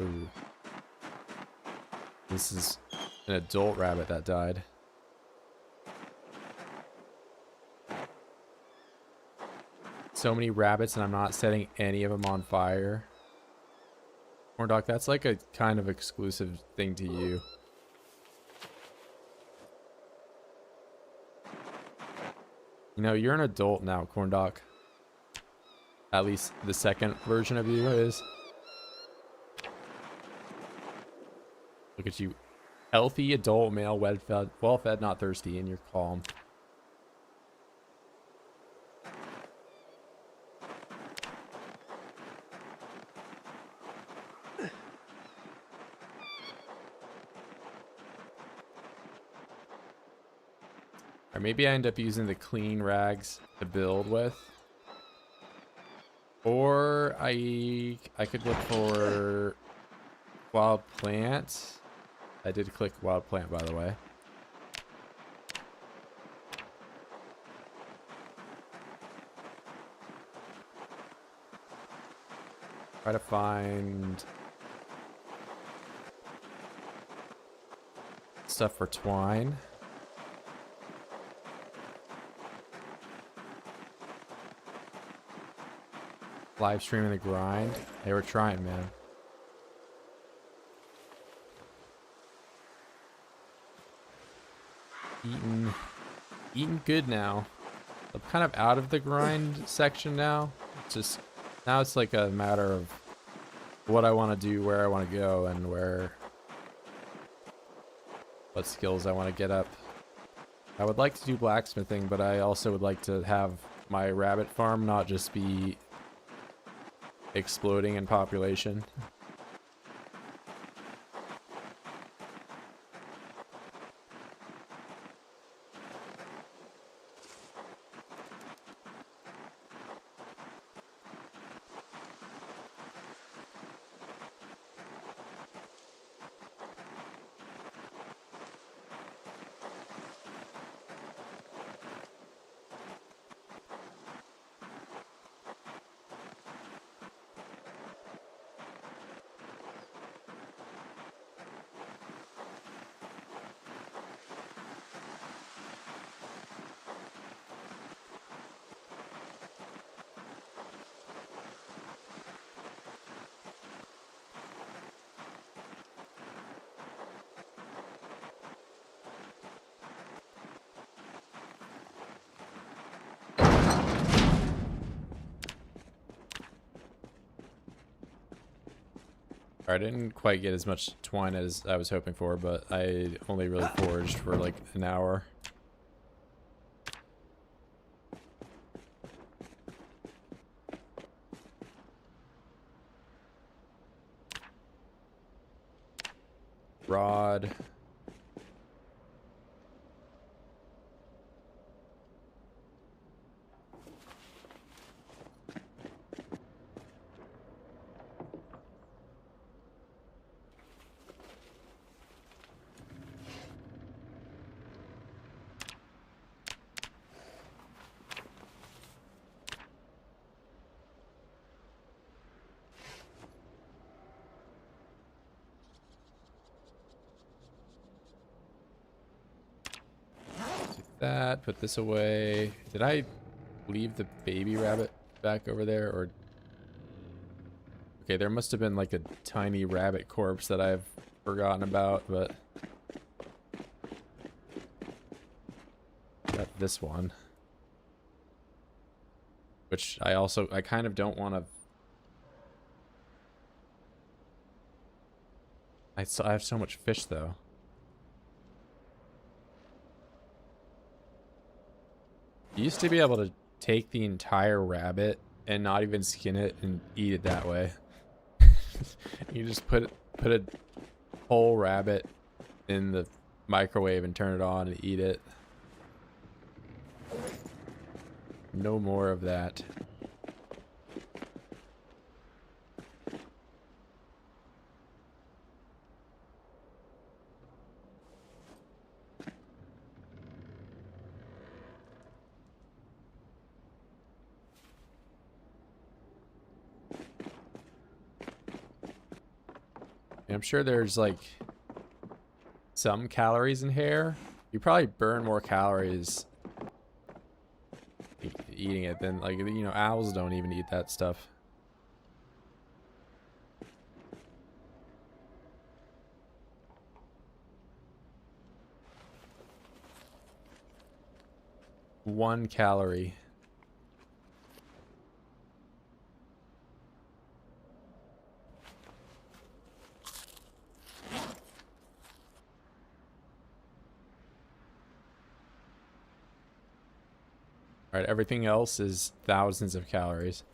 Ooh. This is an adult rabbit that died. So many rabbits and I'm not setting any of them on fire. Corndock, that's like a kind of exclusive thing to you. You know, you're an adult now, Corndock. At least the second version of you is. Look at you. Healthy, adult, male, well-fed, not thirsty, and you're calm. Or maybe I end up using the clean rags to build with. Or I could look for wild plants. I did click wild plant, by the way. Try to find stuff for twine. Live streaming the grind. They were trying, man. Eating good now. I'm kind of out of the grind section now. Just now it's like a matter of what I want to do, where I want to go, and what skills I want to get up. I would like to do blacksmithing, but I also would like to have my rabbit farm not just be exploding in population. I didn't quite get as much twine as I was hoping for, but I only really foraged for like an hour. Rod. That, put this away. Did I leave the baby rabbit back over there, or okay, there must have been like a tiny rabbit corpse that I've forgotten about, but got this one, which I kind of don't want to. I have so much fish though. You used to be able to take the entire rabbit and not even skin it and eat it that way. You just put a whole rabbit in the microwave and turn it on and eat it. No more of that. I'm sure there's like some calories in hair. You probably burn more calories eating it than, like, you know, owls don't even eat that stuff. One calorie. Alright, everything else is thousands of calories.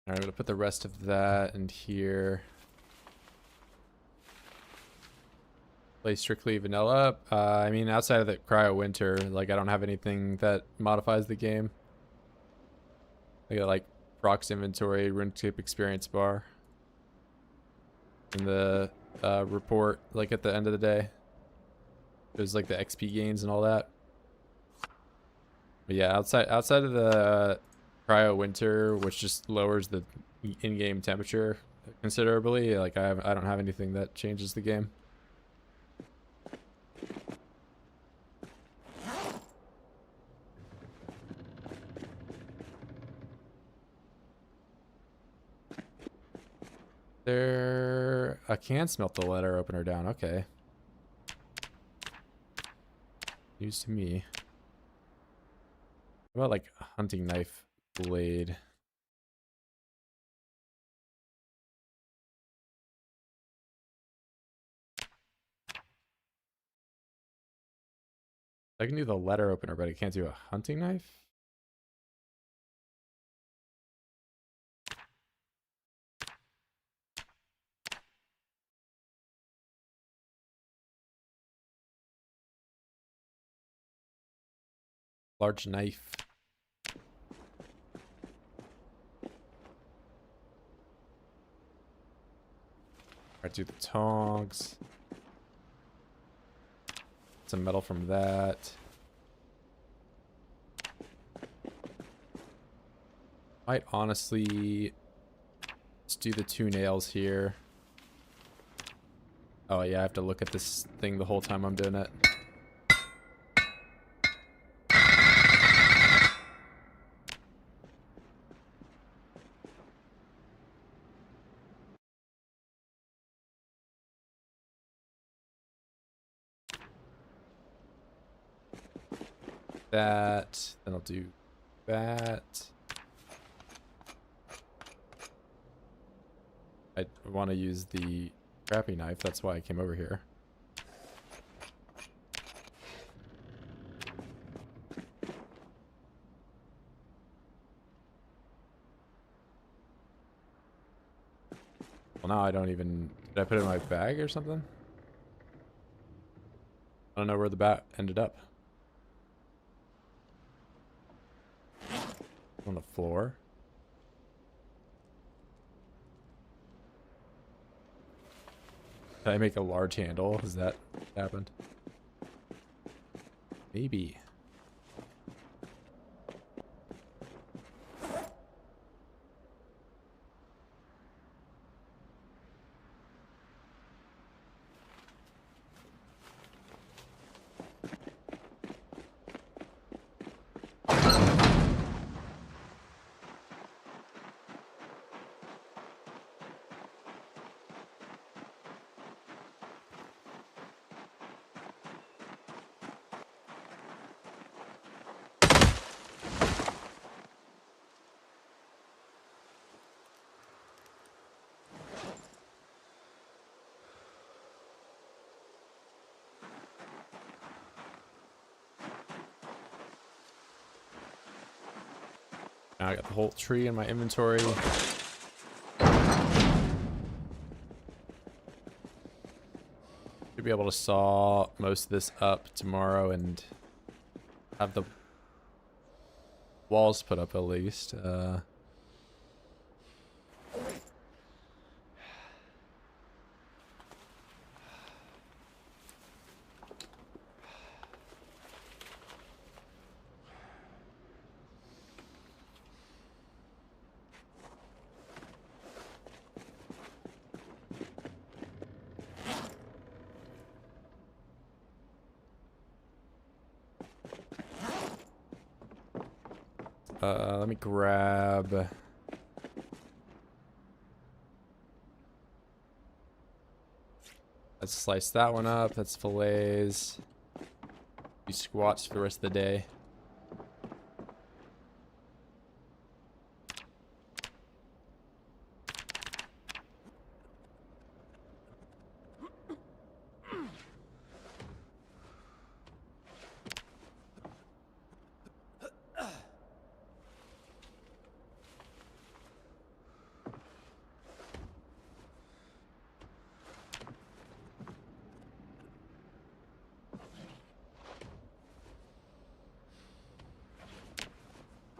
Alright, I'm gonna put the rest of that in here. Play strictly vanilla. I mean, outside of the cryo winter, like, I don't have anything that modifies the game. I got like procs inventory, RuneScape experience bar, and the report, like, at the end of the day. There's like the XP gains and all that. But yeah, outside of the cryo winter, which just lowers the in-game temperature considerably, like, I don't have anything that changes the game. I can smelt the letter opener down. Okay. News to me. What about like a hunting knife blade? I can do the letter opener, but I can't do a hunting knife? Large knife. Alright, do the tongs. Some metal from that. Might honestly just do the 2 nails here. Oh yeah, I have to look at this thing the whole time I'm doing it. That, then I'll do that. I want to use the scrappy knife, that's why I came over here. Well, now I don't even... Did I put it in my bag or something? I don't know where the bat ended up. On the floor. Did I make a large handle? Has that happened? Maybe. Now I got the whole tree in my inventory. Should be able to saw most of this up tomorrow and have the walls put up at least. Let me grab... Let's slice that one up. That's fillets. Do squats for the rest of the day.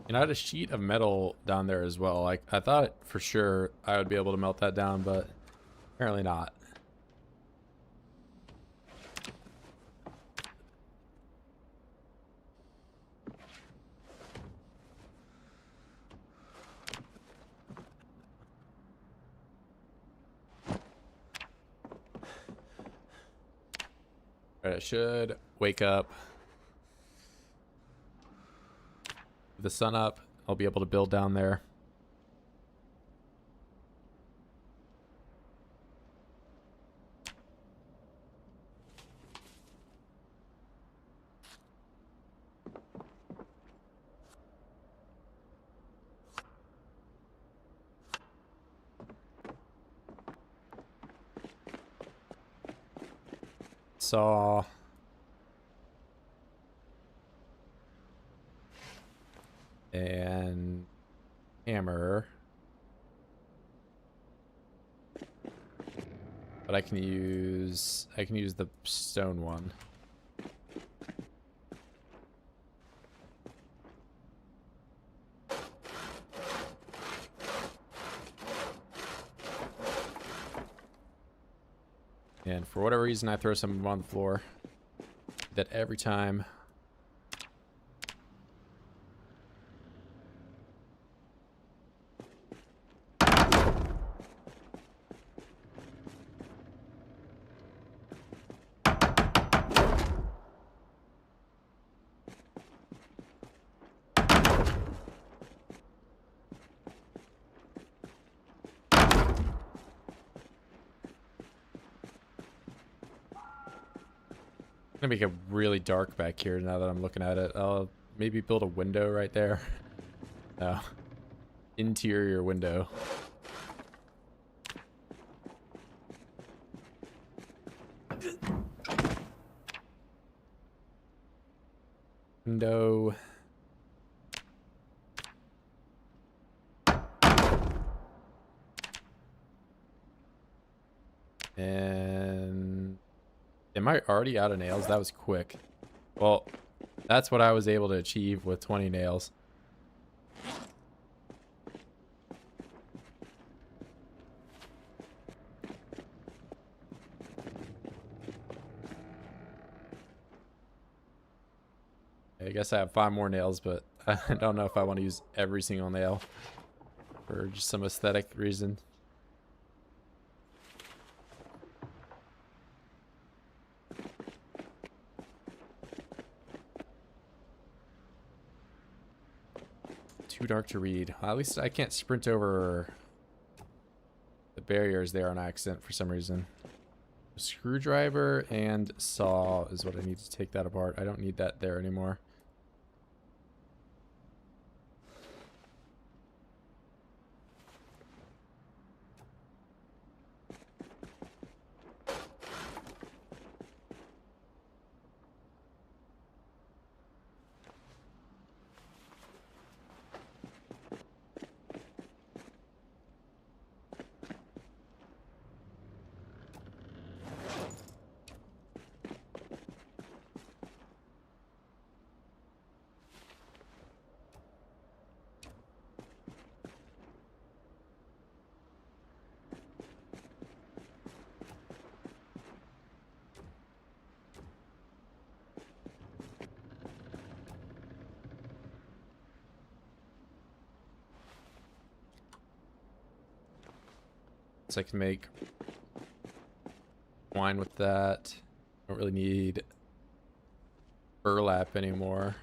And I had a sheet of metal down there as well. Like I thought for sure I would be able to melt that down, but apparently not. Alright, I should wake up. With the sun up, I'll be able to build down there. Saw. And hammer. But I can use the stone one. And for whatever reason I throw some of them on the floor. That every time. gonna make it really dark back here now that I'm looking at it. I'll maybe build a window right there. No. Interior window. Window. And am I already out of nails? That was quick. Well, that's what I was able to achieve with 20 nails. I guess I have 5 more nails, but I don't know if I want to use every single nail for just some aesthetic reason. Too dark to read. Well, at least I can't sprint over the barriers there on accident for some reason. A screwdriver and saw is what I need to take that apart. I don't need that there anymore. So I can make wine with that. Don't really need burlap anymore.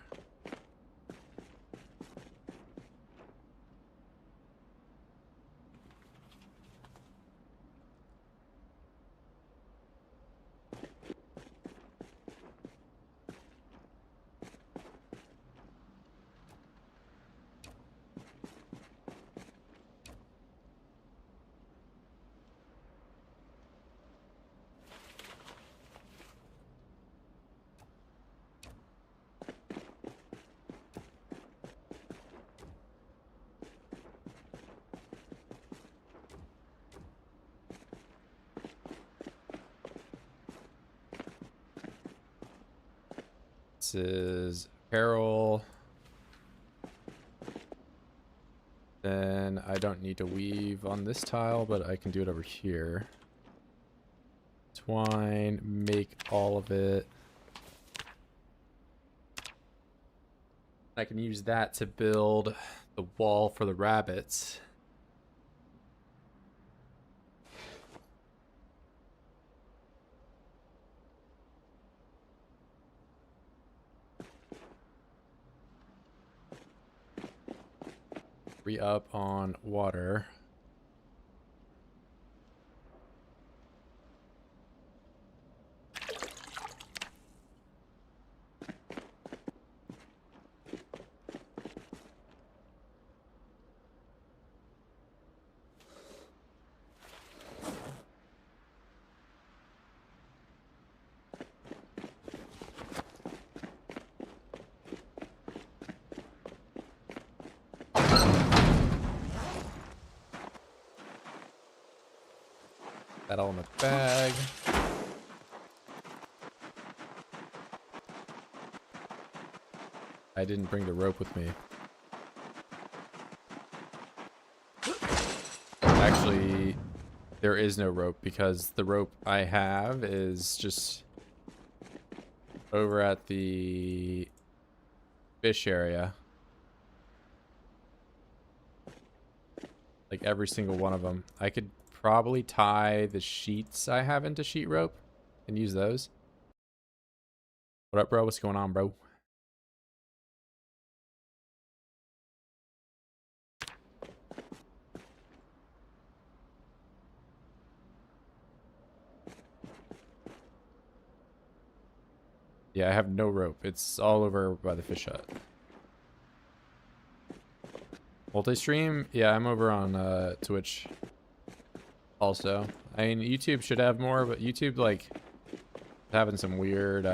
This is apparel. Then I don't need to weave on this tile, but I can do it over here. Twine, make all of it. I can use that to build the wall for the rabbits. Re-up on water. That all in the bag. I didn't bring the rope with me. Actually, there is no rope because the rope I have is just over at the fish area. Like every single one of them. I could probably tie the sheets I have into sheet rope and use those. What up, bro? What's going on, bro? Yeah, I have no rope. It's all over by the fish hut. Multi-stream? Yeah, I'm over on Twitch also. I mean, YouTube should have more, but YouTube, like, having some weird,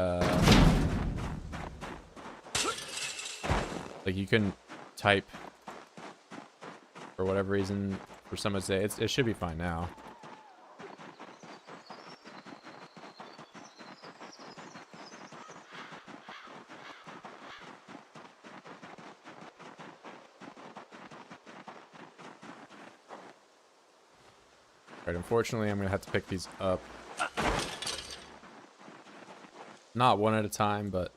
like, you couldn't type for whatever reason for some say. It should be fine now. Right, unfortunately, I'm gonna have to pick these up. Not one at a time, but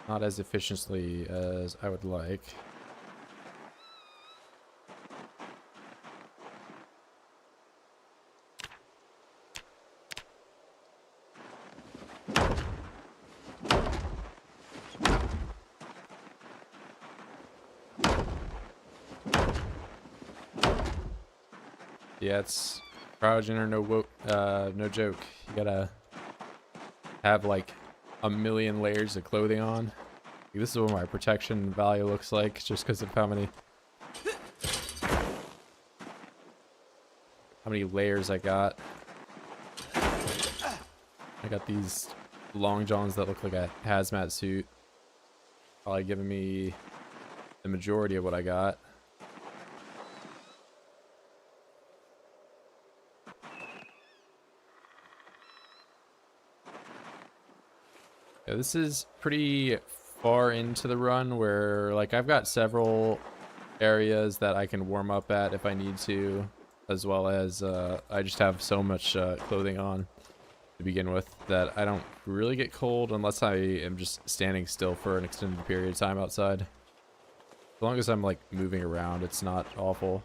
not as efficiently as I would like. Yeah, it's Cryogenic, no joke. You gotta have like a million layers of clothing on. This is what my protection value looks like, just because of how many layers I got. I got these long johns that look like a hazmat suit, probably giving me the majority of what I got. Yeah, this is pretty far into the run where, like, I've got several areas that I can warm up at if I need to, as well as I just have so much clothing on to begin with that I don't really get cold unless I am just standing still for an extended period of time outside. As long as I'm like moving around, it's not awful.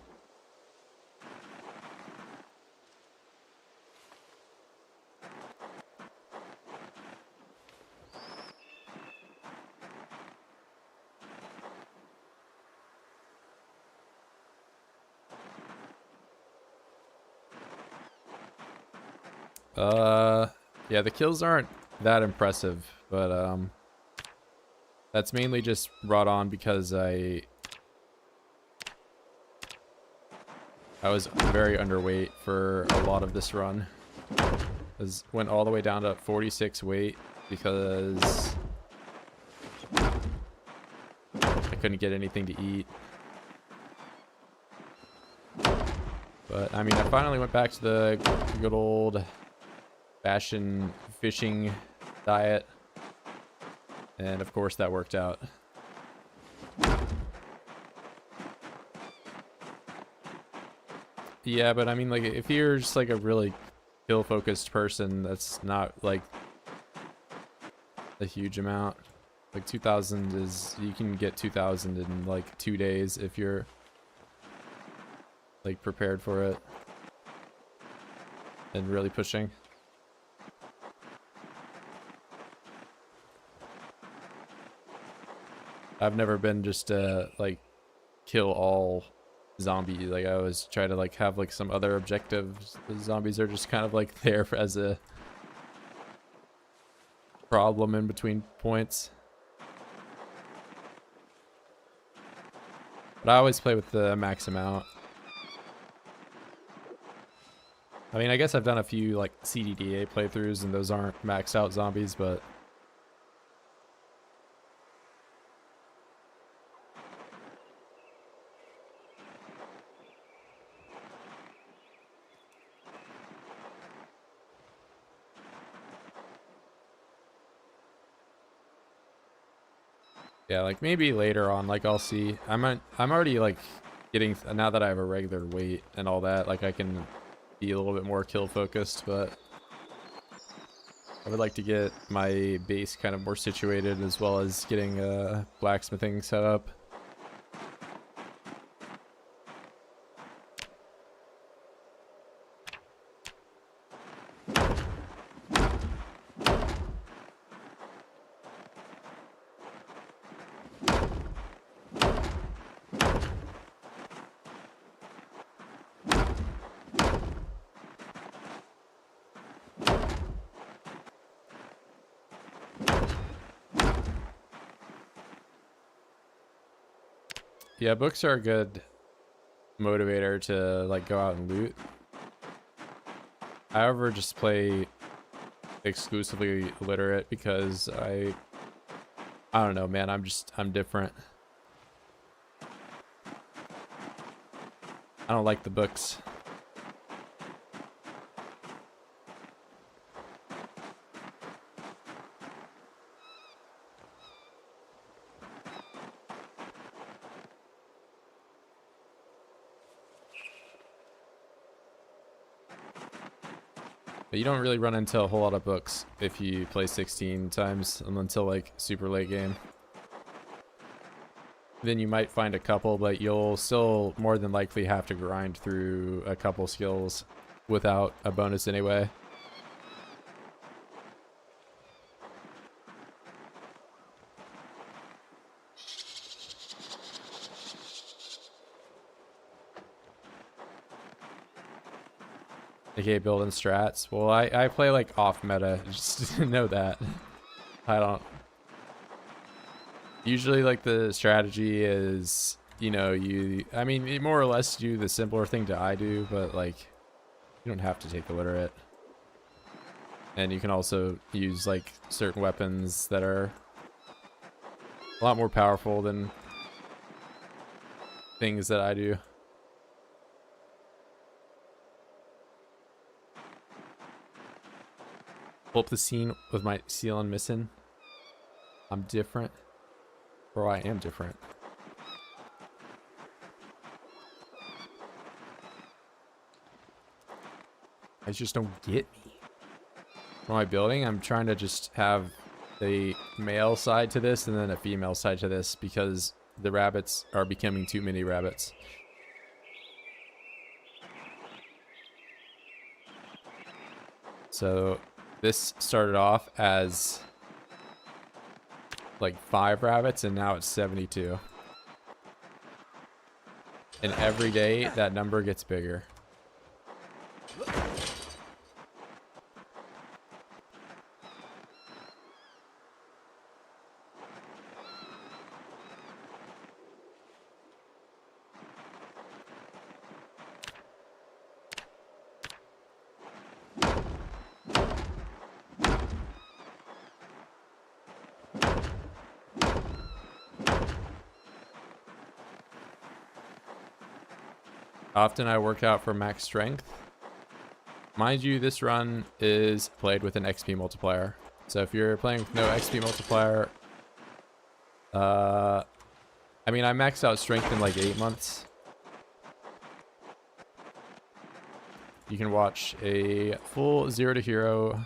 Yeah, the kills aren't that impressive, but that's mainly just brought on because I was very underweight for a lot of this run. Went all the way down to 46 weight because I couldn't get anything to eat. But I mean, I finally went back to the good old fashioned fishing diet, and of course that worked out. Yeah, but I mean, like, if you're just like a really kill focused person, that's not like a huge amount. Like 2,000 is, you can get 2,000 in like 2 days if you're like prepared for it and really pushing. I've never been just like kill all zombies. Like, I always try to like have like some other objectives. The zombies are just kind of like there as a problem in between points. But I always play with the max amount. I mean, I guess I've done a few like CDDA playthroughs and those aren't maxed out zombies, but yeah, like maybe later on, like I'll see. I'm already like getting, now that I have a regular weight and all that, like I can be a little bit more kill focused, but I would like to get my base kind of more situated, as well as getting blacksmithing set up. Yeah, books are a good motivator to like go out and loot. However, just play exclusively literate because I don't know, man. I'm different. I don't like the books. But you don't really run into a whole lot of books if you play 16 times until like super late game. Then you might find a couple, but you'll still more than likely have to grind through a couple skills without a bonus anyway. Okay, building strats. Well, I play like off meta, just to know that. I don't. Usually like the strategy is, you know, I mean, you more or less do the simpler thing that I do, but like you don't have to take illiterate. And you can also use like certain weapons that are a lot more powerful than things that I do. Pull up the scene with my seal and missing. I'm different. Bro, I am different. I just don't get me. For my building, I'm trying to just have a male side to this and then a female side to this because the rabbits are becoming too many rabbits. So this started off as like 5 rabbits and now it's 72. And every day that number gets bigger. Often I work out for max strength. Mind you, this run is played with an XP multiplier. So if you're playing with no XP multiplier, I mean, I maxed out strength in like 8 months. You can watch a full 0 to hero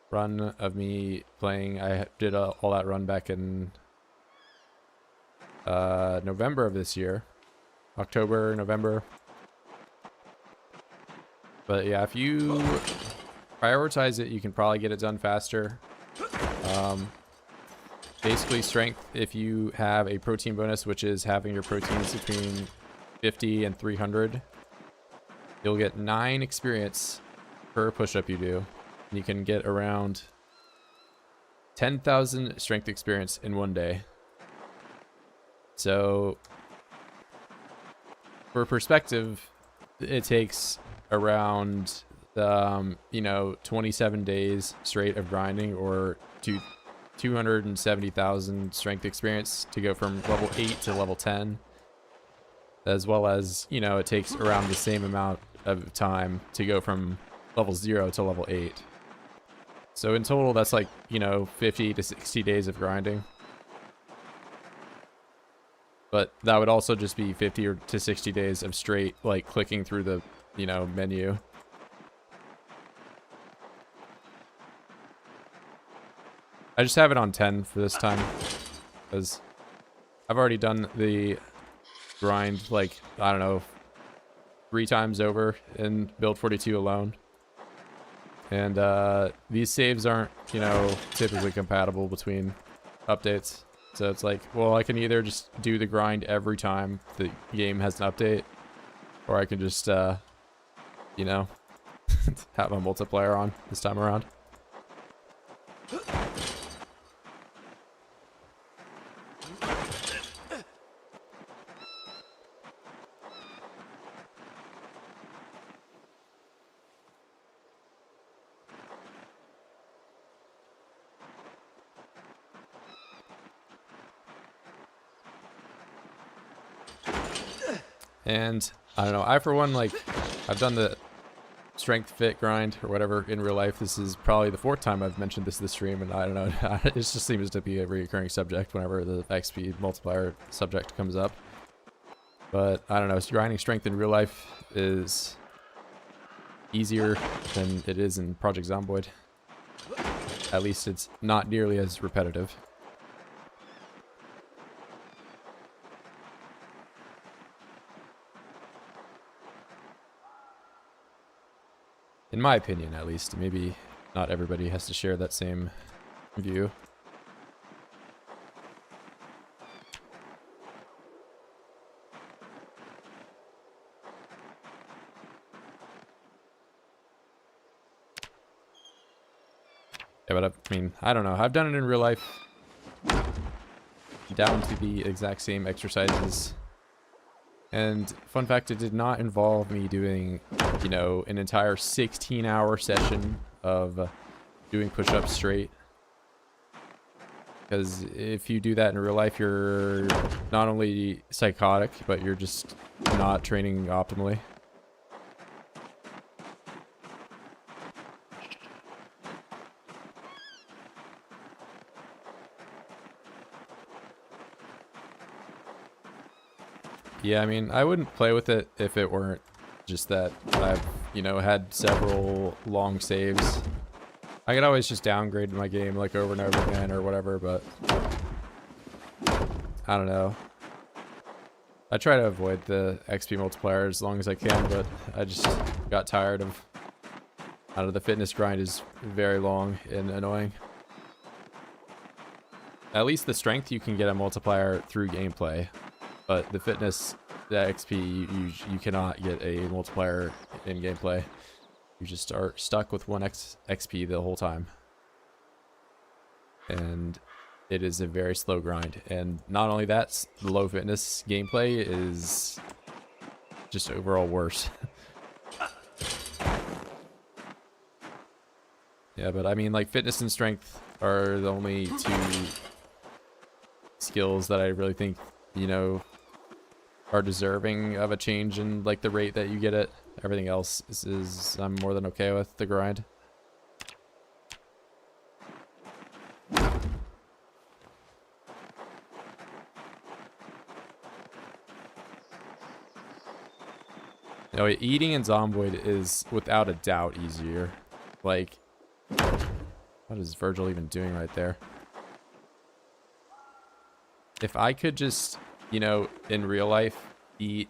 run of me playing. I did all that run back in November of this year. October, November. But yeah, if you prioritize it, you can probably get it done faster. Basically strength, if you have a protein bonus, which is having your proteins between 50 and 300, you'll get 9 experience per push-up you do. And you can get around 10,000 strength experience in one day. So for perspective, it takes around, you know, 27 days straight of grinding or 270,000 strength experience to go from level 8 to level 10. As well as, you know, it takes around the same amount of time to go from level 0 to level 8. So in total, that's like, you know, 50 to 60 days of grinding. But that would also just be 50 or to 60 days of straight, like, clicking through the, you know, menu. I just have it on 10 for this time. Because I've already done the grind, like, I don't know, 3 times over in build 42 alone. And these saves aren't, you know, typically compatible between updates. So it's like, well, I can either just do the grind every time the game has an update, or I can just, you know, have a multiplier on this time around. And I don't know, I for one, like, I've done the strength fit grind or whatever in real life. This is probably the 4th time I've mentioned this stream, and I don't know, it just seems to be a recurring subject whenever the XP multiplier subject comes up. But I don't know, grinding strength in real life is easier than it is in Project Zomboid. At least it's not nearly as repetitive. In my opinion, at least. Maybe not everybody has to share that same view. Yeah, but I mean, I don't know. I've done it in real life. Down to the exact same exercises. And fun fact, it did not involve me doing, you know, an entire 16-hour session of doing push-ups straight. Because if you do that in real life, you're not only psychotic, but you're just not training optimally. Yeah, I mean, I wouldn't play with it if it weren't just that I've, you know, had several long saves. I could always just downgrade my game like over and over again or whatever, but I don't know. I try to avoid the XP multiplier as long as I can, but I just got tired of, I don't know, the fitness grind is very long and annoying. At least the strength you can get a multiplier through gameplay. But the fitness, the XP, you cannot get a multiplier in gameplay. You just are stuck with 1 XP the whole time. And it is a very slow grind. And not only that, the low fitness gameplay is just overall worse. Yeah, but I mean, like, fitness and strength are the only 2 skills that I really think, you know, are deserving of a change in like the rate that you get it. Everything else is I'm more than okay with the grind. You know, eating in Zomboid is without a doubt easier. Like, what is Virgil even doing right there? If I could just, you know, in real life, eat,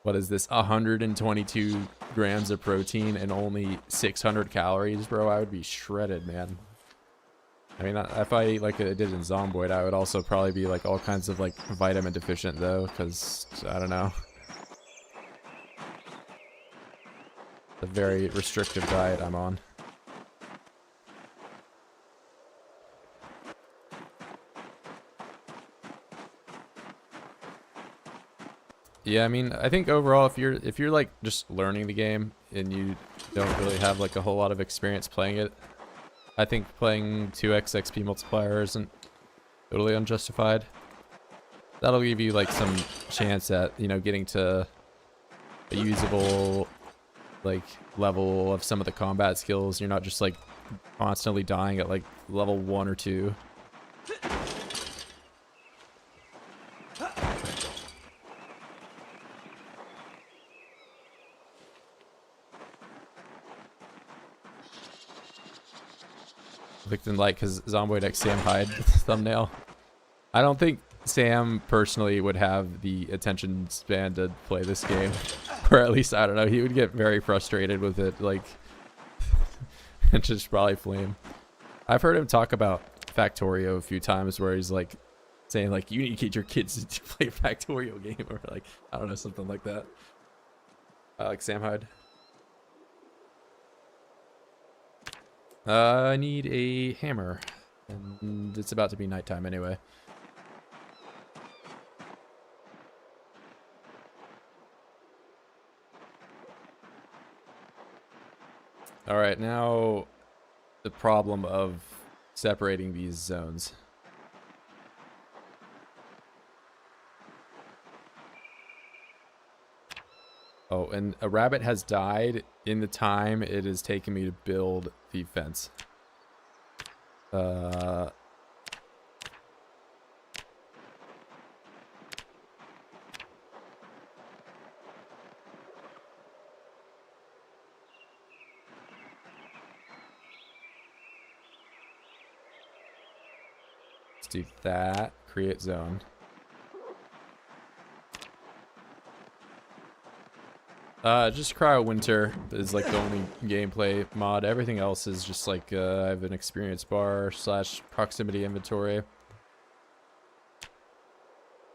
what is this, 122 grams of protein and only 600 calories, bro, I would be shredded, man. I mean, if I ate like I did in Zomboid, I would also probably be like all kinds of like vitamin deficient though, because I don't know. A very restrictive diet I'm on. Yeah, I mean, I think overall, if you're like just learning the game and you don't really have like a whole lot of experience playing it, I think playing 2x XP multiplier isn't totally unjustified. That'll give you like some chance at, you know, getting to a usable like level of some of the combat skills. You're not just like constantly dying at like level 1 or 2. Clicked in like because Zomboid X Sam hide thumbnail. I don't think Sam personally would have the attention span to play this game, or at least I don't know. He would get very frustrated with it, like, and just probably flame. I've heard him talk about Factorio a few times, where he's like saying like, "You need to get your kids to play a Factorio game," or like I don't know, something like that. I like Sam Hyde. I need a hammer, and it's about to be nighttime anyway. All right, now the problem of separating these zones. Oh, and a rabbit has died in the time it has taken me to build the fence. Let's do that. Create zone. Just Cryo Winter is like the only gameplay mod. Everything else is just like I have an experience bar / proximity inventory.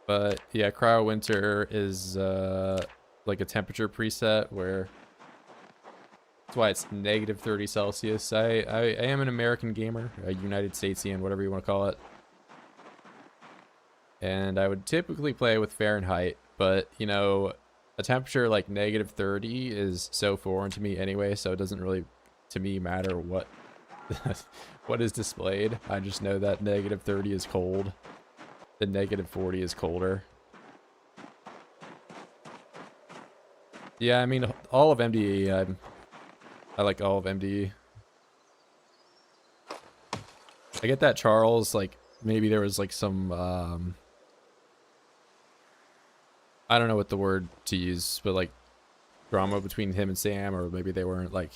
But yeah, Cryo Winter is like a temperature preset where that's why it's negative 30 Celsius. I am an American gamer, a United Statesian, whatever you want to call it. And I would typically play with Fahrenheit, but you know, a temperature like negative 30 is so foreign to me anyway, so it doesn't really, to me, matter what what is displayed. I just know that negative 30 is cold. The negative 40 is colder. Yeah, I mean, all of MDE, I like all of MDE. I get that Charles, like, maybe there was like some, I don't know what the word to use, but like drama between him and Sam, or maybe they weren't like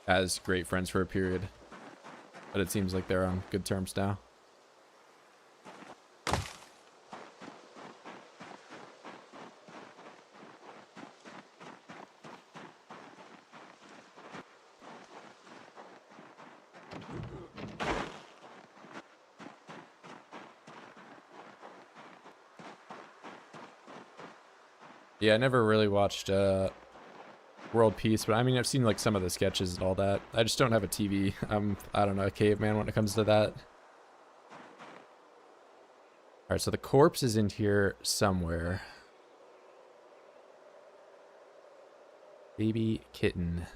as great friends for a period. But it seems like they're on good terms now. Yeah, I never really watched World Peace, but I mean, I've seen like some of the sketches and all that. I just don't have a TV. I don't know, a caveman when it comes to that. All right, so the corpse is in here somewhere. Baby kitten.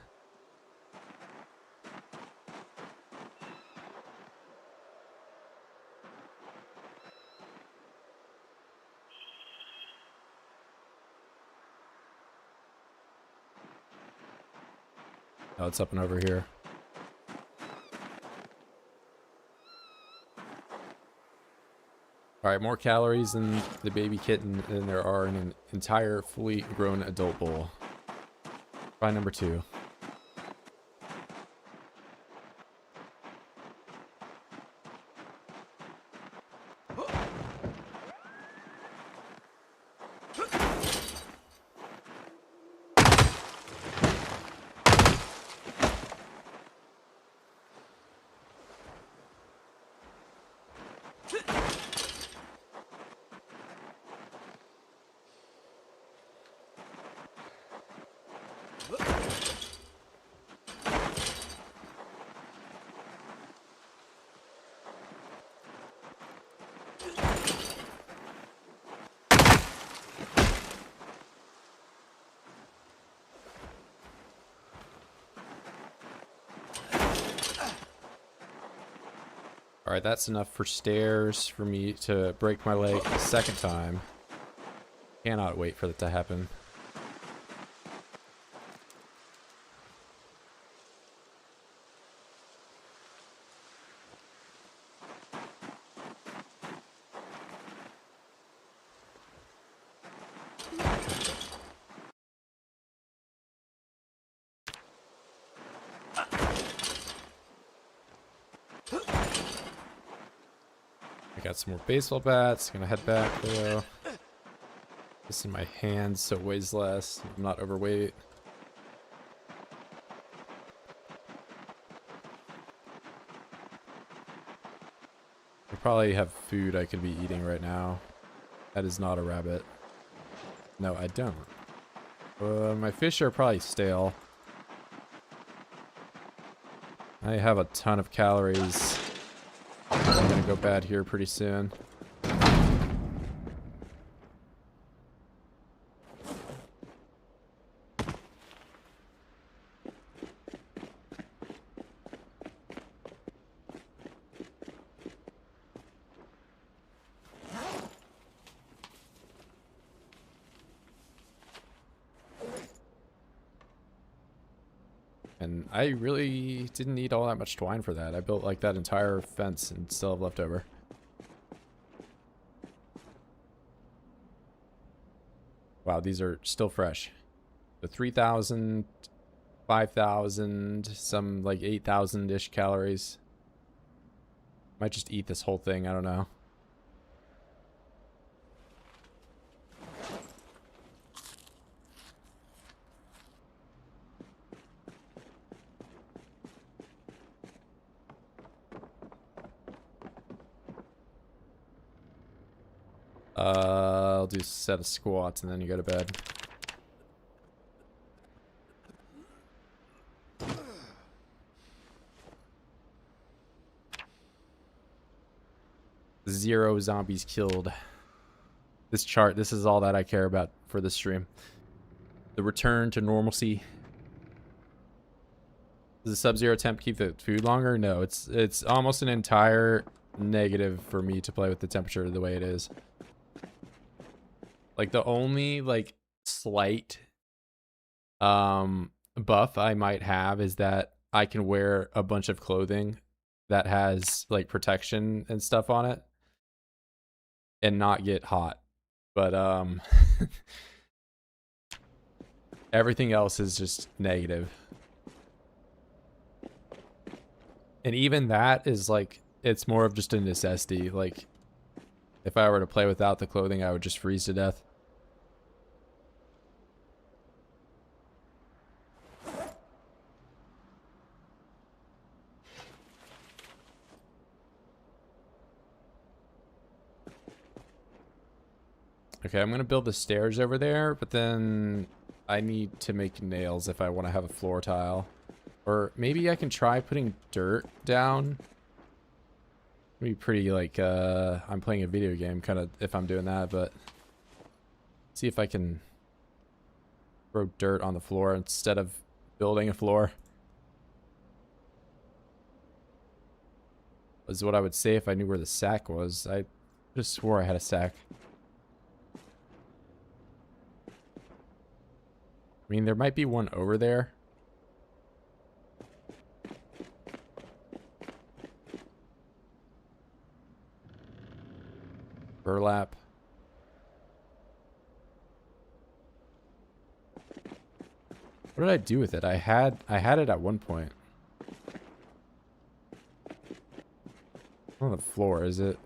Oh, it's up and over here. All right, more calories in the baby kitten than there are in an entire fully grown adult bowl. Try number 2. All right, that's enough for stairs for me to break my leg a second time. Cannot wait for that to happen. Got some more baseball bats. Gonna head back though. This in my hands so it weighs less. I'm not overweight. I probably have food I could be eating right now. That is not a rabbit. No, I don't. My fish are probably stale. I have a ton of calories. I'm gonna go bad here pretty soon. And I really didn't need all that much twine for that. I built like that entire fence and still have leftover. Wow, these are still fresh. The 3,000, 5,000, some like 8,000-ish calories. Might just eat this whole thing, I don't know. I'll do a set of squats and then you go to bed. Zero zombies killed. This chart, this is all that I care about for this stream. The return to normalcy. Does the sub-zero temp keep the food longer? No, it's almost an entire negative for me to play with the temperature the way it is. Like the only like slight buff I might have is that I can wear a bunch of clothing that has like protection and stuff on it and not get hot. But everything else is just negative. And even that is like, it's more of just a necessity. Like if I were to play without the clothing, I would just freeze to death. Okay, I'm gonna build the stairs over there, but then I need to make nails if I want to have a floor tile. Or maybe I can try putting dirt down. It'd be pretty like, I'm playing a video game kind of if I'm doing that, but see if I can throw dirt on the floor instead of building a floor. Was what I would say if I knew where the sack was. I just swore I had a sack. I mean, there might be one over there. Burlap. What did I do with it? I had it at one point. On the floor, is it?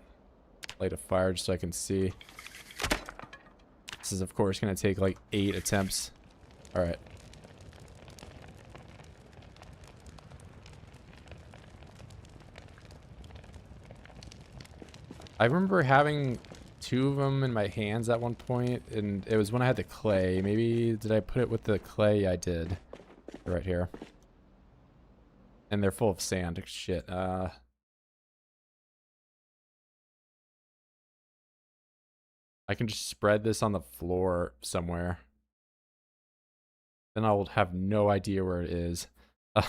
Light a fire just so I can see. This is of course gonna take like 8 attempts. Alright. I remember having 2 of them in my hands at one point, and it was when I had the clay. Maybe did I put it with the clay? I did. Right here. And they're full of sand. Shit. I can just spread this on the floor somewhere. Then I will have no idea where it is. Okay,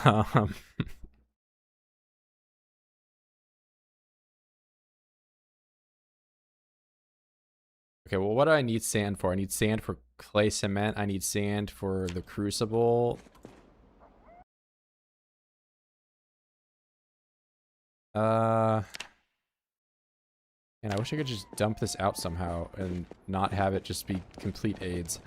well, what do I need sand for? I need sand for clay cement. I need sand for the crucible. And I wish I could just dump this out somehow and not have it just be complete AIDS.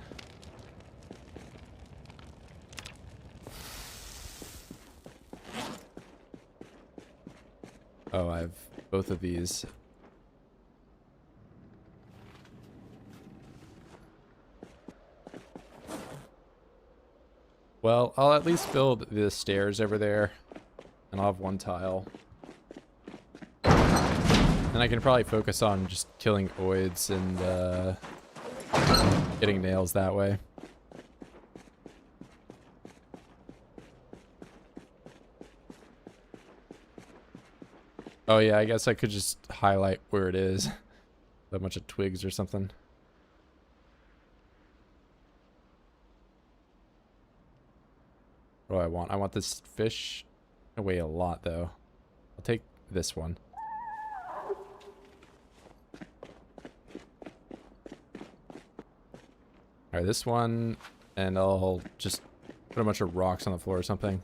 Oh, I have both of these. Well, I'll at least build the stairs over there, and I'll have 1 tile. And I can probably focus on just killing oids and getting nails that way. Oh yeah, I guess I could just highlight where it is. A bunch of twigs or something. What do I want? I want this fish. I weigh a lot though. I'll take this one. Alright, this one, and I'll just put a bunch of rocks on the floor or something.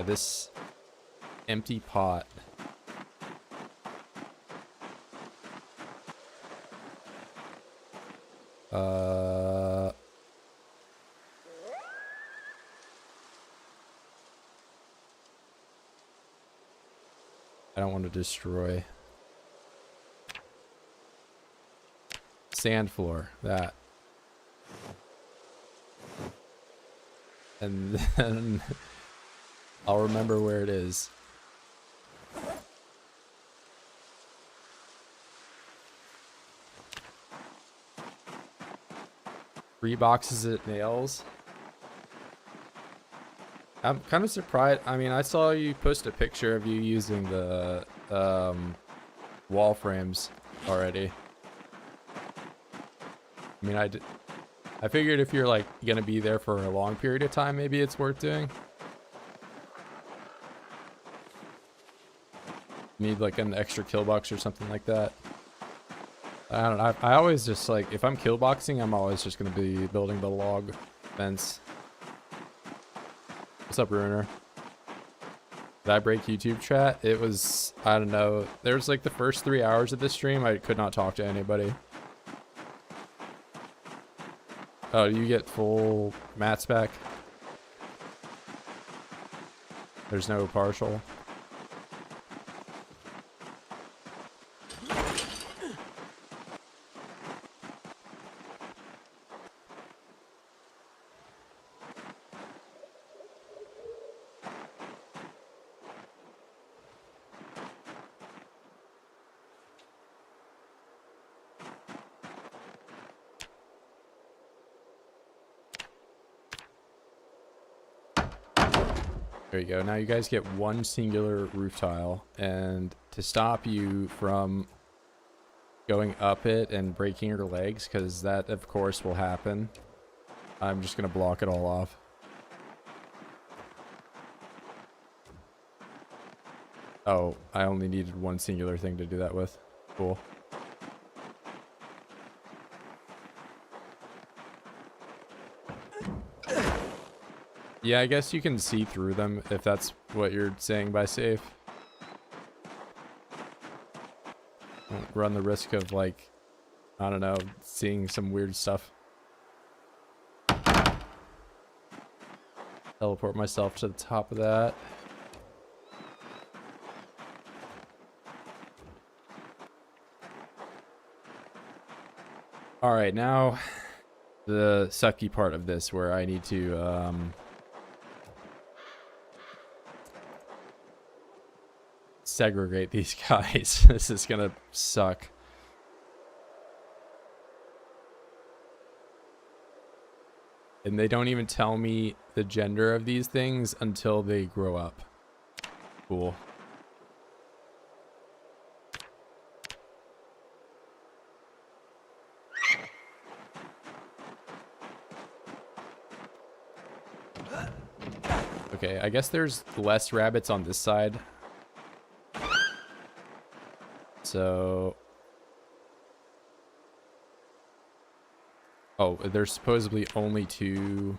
this empty pot. I don't want to destroy. Sand floor, that. And then I'll remember where it is. 3 boxes of nails. I'm kind of surprised. I mean, I saw you post a picture of you using the wall frames already. I mean, I figured if you're like gonna be there for a long period of time, maybe it's worth doing. Need like an extra kill box or something like that. I don't know. I always just like, if I'm kill boxing, I'm always just gonna be building the log fence. What's up, Ruiner? Did I break YouTube chat? It was, I don't know. There's like the first 3 hours of this stream, I could not talk to anybody. Oh, you get full mats back? There's no partial. There you go. Now you guys get one singular roof tile, and to stop you from going up it and breaking your legs, because that of course will happen, I'm just gonna block it all off. Oh, I only needed one singular thing to do that with. Cool. Yeah, I guess you can see through them if that's what you're saying by safe. Don't run the risk of, like, I don't know, seeing some weird stuff. Teleport myself to the top of that. Alright, now the sucky part of this where I need to segregate these guys. This is gonna suck. And they don't even tell me the gender of these things until they grow up. Cool. Okay, I guess there's less rabbits on this side. So, oh, there's supposedly only 2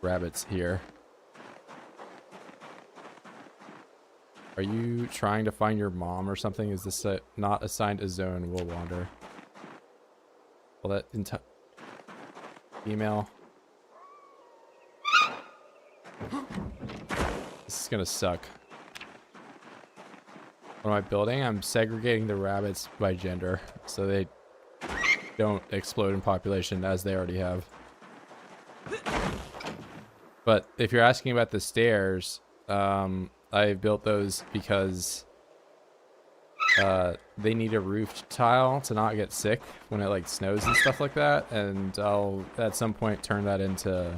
rabbits here. Are you trying to find your mom or something? Is this not assigned a zone? Will wander. Well, that email. This is gonna suck. What am I building? I'm segregating the rabbits by gender so they don't explode in population as they already have. But if you're asking about the stairs, I built those because they need a roof tile to not get sick when it like snows and stuff like that, and I'll at some point turn that into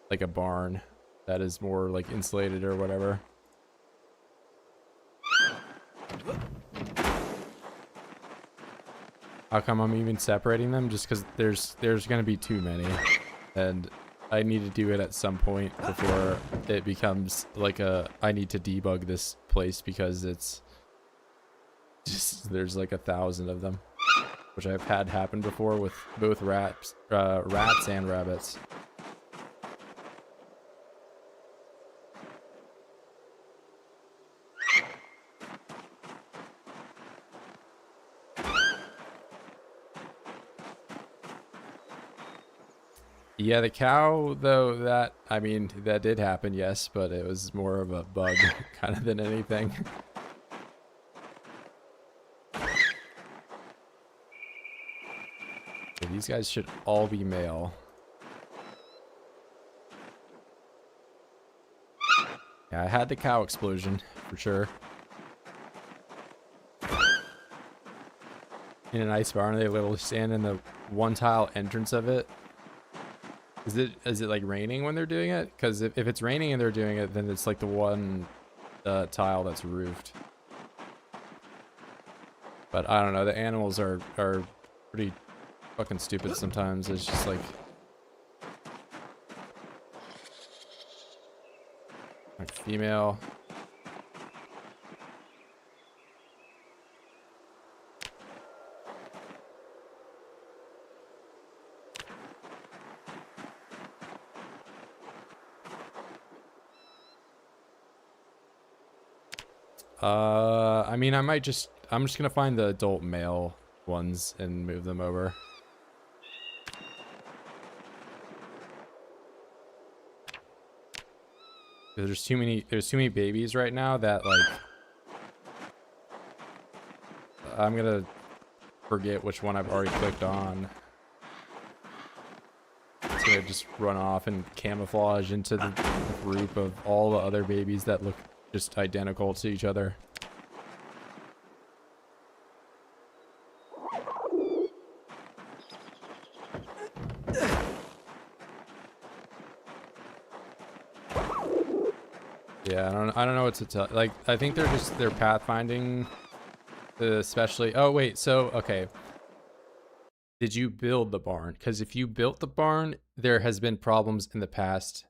like a barn that is more like insulated or whatever. How come I'm even separating them? Just because there's gonna be too many, and I need to do it at some point before it becomes like I need to debug this place because it's just there's like 1,000 of them, which I've had happen before with both rats and rabbits. Yeah, the cow, though, that, I mean, that did happen, yes, but it was more of a bug kind of than anything. Okay, these guys should all be male. Yeah, I had the cow explosion, for sure. In an ice barn, they literally stand in the one tile entrance of it. Is it like raining when they're doing it? Because if it's raining and they're doing it, then it's like the one tile that's roofed. But I don't know, the animals are pretty fucking stupid sometimes. It's just like female. I mean, I'm just gonna find the adult male ones and move them over. There's too many babies right now that, like, I'm gonna forget which one I've already clicked on. It's gonna just run off and camouflage into the group of all the other babies that look just identical to each other. Yeah, I don't know what to tell. Like, I think they're pathfinding, especially. Oh wait, so okay. Did you build the barn? Because if you built the barn, there has been problems in the past.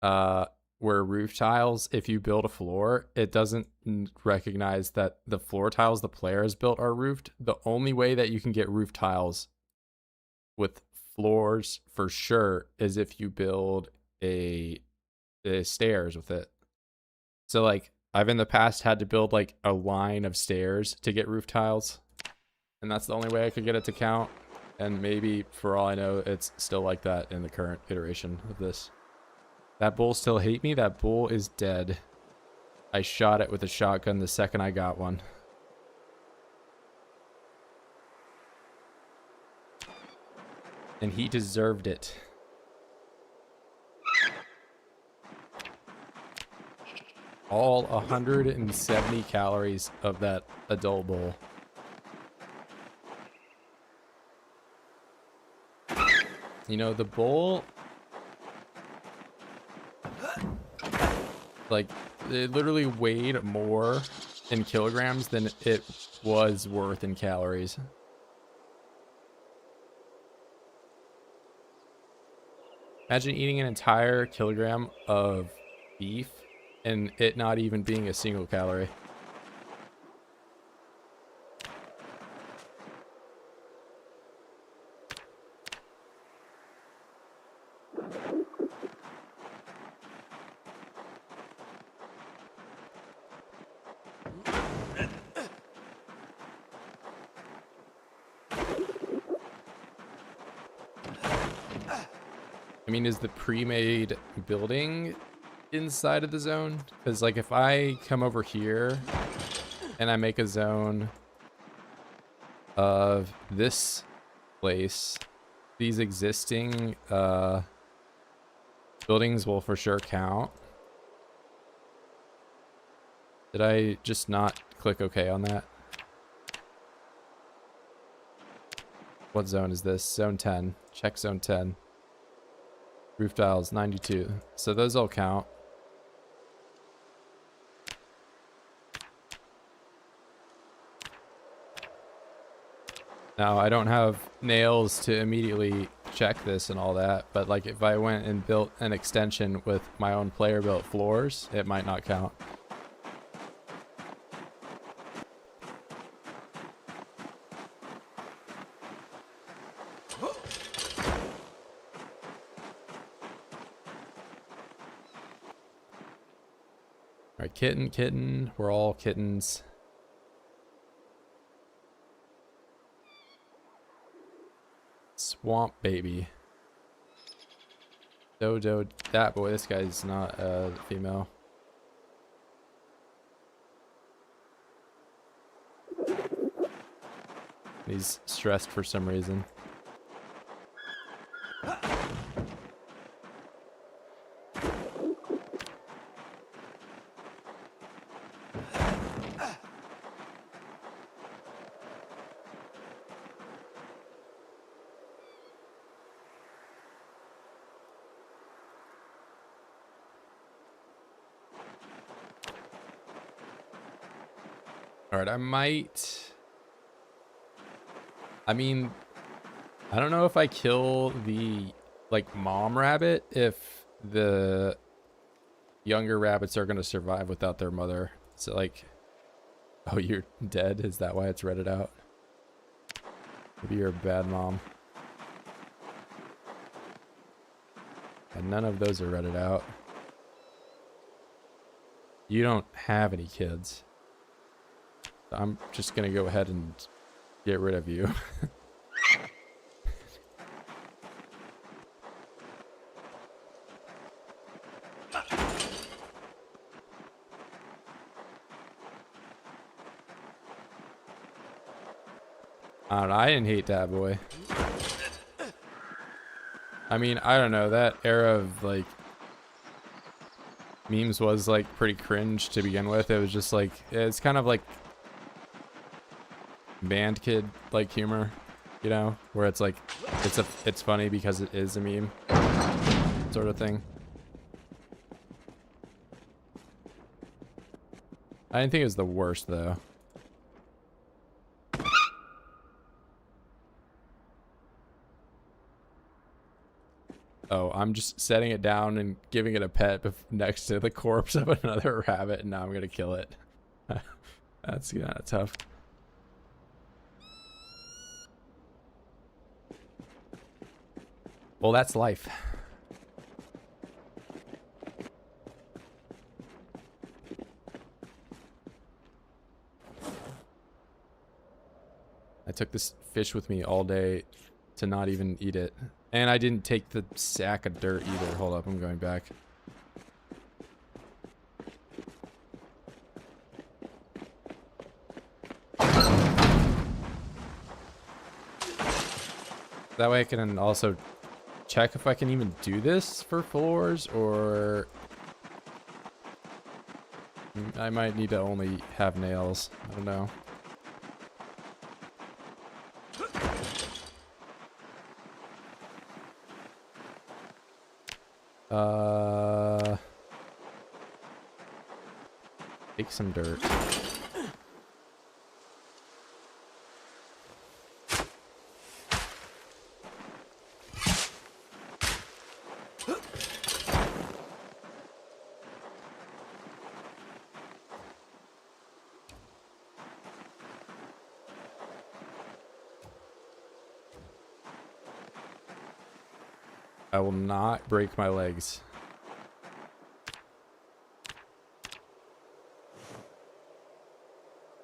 Where roof tiles, if you build a floor, it doesn't recognize that the floor tiles the player has built are roofed. The only way that you can get roof tiles with floors for sure is if you build the stairs with it. So like I've in the past had to build like a line of stairs to get roof tiles, and that's the only way I could get it to count. And maybe for all I know, it's still like that in the current iteration of this. That bull still hate me? That bull is dead. I shot it with a shotgun the second I got one. And he deserved it. All 170 calories of that adult bull. You know, the bull, like, it literally weighed more in kilograms than it was worth in calories. Imagine eating an entire kilogram of beef and it not even being a single calorie. I mean, is the pre-made building inside of the zone? Because like if I come over here and I make a zone of this place, these existing buildings will for sure count. Did I just not click OK on that? What zone is this? Zone 10. Check zone 10. Roof tiles 92. So those all count. Now I don't have nails to immediately check this and all that, but like if I went and built an extension with my own player built floors, it might not count. Alright, kitten, we're all kittens. Swamp baby. Dodo, that boy, this guy's not female. He's stressed for some reason. All right, I mean, I don't know if I kill the like mom rabbit if the younger rabbits are gonna survive without their mother. So like, oh, you're dead? Is that why it's redded out? Maybe you're a bad mom. And none of those are redded out. You don't have any kids. So I'm just gonna go ahead and get rid of you. I don't know, I didn't hate that boy. I mean, I don't know, that era of like memes was like pretty cringe to begin with. It was just like, it's kind of like band kid like humor, you know, where it's like it's funny because it is a meme sort of thing. I didn't think it was the worst though. Oh, I'm just setting it down and giving it a pet next to the corpse of another rabbit, and now I'm gonna kill it. That's kind of tough. Well, that's life. I took this fish with me all day to not even eat it. And I didn't take the sack of dirt either. Hold up, I'm going back. That way I can also check if I can even do this for floors, or I might need to only have nails. I don't know. Take some dirt. I will not break my legs.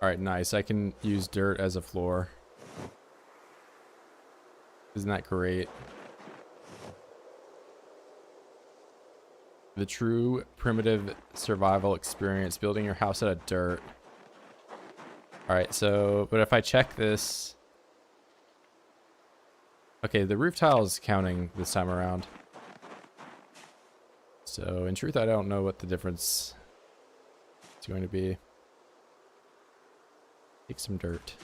Alright, nice. I can use dirt as a floor. Isn't that great? The true primitive survival experience, building your house out of dirt. Alright, so, but if I check this... Okay, the roof tile is counting this time around. So, in truth, I don't know what the difference is going to be. Take some dirt.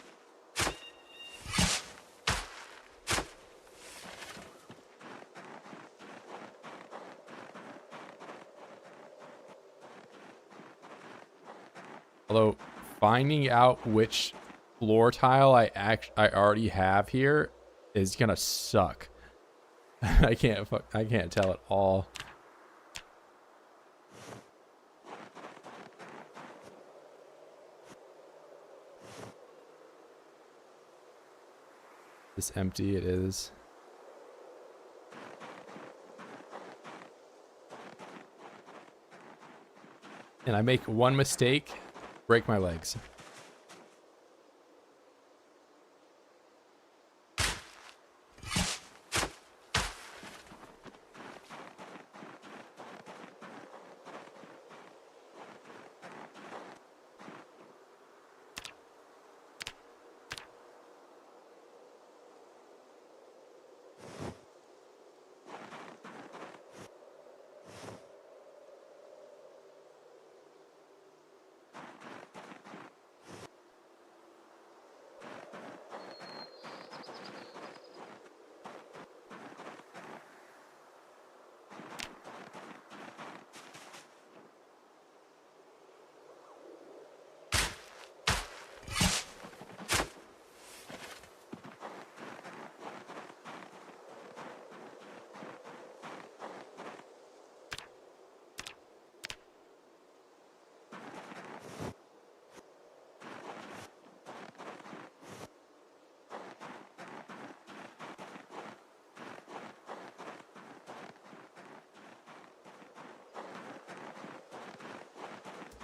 Although, finding out which floor tile I already have here is gonna suck. I can't tell at all. This empty it is. And I make one mistake, break my legs.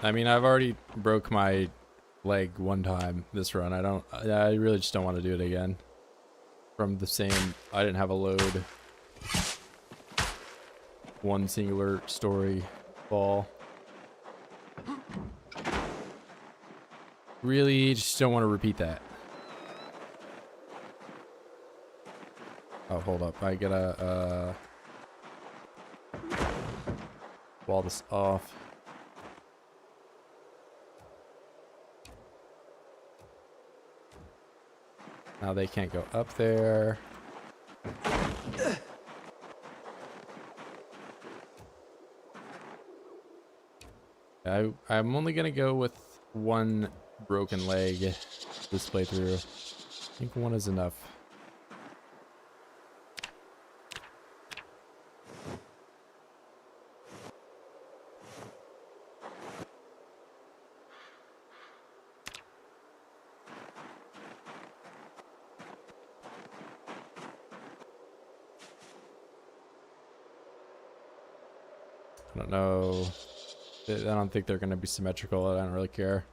I mean, I've already broke my leg one time this run. I really just don't want to do it again. From the same, I didn't have a load. One singular story fall. Really just don't want to repeat that. Oh, hold up. I gotta, wall this off. Now they can't go up there. I'm only gonna go with one broken leg this playthrough. I think one is enough. I don't know. I don't think they're going to be symmetrical. I don't really care.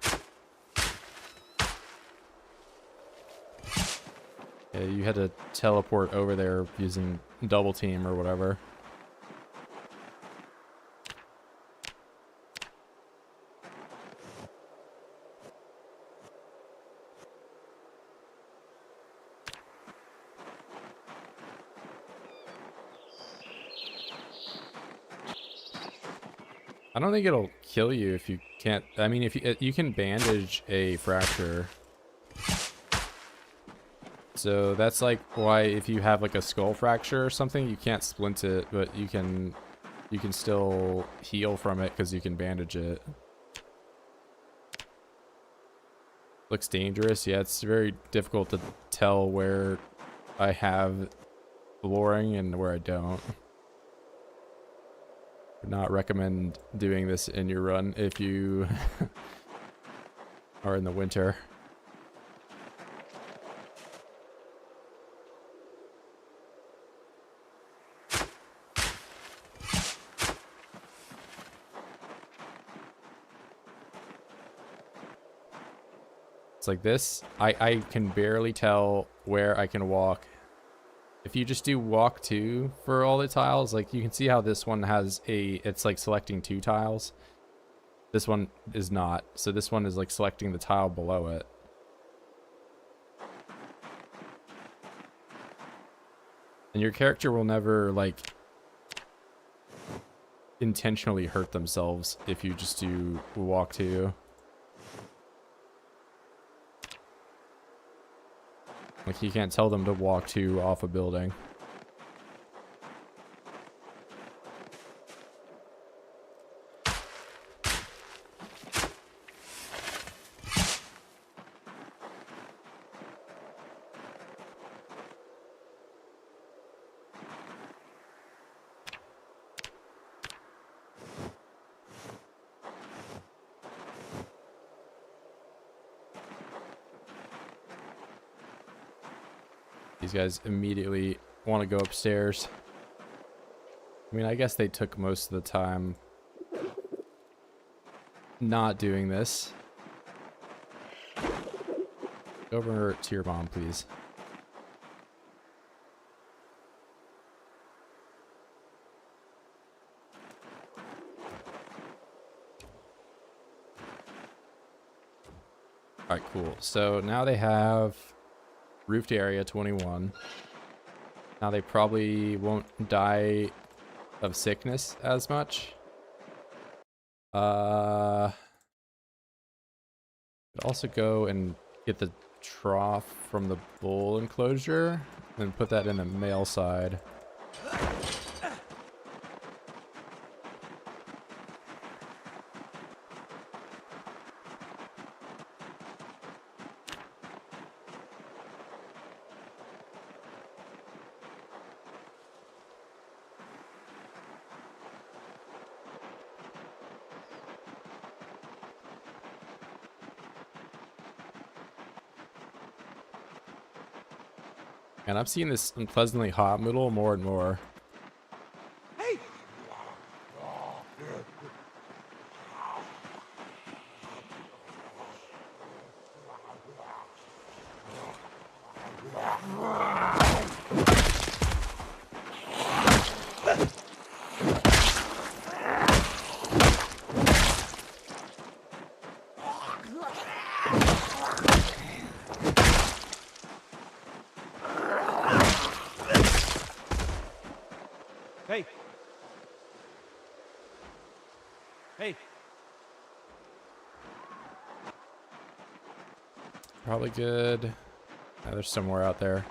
Yeah, you had to teleport over there using double team or whatever. I don't think it'll kill you if you can't. I mean, if you can bandage a fracture. So that's like why if you have like a skull fracture or something, you can't splint it, but you can still heal from it because you can bandage it. Looks dangerous. Yeah, it's very difficult to tell where I have flooring and where I don't. Would not recommend doing this in your run if you are in the winter. It's like this. I can barely tell where I can walk. If you just do walk 2 for all the tiles, like you can see how this one has it's like selecting 2 tiles. This one is not. So this one is like selecting the tile below it. And your character will never like intentionally hurt themselves if you just do walk 2. Like, you can't tell them to walk 2 off a building. These guys immediately want to go upstairs. I mean, I guess they took most of the time not doing this. Go over to your mom, please. Alright, cool. So now they have roofed area 21. Now they probably won't die of sickness as much. Could also go and get the trough from the bull enclosure and put that in the male side. And I'm seeing this unpleasantly hot middle more and more. Hey! Hey. Hey. Probably good. Yeah, there's somewhere out there.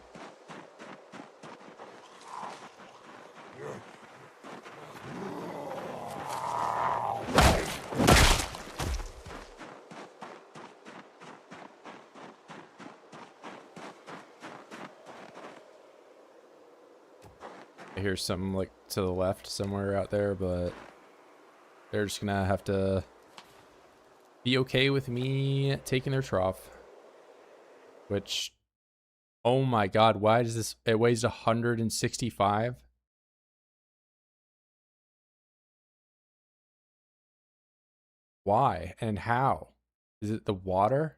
I hear something like to the left somewhere out there, but they're just gonna have to be okay with me taking their trough. Which, oh my god, why does this, it weighs 165? Why and how? Is it the water?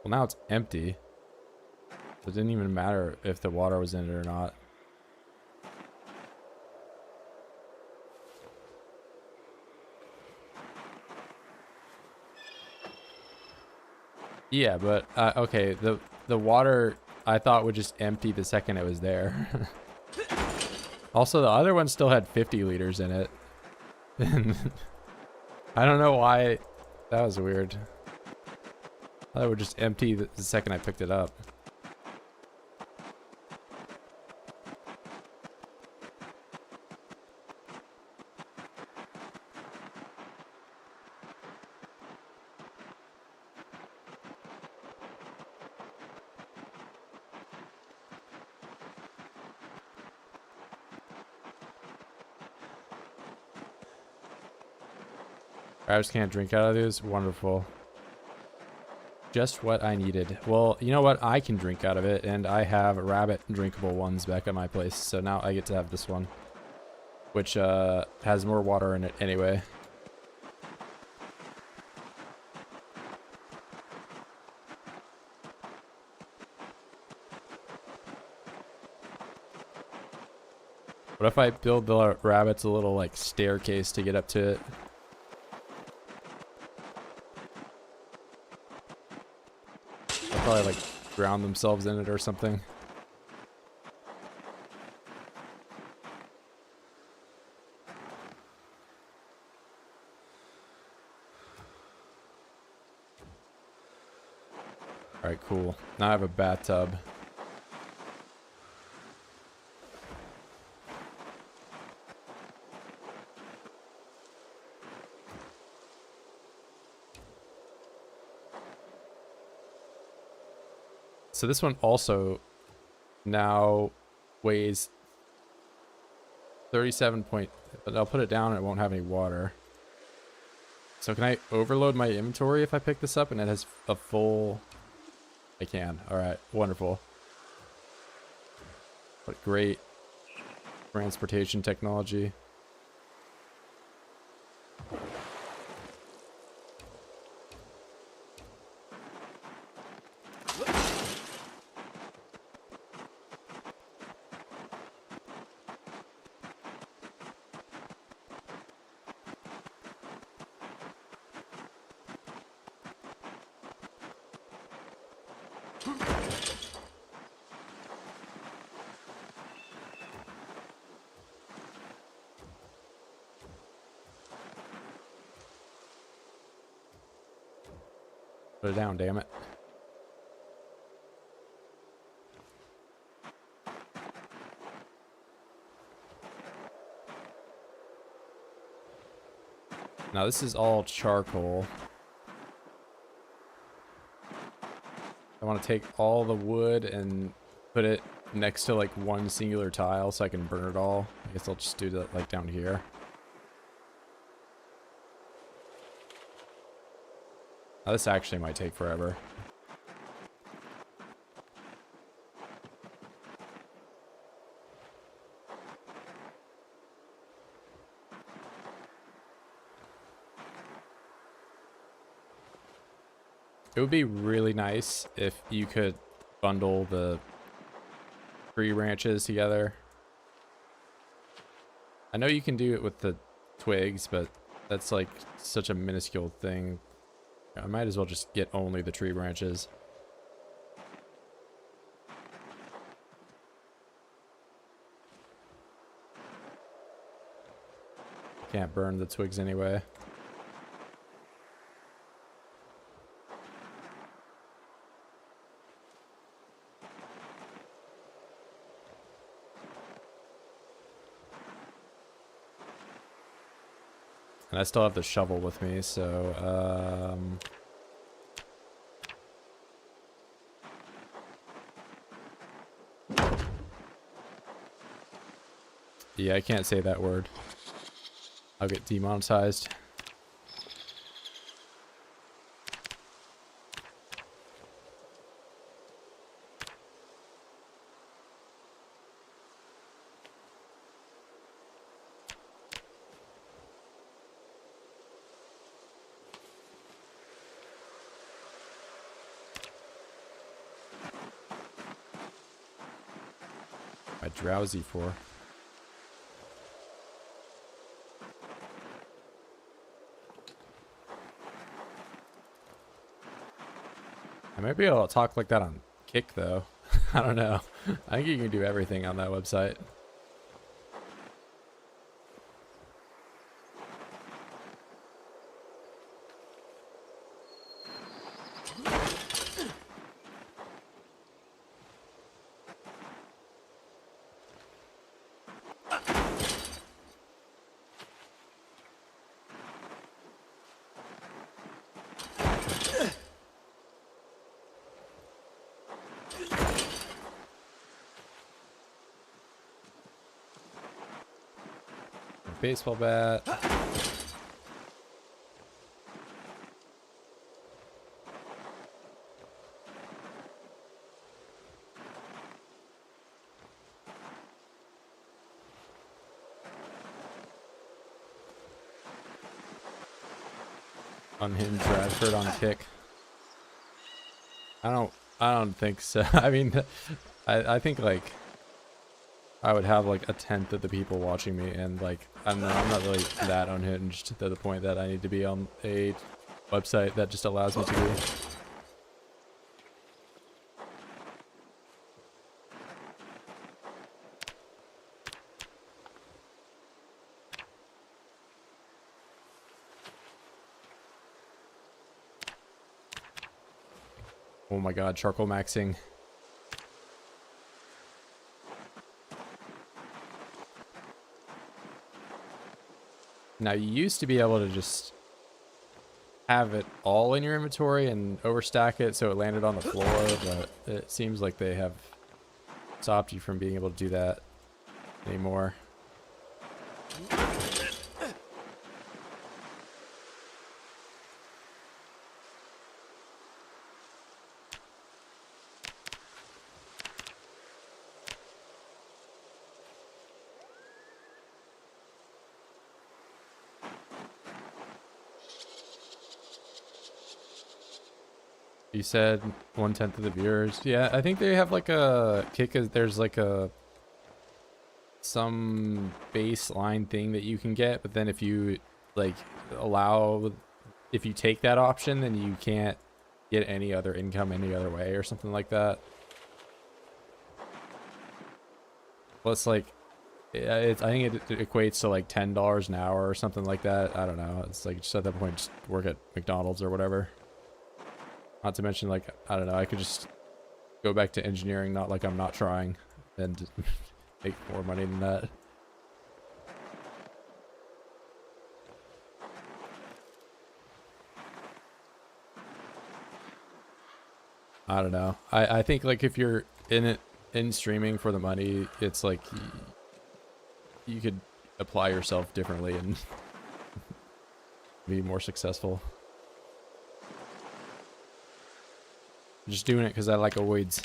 Well, now it's empty. So it didn't even matter if the water was in it or not. Yeah, but okay, the water I thought would just empty the second it was there. Also, the other one still had 50 liters in it. I don't know why. That was weird. I thought it would just empty the second I picked it up. I just can't drink out of these. Wonderful. Just what I needed. Well, you know what? I can drink out of it, and I have rabbit drinkable ones back at my place. So now I get to have this one, which has more water in it anyway. What if I build the rabbits a little like staircase to get up to it? They'll probably like drown themselves in it or something. Alright, cool. Now I have a bathtub. So this one also now weighs 37 point, but I'll put it down and it won't have any water. So can I overload my inventory if I pick this up and it has a full... I can. Alright, wonderful. What great transportation technology. Put it down, damn it. Now this is all charcoal. I want to take all the wood and put it next to like one singular tile so I can burn it all. I guess I'll just do that like down here. Now this actually might take forever. It would be really nice if you could bundle the tree branches together. I know you can do it with the twigs, but that's like such a minuscule thing. I might as well just get only the tree branches. Can't burn the twigs anyway. And I still have the shovel with me, so yeah, I can't say that word. I'll get demonetized. Am I drowsy for? I might be able to talk like that on Kick, though. I don't know. I think you can do everything on that website. Baseball bat. Unhinged Radford on Kick. I don't think so. I mean, I think like I would have like 1/10 of the people watching me, and like I'm not really that unhinged to the point that I need to be on a website that just allows me to be. Oh my god, charcoal maxing. Now, you used to be able to just have it all in your inventory and overstack it so it landed on the floor, but it seems like they have stopped you from being able to do that anymore. You said 1/10 of the viewers. Yeah, I think they have like a kick. There's like some baseline thing that you can get, but then if you like if you take that option, then you can't get any other income any other way or something like that. Well, it's like I think it equates to like $10 an hour or something like that. I don't know. It's like just at that point, just work at McDonald's or whatever. Not to mention, like, I don't know, I could just go back to engineering, not like I'm not trying, and make more money than that. I don't know. I think, like, if you're in streaming for the money, it's like you could apply yourself differently and be more successful. I'm just doing it because I like avoids.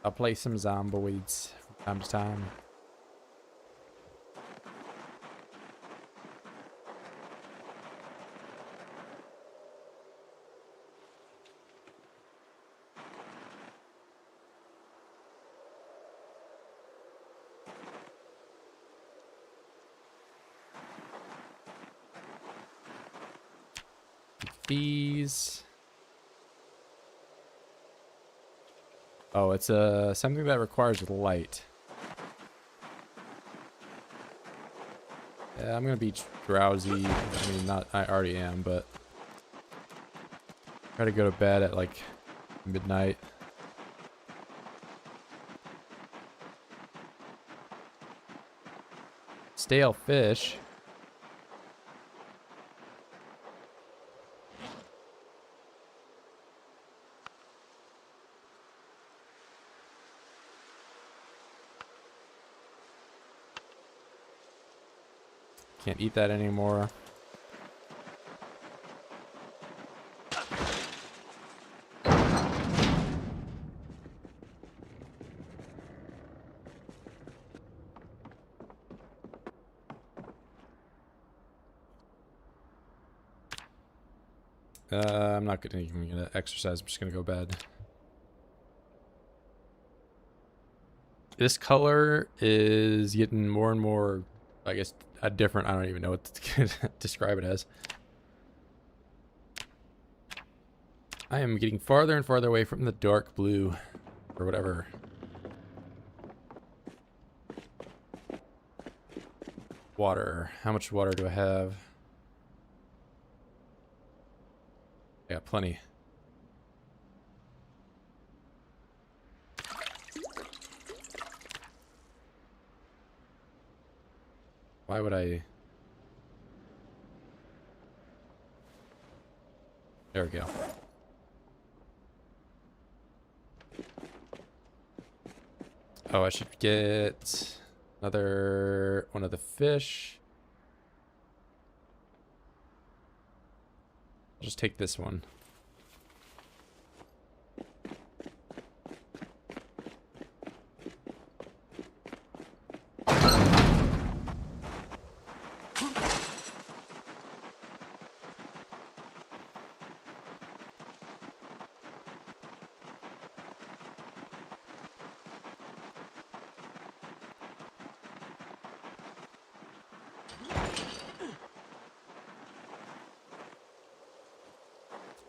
I'll play some zomboids from time to time. These. Oh, it's something that requires light. Yeah, I'm gonna be drowsy. I mean, not. I already am, but try to go to bed at like midnight. Stale fish. Can't eat that anymore. I'm not even gonna exercise. I'm just gonna go bed. This color is getting more and more, I guess, different. I don't even know what to describe it as. I am getting farther and farther away from the dark blue, or whatever. Water. How much water do I have? I got plenty. Why would I? There we go. Oh, I should get another one of the fish. I'll just take this one.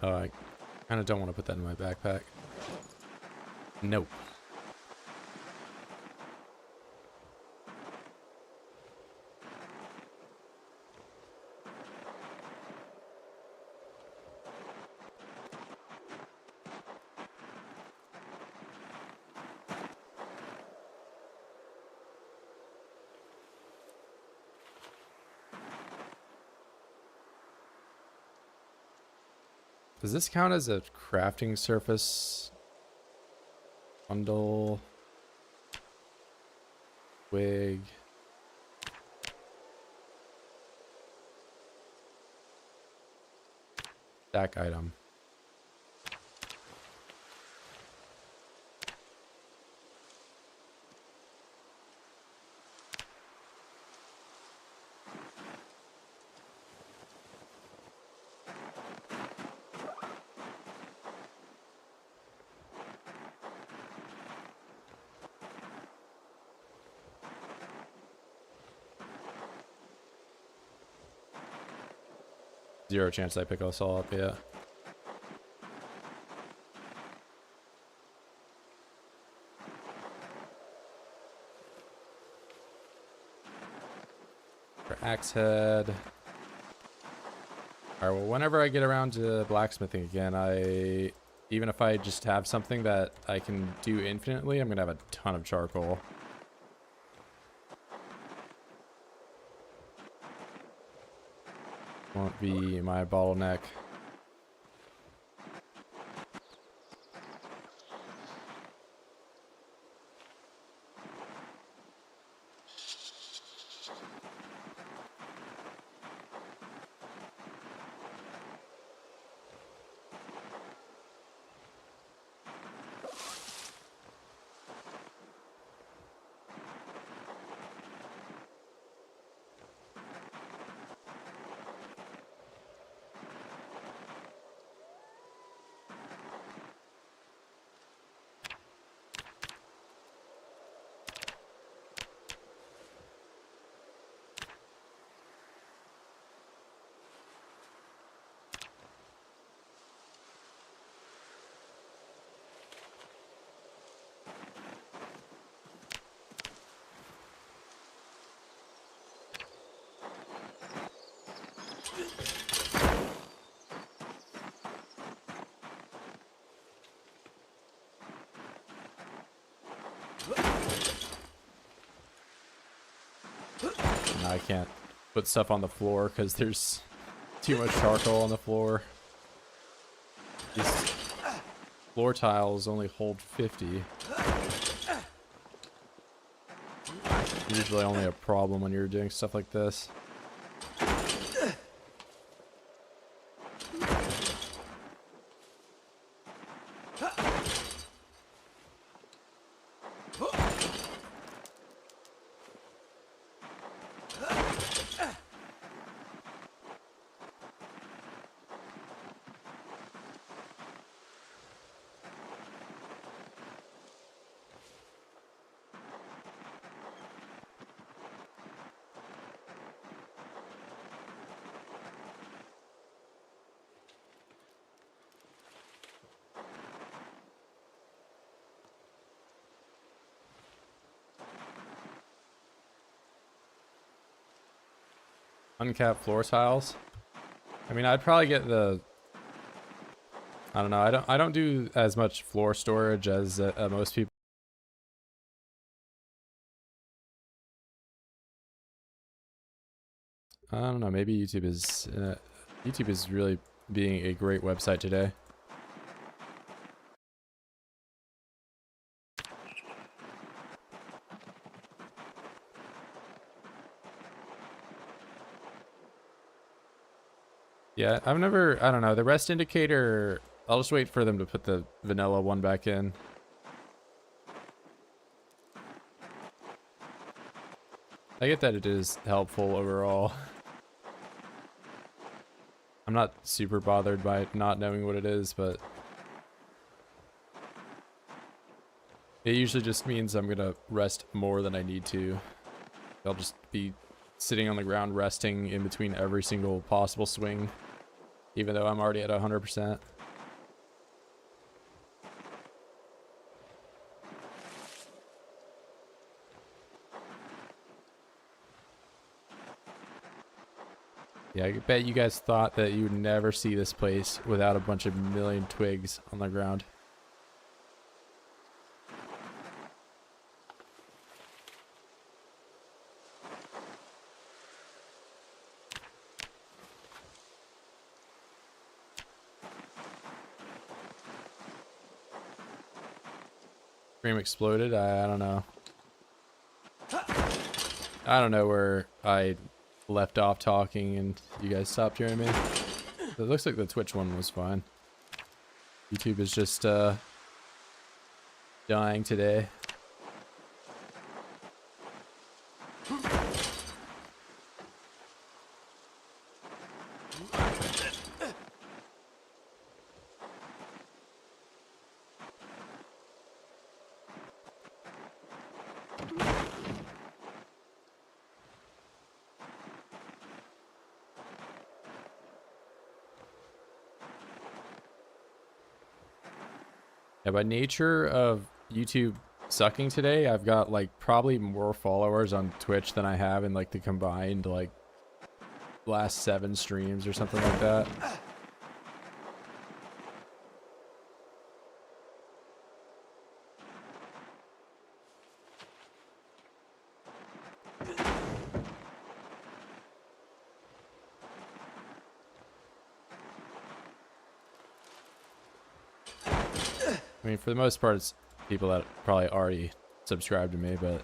Oh, I kind of don't want to put that in my backpack. Nope. Does this count as a crafting surface? Bundle. Wig. Stack item. Zero chance I pick us all up, yeah. For axe head. Alright, well, whenever I get around to blacksmithing again, even if I just have something that I can do infinitely, I'm gonna have a ton of charcoal. Won't be my bottleneck. I can't put stuff on the floor because there's too much charcoal on the floor. These floor tiles only hold 50. Usually only a problem when you're doing stuff like this. Uncapped floor tiles. I mean, I'd probably get the. I don't know. I don't do as much floor storage as most people. I don't know. Maybe YouTube is really being a great website today. Yeah, I don't know, the rest indicator, I'll just wait for them to put the vanilla one back in. I get that it is helpful overall. I'm not super bothered by not knowing what it is, but it usually just means I'm gonna rest more than I need to. I'll just be sitting on the ground resting in between every single possible swing, even though I'm already at 100%. Yeah, I bet you guys thought that you would never see this place without a bunch of million twigs on the ground. Stream exploded. I don't know. I don't know where I left off talking and you guys stopped hearing me. It looks like the Twitch one was fine. YouTube is just dying today. Yeah, by nature of YouTube sucking today, I've got like probably more followers on Twitch than I have in like the combined like last 7 streams or something like that. I mean, for the most part, it's people that probably already subscribed to me, but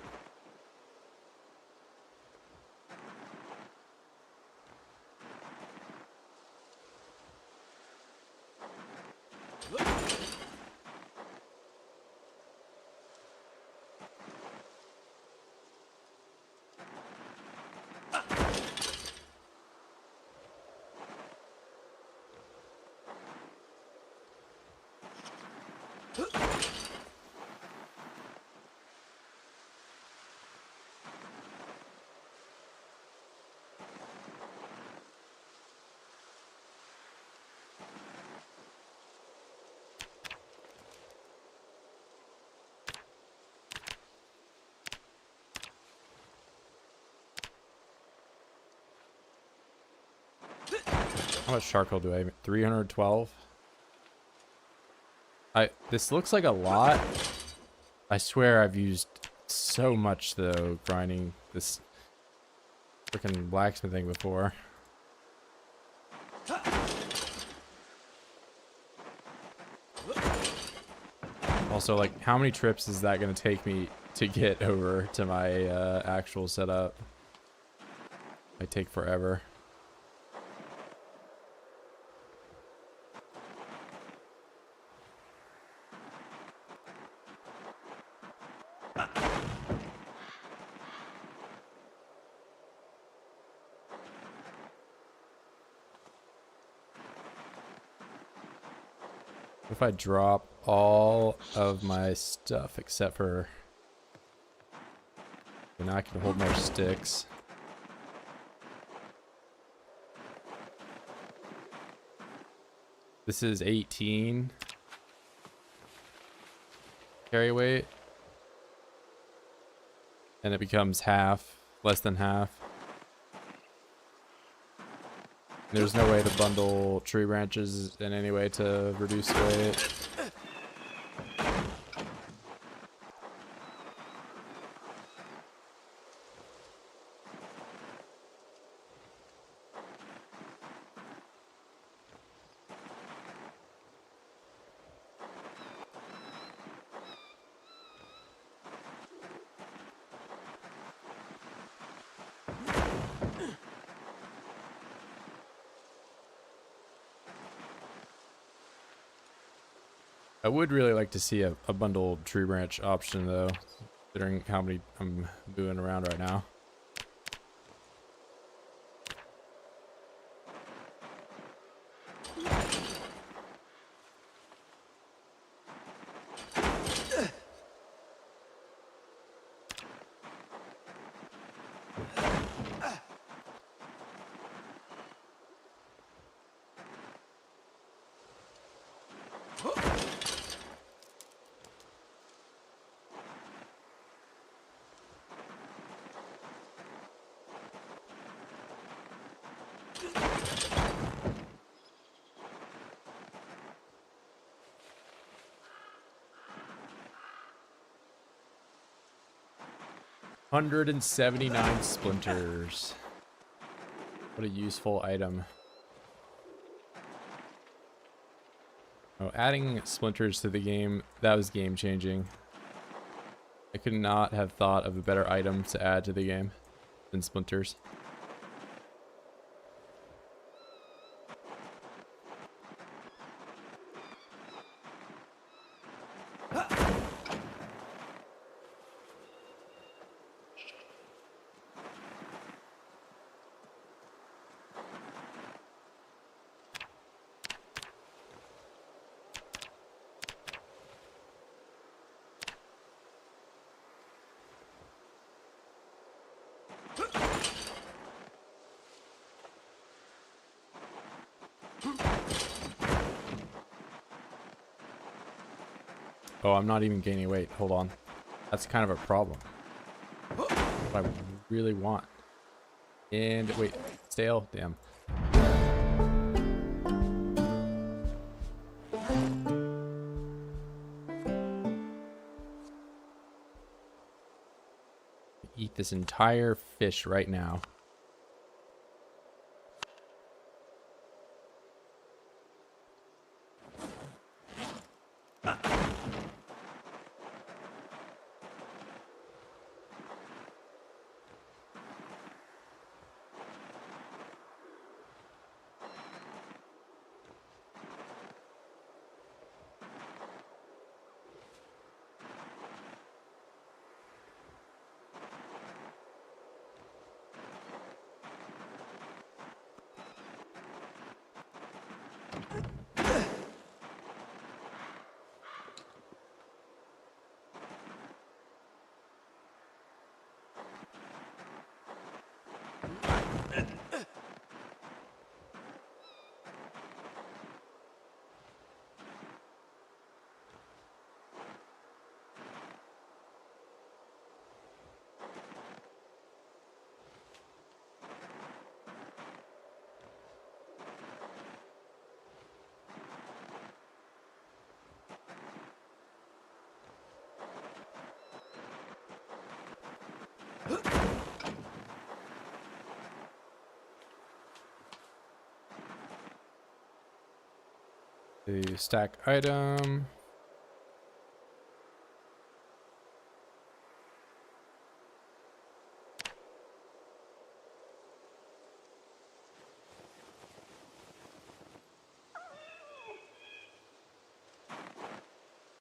how much charcoal do I have? 312? This looks like a lot. I swear I've used so much though grinding this. freaking blacksmithing before. Also, like, how many trips is that going to take me to get over to my actual setup? Might take forever. If I drop all of my stuff except for, and I can hold more sticks. This is 18 carry weight, and it becomes half, less than half. There's no way to bundle tree branches in any way to reduce weight. I would really like to see a bundled tree branch option though, considering how many I'm moving around right now. $179 splinters. What a useful item. Oh, adding splinters to the game, that was game changing. I could not have thought of a better item to add to the game than splinters. Oh, I'm not even gaining weight. Hold on. That's kind of a problem. What I really want. And wait, stale? Damn. Eat this entire fish right now. The stack item.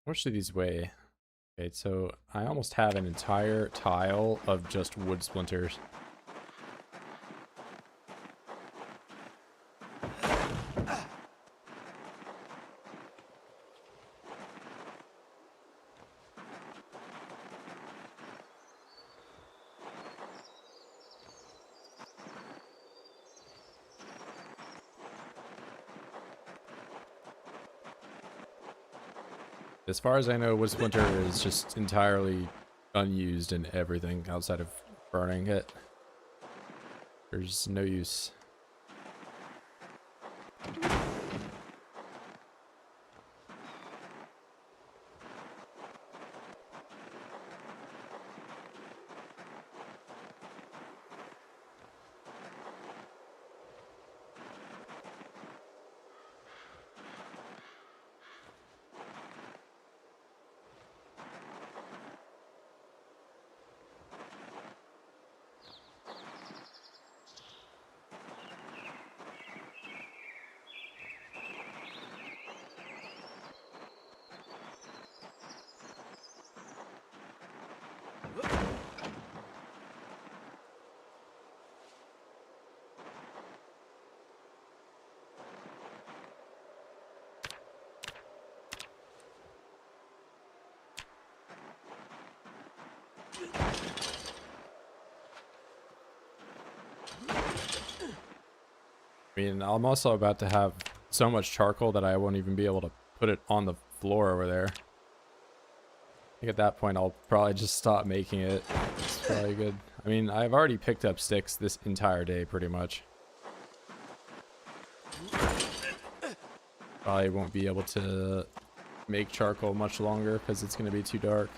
How much do these weigh? Okay, so I almost have an entire tile of just wood splinters. As far as I know, wood splinter is just entirely unused in everything outside of burning it. There's no use. I mean, I'm also about to have so much charcoal that I won't even be able to put it on the floor over there. I think at that point I'll probably just stop making it. It's probably good. I mean, I've already picked up sticks this entire day pretty much. Probably won't be able to make charcoal much longer because it's going to be too dark.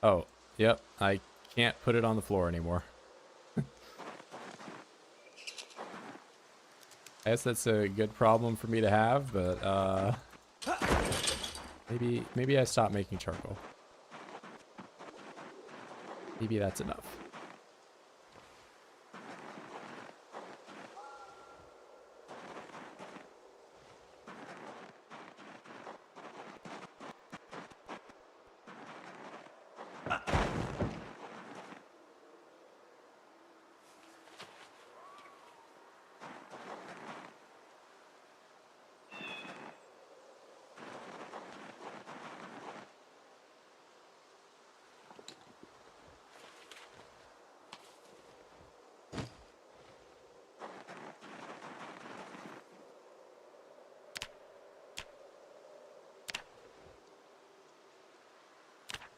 Oh, yep. I can't put it on the floor anymore. I guess that's a good problem for me to have, but maybe I stop making charcoal. Maybe that's enough.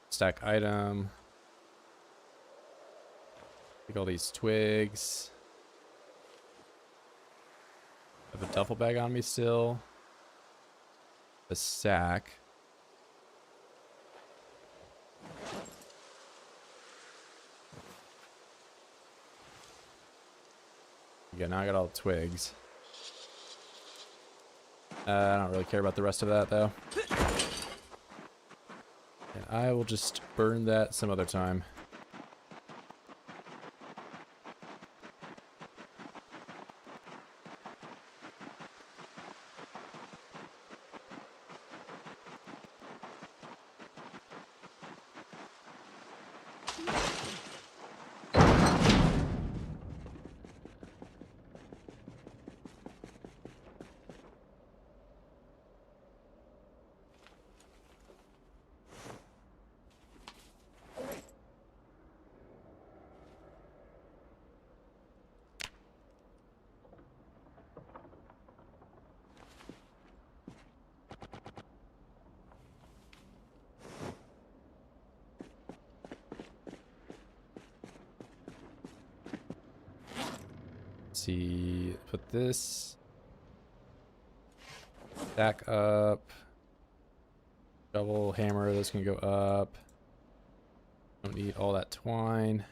Stack item. Take all these twigs. I have a duffel bag on me still. A sack. Yeah, now I got all the twigs. I don't really care about the rest of that though. And I will just burn that some other time. see. Put this back up. Double hammer. Those can go up. Don't need all that twine.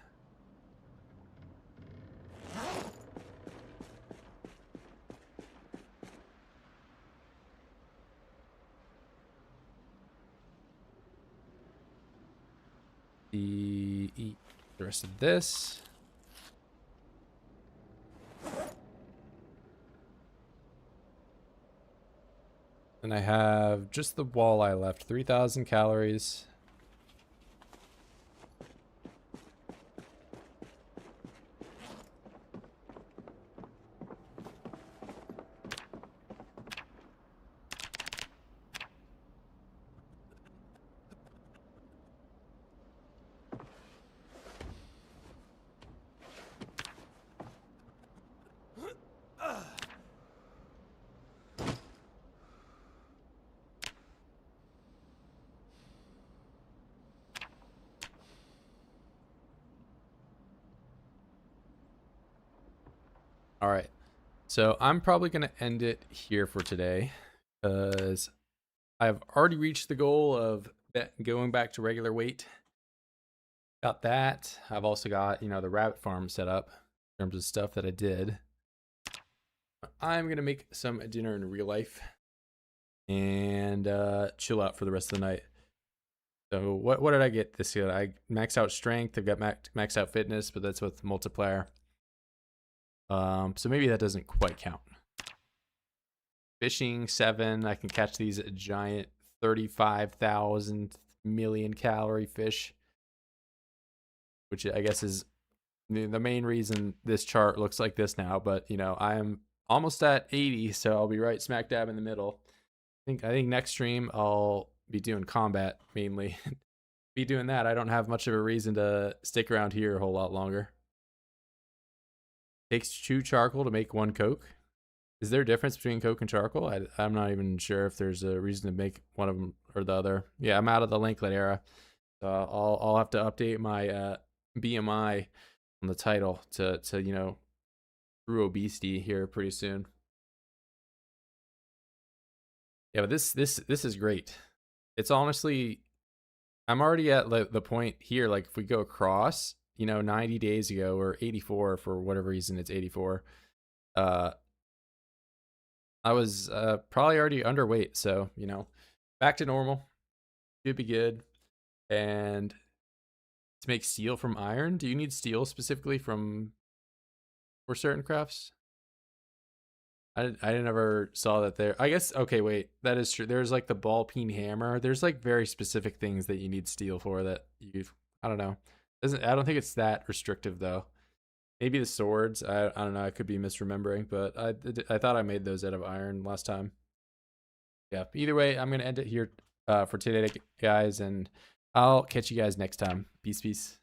Eat the rest of this. And I have just the walleye left. 3,000 calories. All right, so I'm probably going to end it here for today because I've already reached the goal of going back to regular weight. Got that. I've also got, you know, the rabbit farm set up in terms of stuff that I did. I'm going to make some dinner in real life and chill out for the rest of the night. So what did I get this year? I maxed out strength. I've got maxed out fitness, but that's with multiplier. So maybe that doesn't quite count. Fishing 7. I can catch these giant 35,000 million calorie fish, which I guess is the main reason this chart looks like this now. But you know, I am almost at 80, so I'll be right smack dab in the middle. I think next stream I'll be doing combat mainly. Be doing that. I don't have much of a reason to stick around here a whole lot longer. Takes 2 charcoal to make 1 coke. Is there a difference between coke and charcoal? I'm not even sure if there's a reason to make one of them or the other. Yeah, I'm out of the Lanklet era. So I'll have to update my BMI on the title to you know, true obesity here pretty soon. Yeah, but this is great. It's honestly, I'm already at the point here, like if we go across, you know, 90 days ago or 84 for whatever reason it's 84, I was probably already underweight, so you know, back to normal should be good. And to make steel from iron, do you need steel specifically for certain crafts? I never saw that there. I guess, okay, wait, that is true. There's like the ball peen hammer. There's like very specific things that you need steel for that I don't know. I don't think it's that restrictive though. Maybe the swords. I don't know. I could be misremembering, but I thought I made those out of iron last time. Yeah. Either way, I'm gonna end it here for today, guys, and I'll catch you guys next time. Peace, peace.